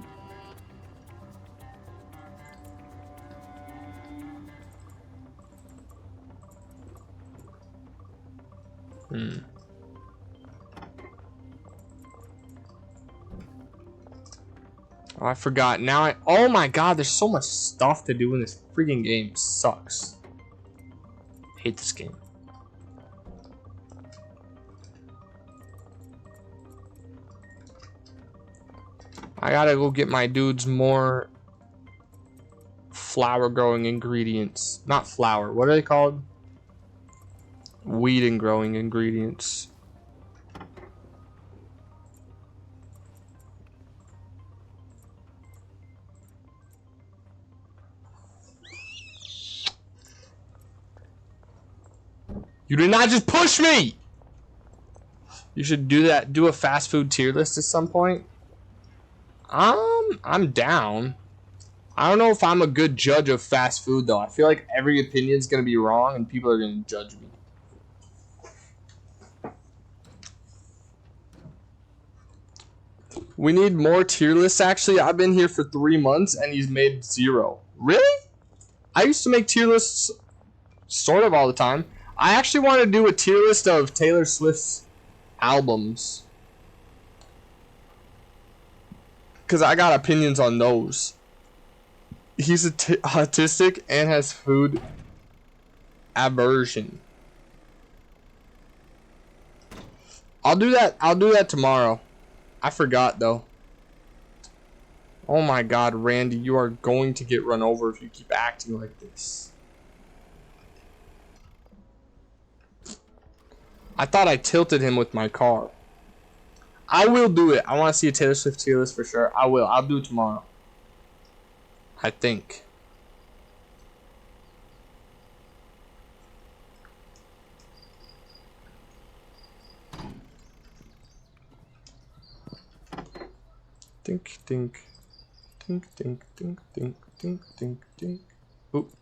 Oh, I forgot. Now oh my god, there's so much stuff to do in this freaking game. Sucks. Hate this game. I gotta go get my dudes more flower growing ingredients. Not flour. What are they called? Weed and growing ingredients. You did not just push me! You should do that. Do a fast food tier list at some point. I'm down. I don't know if I'm a good judge of fast food though. I feel like every opinion's gonna be wrong and people are gonna judge me. We need more tier lists actually. I've been here for 3 months and he's made 0. Really? I used to make tier lists sort of all the time. I actually want to do a tier list of Taylor Swift's albums. Because I got opinions on those. He's autistic and has food aversion. I'll do that tomorrow. I forgot though. Oh my god, Randy, you are going to get run over if you keep acting like this. I thought I tilted him with my car. I will do it. I want to see a Taylor Swift tier list for sure. I will. I'll do it tomorrow. I think. Think, think. Think, think, think, think, think, think, think. Oop.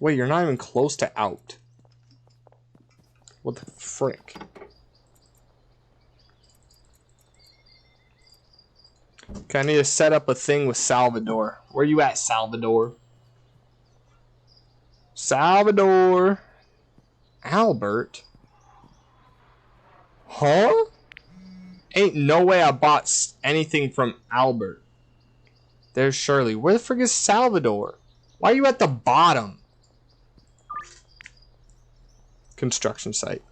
Wait, you're not even close to out. What the frick? Okay, I need to set up a thing with Salvador. Where you at, Salvador? Salvador. Albert? Huh? Ain't no way I bought anything from Albert. There's Shirley. Where the frick is Salvador? Why are you at the bottom? Construction site.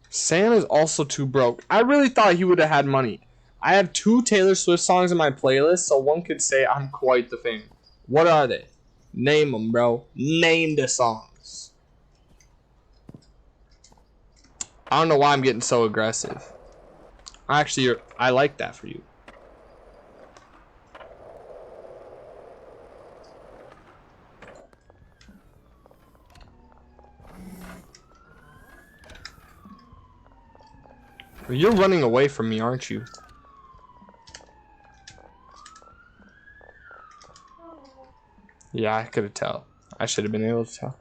Sam is also too broke. I really thought he would have had money. I have 2 Taylor Swift songs in my playlist, so one could say I'm quite the fan. What are they? Name them, bro. Name the songs. I don't know why I'm getting so aggressive. Actually, I like that for you. You're running away from me, aren't you? Yeah, I could have tell. I should have been able to tell.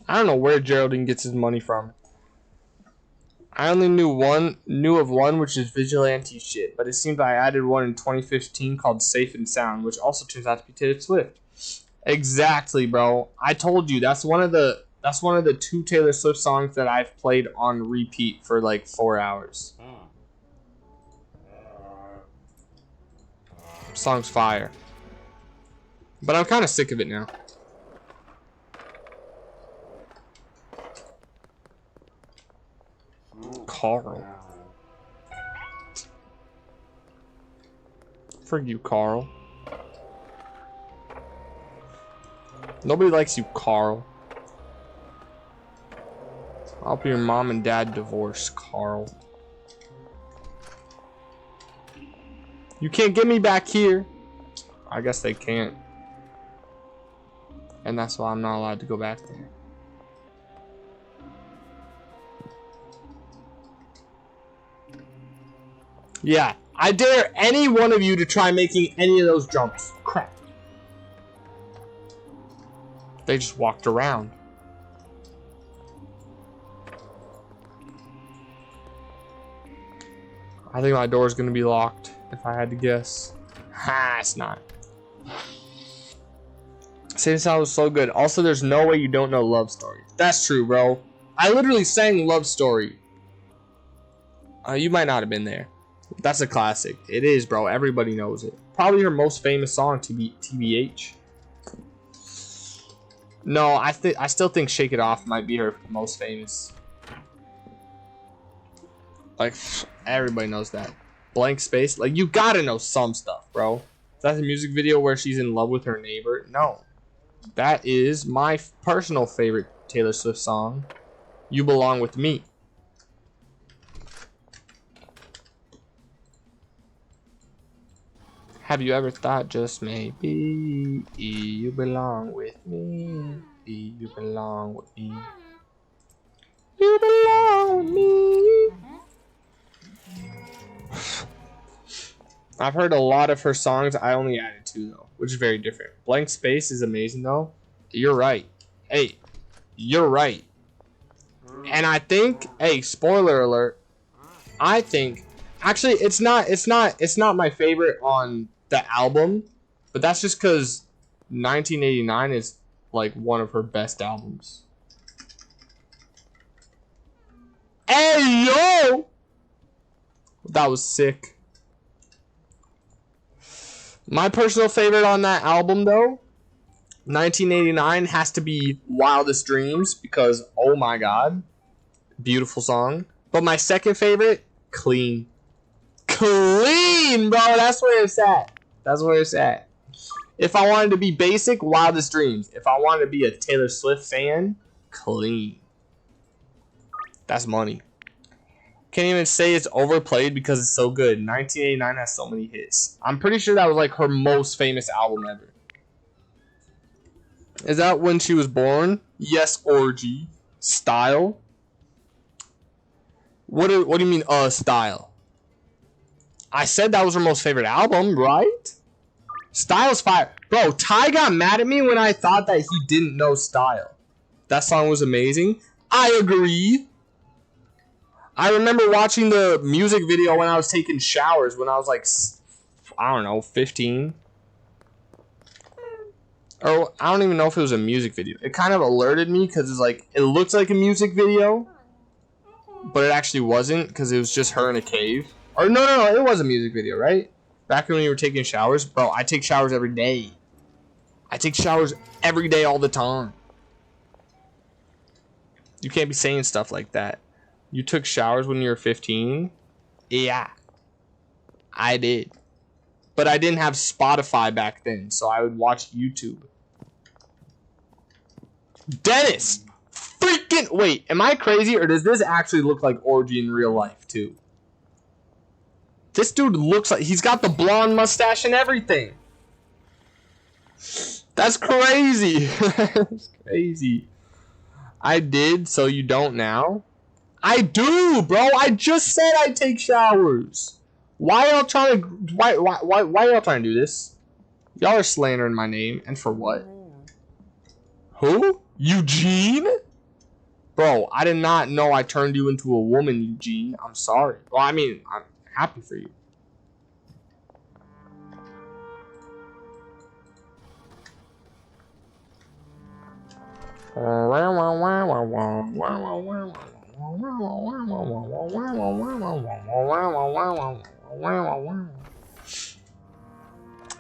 I don't know where Geraldine gets his money from. I only knew of one, which is vigilante shit, but it seems I added one in 2015 called Safe and Sound, which also turns out to be Taylor Swift. Exactly, bro. I told you that's one of the 2 Taylor Swift songs that I've played on repeat for like 4 hours. Song's fire. But I'm kind of sick of it now. Carl. For you, Carl. Nobody likes you, Carl. I hope your mom and dad divorce, Carl. You can't get me back here. I guess they can't. And that's why I'm not allowed to go back there. Yeah, I dare any one of you to try making any of those jumps. Crap. They just walked around. I think my door's gonna be locked, if I had to guess. Ha, it's not. Same sound was so good. Also, there's no way you don't know Love Story. That's true, bro. I literally sang Love Story. You might not have been there. That's a classic. It is, bro. Everybody knows it. Probably her most famous song, TBH. No, I still think Shake It Off might be her most famous. Like, everybody knows that. Blank Space. Like, you gotta know some stuff, bro. Is that the music video where she's in love with her neighbor? No. That is my personal favorite Taylor Swift song. You Belong With Me. Have you ever thought just maybe you belong with me? You belong with me. You belong with me. I've heard a lot of her songs. I only added 2 though, which is very different. Blank Space is amazing though. You're right. Hey, you're right. And I think, hey, spoiler alert. I think actually it's not my favorite on the album, but that's just because 1989 is like one of her best albums. Hey yo, that was sick. My personal favorite on that album though, 1989, has to be Wildest Dreams, because oh my god, beautiful song. But my second favorite, Clean. Clean, bro, that's where it's at. That's where it's at. If I wanted to be basic, Wildest Dreams. If I wanted to be a Taylor Swift fan, Clean. That's money. Can't even say it's overplayed because it's so good. 1989 has so many hits. I'm pretty sure that was like her most famous album ever. Is that When She Was Born? Yes, Orgy. Style? What do you mean, style? I said that was her most favorite album, right? Style's fire. Bro, Ty got mad at me when I thought that he didn't know Style. That song was amazing. I agree. I remember watching the music video when I was taking showers when I was like, I don't know, 15. Or I don't even know if it was a music video. It kind of alerted me because it's like, it looks like a music video, but it actually wasn't because it was just her in a cave. Or no, it was a music video, right? Back when we were taking showers. Bro, I take showers every day. I take showers every day all the time. You can't be saying stuff like that. You took showers when you were 15? Yeah. I did. But I didn't have Spotify back then, so I would watch YouTube. Dennis! Freaking... Wait, am I crazy, or does this actually look like Orgy in real life, too? This dude looks like... He's got the blonde mustache and everything. That's crazy. That's crazy. I did, so you don't now? I do, bro. I just said I take showers. Why y'all trying to... Why y'all trying to do this? Y'all are slandering my name, and for what? Who? Eugene? Bro, I did not know I turned you into a woman, Eugene. I'm sorry. Well, I mean, I'm happy for you.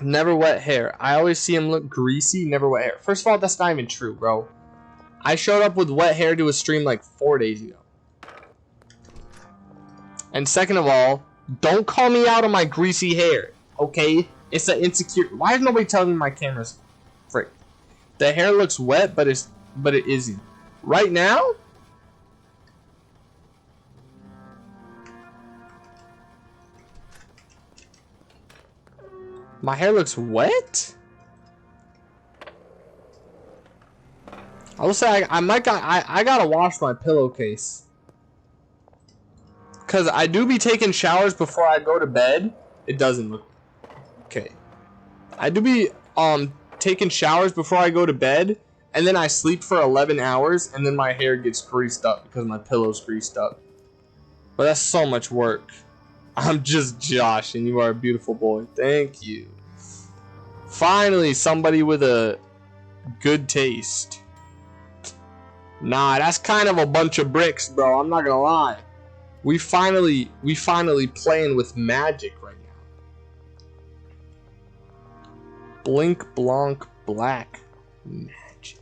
Never wet hair. I always see him look greasy, never wet hair. First of all, that's not even true, bro. I showed up with wet hair to a stream like 4 days ago. And second of all, don't call me out on my greasy hair, okay? It's an insecure. Why is nobody telling me my camera's frick? The hair looks wet, but it isn't. Right now? My hair looks wet? I will say I gotta wash my pillowcase. Cause I do be taking showers before I go to bed. It doesn't look okay. I do be taking showers before I go to bed, and then I sleep for 11 hours, and then my hair gets greased up because my pillow's greased up. But that's so much work. I'm just Josh, and you are a beautiful boy. Thank you. Finally, somebody with a good taste. Nah, that's kind of a bunch of bricks, bro. I'm not gonna lie. We finally playing with magic right now. Blink, blonk, black magic.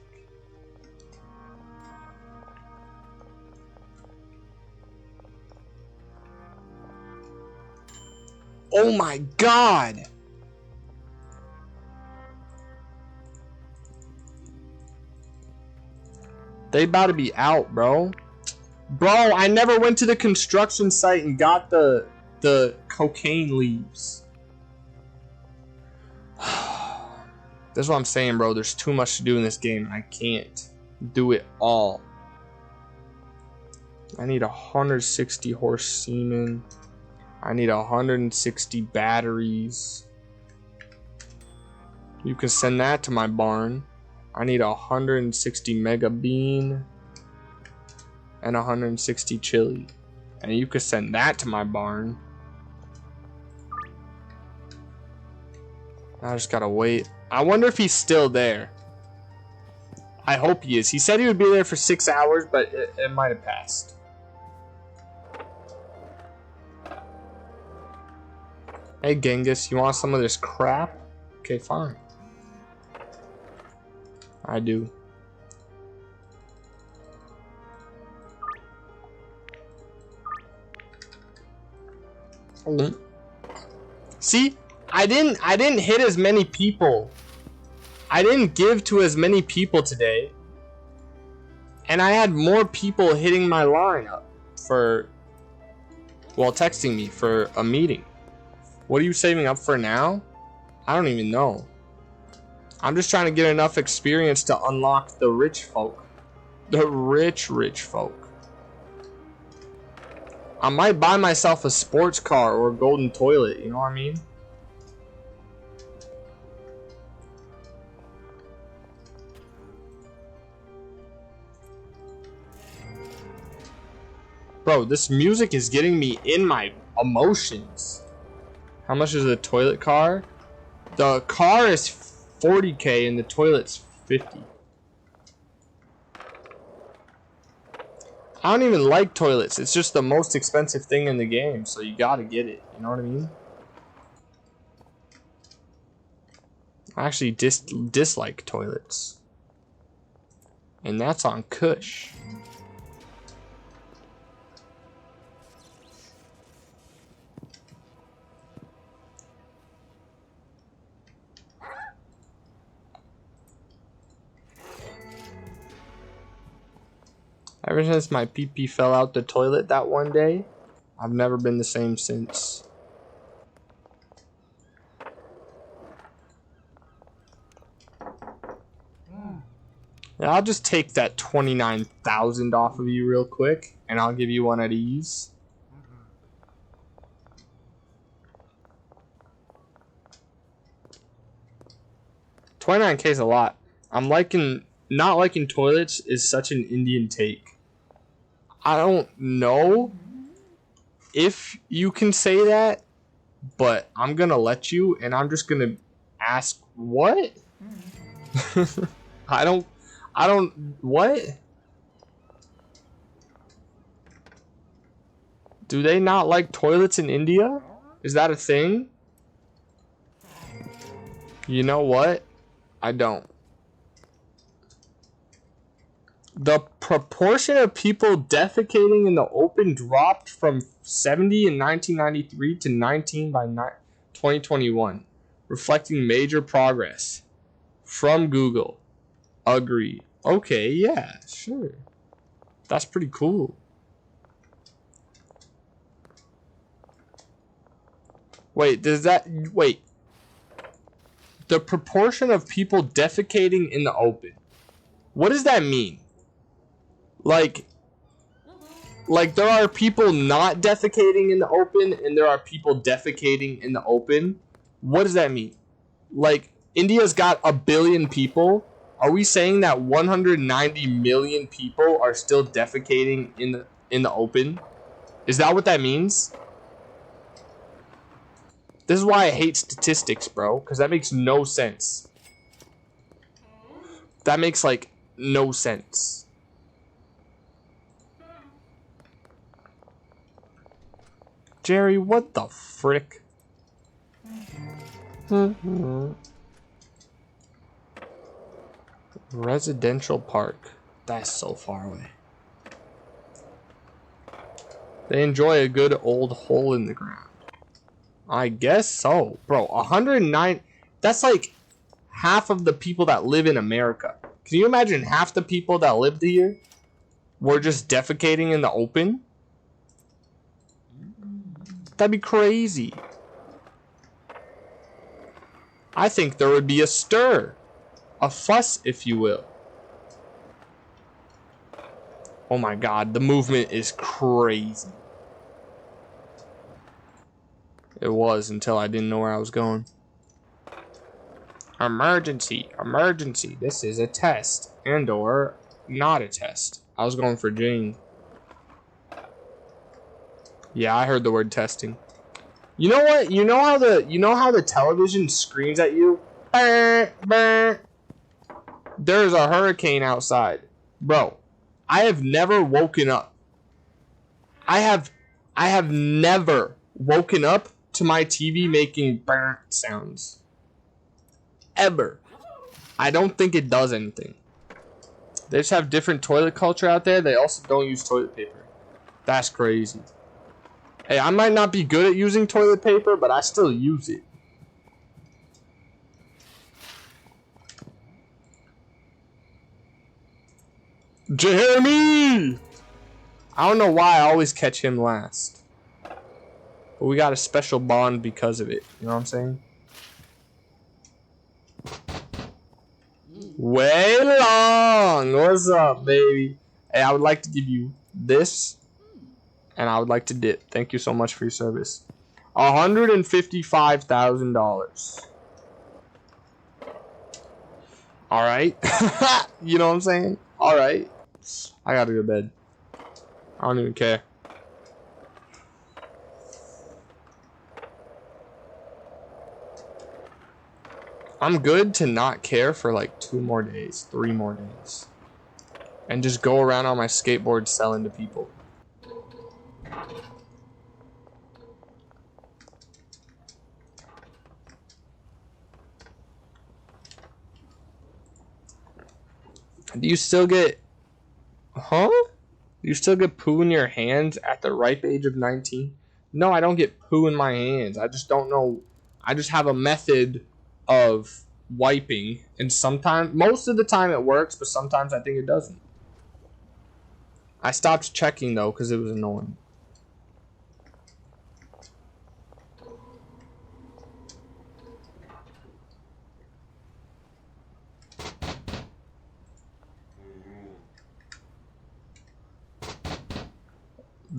Oh my god! They about to be out, bro. Bro, I never went to the construction site and got the cocaine leaves. That's what I'm saying, bro. There's too much to do in this game. I can't do it all. I need 160 horse semen. I need 160 batteries. You can send that to my barn. I need 160 mega bean and 160 chili. And you could send that to my barn. I just gotta wait. I wonder if he's still there. I hope he is. He said he would be there for 6 hours, but it might have passed. Hey Genghis, you want some of this crap? Okay, fine. I do. See, I didn't hit as many people. I didn't give to as many people today. And I had more people hitting my line up for, well, texting me for a meeting. What are you saving up for now? I don't even know. I'm just trying to get enough experience to unlock the rich folk. The rich folk. I might buy myself a sports car or a golden toilet, you know what I mean? Bro, this music is getting me in my emotions. How much is a toilet car? The car is 40k and the toilet's 50. I don't even like toilets. It's just the most expensive thing in the game, so you gotta get it. You know what I mean? I actually dislike toilets. And that's on Kush. Ever since my pee-pee fell out the toilet that one day, I've never been the same since. Yeah, I'll just take that 29,000 off of you real quick, and I'll give you one at ease. $29K is a lot. Not liking toilets is such an Indian take. I don't know if you can say that, but I'm gonna let you, and I'm just gonna ask what? I don't, what? Do they not like toilets in India? Is that a thing? You know what? I don't. The proportion of people defecating in the open dropped from 70 in 1993 to 19 by 2021, reflecting major progress. From Google. Agree. Okay, yeah, sure. That's pretty cool. Wait, wait. The proportion of people defecating in the open. What does that mean? Like there are people not defecating in the open and there are people defecating in the open. What does that mean? Like, India's got 1 billion people. Are we saying that 190 million people are still defecating in the open? Is that what that means? This is why I hate statistics, bro, because that makes no sense. That makes, like, no sense. Jerry, what the frick? Residential park. That's so far away. They enjoy a good old hole in the ground. I guess so. Bro, 109... That's like half of the people that live in America. Can you imagine half the people that lived here were just defecating in the open? That'd be crazy. I think there would be a stir. A fuss, if you will. Oh my god, the movement is crazy. It was until I didn't know where I was going. Emergency, emergency. This is a test and or not a test. I was going for Jane. Yeah, I heard the word testing. You know what? You know how the television screams at you? There's a hurricane outside. Bro, I have never woken up. I have never woken up to my TV making sounds. Ever. I don't think it does anything. They just have different toilet culture out there. They also don't use toilet paper. That's crazy. Hey, I might not be good at using toilet paper, but I still use it. Jeremy! I don't know why I always catch him last. But we got a special bond because of it. You know what I'm saying? Way long! What's up, baby? Hey, I would like to give you this. And I would like to dip. Thank you so much for your service. $155,000. Alright? You know what I'm saying? Alright. I gotta go to bed. I don't even care. I'm good to not care for like 2 more days, 3 more days. And just go around on my skateboard selling to people. Do you still get... Huh? Do you still get poo in your hands at the ripe age of 19? No, I don't get poo in my hands. I just don't know. I just have a method of wiping. And sometimes, most of the time it works, but sometimes I think it doesn't. I stopped checking though because it was annoying.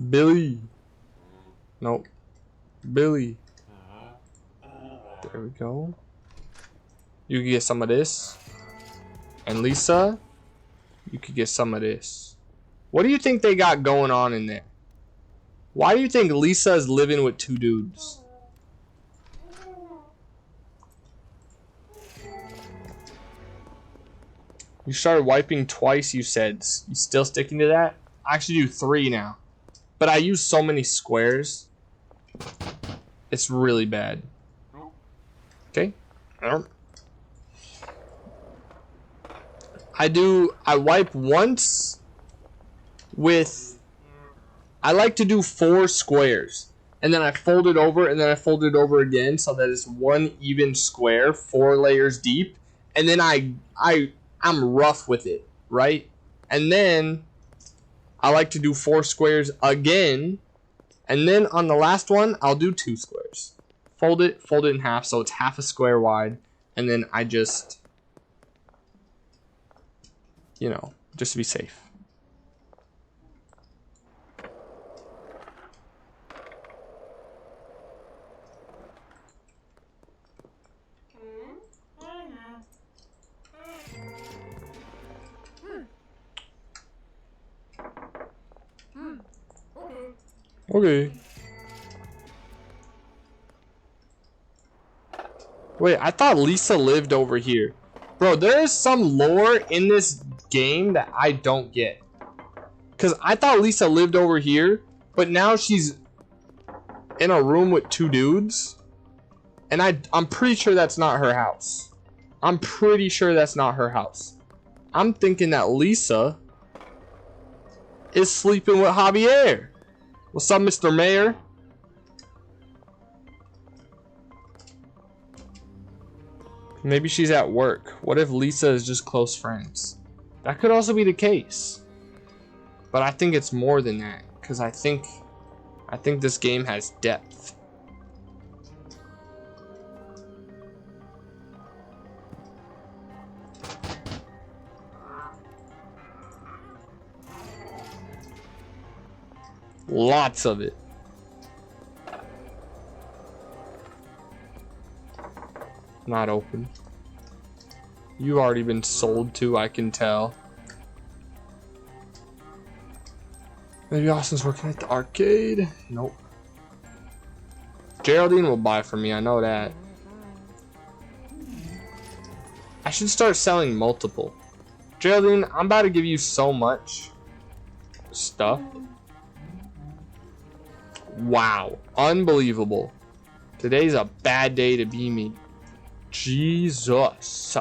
Billy. Nope. Billy. There we go. You can get some of this. And Lisa, you could get some of this. What do you think they got going on in there? Why do you think Lisa is living with 2 dudes? You started wiping twice, you said. You still sticking to that? I actually do 3 now. But I use so many squares. It's really bad. Okay. I wipe once with, I like to do 4 squares. And then I fold it over, and then I fold it over again so that it's one even square, 4 layers deep. And then I'm rough with it, right? And then I like to do 4 squares again. And then on the last one, I'll do 2 squares. Fold it in half so it's half a square wide. And then I just, you know, just to be safe. Okay. Wait, I thought Lisa lived over here. Bro, there is some lore in this game that I don't get. Because I thought Lisa lived over here, but now she's in a room with 2 dudes. And I'm pretty sure that's not her house. I'm pretty sure that's not her house. I'm thinking that Lisa is sleeping with Javier. What's up, Mr. Mayor? Maybe she's at work. What if Lisa is just close friends? That could also be the case. But I think it's more than that, because I think this game has depth. Lots of it. Not open. You've already been sold to, I can tell. Maybe Austin's working at the arcade. Nope. Geraldine will buy from me, I know that. I should start selling multiple. Geraldine, I'm about to give you so much stuff. Wow. Unbelievable. Today's a bad day to be me. Jesus.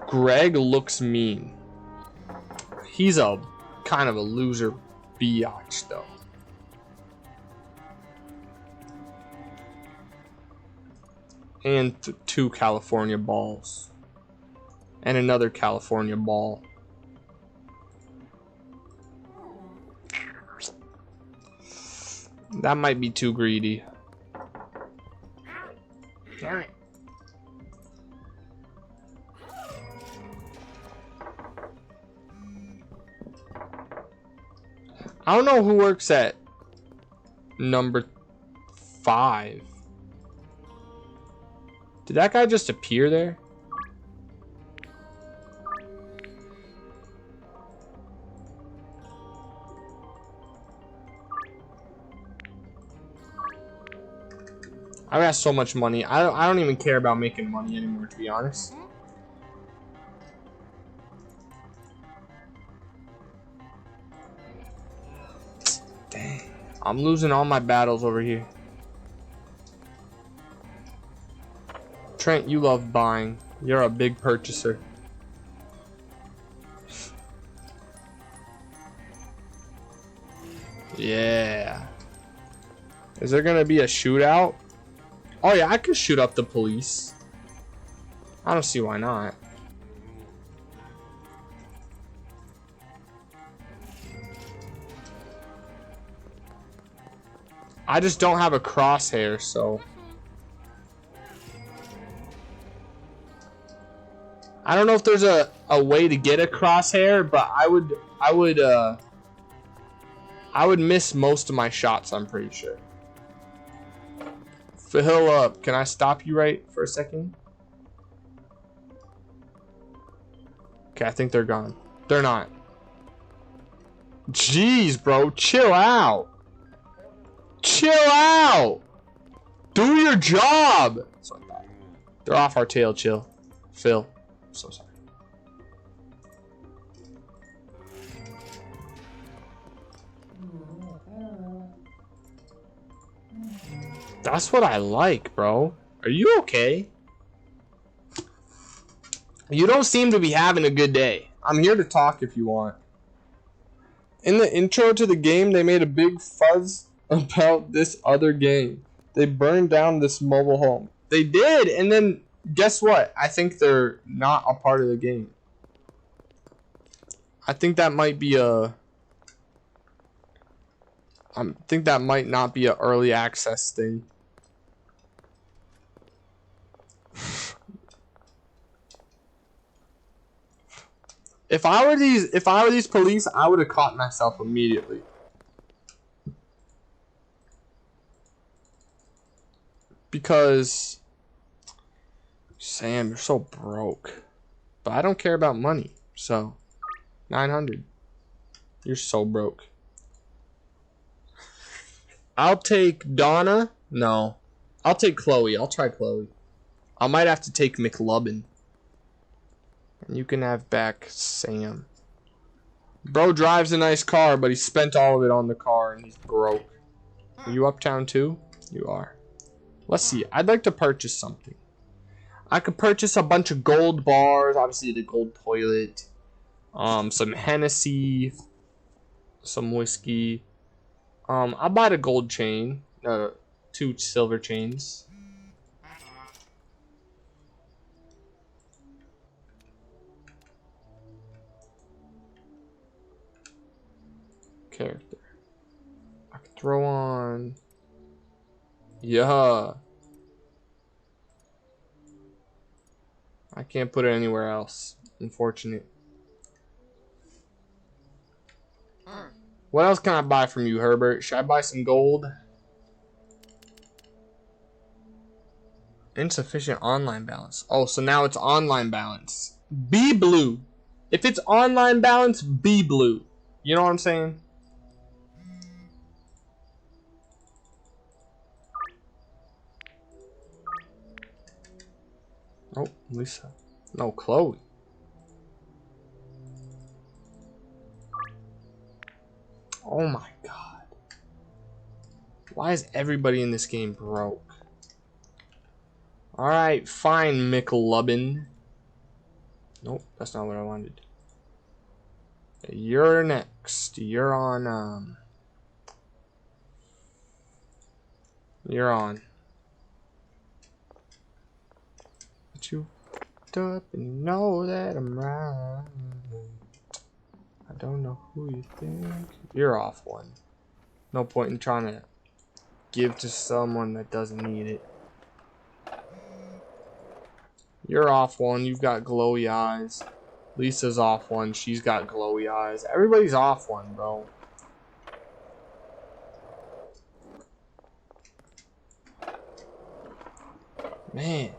Greg looks mean. He's a kind of a loser biatch though. And 2 California balls. And another California ball. That might be too greedy. Damn it. I don't know who works at number 5. Did that guy just appear there? I got so much money. I don't even care about making money anymore, to be honest. Dang. I'm losing all my battles over here. Trent, you love buying. You're a big purchaser. Yeah. Is there gonna be a shootout? Oh yeah, I could shoot up the police. I don't see why not. I just don't have a crosshair, so I don't know if there's a way to get a crosshair, but I would miss most of my shots, I'm pretty sure. Fill up. Can I stop you right for a second? Okay, I think they're gone. They're not. Jeez, bro. Chill out. Chill out. Do your job. They're off our tail, chill. Phil. I'm so sorry. That's what I like, bro. Are you okay? You don't seem to be having a good day. I'm here to talk if you want. In the intro to the game, they made a big fuzz about this other game. They burned down this mobile home. They did, and then guess what? I think they're not a part of the game. I think that might be a... I think that might not be an early access thing. If I were these police, I would have caught myself immediately. Because Sam, you're so broke. But I don't care about money. So 900. You're so broke. I'll take Donna. No. I'll take Chloe. I'll try Chloe. I might have to take McLubbin. And you can have back Sam. Bro drives a nice car, but he spent all of it on the car and he's broke. Are you uptown too? You are. Let's see. I'd like to purchase something. I could purchase a bunch of gold bars. Obviously the gold toilet. Some Hennessy. Some whiskey. I'll buy the gold chain. 2 silver chains. Character. I could throw on. Yeah. I can't put it anywhere else. Unfortunate. What else can I buy from you, Herbert? Should I buy some gold? Insufficient online balance. Oh, so now it's online balance. Be blue. If it's online balance, be blue. You know what I'm saying? Oh, Lisa. No, Chloe. Oh my god. Why is everybody in this game broke? Alright, fine, McLubbin. Nope, that's not what I wanted. You're next. You're on, You're on. But you up and you know that I'm right. I don't know who you think. You're off one. No point in trying to give to someone that doesn't need it. You're off one. You've got glowy eyes. Lisa's off one. She's got glowy eyes. Everybody's off one, bro. Man.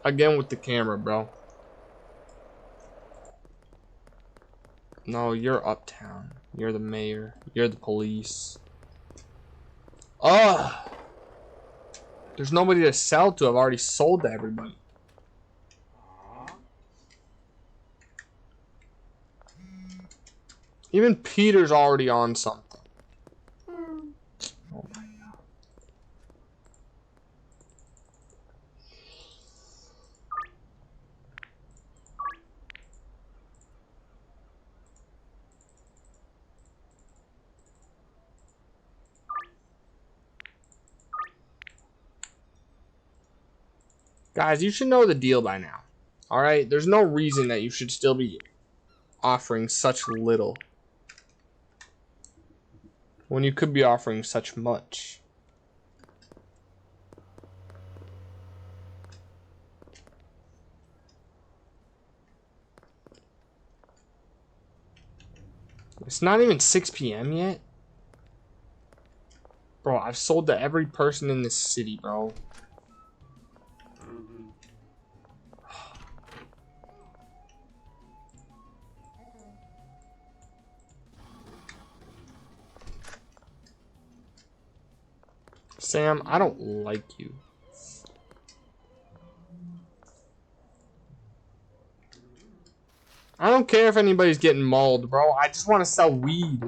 Again with the camera, bro. No, you're uptown. You're the mayor. You're the police. Ugh. There's nobody to sell to. I've already sold to everybody. Even Peter's already on something. Oh my god. Guys, you should know the deal by now. Alright? There's no reason that you should still be offering such little when you could be offering such much. It's not even 6 p.m. yet? Bro, I've sold to every person in this city, bro. Sam, I don't like you. I don't care if anybody's getting mauled, bro. I just want to sell weed.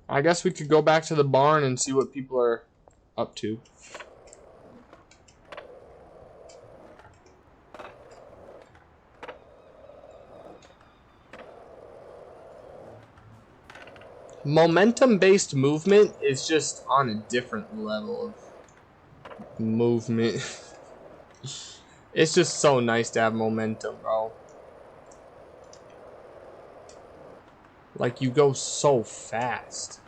I guess we could go back to the barn and see what people are up to. Momentum-based movement is just on a different level of movement. It's just so nice to have momentum, bro. Like, you go so fast.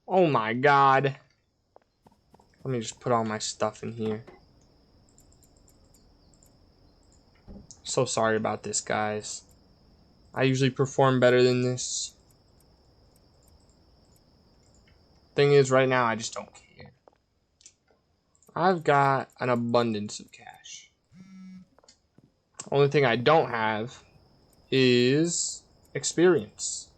Oh my god. Let me just put all my stuff in here. So sorry about this, guys. I usually perform better than this. Thing is, right now, I just don't care. I've got an abundance of cash. Only thing I don't have is experience.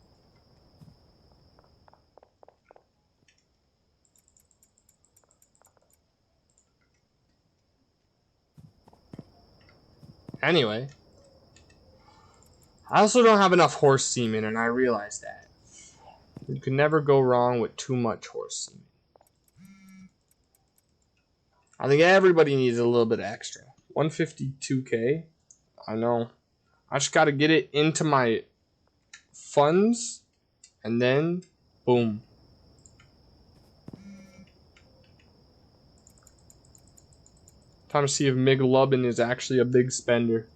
Anyway, I also don't have enough horse semen, and I realize that. You can never go wrong with too much horse semen. I think everybody needs a little bit extra. 152k? I know. I just gotta get it into my funds, and then, boom. Time to see if Mig Lubbin is actually a big spender.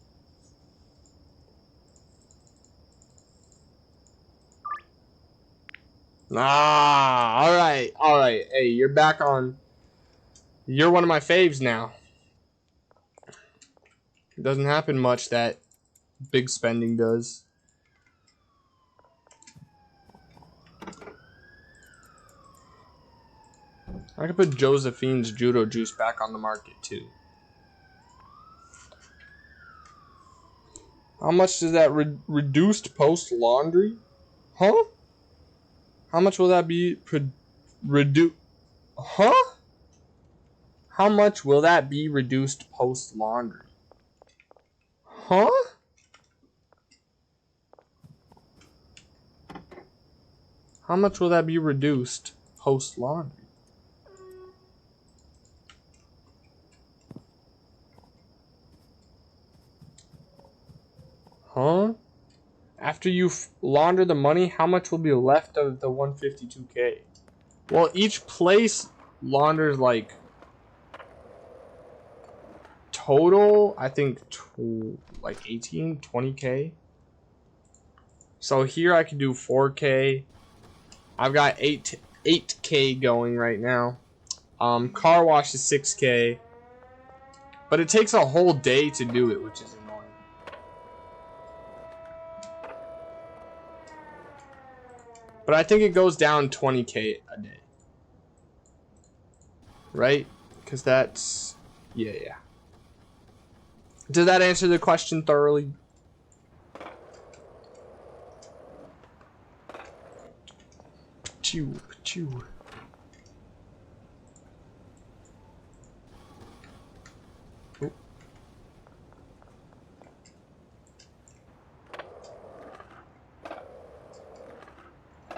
Ah, alright, alright. Hey, you're back on. You're one of my faves now. It doesn't happen much that big spending does. I could put Josephine's Judo Juice back on the market too. How much does that reduced post laundry? Huh? How much will that be Huh? How much will that be reduced post laundry? Huh? How much will that be reduced post laundry? Huh? After you launder the money, how much will be left of the 152k? Well, each place launders like total, I think like 20k. So here I can do 4k. I've got 8k going right now. Car wash is 6k. But it takes a whole day to do it, which is annoying. But I think it goes down 20k a day. Right? Because that's... Yeah. Did that answer the question thoroughly? Pachoo. Oh.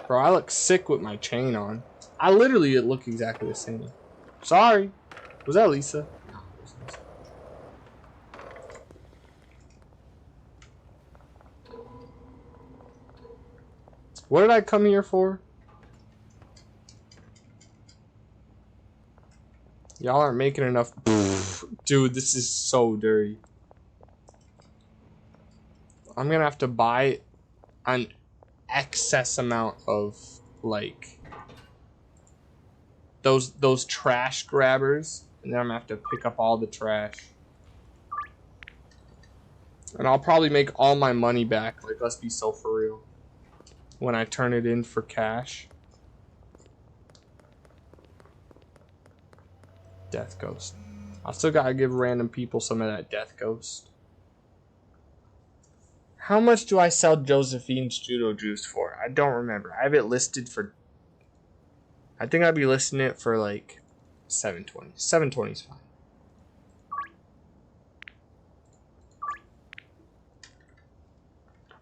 Bro, I look sick with my chain on. I literally look exactly the same. Sorry. Was that Lisa? No, it was Lisa. What did I come here for? Y'all aren't making enough. Dude, this is so dirty. I'm gonna have to buy an excess amount of like those trash grabbers, and then I'm gonna have to pick up all the trash. And I'll probably make all my money back, like, let's be so for real, when I turn it in for cash. Death Ghost. I still gotta give random people some of that Death Ghost. How much do I sell Josephine's Judo Juice for? I don't remember. I have it listed for... I think I'd be listing it for like 720. 720 is fine.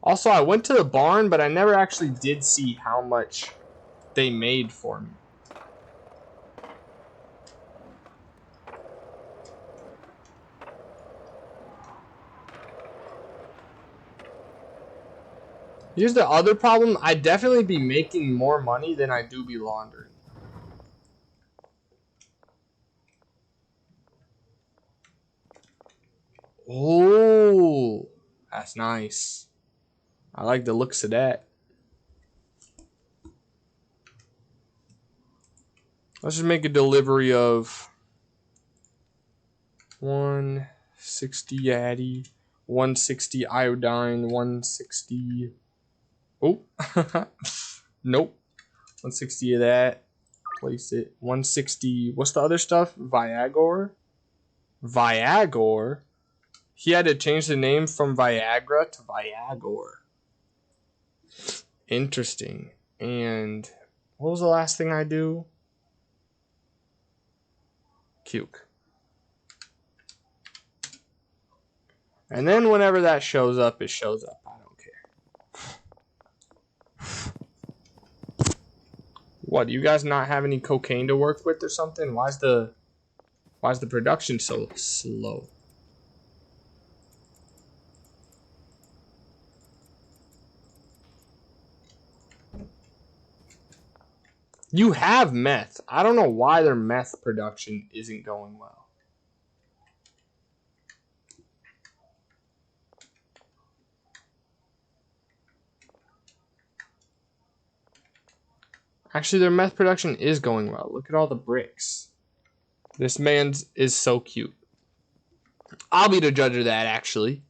Also, I went to the barn, but I never actually did see how much they made for me. Here's the other problem. I'd definitely be making more money than I do be laundering. Oh, that's nice. I like the looks of that. Let's just make a delivery of 160 Yaddy, 160 iodine, 160. Oh, nope. 160 of that. Place it. 160. What's the other stuff? Viagra? Viagra? He had to change the name from Viagra to Viagra. Interesting. And what was the last thing I do? Cuke. And then whenever that shows up, it shows up. I don't care. What, do you guys not have any cocaine to work with or something? Why's the production so slow? You have meth. I don't know why their meth production isn't going well. Actually, their meth production is going well. Look at all the bricks. This man is so cute. I'll be the judge of that, actually.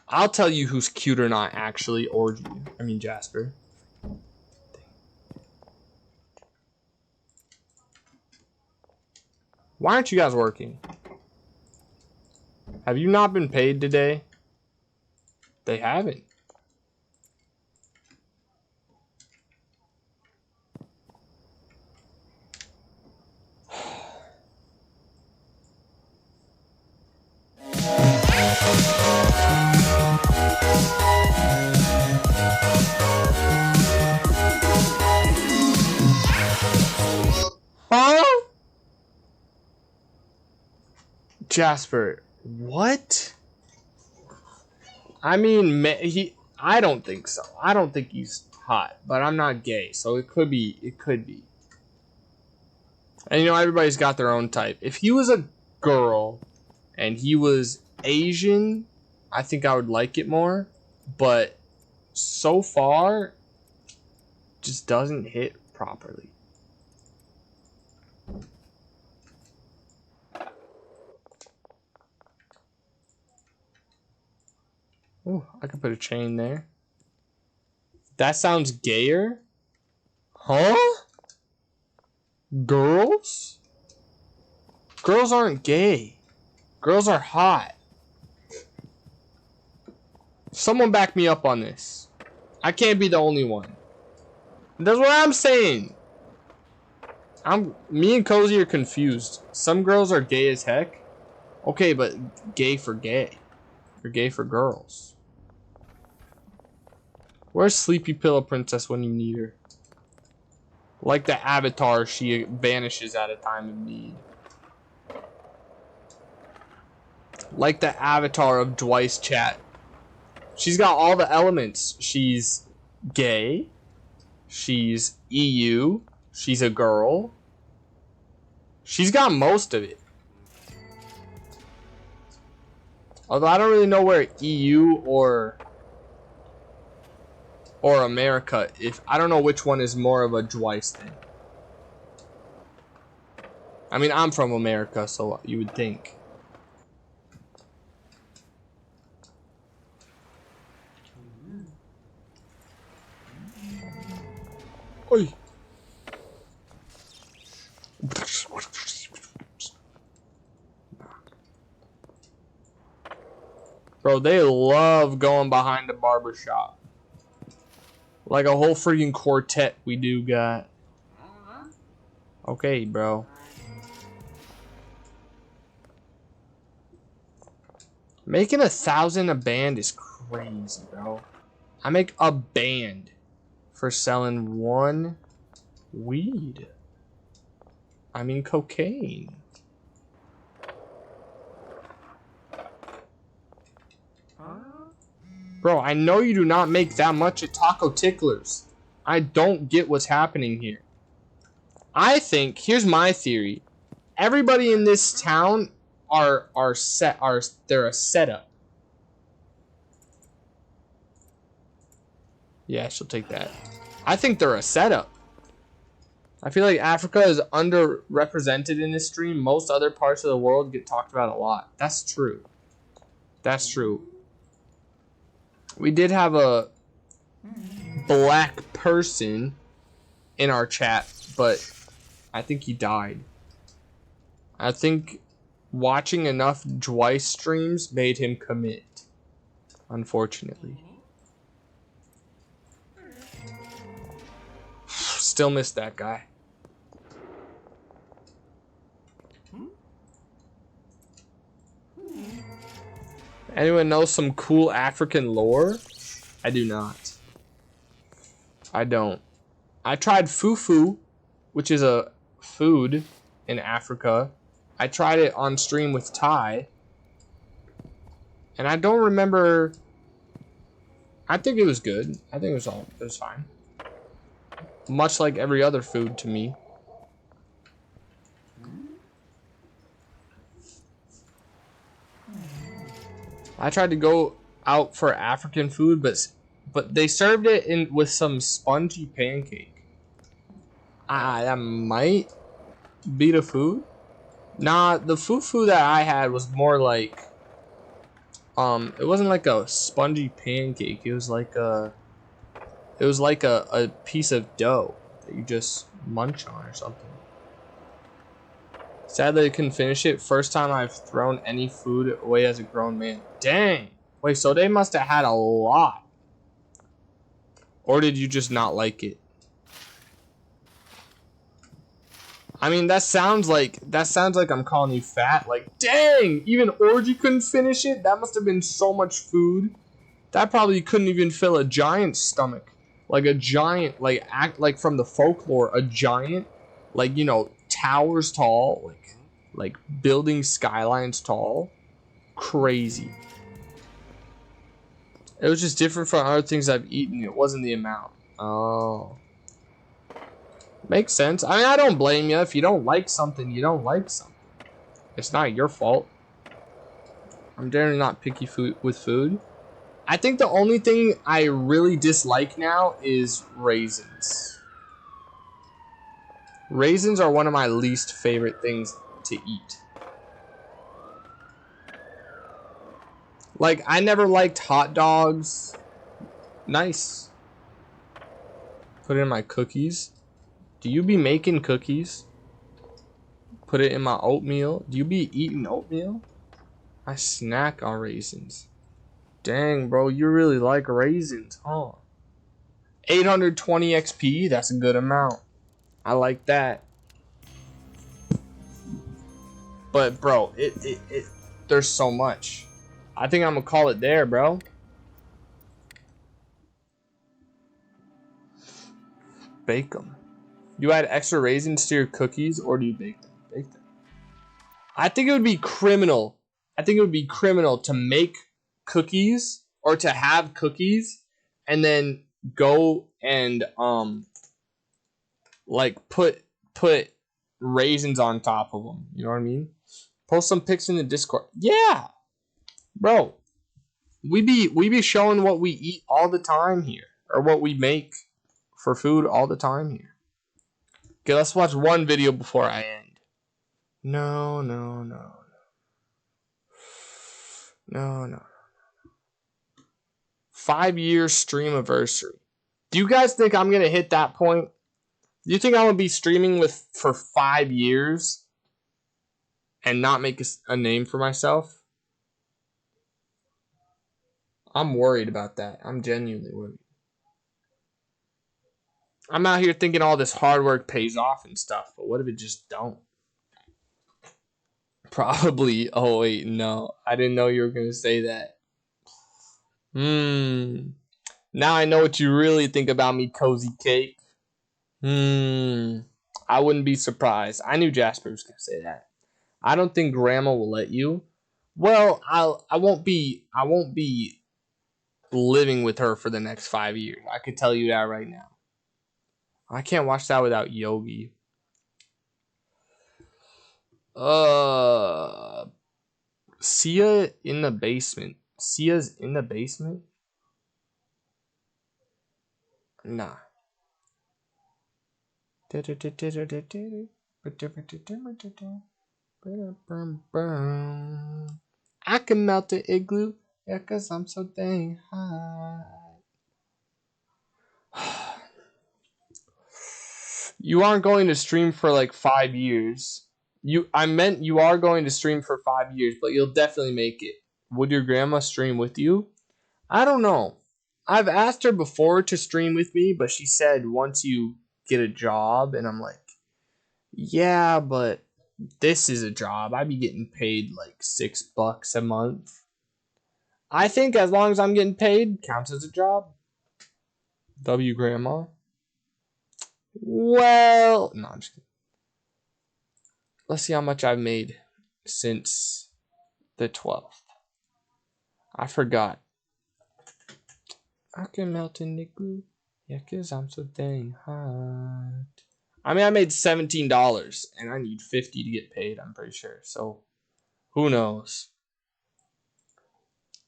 I'll tell you who's cute or not, actually. Jasper. Why aren't you guys working? Have you not been paid today? They haven't. Huh? Jasper, what? I mean, I don't think so. I don't think he's hot, but I'm not gay, so it could be. And everybody's got their own type. If he was a girl and he was Asian, I think I would like it more, but so far just doesn't hit properly. Oh, I could put a chain there. That sounds gayer. Huh? Girls? Girls aren't gay. Girls are hot. Someone back me up on this. I can't be the only one. That's what I'm saying. Me and Cozy are confused. Some girls are gay as heck. Okay, but gay for gay. Or gay for girls. Where's Sleepy Pillow Princess when you need her? Like the Avatar, she vanishes at a time of need. Like the Avatar of Dwight's chat. She's got all the elements. She's gay. She's EU. She's a girl. She's got most of it. Although I don't really know where EU or America, I don't know which one is more of a Dwight thing. I mean, I'm from America, so you would think. Oi. Bro, they love going behind the barber shop. Like a whole freaking quartet we do got. Okay, bro. Making 1,000 a band is crazy, bro. I make a band for selling one weed. I mean cocaine. Bro, I know you do not make that much at Taco Ticklers. I don't get what's happening here. I think, here's my theory. Everybody in this town they're a setup. Yeah, she'll take that. I think they're a setup. I feel like Africa is underrepresented in this stream. Most other parts of the world get talked about a lot. That's true. That's true. We did have a black person in our chat, but I think he died. I think watching enough Dwice streams made him commit, unfortunately. Still miss that guy. Anyone know some cool African lore? I do not. I don't. I tried fufu, which is a food in Africa. I tried it on stream with Ty. And I don't remember. I think it was good. I think it was fine. Much like every other food to me. I tried to go out for African food, but they served it with some spongy pancake. That might be the food. Nah, the fufu that I had was more like it wasn't like a spongy pancake. It was like a piece of dough that you just munch on or something. Sadly, I couldn't finish it. First time I've thrown any food away as a grown man. Dang. Wait, so they must have had a lot. Or did you just not like it? I mean, that sounds like I'm calling you fat. Like, dang, even Orgy couldn't finish it? That must have been so much food. That probably couldn't even fill a giant's stomach. Like a giant, like from the folklore, a giant, like, you know, towers tall, like building skylines tall. Crazy. It was just different from other things I've eaten. It wasn't the amount. Oh. Makes sense. I mean, I don't blame you. If you don't like something, you don't like something. It's not your fault. I'm generally not picky with food. I think the only thing I really dislike now is raisins. Raisins are one of my least favorite things to eat. Like, I never liked hot dogs. Nice. Put it in my cookies. Do you be making cookies? Put it in my oatmeal. Do you be eating oatmeal? I snack on raisins. Dang, bro, you really like raisins, huh? 820 XP, that's a good amount. I like that. But, bro, there's so much. I think I'm gonna call it there, bro. Bake them. You add extra raisins to your cookies, or do you bake them? Bake them. I think it would be criminal. I think it would be criminal to make cookies or to have cookies and then go and like put raisins on top of them. You know what I mean? Post some pics in the Discord. Yeah, bro. We be showing what we eat all the time here, or what we make for food all the time here. Okay, let's watch one video before I end. No. 5-year stream anniversary. Do you guys think I'm gonna hit that point? Do you think I'm gonna be streaming for 5 years and not make a name for myself? I'm worried about that. I'm genuinely worried. I'm out here thinking all this hard work pays off and stuff, but what if it just don't? Probably. Oh wait, no. I didn't know you were gonna say that. Now I know what you really think about me, Cozy Cake. I wouldn't be surprised. I knew Jasper was gonna say that. I don't think Grandma will let you. Well, I won't be living with her for the next 5 years. I could tell you that right now. I can't watch that without Yogi. Sia in the basement. Sia's in the basement? Nah. I can melt the igloo, yeah, 'cause I'm so dang high. You aren't going to stream for like 5 years. I meant you are going to stream for 5 years, but you'll definitely make it. Would your grandma stream with you? I don't know. I've asked her before to stream with me, but she said once you get a job, and I'm like, yeah, but this is a job. I'd be getting paid like $6 a month. I think as long as I'm getting paid, counts as a job. W grandma. Well, no, I'm just kidding. Let's see how much I've made since the 12th. I forgot. I can melt in the glue. Yeah, 'cause I'm so dang hot. I mean, I made $17, and I need 50 to get paid, I'm pretty sure. So, who knows?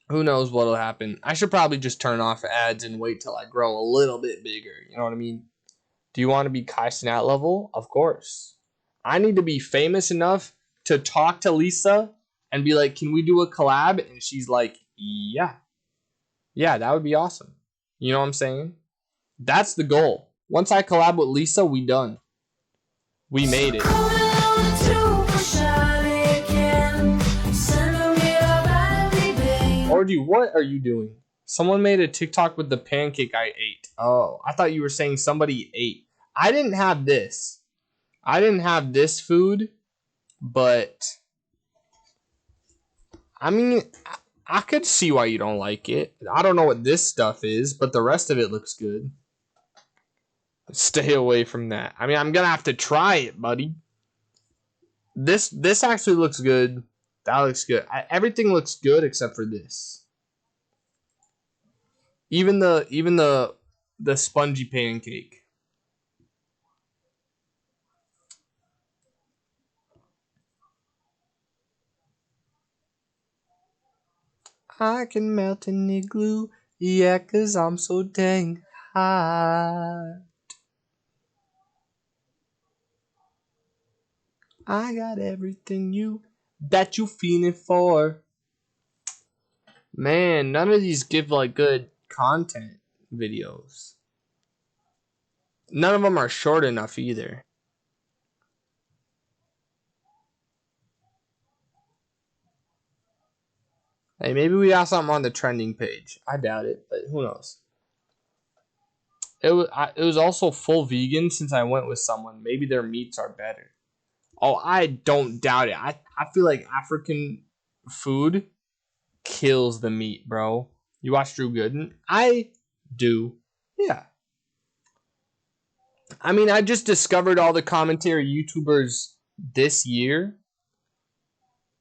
Who knows what'll happen? I should probably just turn off ads and wait till I grow a little bit bigger. You know what I mean? Do you want to be Kai Cenat level? Of course. I need to be famous enough to talk to Lisa and be like, can we do a collab? And she's like, yeah. Yeah, that would be awesome. You know what I'm saying? That's the goal. Once I collab with Lisa, we done. We made it. Or what are you doing? Someone made a TikTok with the pancake I ate. Oh, I thought you were saying somebody ate. I didn't have this. I didn't have this food, but I mean, I could see why you don't like it. I don't know what this stuff is, but the rest of it looks good. Stay away from that. I mean, I'm gonna have to try it, buddy. This actually looks good. That looks good. Everything looks good except for this. Even the spongy pancake. I can melt an igloo, yeah, 'cause I'm so dang hot. I got everything you that you feeling for. Man, none of these give like good content videos. None of them are short enough either. Hey, maybe we got something on the trending page. I doubt it, but who knows? It was also full vegan since I went with someone. Maybe their meats are better. Oh, I don't doubt it. I feel like African food kills the meat, bro. You watch Drew Gooden? I do. Yeah. I mean, I just discovered all the commentary YouTubers this year.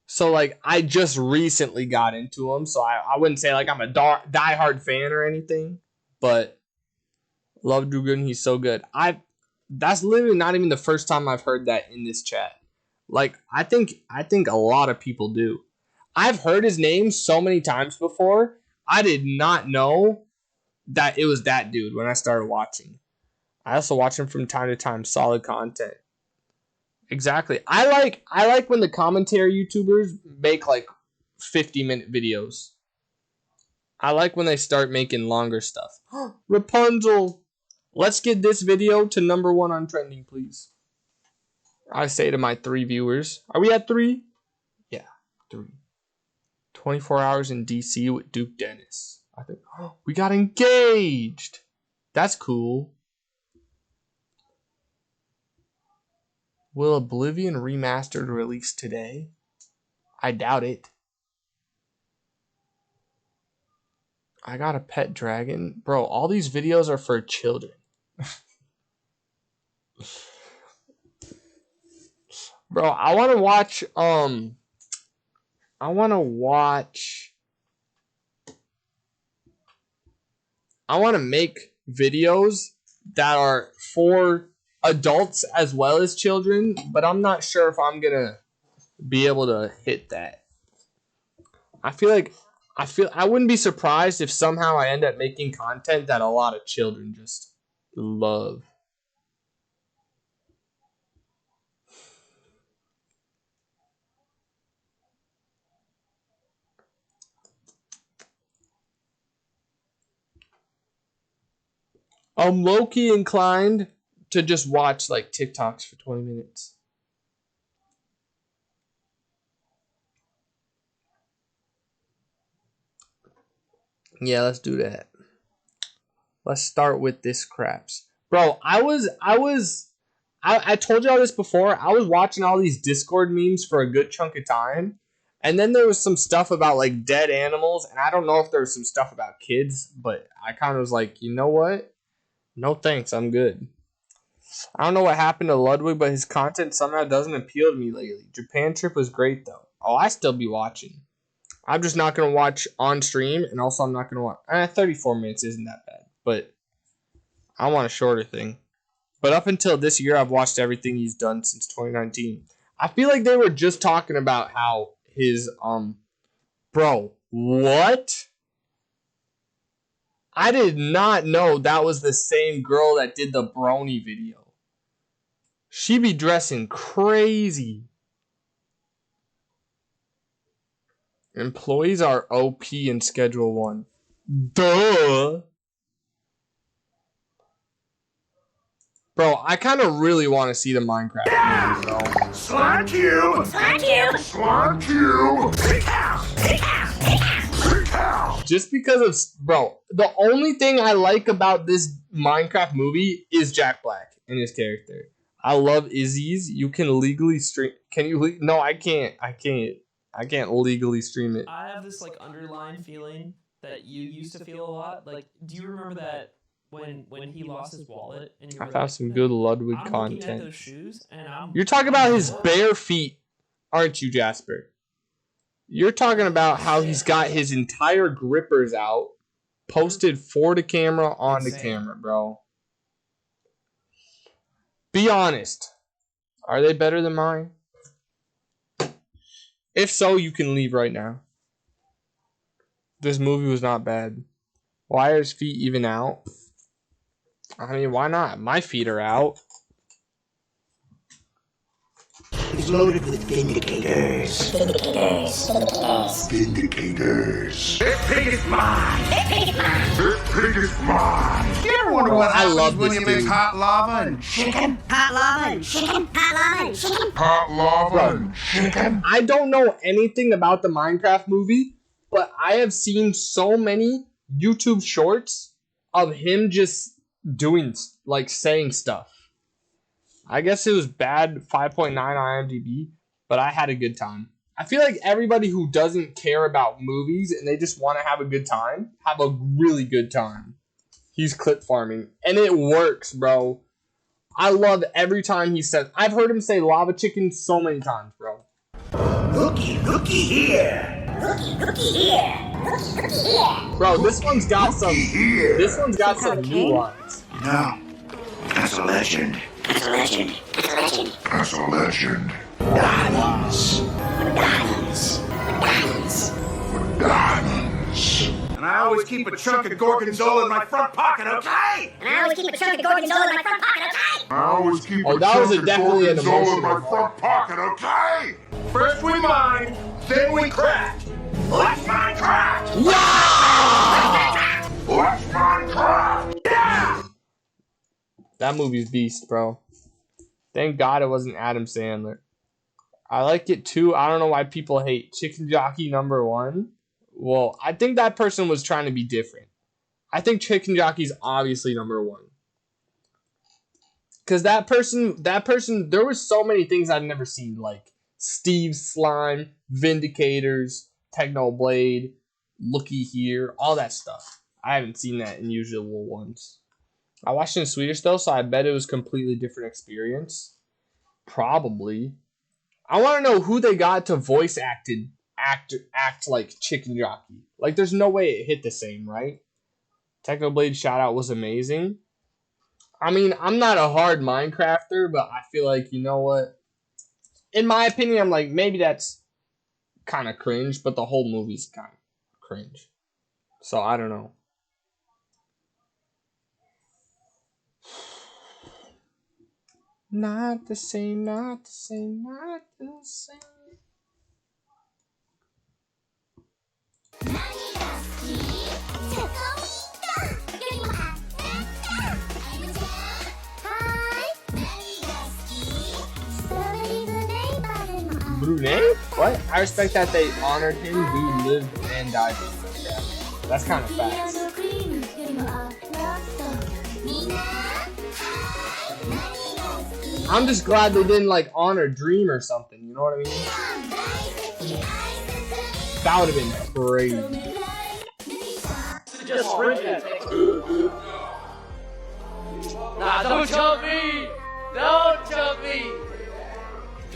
So, like, I just recently got into them. So, I wouldn't say, like, I'm a diehard fan or anything. But love Drew Gooden. He's so good. That's literally not even the first time I've heard that in this chat. Like, I think a lot of people do. I've heard his name so many times before. I did not know that it was that dude when I started watching. I also watch him from time to time. Solid content. Exactly. I like when the commentary YouTubers make like 50-minute videos. I like when they start making longer stuff. Rapunzel. Let's get this video to #1 on trending, please. I say to my 3 viewers. Are we at 3? Yeah, 3. 24 hours in DC with Duke Dennis. I think we got engaged. That's cool. Will Oblivion Remastered release today? I doubt it. I got a pet dragon. Bro, all these videos are for children. Bro, I want to watch I want to make videos that are for adults as well as children, but I'm not sure if I'm going to be able to hit that. I wouldn't be surprised if somehow I end up making content that a lot of children just love. I'm low-key inclined to just watch like TikToks for 20 minutes. Yeah, let's do that. Let's start with this craps. Bro, I told y'all this before. I was watching all these Discord memes for a good chunk of time. And then there was some stuff about like dead animals. And I don't know if there was some stuff about kids. But I kind of was like, you know what? No thanks, I'm good. I don't know what happened to Ludwig, but his content somehow doesn't appeal to me lately. Japan trip was great though. Oh, I still be watching. I'm just not going to watch on stream. And also I'm not going to watch. 34 minutes isn't that bad. But I want a shorter thing. But up until this year, I've watched everything he's done since 2019. I feel like they were just talking about how his, bro, what? I did not know that was the same girl that did the brony video. She be dressing crazy. Employees are OP in Schedule 1. Duh. Bro, I kind of really want to see the Minecraft movie, bro. Slunk you! Slunk you! Slunk you! Just because of, bro, the only thing I like about this Minecraft movie is Jack Black and his character. I love Izzy's. You can legally stream. Can you? No, I can't. I can't legally stream it. I have this like underlying feeling that you used to feel a lot. Like, do you remember that when he lost his wallet and you were I found like, some good Ludwig I'm content. looking at those shoes and You're talking about his bare feet, aren't you, Jasper? You're talking about how he's got his entire grippers out, posted for the camera, on the camera, bro. Be honest. Are they better than mine? If so, you can leave right now. This movie was not bad. Why are his feet even out? I mean, why not? My feet are out. It's loaded with vindicators. Vindicators. Vindicators. Vindicators. This pig is mine. This pig is mine. This pig is mine. You ever wonder Bro, what I happens love when this you mix dude. hot lava and chicken? Hot lava and chicken. Hot lava and chicken. Hot lava and chicken? I don't know anything about the Minecraft movie, but I have seen so many YouTube shorts of him just doing, like, saying stuff. I guess it was bad 5.9 on IMDb, but I had a good time. I feel like everybody who doesn't care about movies and they just want to have a good time, have a really good time. He's clip farming, and it works, bro. I love every time he says. I've heard him say lava chicken so many times, bro. Looky here. Looky here. Looky here. Bro, this one's got some. This one's got some nuance. No, that's a legend. That's a legend. That's a legend. That's a legend. Diamonds. Diamonds. Diamonds. Diamonds. And I always keep a chunk of gorgonzola in my front pocket, okay? And I always keep a chunk of gorgonzola in my front pocket, okay? I always keep Oh, a that was chunk of definitely an gorgonzola in emotional my front pocket, okay? First we mine, then we craft. Let's mine craft! Yeah! Let's mine craft! Yeah! That movie's beast, bro. Thank God it wasn't Adam Sandler. I like it too. I don't know why people hate Chicken Jockey #1. Well, I think that person was trying to be different. I think Chicken Jockey's obviously #1. Because that person, there was so many things I'd never seen, like Steve's Slime, Vindicators, Technoblade, looky here, all that stuff. I haven't seen that in Usual Ones. I watched it in Swedish though, so I bet it was a completely different experience. Probably. I want to know who they got to voice act like Chicken Jockey. Like, there's no way it hit the same, right? Technoblade Shoutout was amazing. I mean, I'm not a hard Minecrafter, but I feel like, you know what? In my opinion, I'm like, maybe that's kind of cringe, but the whole movie's kind of cringe. So, I don't know. Not the same, not the same, not the same. Brunei? What? I respect that they honored him who lived and died in Minecraft. That's kind of facts. I'm just glad they didn't like honor Dream or something, you know what I mean? That would have been crazy. Just rinse it. Nah, don't choke me! Don't choke me!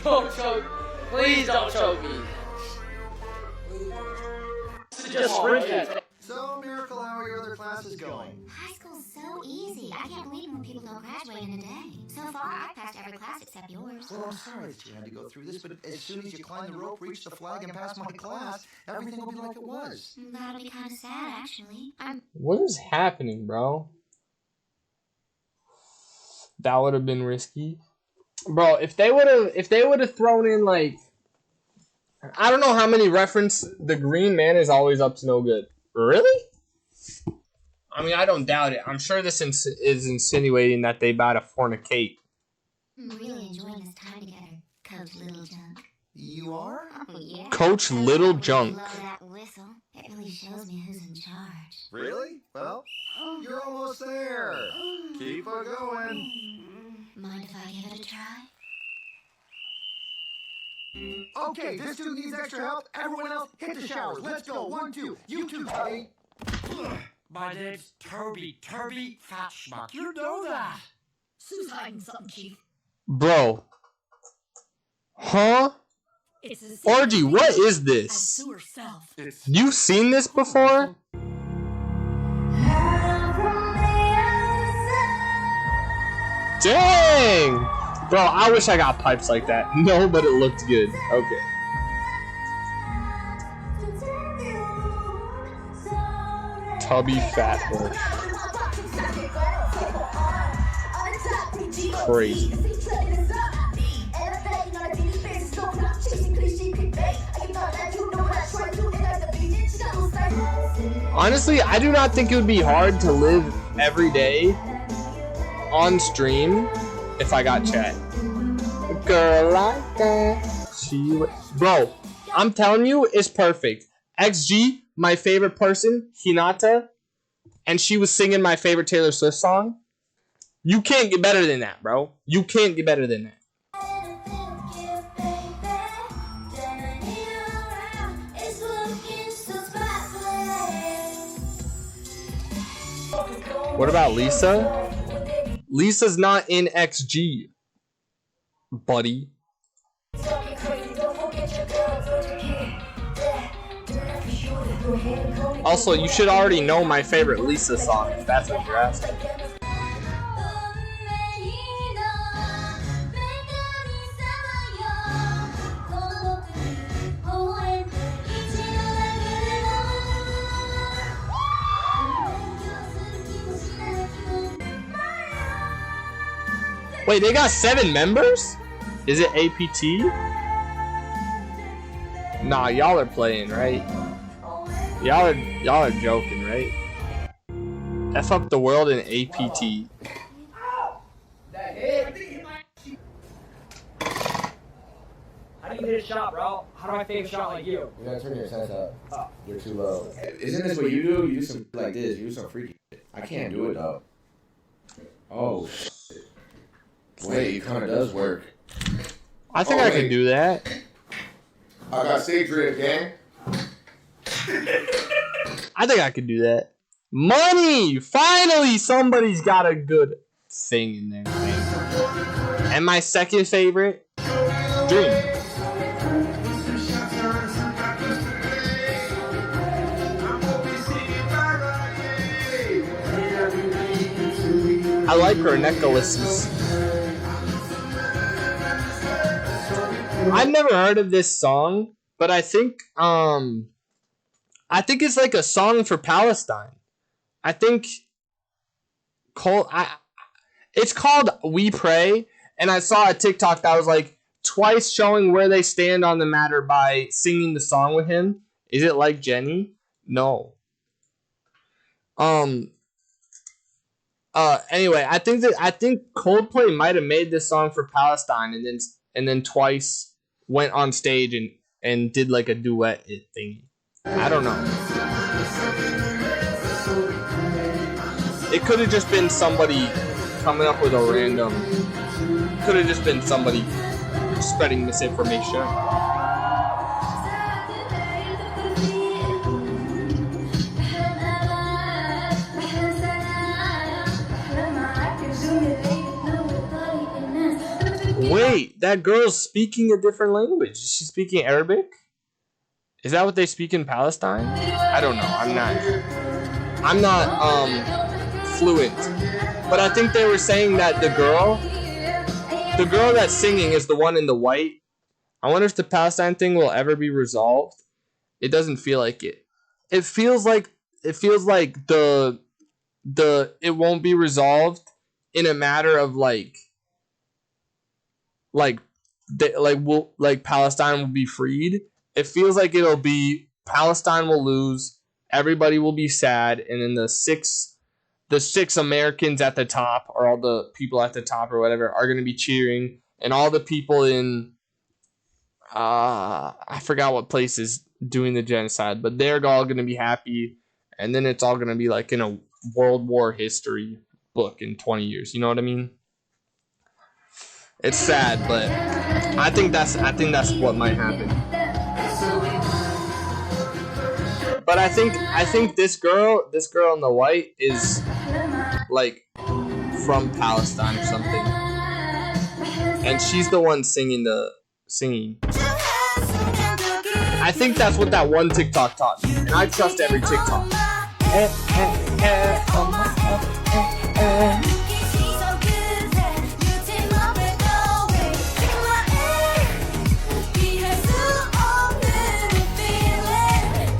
Don't choke. Please don't choke me. Just rinse it. So, Miracle, how are your other classes going? High school's so easy. I can't believe more people don't graduate in a day. So far, I've passed every class except yours. Well, I'm sorry that you had to go through this, but as soon as you climb the rope, reach the flag, and pass my class, everything will be like it was. That'll be kind of sad, actually. What is happening, bro? That would have been risky. Bro, if they would have thrown in like, I don't know how many reference the Green Man is always up to no good. Really? I mean, I don't doubt it. I'm sure this is insinuating that they about to fornicate. I'm really enjoying this time together, Coach Little Junk. You are? Oh, yeah. Coach Little Junk. Blow that whistle. It really shows me who's in charge. Really? Well, you're almost there. Keep her going. Mind if I give it a try? Okay, this dude needs extra help. Everyone else, hit the showers. Let's go. 1, 2. You two, Toby. My name's Toby Fat Schmuck. You know that. Sue's hiding something, Chief. Bro. Huh? Orgy, what is this? You've seen this before? Dang! Bro, I wish I got pipes like that. No, but it looked good. Okay. Tubby Fat Horse. Crazy. Honestly, I do not think it would be hard to live every day on stream if I got chat. A girl like that. Bro, I'm telling you, it's perfect. XG, my favorite person, Hinata, and she was singing my favorite Taylor Swift song. You can't get better than that, bro. You can't get better than that. What about Lisa? Lisa's not in XG, buddy. Also, you should already know my favorite Lisa song, if that's what you're asking. Wait, they got 7 members? Is it APT? Nah, y'all are playing, right? Y'all are joking, right? F up the world in APT. How do you hit a shot, bro? How do I fake a shot like you? You gotta turn your sense up. Oh. You're too low. Isn't this what you do? You do some like this. You do some freaky shit. I can't do it though. Oh shit. Wait, it kinda does work. I think I can do that. I got stage rib, gang. I think I could do that. Money! Finally, somebody's got a good thing in there. And my second favorite, Dream. I like her necklaces. I've never heard of this song, but I think it's like a song for Palestine. I think it's called We Pray, and I saw a TikTok that was like twice showing where they stand on the matter by singing the song with him. Is it like Jenny? No. Anyway, I think Coldplay might have made this song for Palestine and then twice went on stage and did like a duet thing. I don't know. It could have just been somebody coming up with a random. Could have just been somebody spreading misinformation. Wait, that girl's speaking a different language. Is she speaking Arabic? Is that what they speak in Palestine? I don't know. I'm not fluent. But I think they were saying that the girl that's singing is the one in the white. I wonder if the Palestine thing will ever be resolved. It doesn't feel like it. It feels like the it won't be resolved in a matter of Palestine will be freed. It feels like it'll be Palestine will lose, everybody will be sad, and then the six Americans at the top, or all the people at the top or whatever, are going to be cheering, and all the people in I forgot what place is doing the genocide, but they're all going to be happy, and then it's all going to be like in a World War history book in 20 years. You know what I mean? It's sad, but I think that's what might happen. But I think this girl in the white is like from Palestine or something, and she's the one singing. I think that's what that one TikTok taught me, and I trust every TikTok.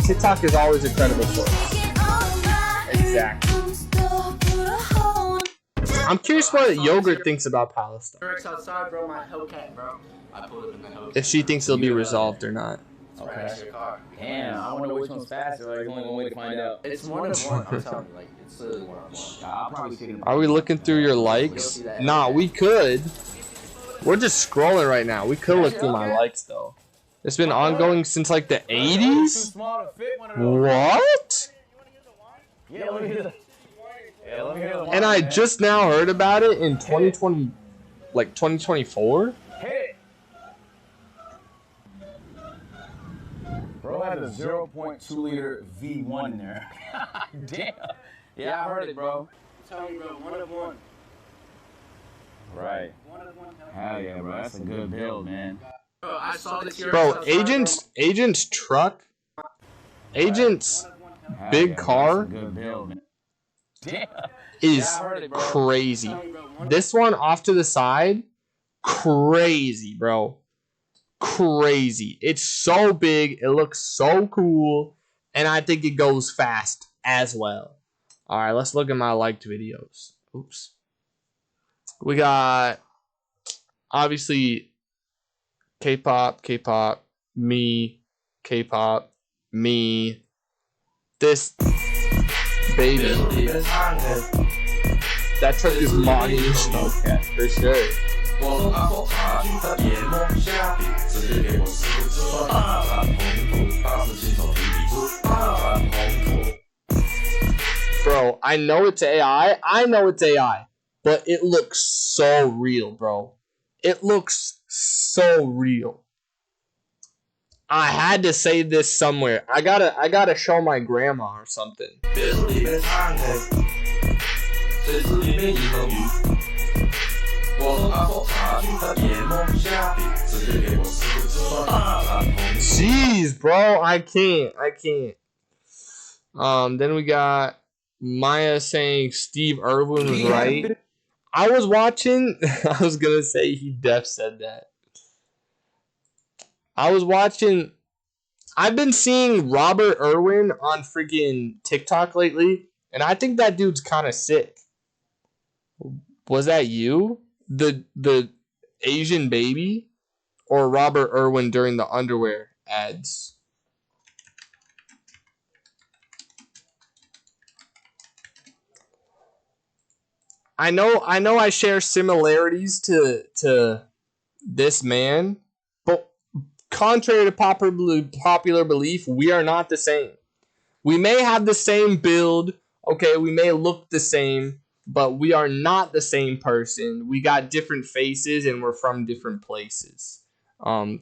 TikTok is always a credible source. Exactly. I'm curious what Yogurt thinks about Palestine. Outside, bro, my Hellcat, bro. I pulled up in the Hellcat. If she thinks it'll be resolved or not. Okay. Damn, I wonder which one's faster. Like, there's only one way to find out. It's one of one. I'm telling you, like, it's literally one of one. I'll probably see it. Are we looking through your likes? Nah, we could. We're just scrolling right now. We could look through my likes though. It's been ongoing since like the 80s? What? Yeah, let me hear the And I just now heard about it in 2020, like 2024? Bro had a 0.2 liter V1 in there. Damn. Yeah, I heard it, bro. Tell me, bro, one of one. Right. Hell yeah, bro. That's a good build, man. Bro, I saw this here. Bro, Agent's truck, Agent's big car is crazy. This one off to the side, crazy, bro. Crazy. It's so big. It looks so cool. And I think it goes fast as well. All right, let's look at my liked videos. Oops. We got, obviously, K-pop, me, K-pop, me, this baby. That truck is monster. Okay, for sure. Bro, I know it's AI, but it looks so real, bro. It looks so real. I had to save this somewhere. I gotta show my grandma or something. 别墅里面插开，水池里面一头鱼。我送他说茶去他眼眸下笔，直接给我四个字大长虹。 Jeez, bro, I can't. Then we got Maya saying Steve Irwin was right. I was watching. I was gonna say he def said that. I was watching. I've been seeing Robert Irwin on freaking TikTok lately, and I think that dude's kind of sick. Was that you? The Asian baby? Or Robert Irwin during the underwear ads? I know I share similarities to this man, but contrary to popular belief, we are not the same. We may have the same build, okay, we may look the same, but we are not the same person. We got different faces and we're from different places.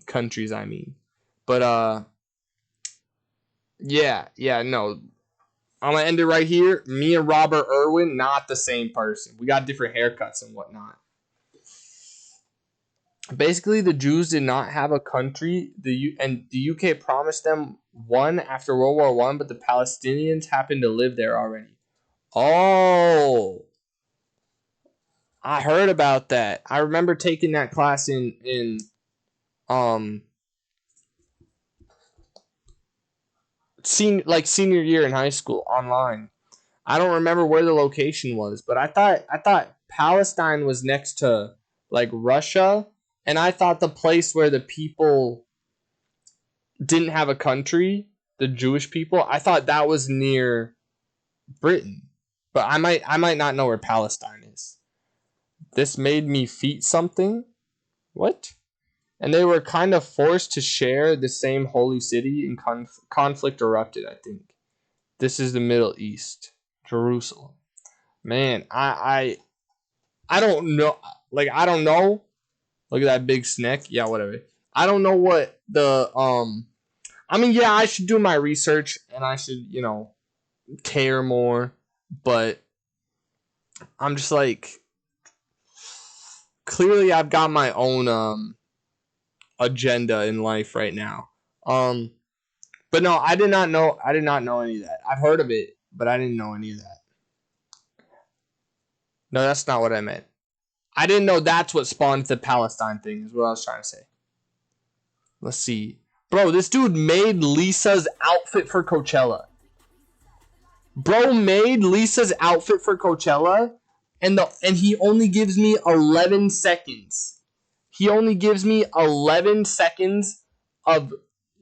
Countries, I mean. But yeah, no. I'm gonna end it right here. Me and Robert Irwin, not the same person. We got different haircuts and whatnot. Basically, the Jews did not have a country. The UK promised them one after World War I, but the Palestinians happened to live there already. Oh, I heard about that. I remember taking that class in senior year in high school online. I don't remember where the location was, but I thought Palestine was next to like Russia, and I thought the place where the people didn't have a country, the Jewish people, I thought that was near Britain. But I might not know where Palestine is. This made me feet something? What? And they were kind of forced to share the same holy city, and conflict erupted, I think. This is the Middle East. Jerusalem. Man, I don't know. Like, I don't know. Look at that big snack. Yeah, whatever. I don't know what the, I mean, yeah, I should do my research, and I should, care more, but I'm just like, clearly I've got my own, agenda in life right now. But no, I did not know any of that. I've heard of it, but I didn't know any of that. No, that's not what I meant. I didn't know that's what spawned the Palestine thing, is what I was trying to say. Let's see. Bro, this dude made Lisa's outfit for Coachella. Bro made Lisa's outfit for Coachella, and he only gives me 11 seconds. He only gives me 11 seconds of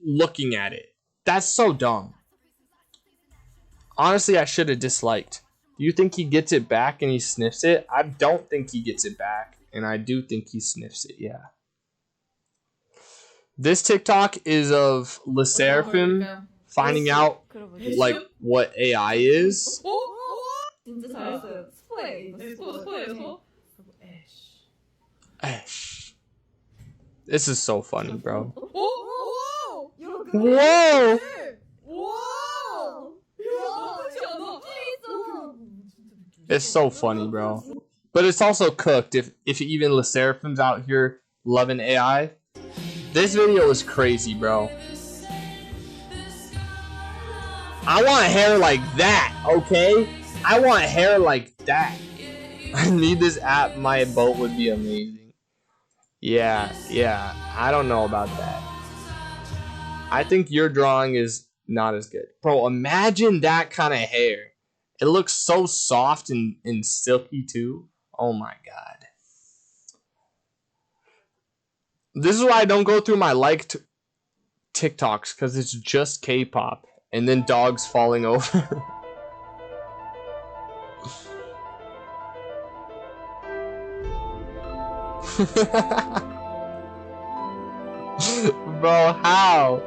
looking at it. That's so dumb. Honestly, I should have disliked. Do you think he gets it back and he sniffs it? I don't think he gets it back, and I do think he sniffs it, yeah. This TikTok is of Le Seraphim finding out, like, what AI is. Ash. This is so funny, bro. Whoa! It's so funny, bro. But it's also cooked. If even Le Seraphim's out here loving AI. This video is crazy, bro. I want hair like that, okay? I want hair like that. I need this app. My boat would be amazing. Yeah. I don't know about that. I think your drawing is not as good. Bro, imagine that kind of hair. It looks so soft and silky too. Oh my god. This is why I don't go through my liked TikToks, because it's just K-pop and then dogs falling over. Bro, how?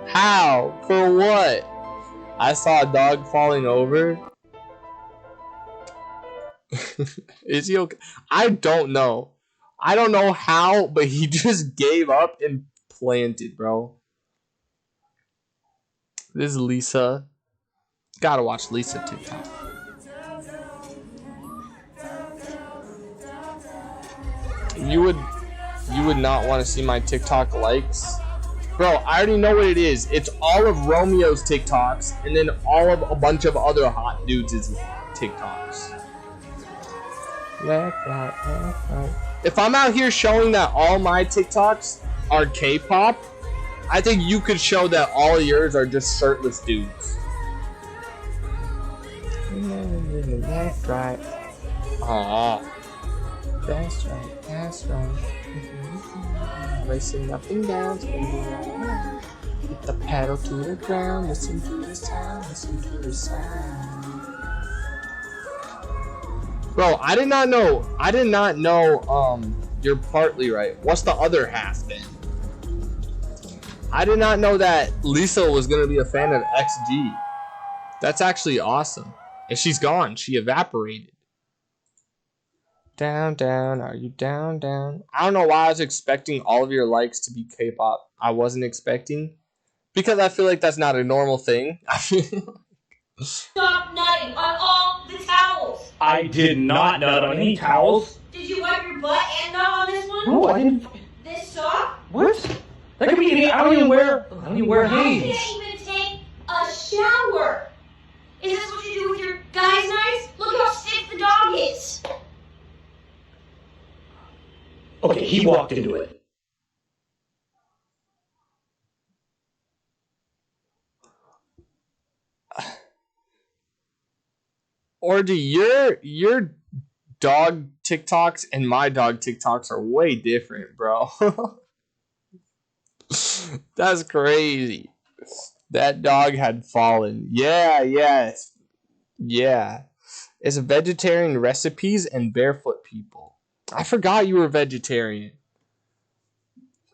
How? For what? I saw a dog falling over. Is he okay? I don't know. I don't know how, but he just gave up and planted, bro. This is Lisa. Gotta watch Lisa TikTok. You would not want to see my TikTok likes. Bro, I already know what it is. It's all of Romeo's TikToks and then all of a bunch of other hot dudes' TikToks. Left, right. If I'm out here showing that all my TikToks are K-pop, I think you could show that all yours are just shirtless dudes. Left, right. That's right, that's right. Racing up and down, spinning around. Hit the pedal to the ground, listen to the sound, listen to the sound. Bro, I did not know, you're partly right. What's the other half then? I did not know that Lisa was gonna be a fan of XG. That's actually awesome. And she's gone, she evaporated. Down, down, are you down, down? I don't know why I was expecting all of your likes to be K-pop. I wasn't expecting. Because I feel like that's not a normal thing. Stop nutting on all the towels. I did not nut on any towels. Did you wipe your butt and nut on this one? No, I didn't. This sock? What? That could be any. I don't even wear I Hanes. can't even take a shower. Is this what you do with your guys' nights? Look how sick the dog is. Okay, he walked into it. Or do your dog TikToks and my dog TikToks are way different, bro. That's crazy. That dog had fallen. Yeah. It's vegetarian recipes and barefoot people. I forgot you were vegetarian.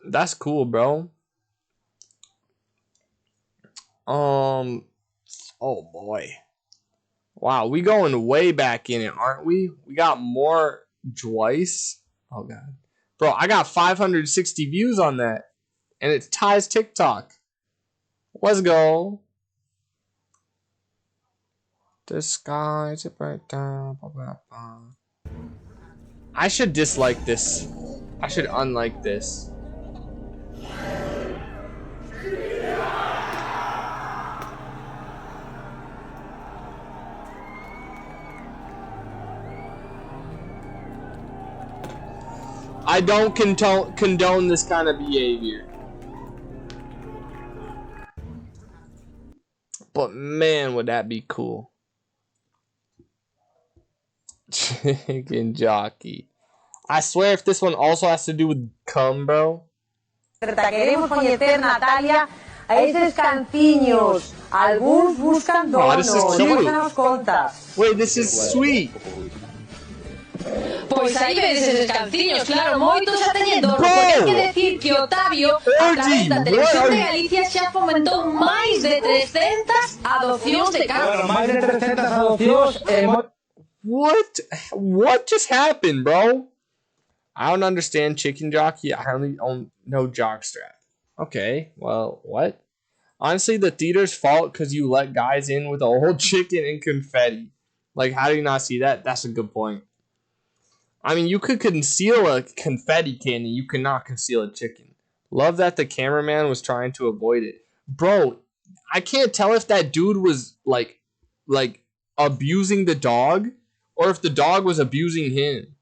That's cool, bro. Oh boy. Wow, we going way back in it, aren't we? We got more Joyce. Oh god. Bro, I got 560 views on that. And it's Ty's TikTok. Let's go. The sky's a bright down. I should dislike this. I should unlike this. I don't condone this kind of behavior. But man, would that be cool. Chicken jockey. I swear if this one also has to do with cum, bro. Queremos coñecer, Natalia, a esos canciños. Alguns buscan dono, this is cute. logo se nos conta. Wait, this is sweet. Pois aí vedes eses canciños, claro, moitos xa teñen dono, porque hai que decir que Otavio, a través da Televisión de Galicia, xa fomentou máis de 300 adopcións de canciños. Máis de 300 adopcións. What just happened, bro? I don't understand chicken jockey. I only know jockstrap. Okay, well, what? Honestly, the theater's fault because you let guys in with a whole chicken and confetti. Like, how do you not see that? That's a good point. I mean, you could conceal a confetti cannon. You cannot conceal a chicken. Love that the cameraman was trying to avoid it. Bro, I can't tell if that dude was, like abusing the dog or if the dog was abusing him.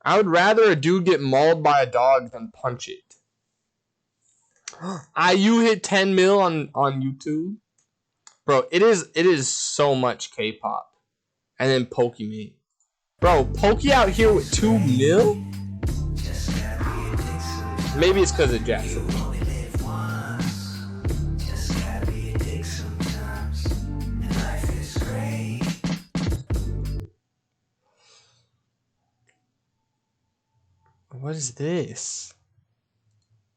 I would rather a dude get mauled by a dog than punch it. You hit 10 mil on YouTube? Bro, it is so much K-pop. And then Pokemon. Bro, Pokey out here with 2 mil? Maybe it's because of Jackson. What is this?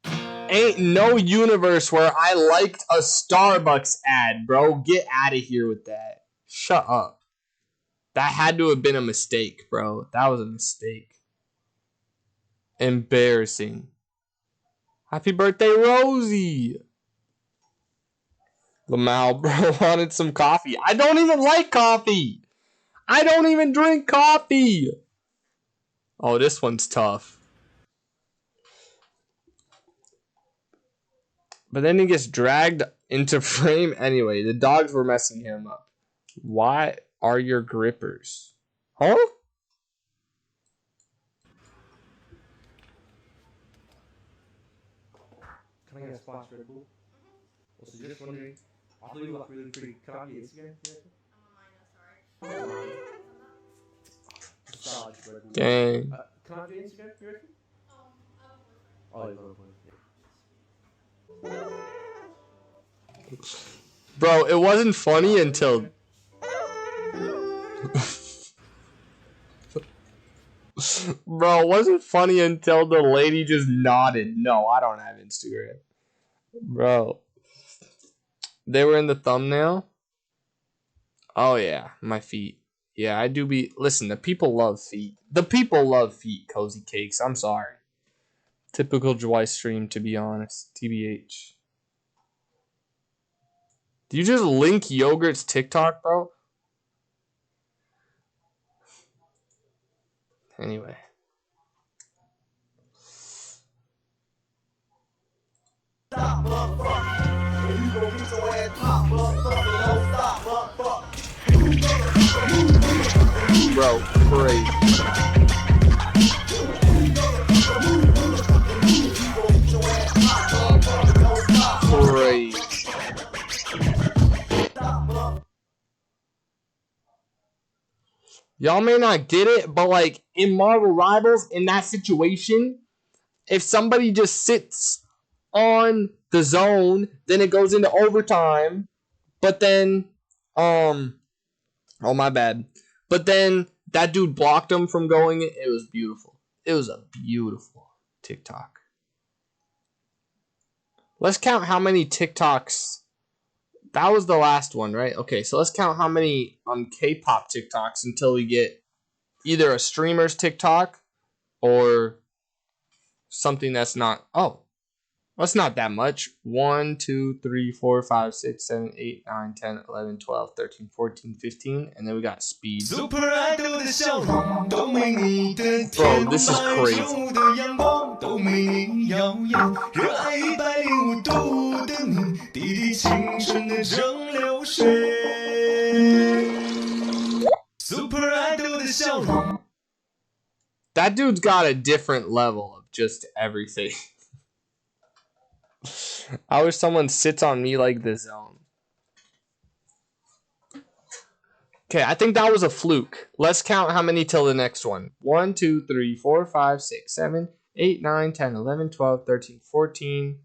Ain't no universe where I liked a Starbucks ad, bro. Get out of here with that. Shut up. That had to have been a mistake, bro. That was a mistake. Embarrassing. Happy birthday, Rosie. Lamau, bro, wanted some coffee. I don't even like coffee. I don't even drink coffee. Oh, this one's tough. But then he gets dragged into frame anyway. The dogs were messing him up. Why are your grippers? Huh? Can I get a splash Red Bull? Also, just wondering, I thought you look really pretty. Can I have your Instagram? Dang. Can I have your Instagram? You reckon? Oh, you got it. Bro, it wasn't funny until... Bro, it wasn't funny until the lady just nodded. No, I don't have Instagram. Bro. They were in the thumbnail? Oh, yeah. My feet. Yeah, I do be... Listen, the people love feet. The people love feet, Cozy Cakes. I'm sorry. Typical July stream, to be honest. TBH. Do you just link Yogurt's TikTok, bro? Anyway. Bro, great. Great. Y'all may not get it, but like in Marvel Rivals, in that situation, if somebody just sits on the zone, then it goes into overtime, but then oh my bad. But then that dude blocked him from going. It was beautiful. It was a beautiful TikTok. Let's count how many TikToks. That was the last one, right? Okay, so let's count how many K-pop TikToks until we get either a streamer's TikTok or something that's not. Oh, that's not that much. 1, 2, 3, 4, 5, 6, 7, 8, 9, 10, 11, 12, 13, 14, 15. And then we got speed. Bro, this is crazy. That dude's got a different level of just everything. I wish someone sits on me like the zone. Okay, I think that was a fluke. Let's count how many till the next one. 1, 2, 3, 4, 5, 6, 7, 8, 9, 10, 11, 12, 13, 14.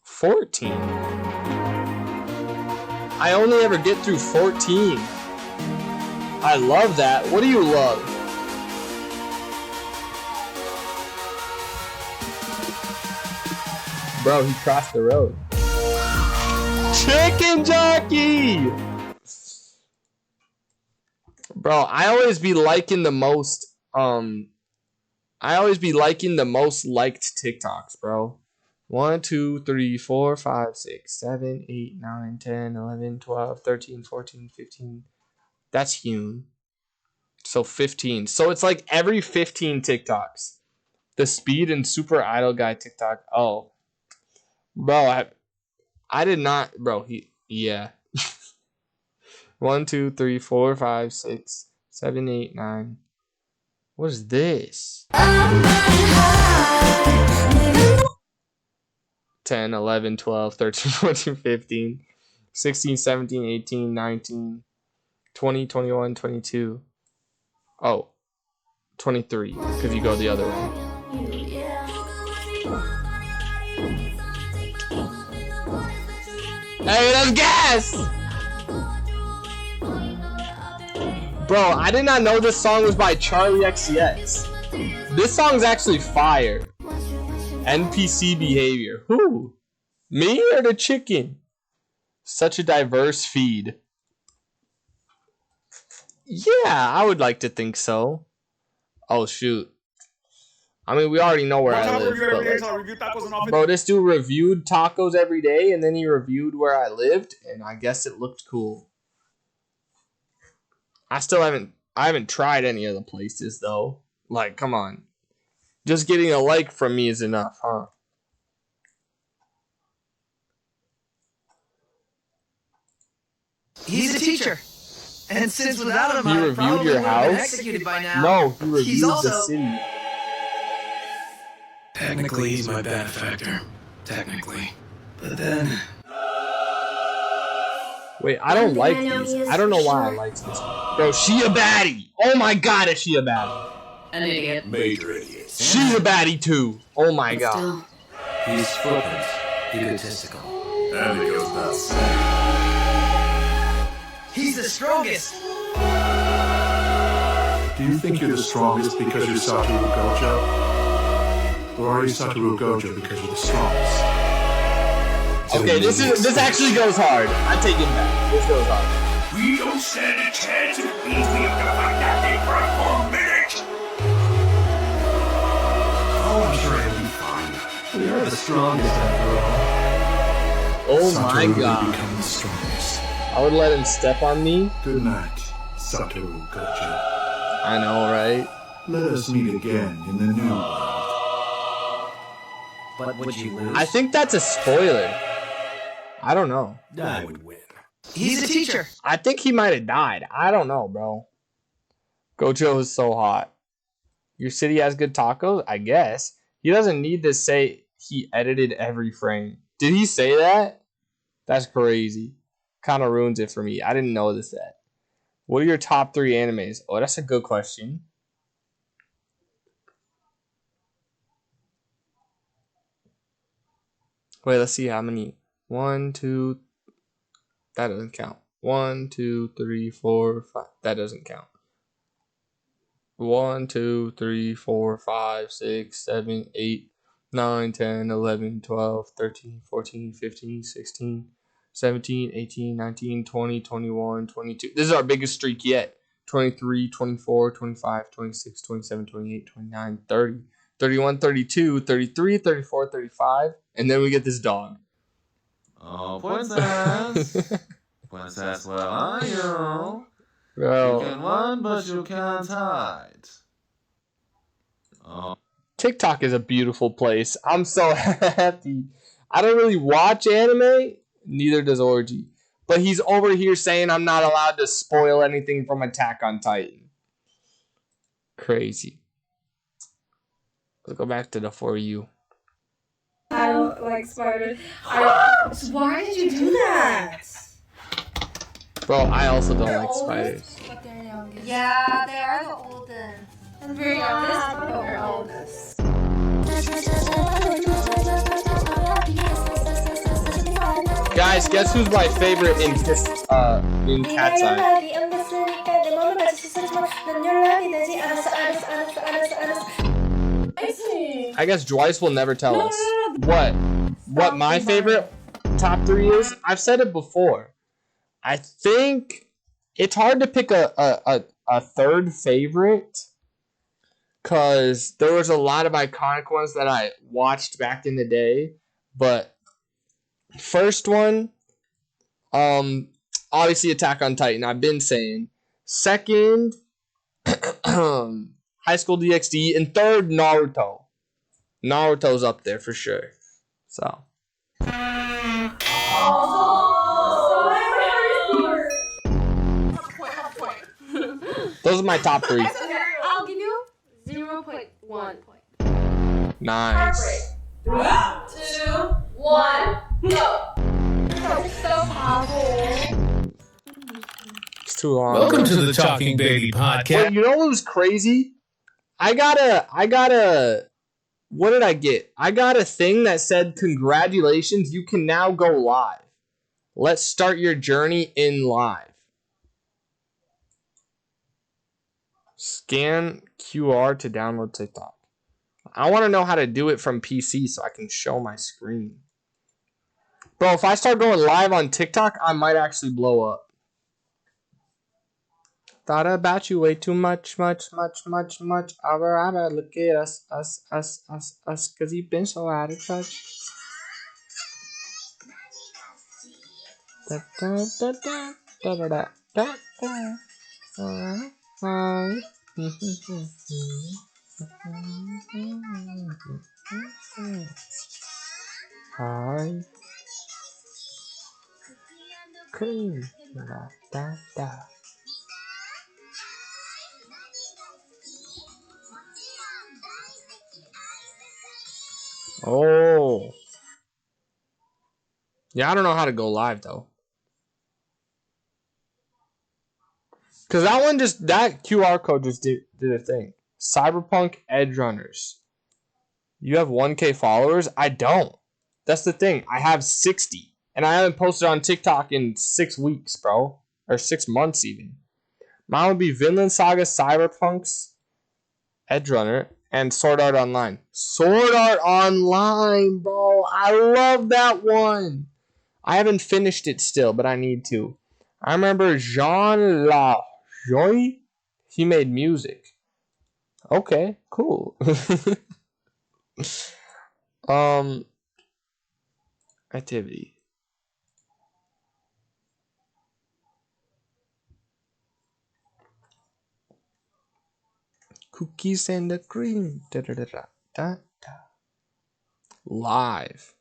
14? I only ever get through 14. I love that. What do you love? Bro, he crossed the road. Chicken jockey! Bro, I always be liking the most liked TikToks, bro. 1, 2, 3, 4, 5, 6, 7, 8, 9, 10, 11, 12, 13, 14, 15. That's Hune. So 15. So it's like every 15 TikToks. The Speed and Super Idol Guy TikTok. Oh. Bro, I did not, bro, yeah. 1, 2, 3, 4, 5, 6, 7, 8, 9. What is this? 10, 11, 12, 13, 14, 15, 16, 17, 18, 19, 20, 21, 22. Oh, 23, because you go the other way. Hey, that's gas! Bro, I did not know this song was by Charlie XCX. This song's actually fire. NPC behavior. Who? Me or the chicken? Such a diverse feed. Yeah, I would like to think so. Oh, shoot. I mean, we already know where I live. But like, bro, this dude reviewed tacos every day, and then he reviewed where I lived, and I guess it looked cool. I haven't tried any of the places though. Like, come on. Just getting a like from me is enough, huh? He's a teacher. And since without him, He I reviewed probably your would have been house? executed by now. No, he reviewed He's also the city. Technically, he's my benefactor. Technically. But then... Wait, I don't like these. I don't know why I like this. Bro, she a baddie. Oh my god, is she a baddie? An idiot. Major idiots. She's a baddie too. Oh my god. He's flippant, egotistical, and he goes nuts. He's the strongest. Do you think you're the strongest because you're Satoru Gojo? Or are you Satoru Gojo because you're the strongest? Okay, this actually goes hard. I take it back. This goes hard. We don't stand a chance if it means we have to fight that thing for a full minute. Oh, I'm sure it'll be fine. We are the strongest after all. Oh my Satoru god. will become the strongest. I would let him step on me. Good night, Satoru Gojo. I know, right? Let us meet again in the new world. But would you lose? I think that's a spoiler. I don't know. I would win. He's a teacher. I think he might have died. I don't know, bro. Gojo is so hot. Your city has good tacos? I guess. He doesn't need to say he edited every frame. Did he say that? That's crazy. Kind of ruins it for me. I didn't know this yet. What are your top 3 animes? Oh, that's a good question. Wait, let's see how many. 1, 2. That doesn't count. 1, 2, 3, 4, 5. That doesn't count. 1, 2, 3, 4, 5, 6, 7, 8, 9, 10, 11, 12, 13, 14, 15, 16, 17, 18, 19, 20, 21, 22. This is our biggest streak yet. 23, 24, 25, 26, 27, 28, 29, 30, 31, 32, 33, 34, 35. And then we get this dog. Oh, princess. Princess, where are you? Bro. You can run, but you can't hide. Oh. TikTok is a beautiful place. I'm so happy. I don't really watch anime. Neither does Orgy. But he's over here saying I'm not allowed to spoil anything from Attack on Titan. Crazy. Let's go back to the For You. I don't like spiders. Why did you do that? Bro, I also don't like spiders. But they're youngest. Yeah, they are the oldest. And we're youngest, but we're oldest. Guys, guess who's my favorite in Cat's Eye? I guess Joyce will never tell us. What my favorite top 3 is? I've said it before. I think it's hard to pick a third favorite because there was a lot of iconic ones that I watched back in the day. But first one, obviously Attack on Titan. I've been saying. Second, High School DxD, and third, Naruto. Naruto's up there for sure. So. Those are my top 3. I'll give you 0.1 point. Nice. 3, 2, 1, go! It's too long. Welcome to the Talking Baby Podcast. Wait, you know what was crazy? I got a what did I get? I got a thing that said, congratulations, you can now go live. Let's start your journey in live. Scan QR to download TikTok. I want to know how to do it from PC so I can show my screen. Bro, if I start going live on TikTok, I might actually blow up. Thought about you way too much. Abba, look at us, cause you've been so out of touch. Da, da, da, da, da, da, da, da. Hi. Hi. Cream. Da, da, da. Oh. Yeah, I don't know how to go live though. Cause that QR code just did a thing. Cyberpunk Edge Runners. You have 1K followers? I don't. That's the thing. I have 60. And I haven't posted on TikTok in 6 weeks, bro. Or 6 months even. Mine would be Vinland Saga, Cyberpunks, Edge Runner, and Sword Art Online. Sword Art Online, bro. I love that one. I haven't finished it still, but I need to. I remember Jean Lajoie. He made music. Okay, cool. Activity. Cookies and the cream. Da, da, da, da, da, da. Live.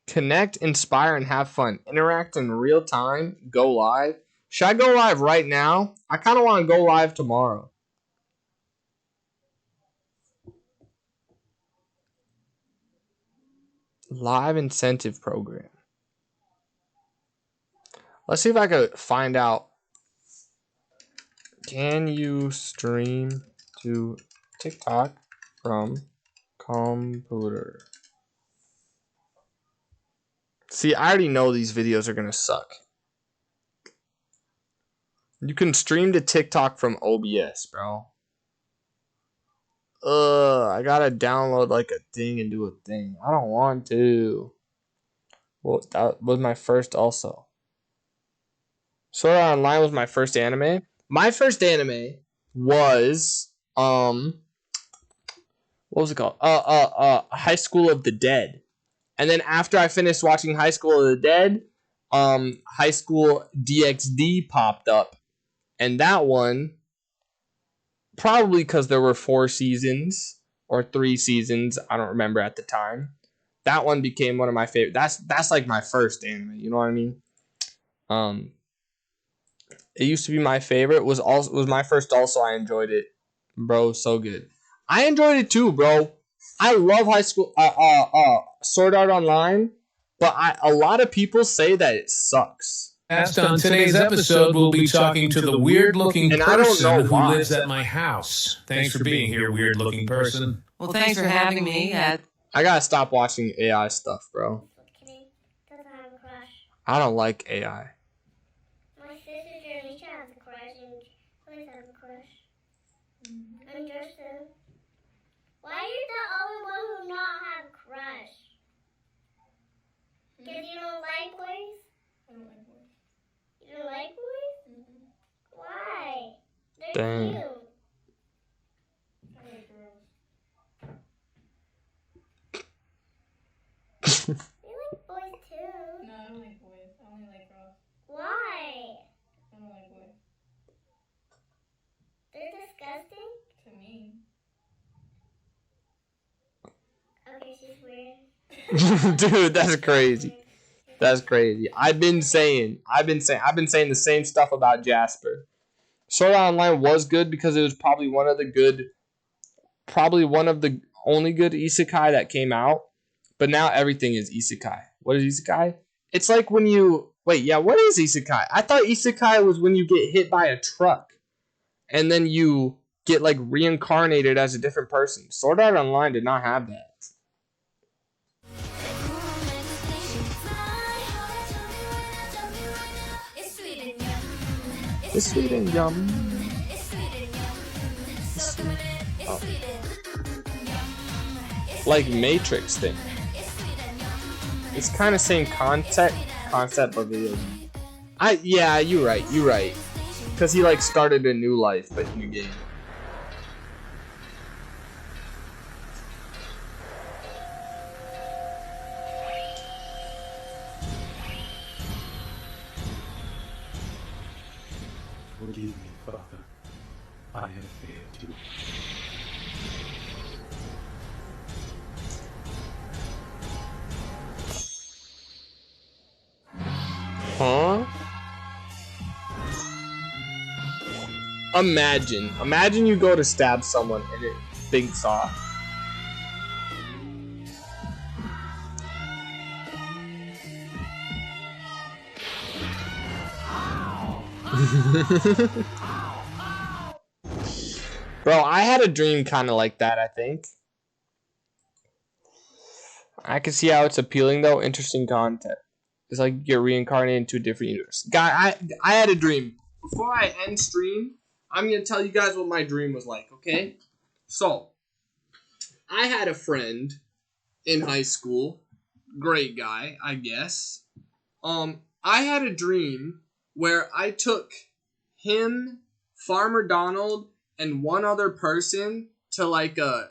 Connect, inspire, and have fun. Interact in real time. Go live. Should I go live right now? I kind of want to go live tomorrow. Live incentive program. Let's see if I could find out. Can you stream to TikTok from computer? See, I already know these videos are gonna suck. You can stream to TikTok from OBS, bro. I gotta download like a thing and do a thing. I don't want to. Well, that was my first also. Sword Art Online was my first anime. My first anime was what was it called? High School of the Dead. And then after I finished watching High School of the Dead, High School DxD popped up. And that one, probably because there were 4 seasons or 3 seasons, I don't remember at the time. That one became one of my favorite. That's like my first anime, you know what I mean? It used to be my favorite. Was my first also. I enjoyed it. Bro, so good. I enjoyed it too, bro. I love High School Sword Art Online, but a lot of people say that it sucks. On today's episode, we'll be talking to the weird-looking person who lives at my house. Thanks for being here, weird-looking person. Well, thanks for having me. I gotta stop watching AI stuff, bro. Doesn't have a crush. I don't like AI. My sister Jeremy has a crush, and always has a crush. And Justin. Why are you the only one who not have a crush? Because you don't like boys? I don't like boys. You don't like boys? Mm-hmm. Why? They're Dang. cute. I like girls. You like boys too. No, I don't like boys. I only like girls. Why? I don't like boys. They're disgusting? To me. Okay, she's weird. Dude, that's crazy. That's crazy. I've been saying the same stuff about Jasper. Sword Art Online was good because it was probably one of the only good isekai that came out. But now everything is isekai. What is isekai? It's like when you what is isekai? I thought isekai was when you get hit by a truck and then you get like reincarnated as a different person. Sword Art Online did not have that. It's sweet and yum. Oh. Like Matrix thing. It's kind of same concept but video. You're right. Because he like started a new life, but in the game. Forgive me, Father. I have failed you. Huh? Imagine you go to stab someone and it thinks off. Bro, I had a dream kind of like that, I think. I can see how it's appealing though. Interesting content. It's like you're reincarnated into a different universe. Guy, I had a dream. Before I end stream, I'm going to tell you guys what my dream was like, okay? So, I had a friend in high school. Great guy, I guess. I had a dream where I took him, Farmer Donald, and one other person to like a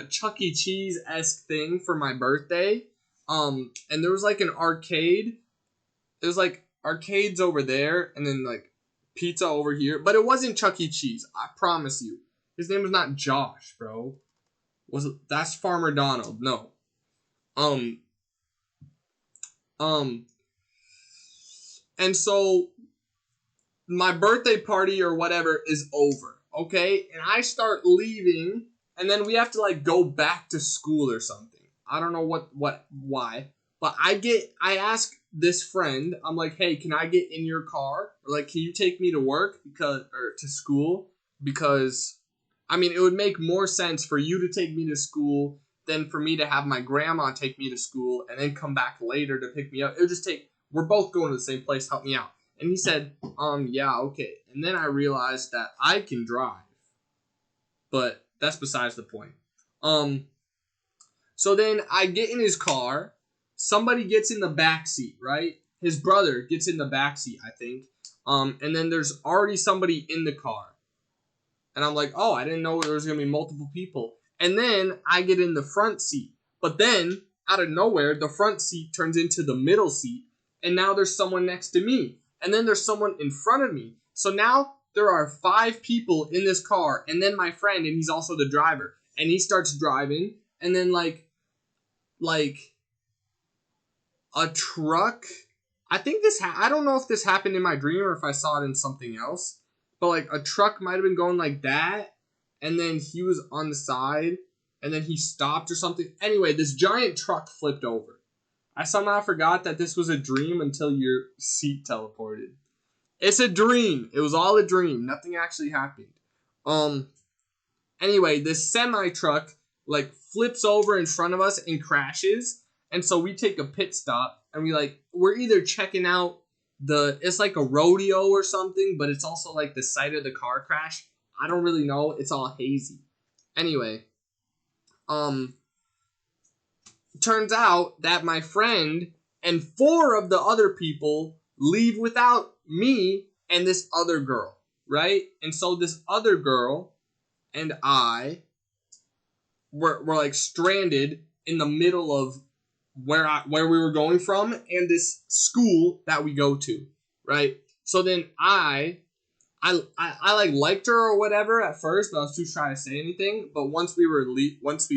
Chuck E. Cheese-esque thing for my birthday. And there was like an arcade. It was like arcades over there and then like pizza over here. But it wasn't Chuck E. Cheese, I promise you. His name was not Josh, bro. That's Farmer Donald. No. And so my birthday party or whatever is over, okay? And I start leaving, and then we have to like go back to school or something. I don't know why. But I ask this friend, I'm like, hey, can I get in your car? Or like, can you take me to work or to school? Because, I mean, it would make more sense for you to take me to school than for me to have my grandma take me to school and then come back later to pick me up. It would just we're both going to the same place, help me out. And he said, yeah, okay. And then I realized that I can drive. But that's besides the point. So then I get in his car. Somebody gets in the back seat, right? His brother gets in the back seat, I think. And then there's already somebody in the car. And I'm like, oh, I didn't know there was going to be multiple people. And then I get in the front seat. But then, out of nowhere, the front seat turns into the middle seat. And now there's someone next to me. And then there's someone in front of me. So now there are 5 people in this car. And then my friend, and he's also the driver. And he starts driving. And then like a truck. I think I don't know if this happened in my dream or if I saw it in something else. But like a truck might have been going like that. And then he was on the side. And then he stopped or something. Anyway, this giant truck flipped over. I somehow forgot that this was a dream until your seat teleported. It's a dream. It was all a dream. Nothing actually happened. Anyway, this semi-truck like flips over in front of us and crashes. And so we take a pit stop and we're either checking out it's like a rodeo or something, but it's also like the site of the car crash. I don't really know. It's all hazy. Anyway, turns out that my friend and 4 of the other people leave without me and this other girl, right? And so this other girl and I were like stranded in the middle of where we were going from and this school that we go to, right? So then I like liked her or whatever at first, but I was too shy to say anything. But once we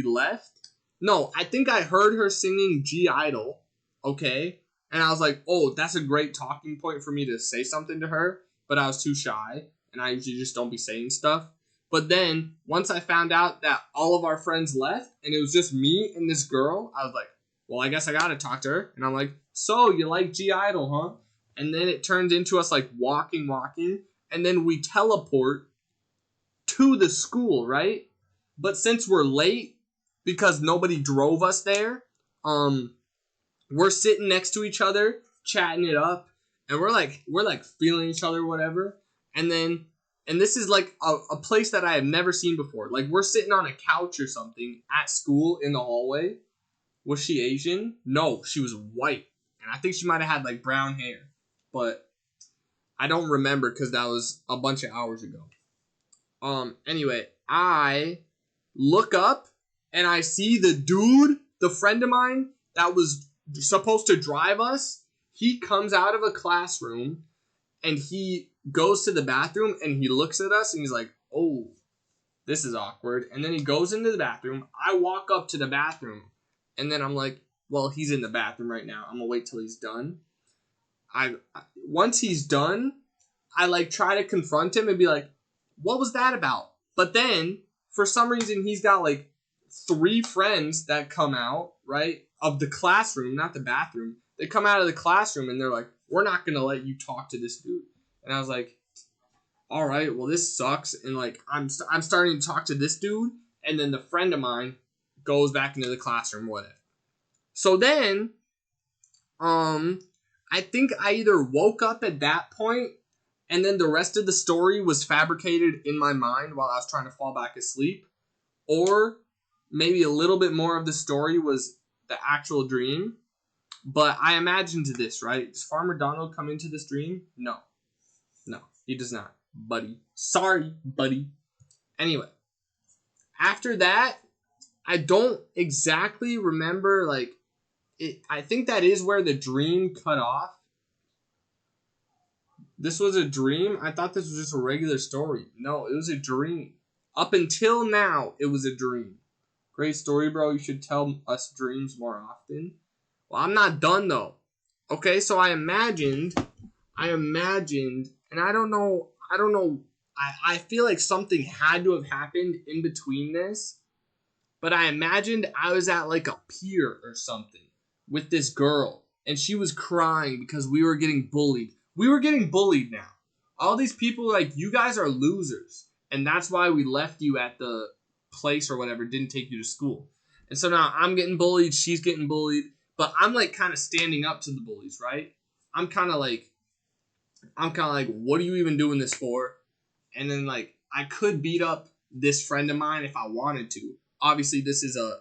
left, no, I think I heard her singing G Idol, okay? And I was like, oh, that's a great talking point for me to say something to her, but I was too shy, and I usually just don't be saying stuff. But then, once I found out that all of our friends left, and it was just me and this girl, I was like, well, I guess I gotta talk to her. And I'm like, so, you like G Idol, huh? And then it turned into us, like, walking, and then we teleport to the school, right? But since we're late, because nobody drove us there, we're sitting next to each other, chatting it up, and we're like feeling each other, whatever. And this is like a place that I have never seen before. Like we're sitting on a couch or something at school in the hallway. Was she Asian? No, she was white, and I think she might have had like brown hair. But I don't remember because that was a bunch of hours ago. Anyway, I look up and I see the dude, the friend of mine that was supposed to drive us. He comes out of a classroom and he goes to the bathroom and he looks at us and he's like, oh, this is awkward. And then he goes into the bathroom. I walk up to the bathroom and then I'm like, well, he's in the bathroom right now. I'm gonna wait till he's done. Once he's done, I like try to confront him and be like, what was that about? But then for some reason he's got like 3 friends that come out, right, of the classroom, not the bathroom. They come out of the classroom and they're like, we're not gonna let you talk to this dude. And I was like, all right, well, this sucks. And like I'm starting to talk to this dude, and then the friend of mine goes back into the classroom, whatever. So then I think I either woke up at that point and then the rest of the story was fabricated in my mind while I was trying to fall back asleep, or maybe a little bit more of the story was the actual dream. But I imagined this, right? Does Farmer Donald come into this dream? No, he does not, buddy. Sorry, buddy. Anyway, after that, I don't exactly remember, like, I think that is where the dream cut off. This was a dream? I thought this was just a regular story. No, it was a dream. Up until now, it was a dream. Great story, bro. You should tell us dreams more often. Well, I'm not done, though. Okay, so I imagined, and I don't know, I feel like something had to have happened in between this, but I imagined I was at like a pier or something with this girl, and she was crying because we were getting bullied. We were getting bullied now. All these people are like, you guys are losers, and that's why we left you at the place or whatever, didn't take you to school. And so now I'm getting bullied, she's getting bullied, but I'm like kind of standing up to the bullies, right? I'm kind of like, what are you even doing this for? And then like, I could beat up this friend of mine if I wanted to. Obviously, this is a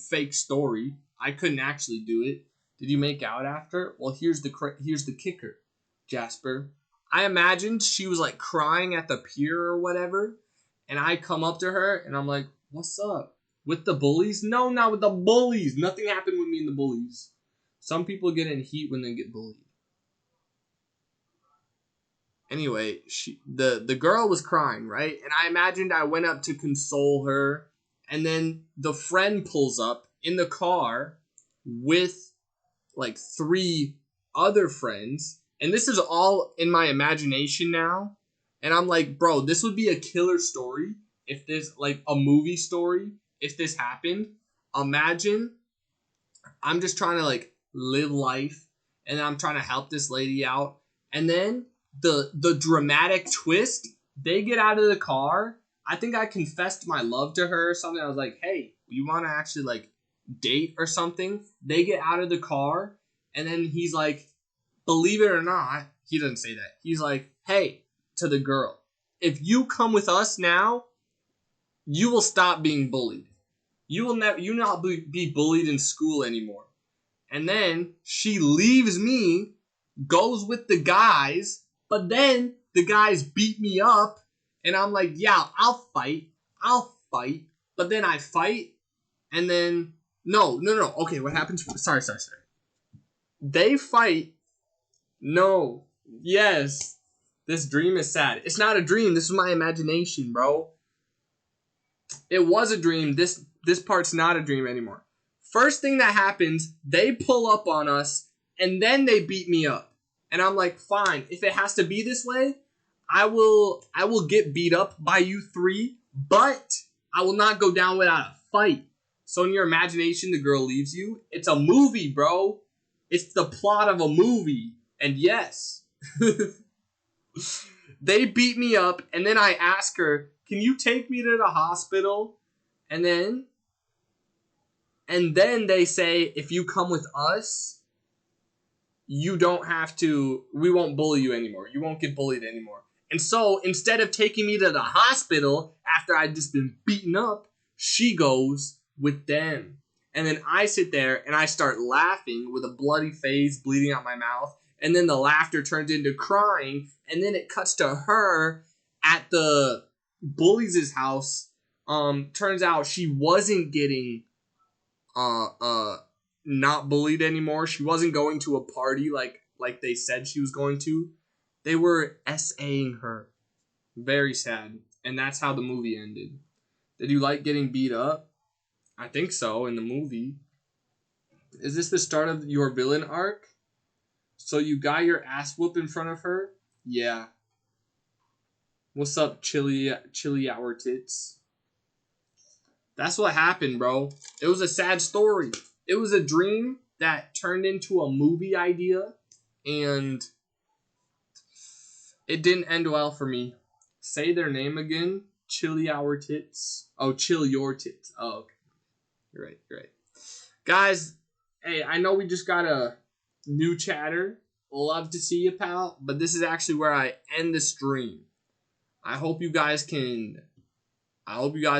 fake story. I couldn't actually do it. Did you make out after? Well, here's the kicker, Jasper. I imagined she was like crying at the pier or whatever, and I come up to her and I'm like, what's up? With the bullies? No, not with the bullies. Nothing happened with me and the bullies. Some people get in heat when they get bullied. Anyway, the girl was crying, right? And I imagined I went up to console her, and then the friend pulls up in the car with like 3 other friends, and this is all in my imagination now. And I'm like, bro, this would be a killer story if this, like a movie story, if this happened. Imagine I'm just trying to like live life, and I'm trying to help this lady out, and then the dramatic twist, they get out of the car. I think I confessed my love to her or something. I was like, hey, you want to actually like date or something? They get out of the car, and then he's like, believe it or not, he doesn't say that. He's like, hey, to the girl, if you come with us now, you will stop being bullied. You will not be bullied in school anymore. And then she leaves me, goes with the guys, but then the guys beat me up, and I'm like, yeah, I'll fight. But then I fight, and then, no. Okay, what happens? Sorry. They fight. No. Yes. This dream is sad. It's not a dream. This is my imagination, bro. It was a dream. This part's not a dream anymore. First thing that happens, they pull up on us, and then they beat me up. And I'm like, fine, if it has to be this way, I will get beat up by you 3, but I will not go down without a fight. So in your imagination, the girl leaves you. It's a movie, bro. It's the plot of a movie. And yes, they beat me up, and then I ask her, can you take me to the hospital? And then they say, if you come with us, you don't have to, we won't bully you anymore. You won't get bullied anymore. And so instead of taking me to the hospital after I'd just been beaten up, she goes with them. And then I sit there and I start laughing with a bloody face, bleeding out my mouth. and then the laughter turns into crying, and then it cuts to her at the bullies' house. Turns out she wasn't getting not bullied anymore. She wasn't going to a party like they said she was going to. They were SAing her. Very sad. And that's how the movie ended. Did you like getting beat up? I think so, in the movie. Is this the start of your villain arc? So you got your ass whooped in front of her? Yeah. What's up, chili hour tits? That's what happened, bro. It was a sad story. It was a dream that turned into a movie idea, and it didn't end well for me. Say their name again. Chili hour tits. Oh, chill your tits. Oh, okay. You're right. Guys, hey, I know we just got a new chatter. Love to see you, pal. But this is actually where I end the stream. I hope you guys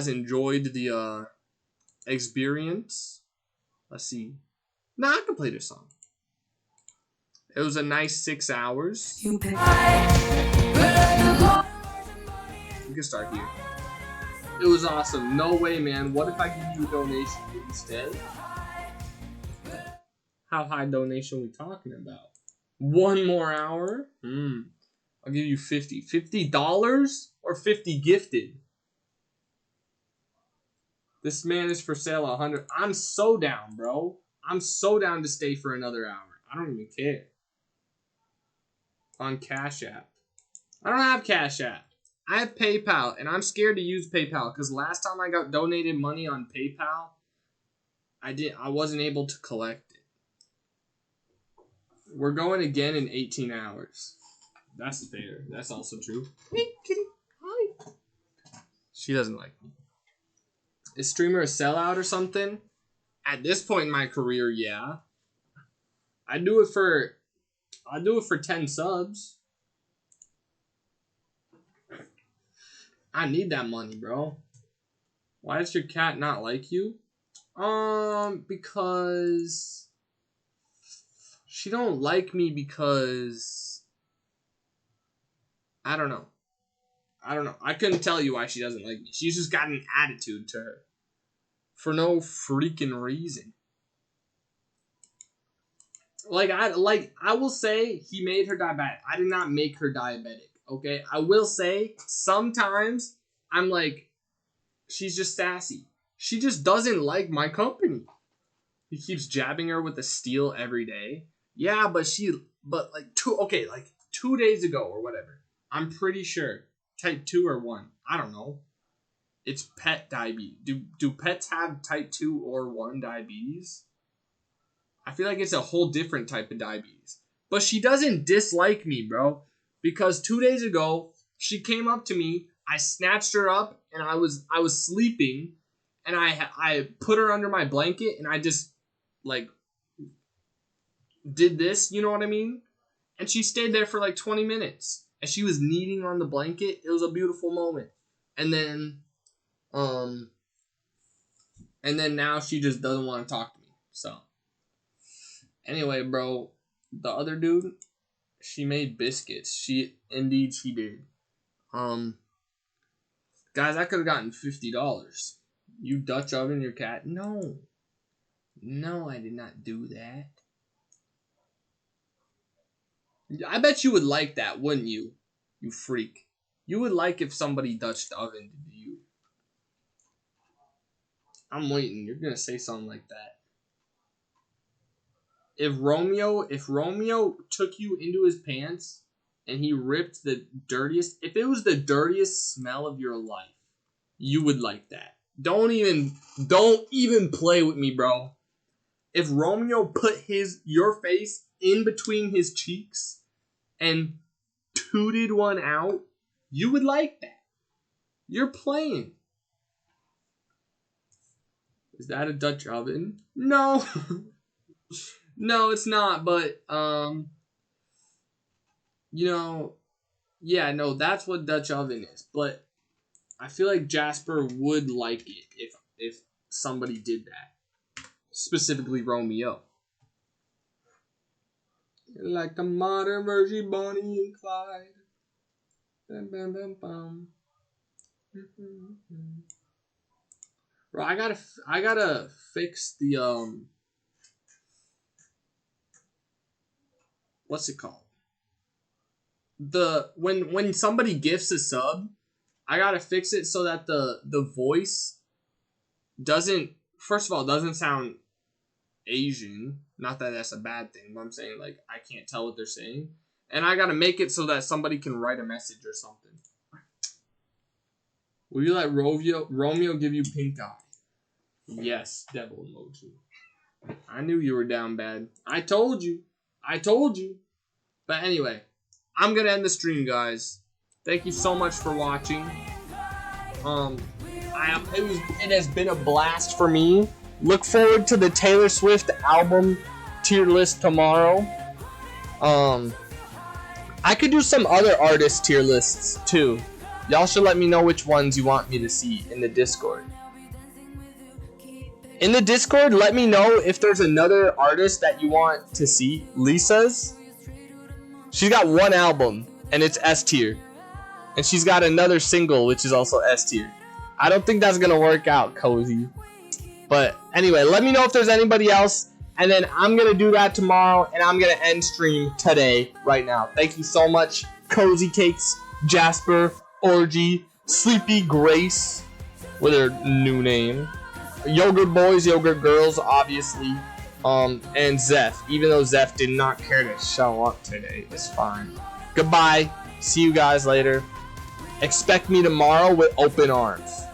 enjoyed the experience. Let's see. Nah, I can play this song. It was a nice 6 hours. We can start here. It was awesome. No way, man. What if I give you a donation instead? How high donation we talking about? 1 more hour? I'll give you 50. $50 or 50 gifted? This man is for sale 100. I'm so down, bro. I'm so down to stay for another hour. I don't even care. On Cash App. I don't have Cash App. I have PayPal, and I'm scared to use PayPal because last time I got donated money on PayPal, I wasn't able to collect it. We're going again in 18 hours. That's fair. That's also true. Hey, kitty. Hi. She doesn't like me. Is streamer a sellout or something? At this point in my career, yeah. I do it for 10 subs. I need that money, bro. Why does your cat not like you? Because she don't like me because I don't know. I couldn't tell you why she doesn't like me. She's just got an attitude to her. For no freaking reason. I will say he made her diabetic. I did not make her diabetic. Okay? I will say sometimes I'm like, she's just sassy. She just doesn't like my company. He keeps jabbing her with a steel every day. Yeah, but 2 days ago or whatever. I'm pretty sure. Type 2 or 1. I don't know. It's pet diabetes. Do pets have type 2 or 1 diabetes? I feel like it's a whole different type of diabetes. But she doesn't dislike me, bro. Because 2 days ago, she came up to me. I snatched her up, and I was sleeping, and I put her under my blanket, and I just did this. You know what I mean? And she stayed there for 20 minutes, and she was kneading on the blanket. It was a beautiful moment. And then now she just doesn't want to talk to me. So, anyway, bro, the other dude, she made biscuits. Indeed she did. Guys, I could have gotten $50. You Dutch oven your cat? No, I did not do that. I bet you would like that, wouldn't you? You freak. You would like if somebody Dutch ovened you. I'm waiting. You're gonna say something like that. If Romeo took you into his pants and he ripped if it was the dirtiest smell of your life, you would like that. Don't even play with me, bro. If Romeo put your face in between his cheeks and tooted one out, you would like that. You're playing. Is that a Dutch oven? No. No, it's not, but, yeah, no, that's what Dutch oven is. But I feel like Jasper would like it if somebody did that. Specifically Romeo. Like a modern version Bonnie and Clyde. Bam, bam, bam, bam. Bro, I gotta fix the what's it called? The when somebody gifts a sub, I gotta fix it so that the voice doesn't, first of all, doesn't sound Asian. Not that that's a bad thing, but I'm saying like I can't tell what they're saying. And I gotta make it so that somebody can write a message or something. Will you let Romeo give you pink eye? Yes, devil emoji. I knew you were down bad. I told you. But anyway, I'm gonna end the stream, guys. Thank you so much for watching. It has been a blast for me. Look forward to the Taylor Swift album tier list tomorrow. I could do some other artist tier lists too. Y'all should let me know which ones you want me to see in the Discord. In the Discord, let me know if there's another artist that you want to see. Lisa's. She's got one album, and it's S tier. And she's got another single, which is also S tier. I don't think that's going to work out, Cozy. But anyway, let me know if there's anybody else. And then I'm going to do that tomorrow, and I'm going to end stream today, right now. Thank you so much, Cozy Cakes, Jasper, Orgy, Sleepy Grace, with her new name, Yogurt Boys, Yogurt Girls, obviously, and Zeph. Even though Zeph did not care to show up today, it's fine. Goodbye. See you guys later. Expect me tomorrow with open arms.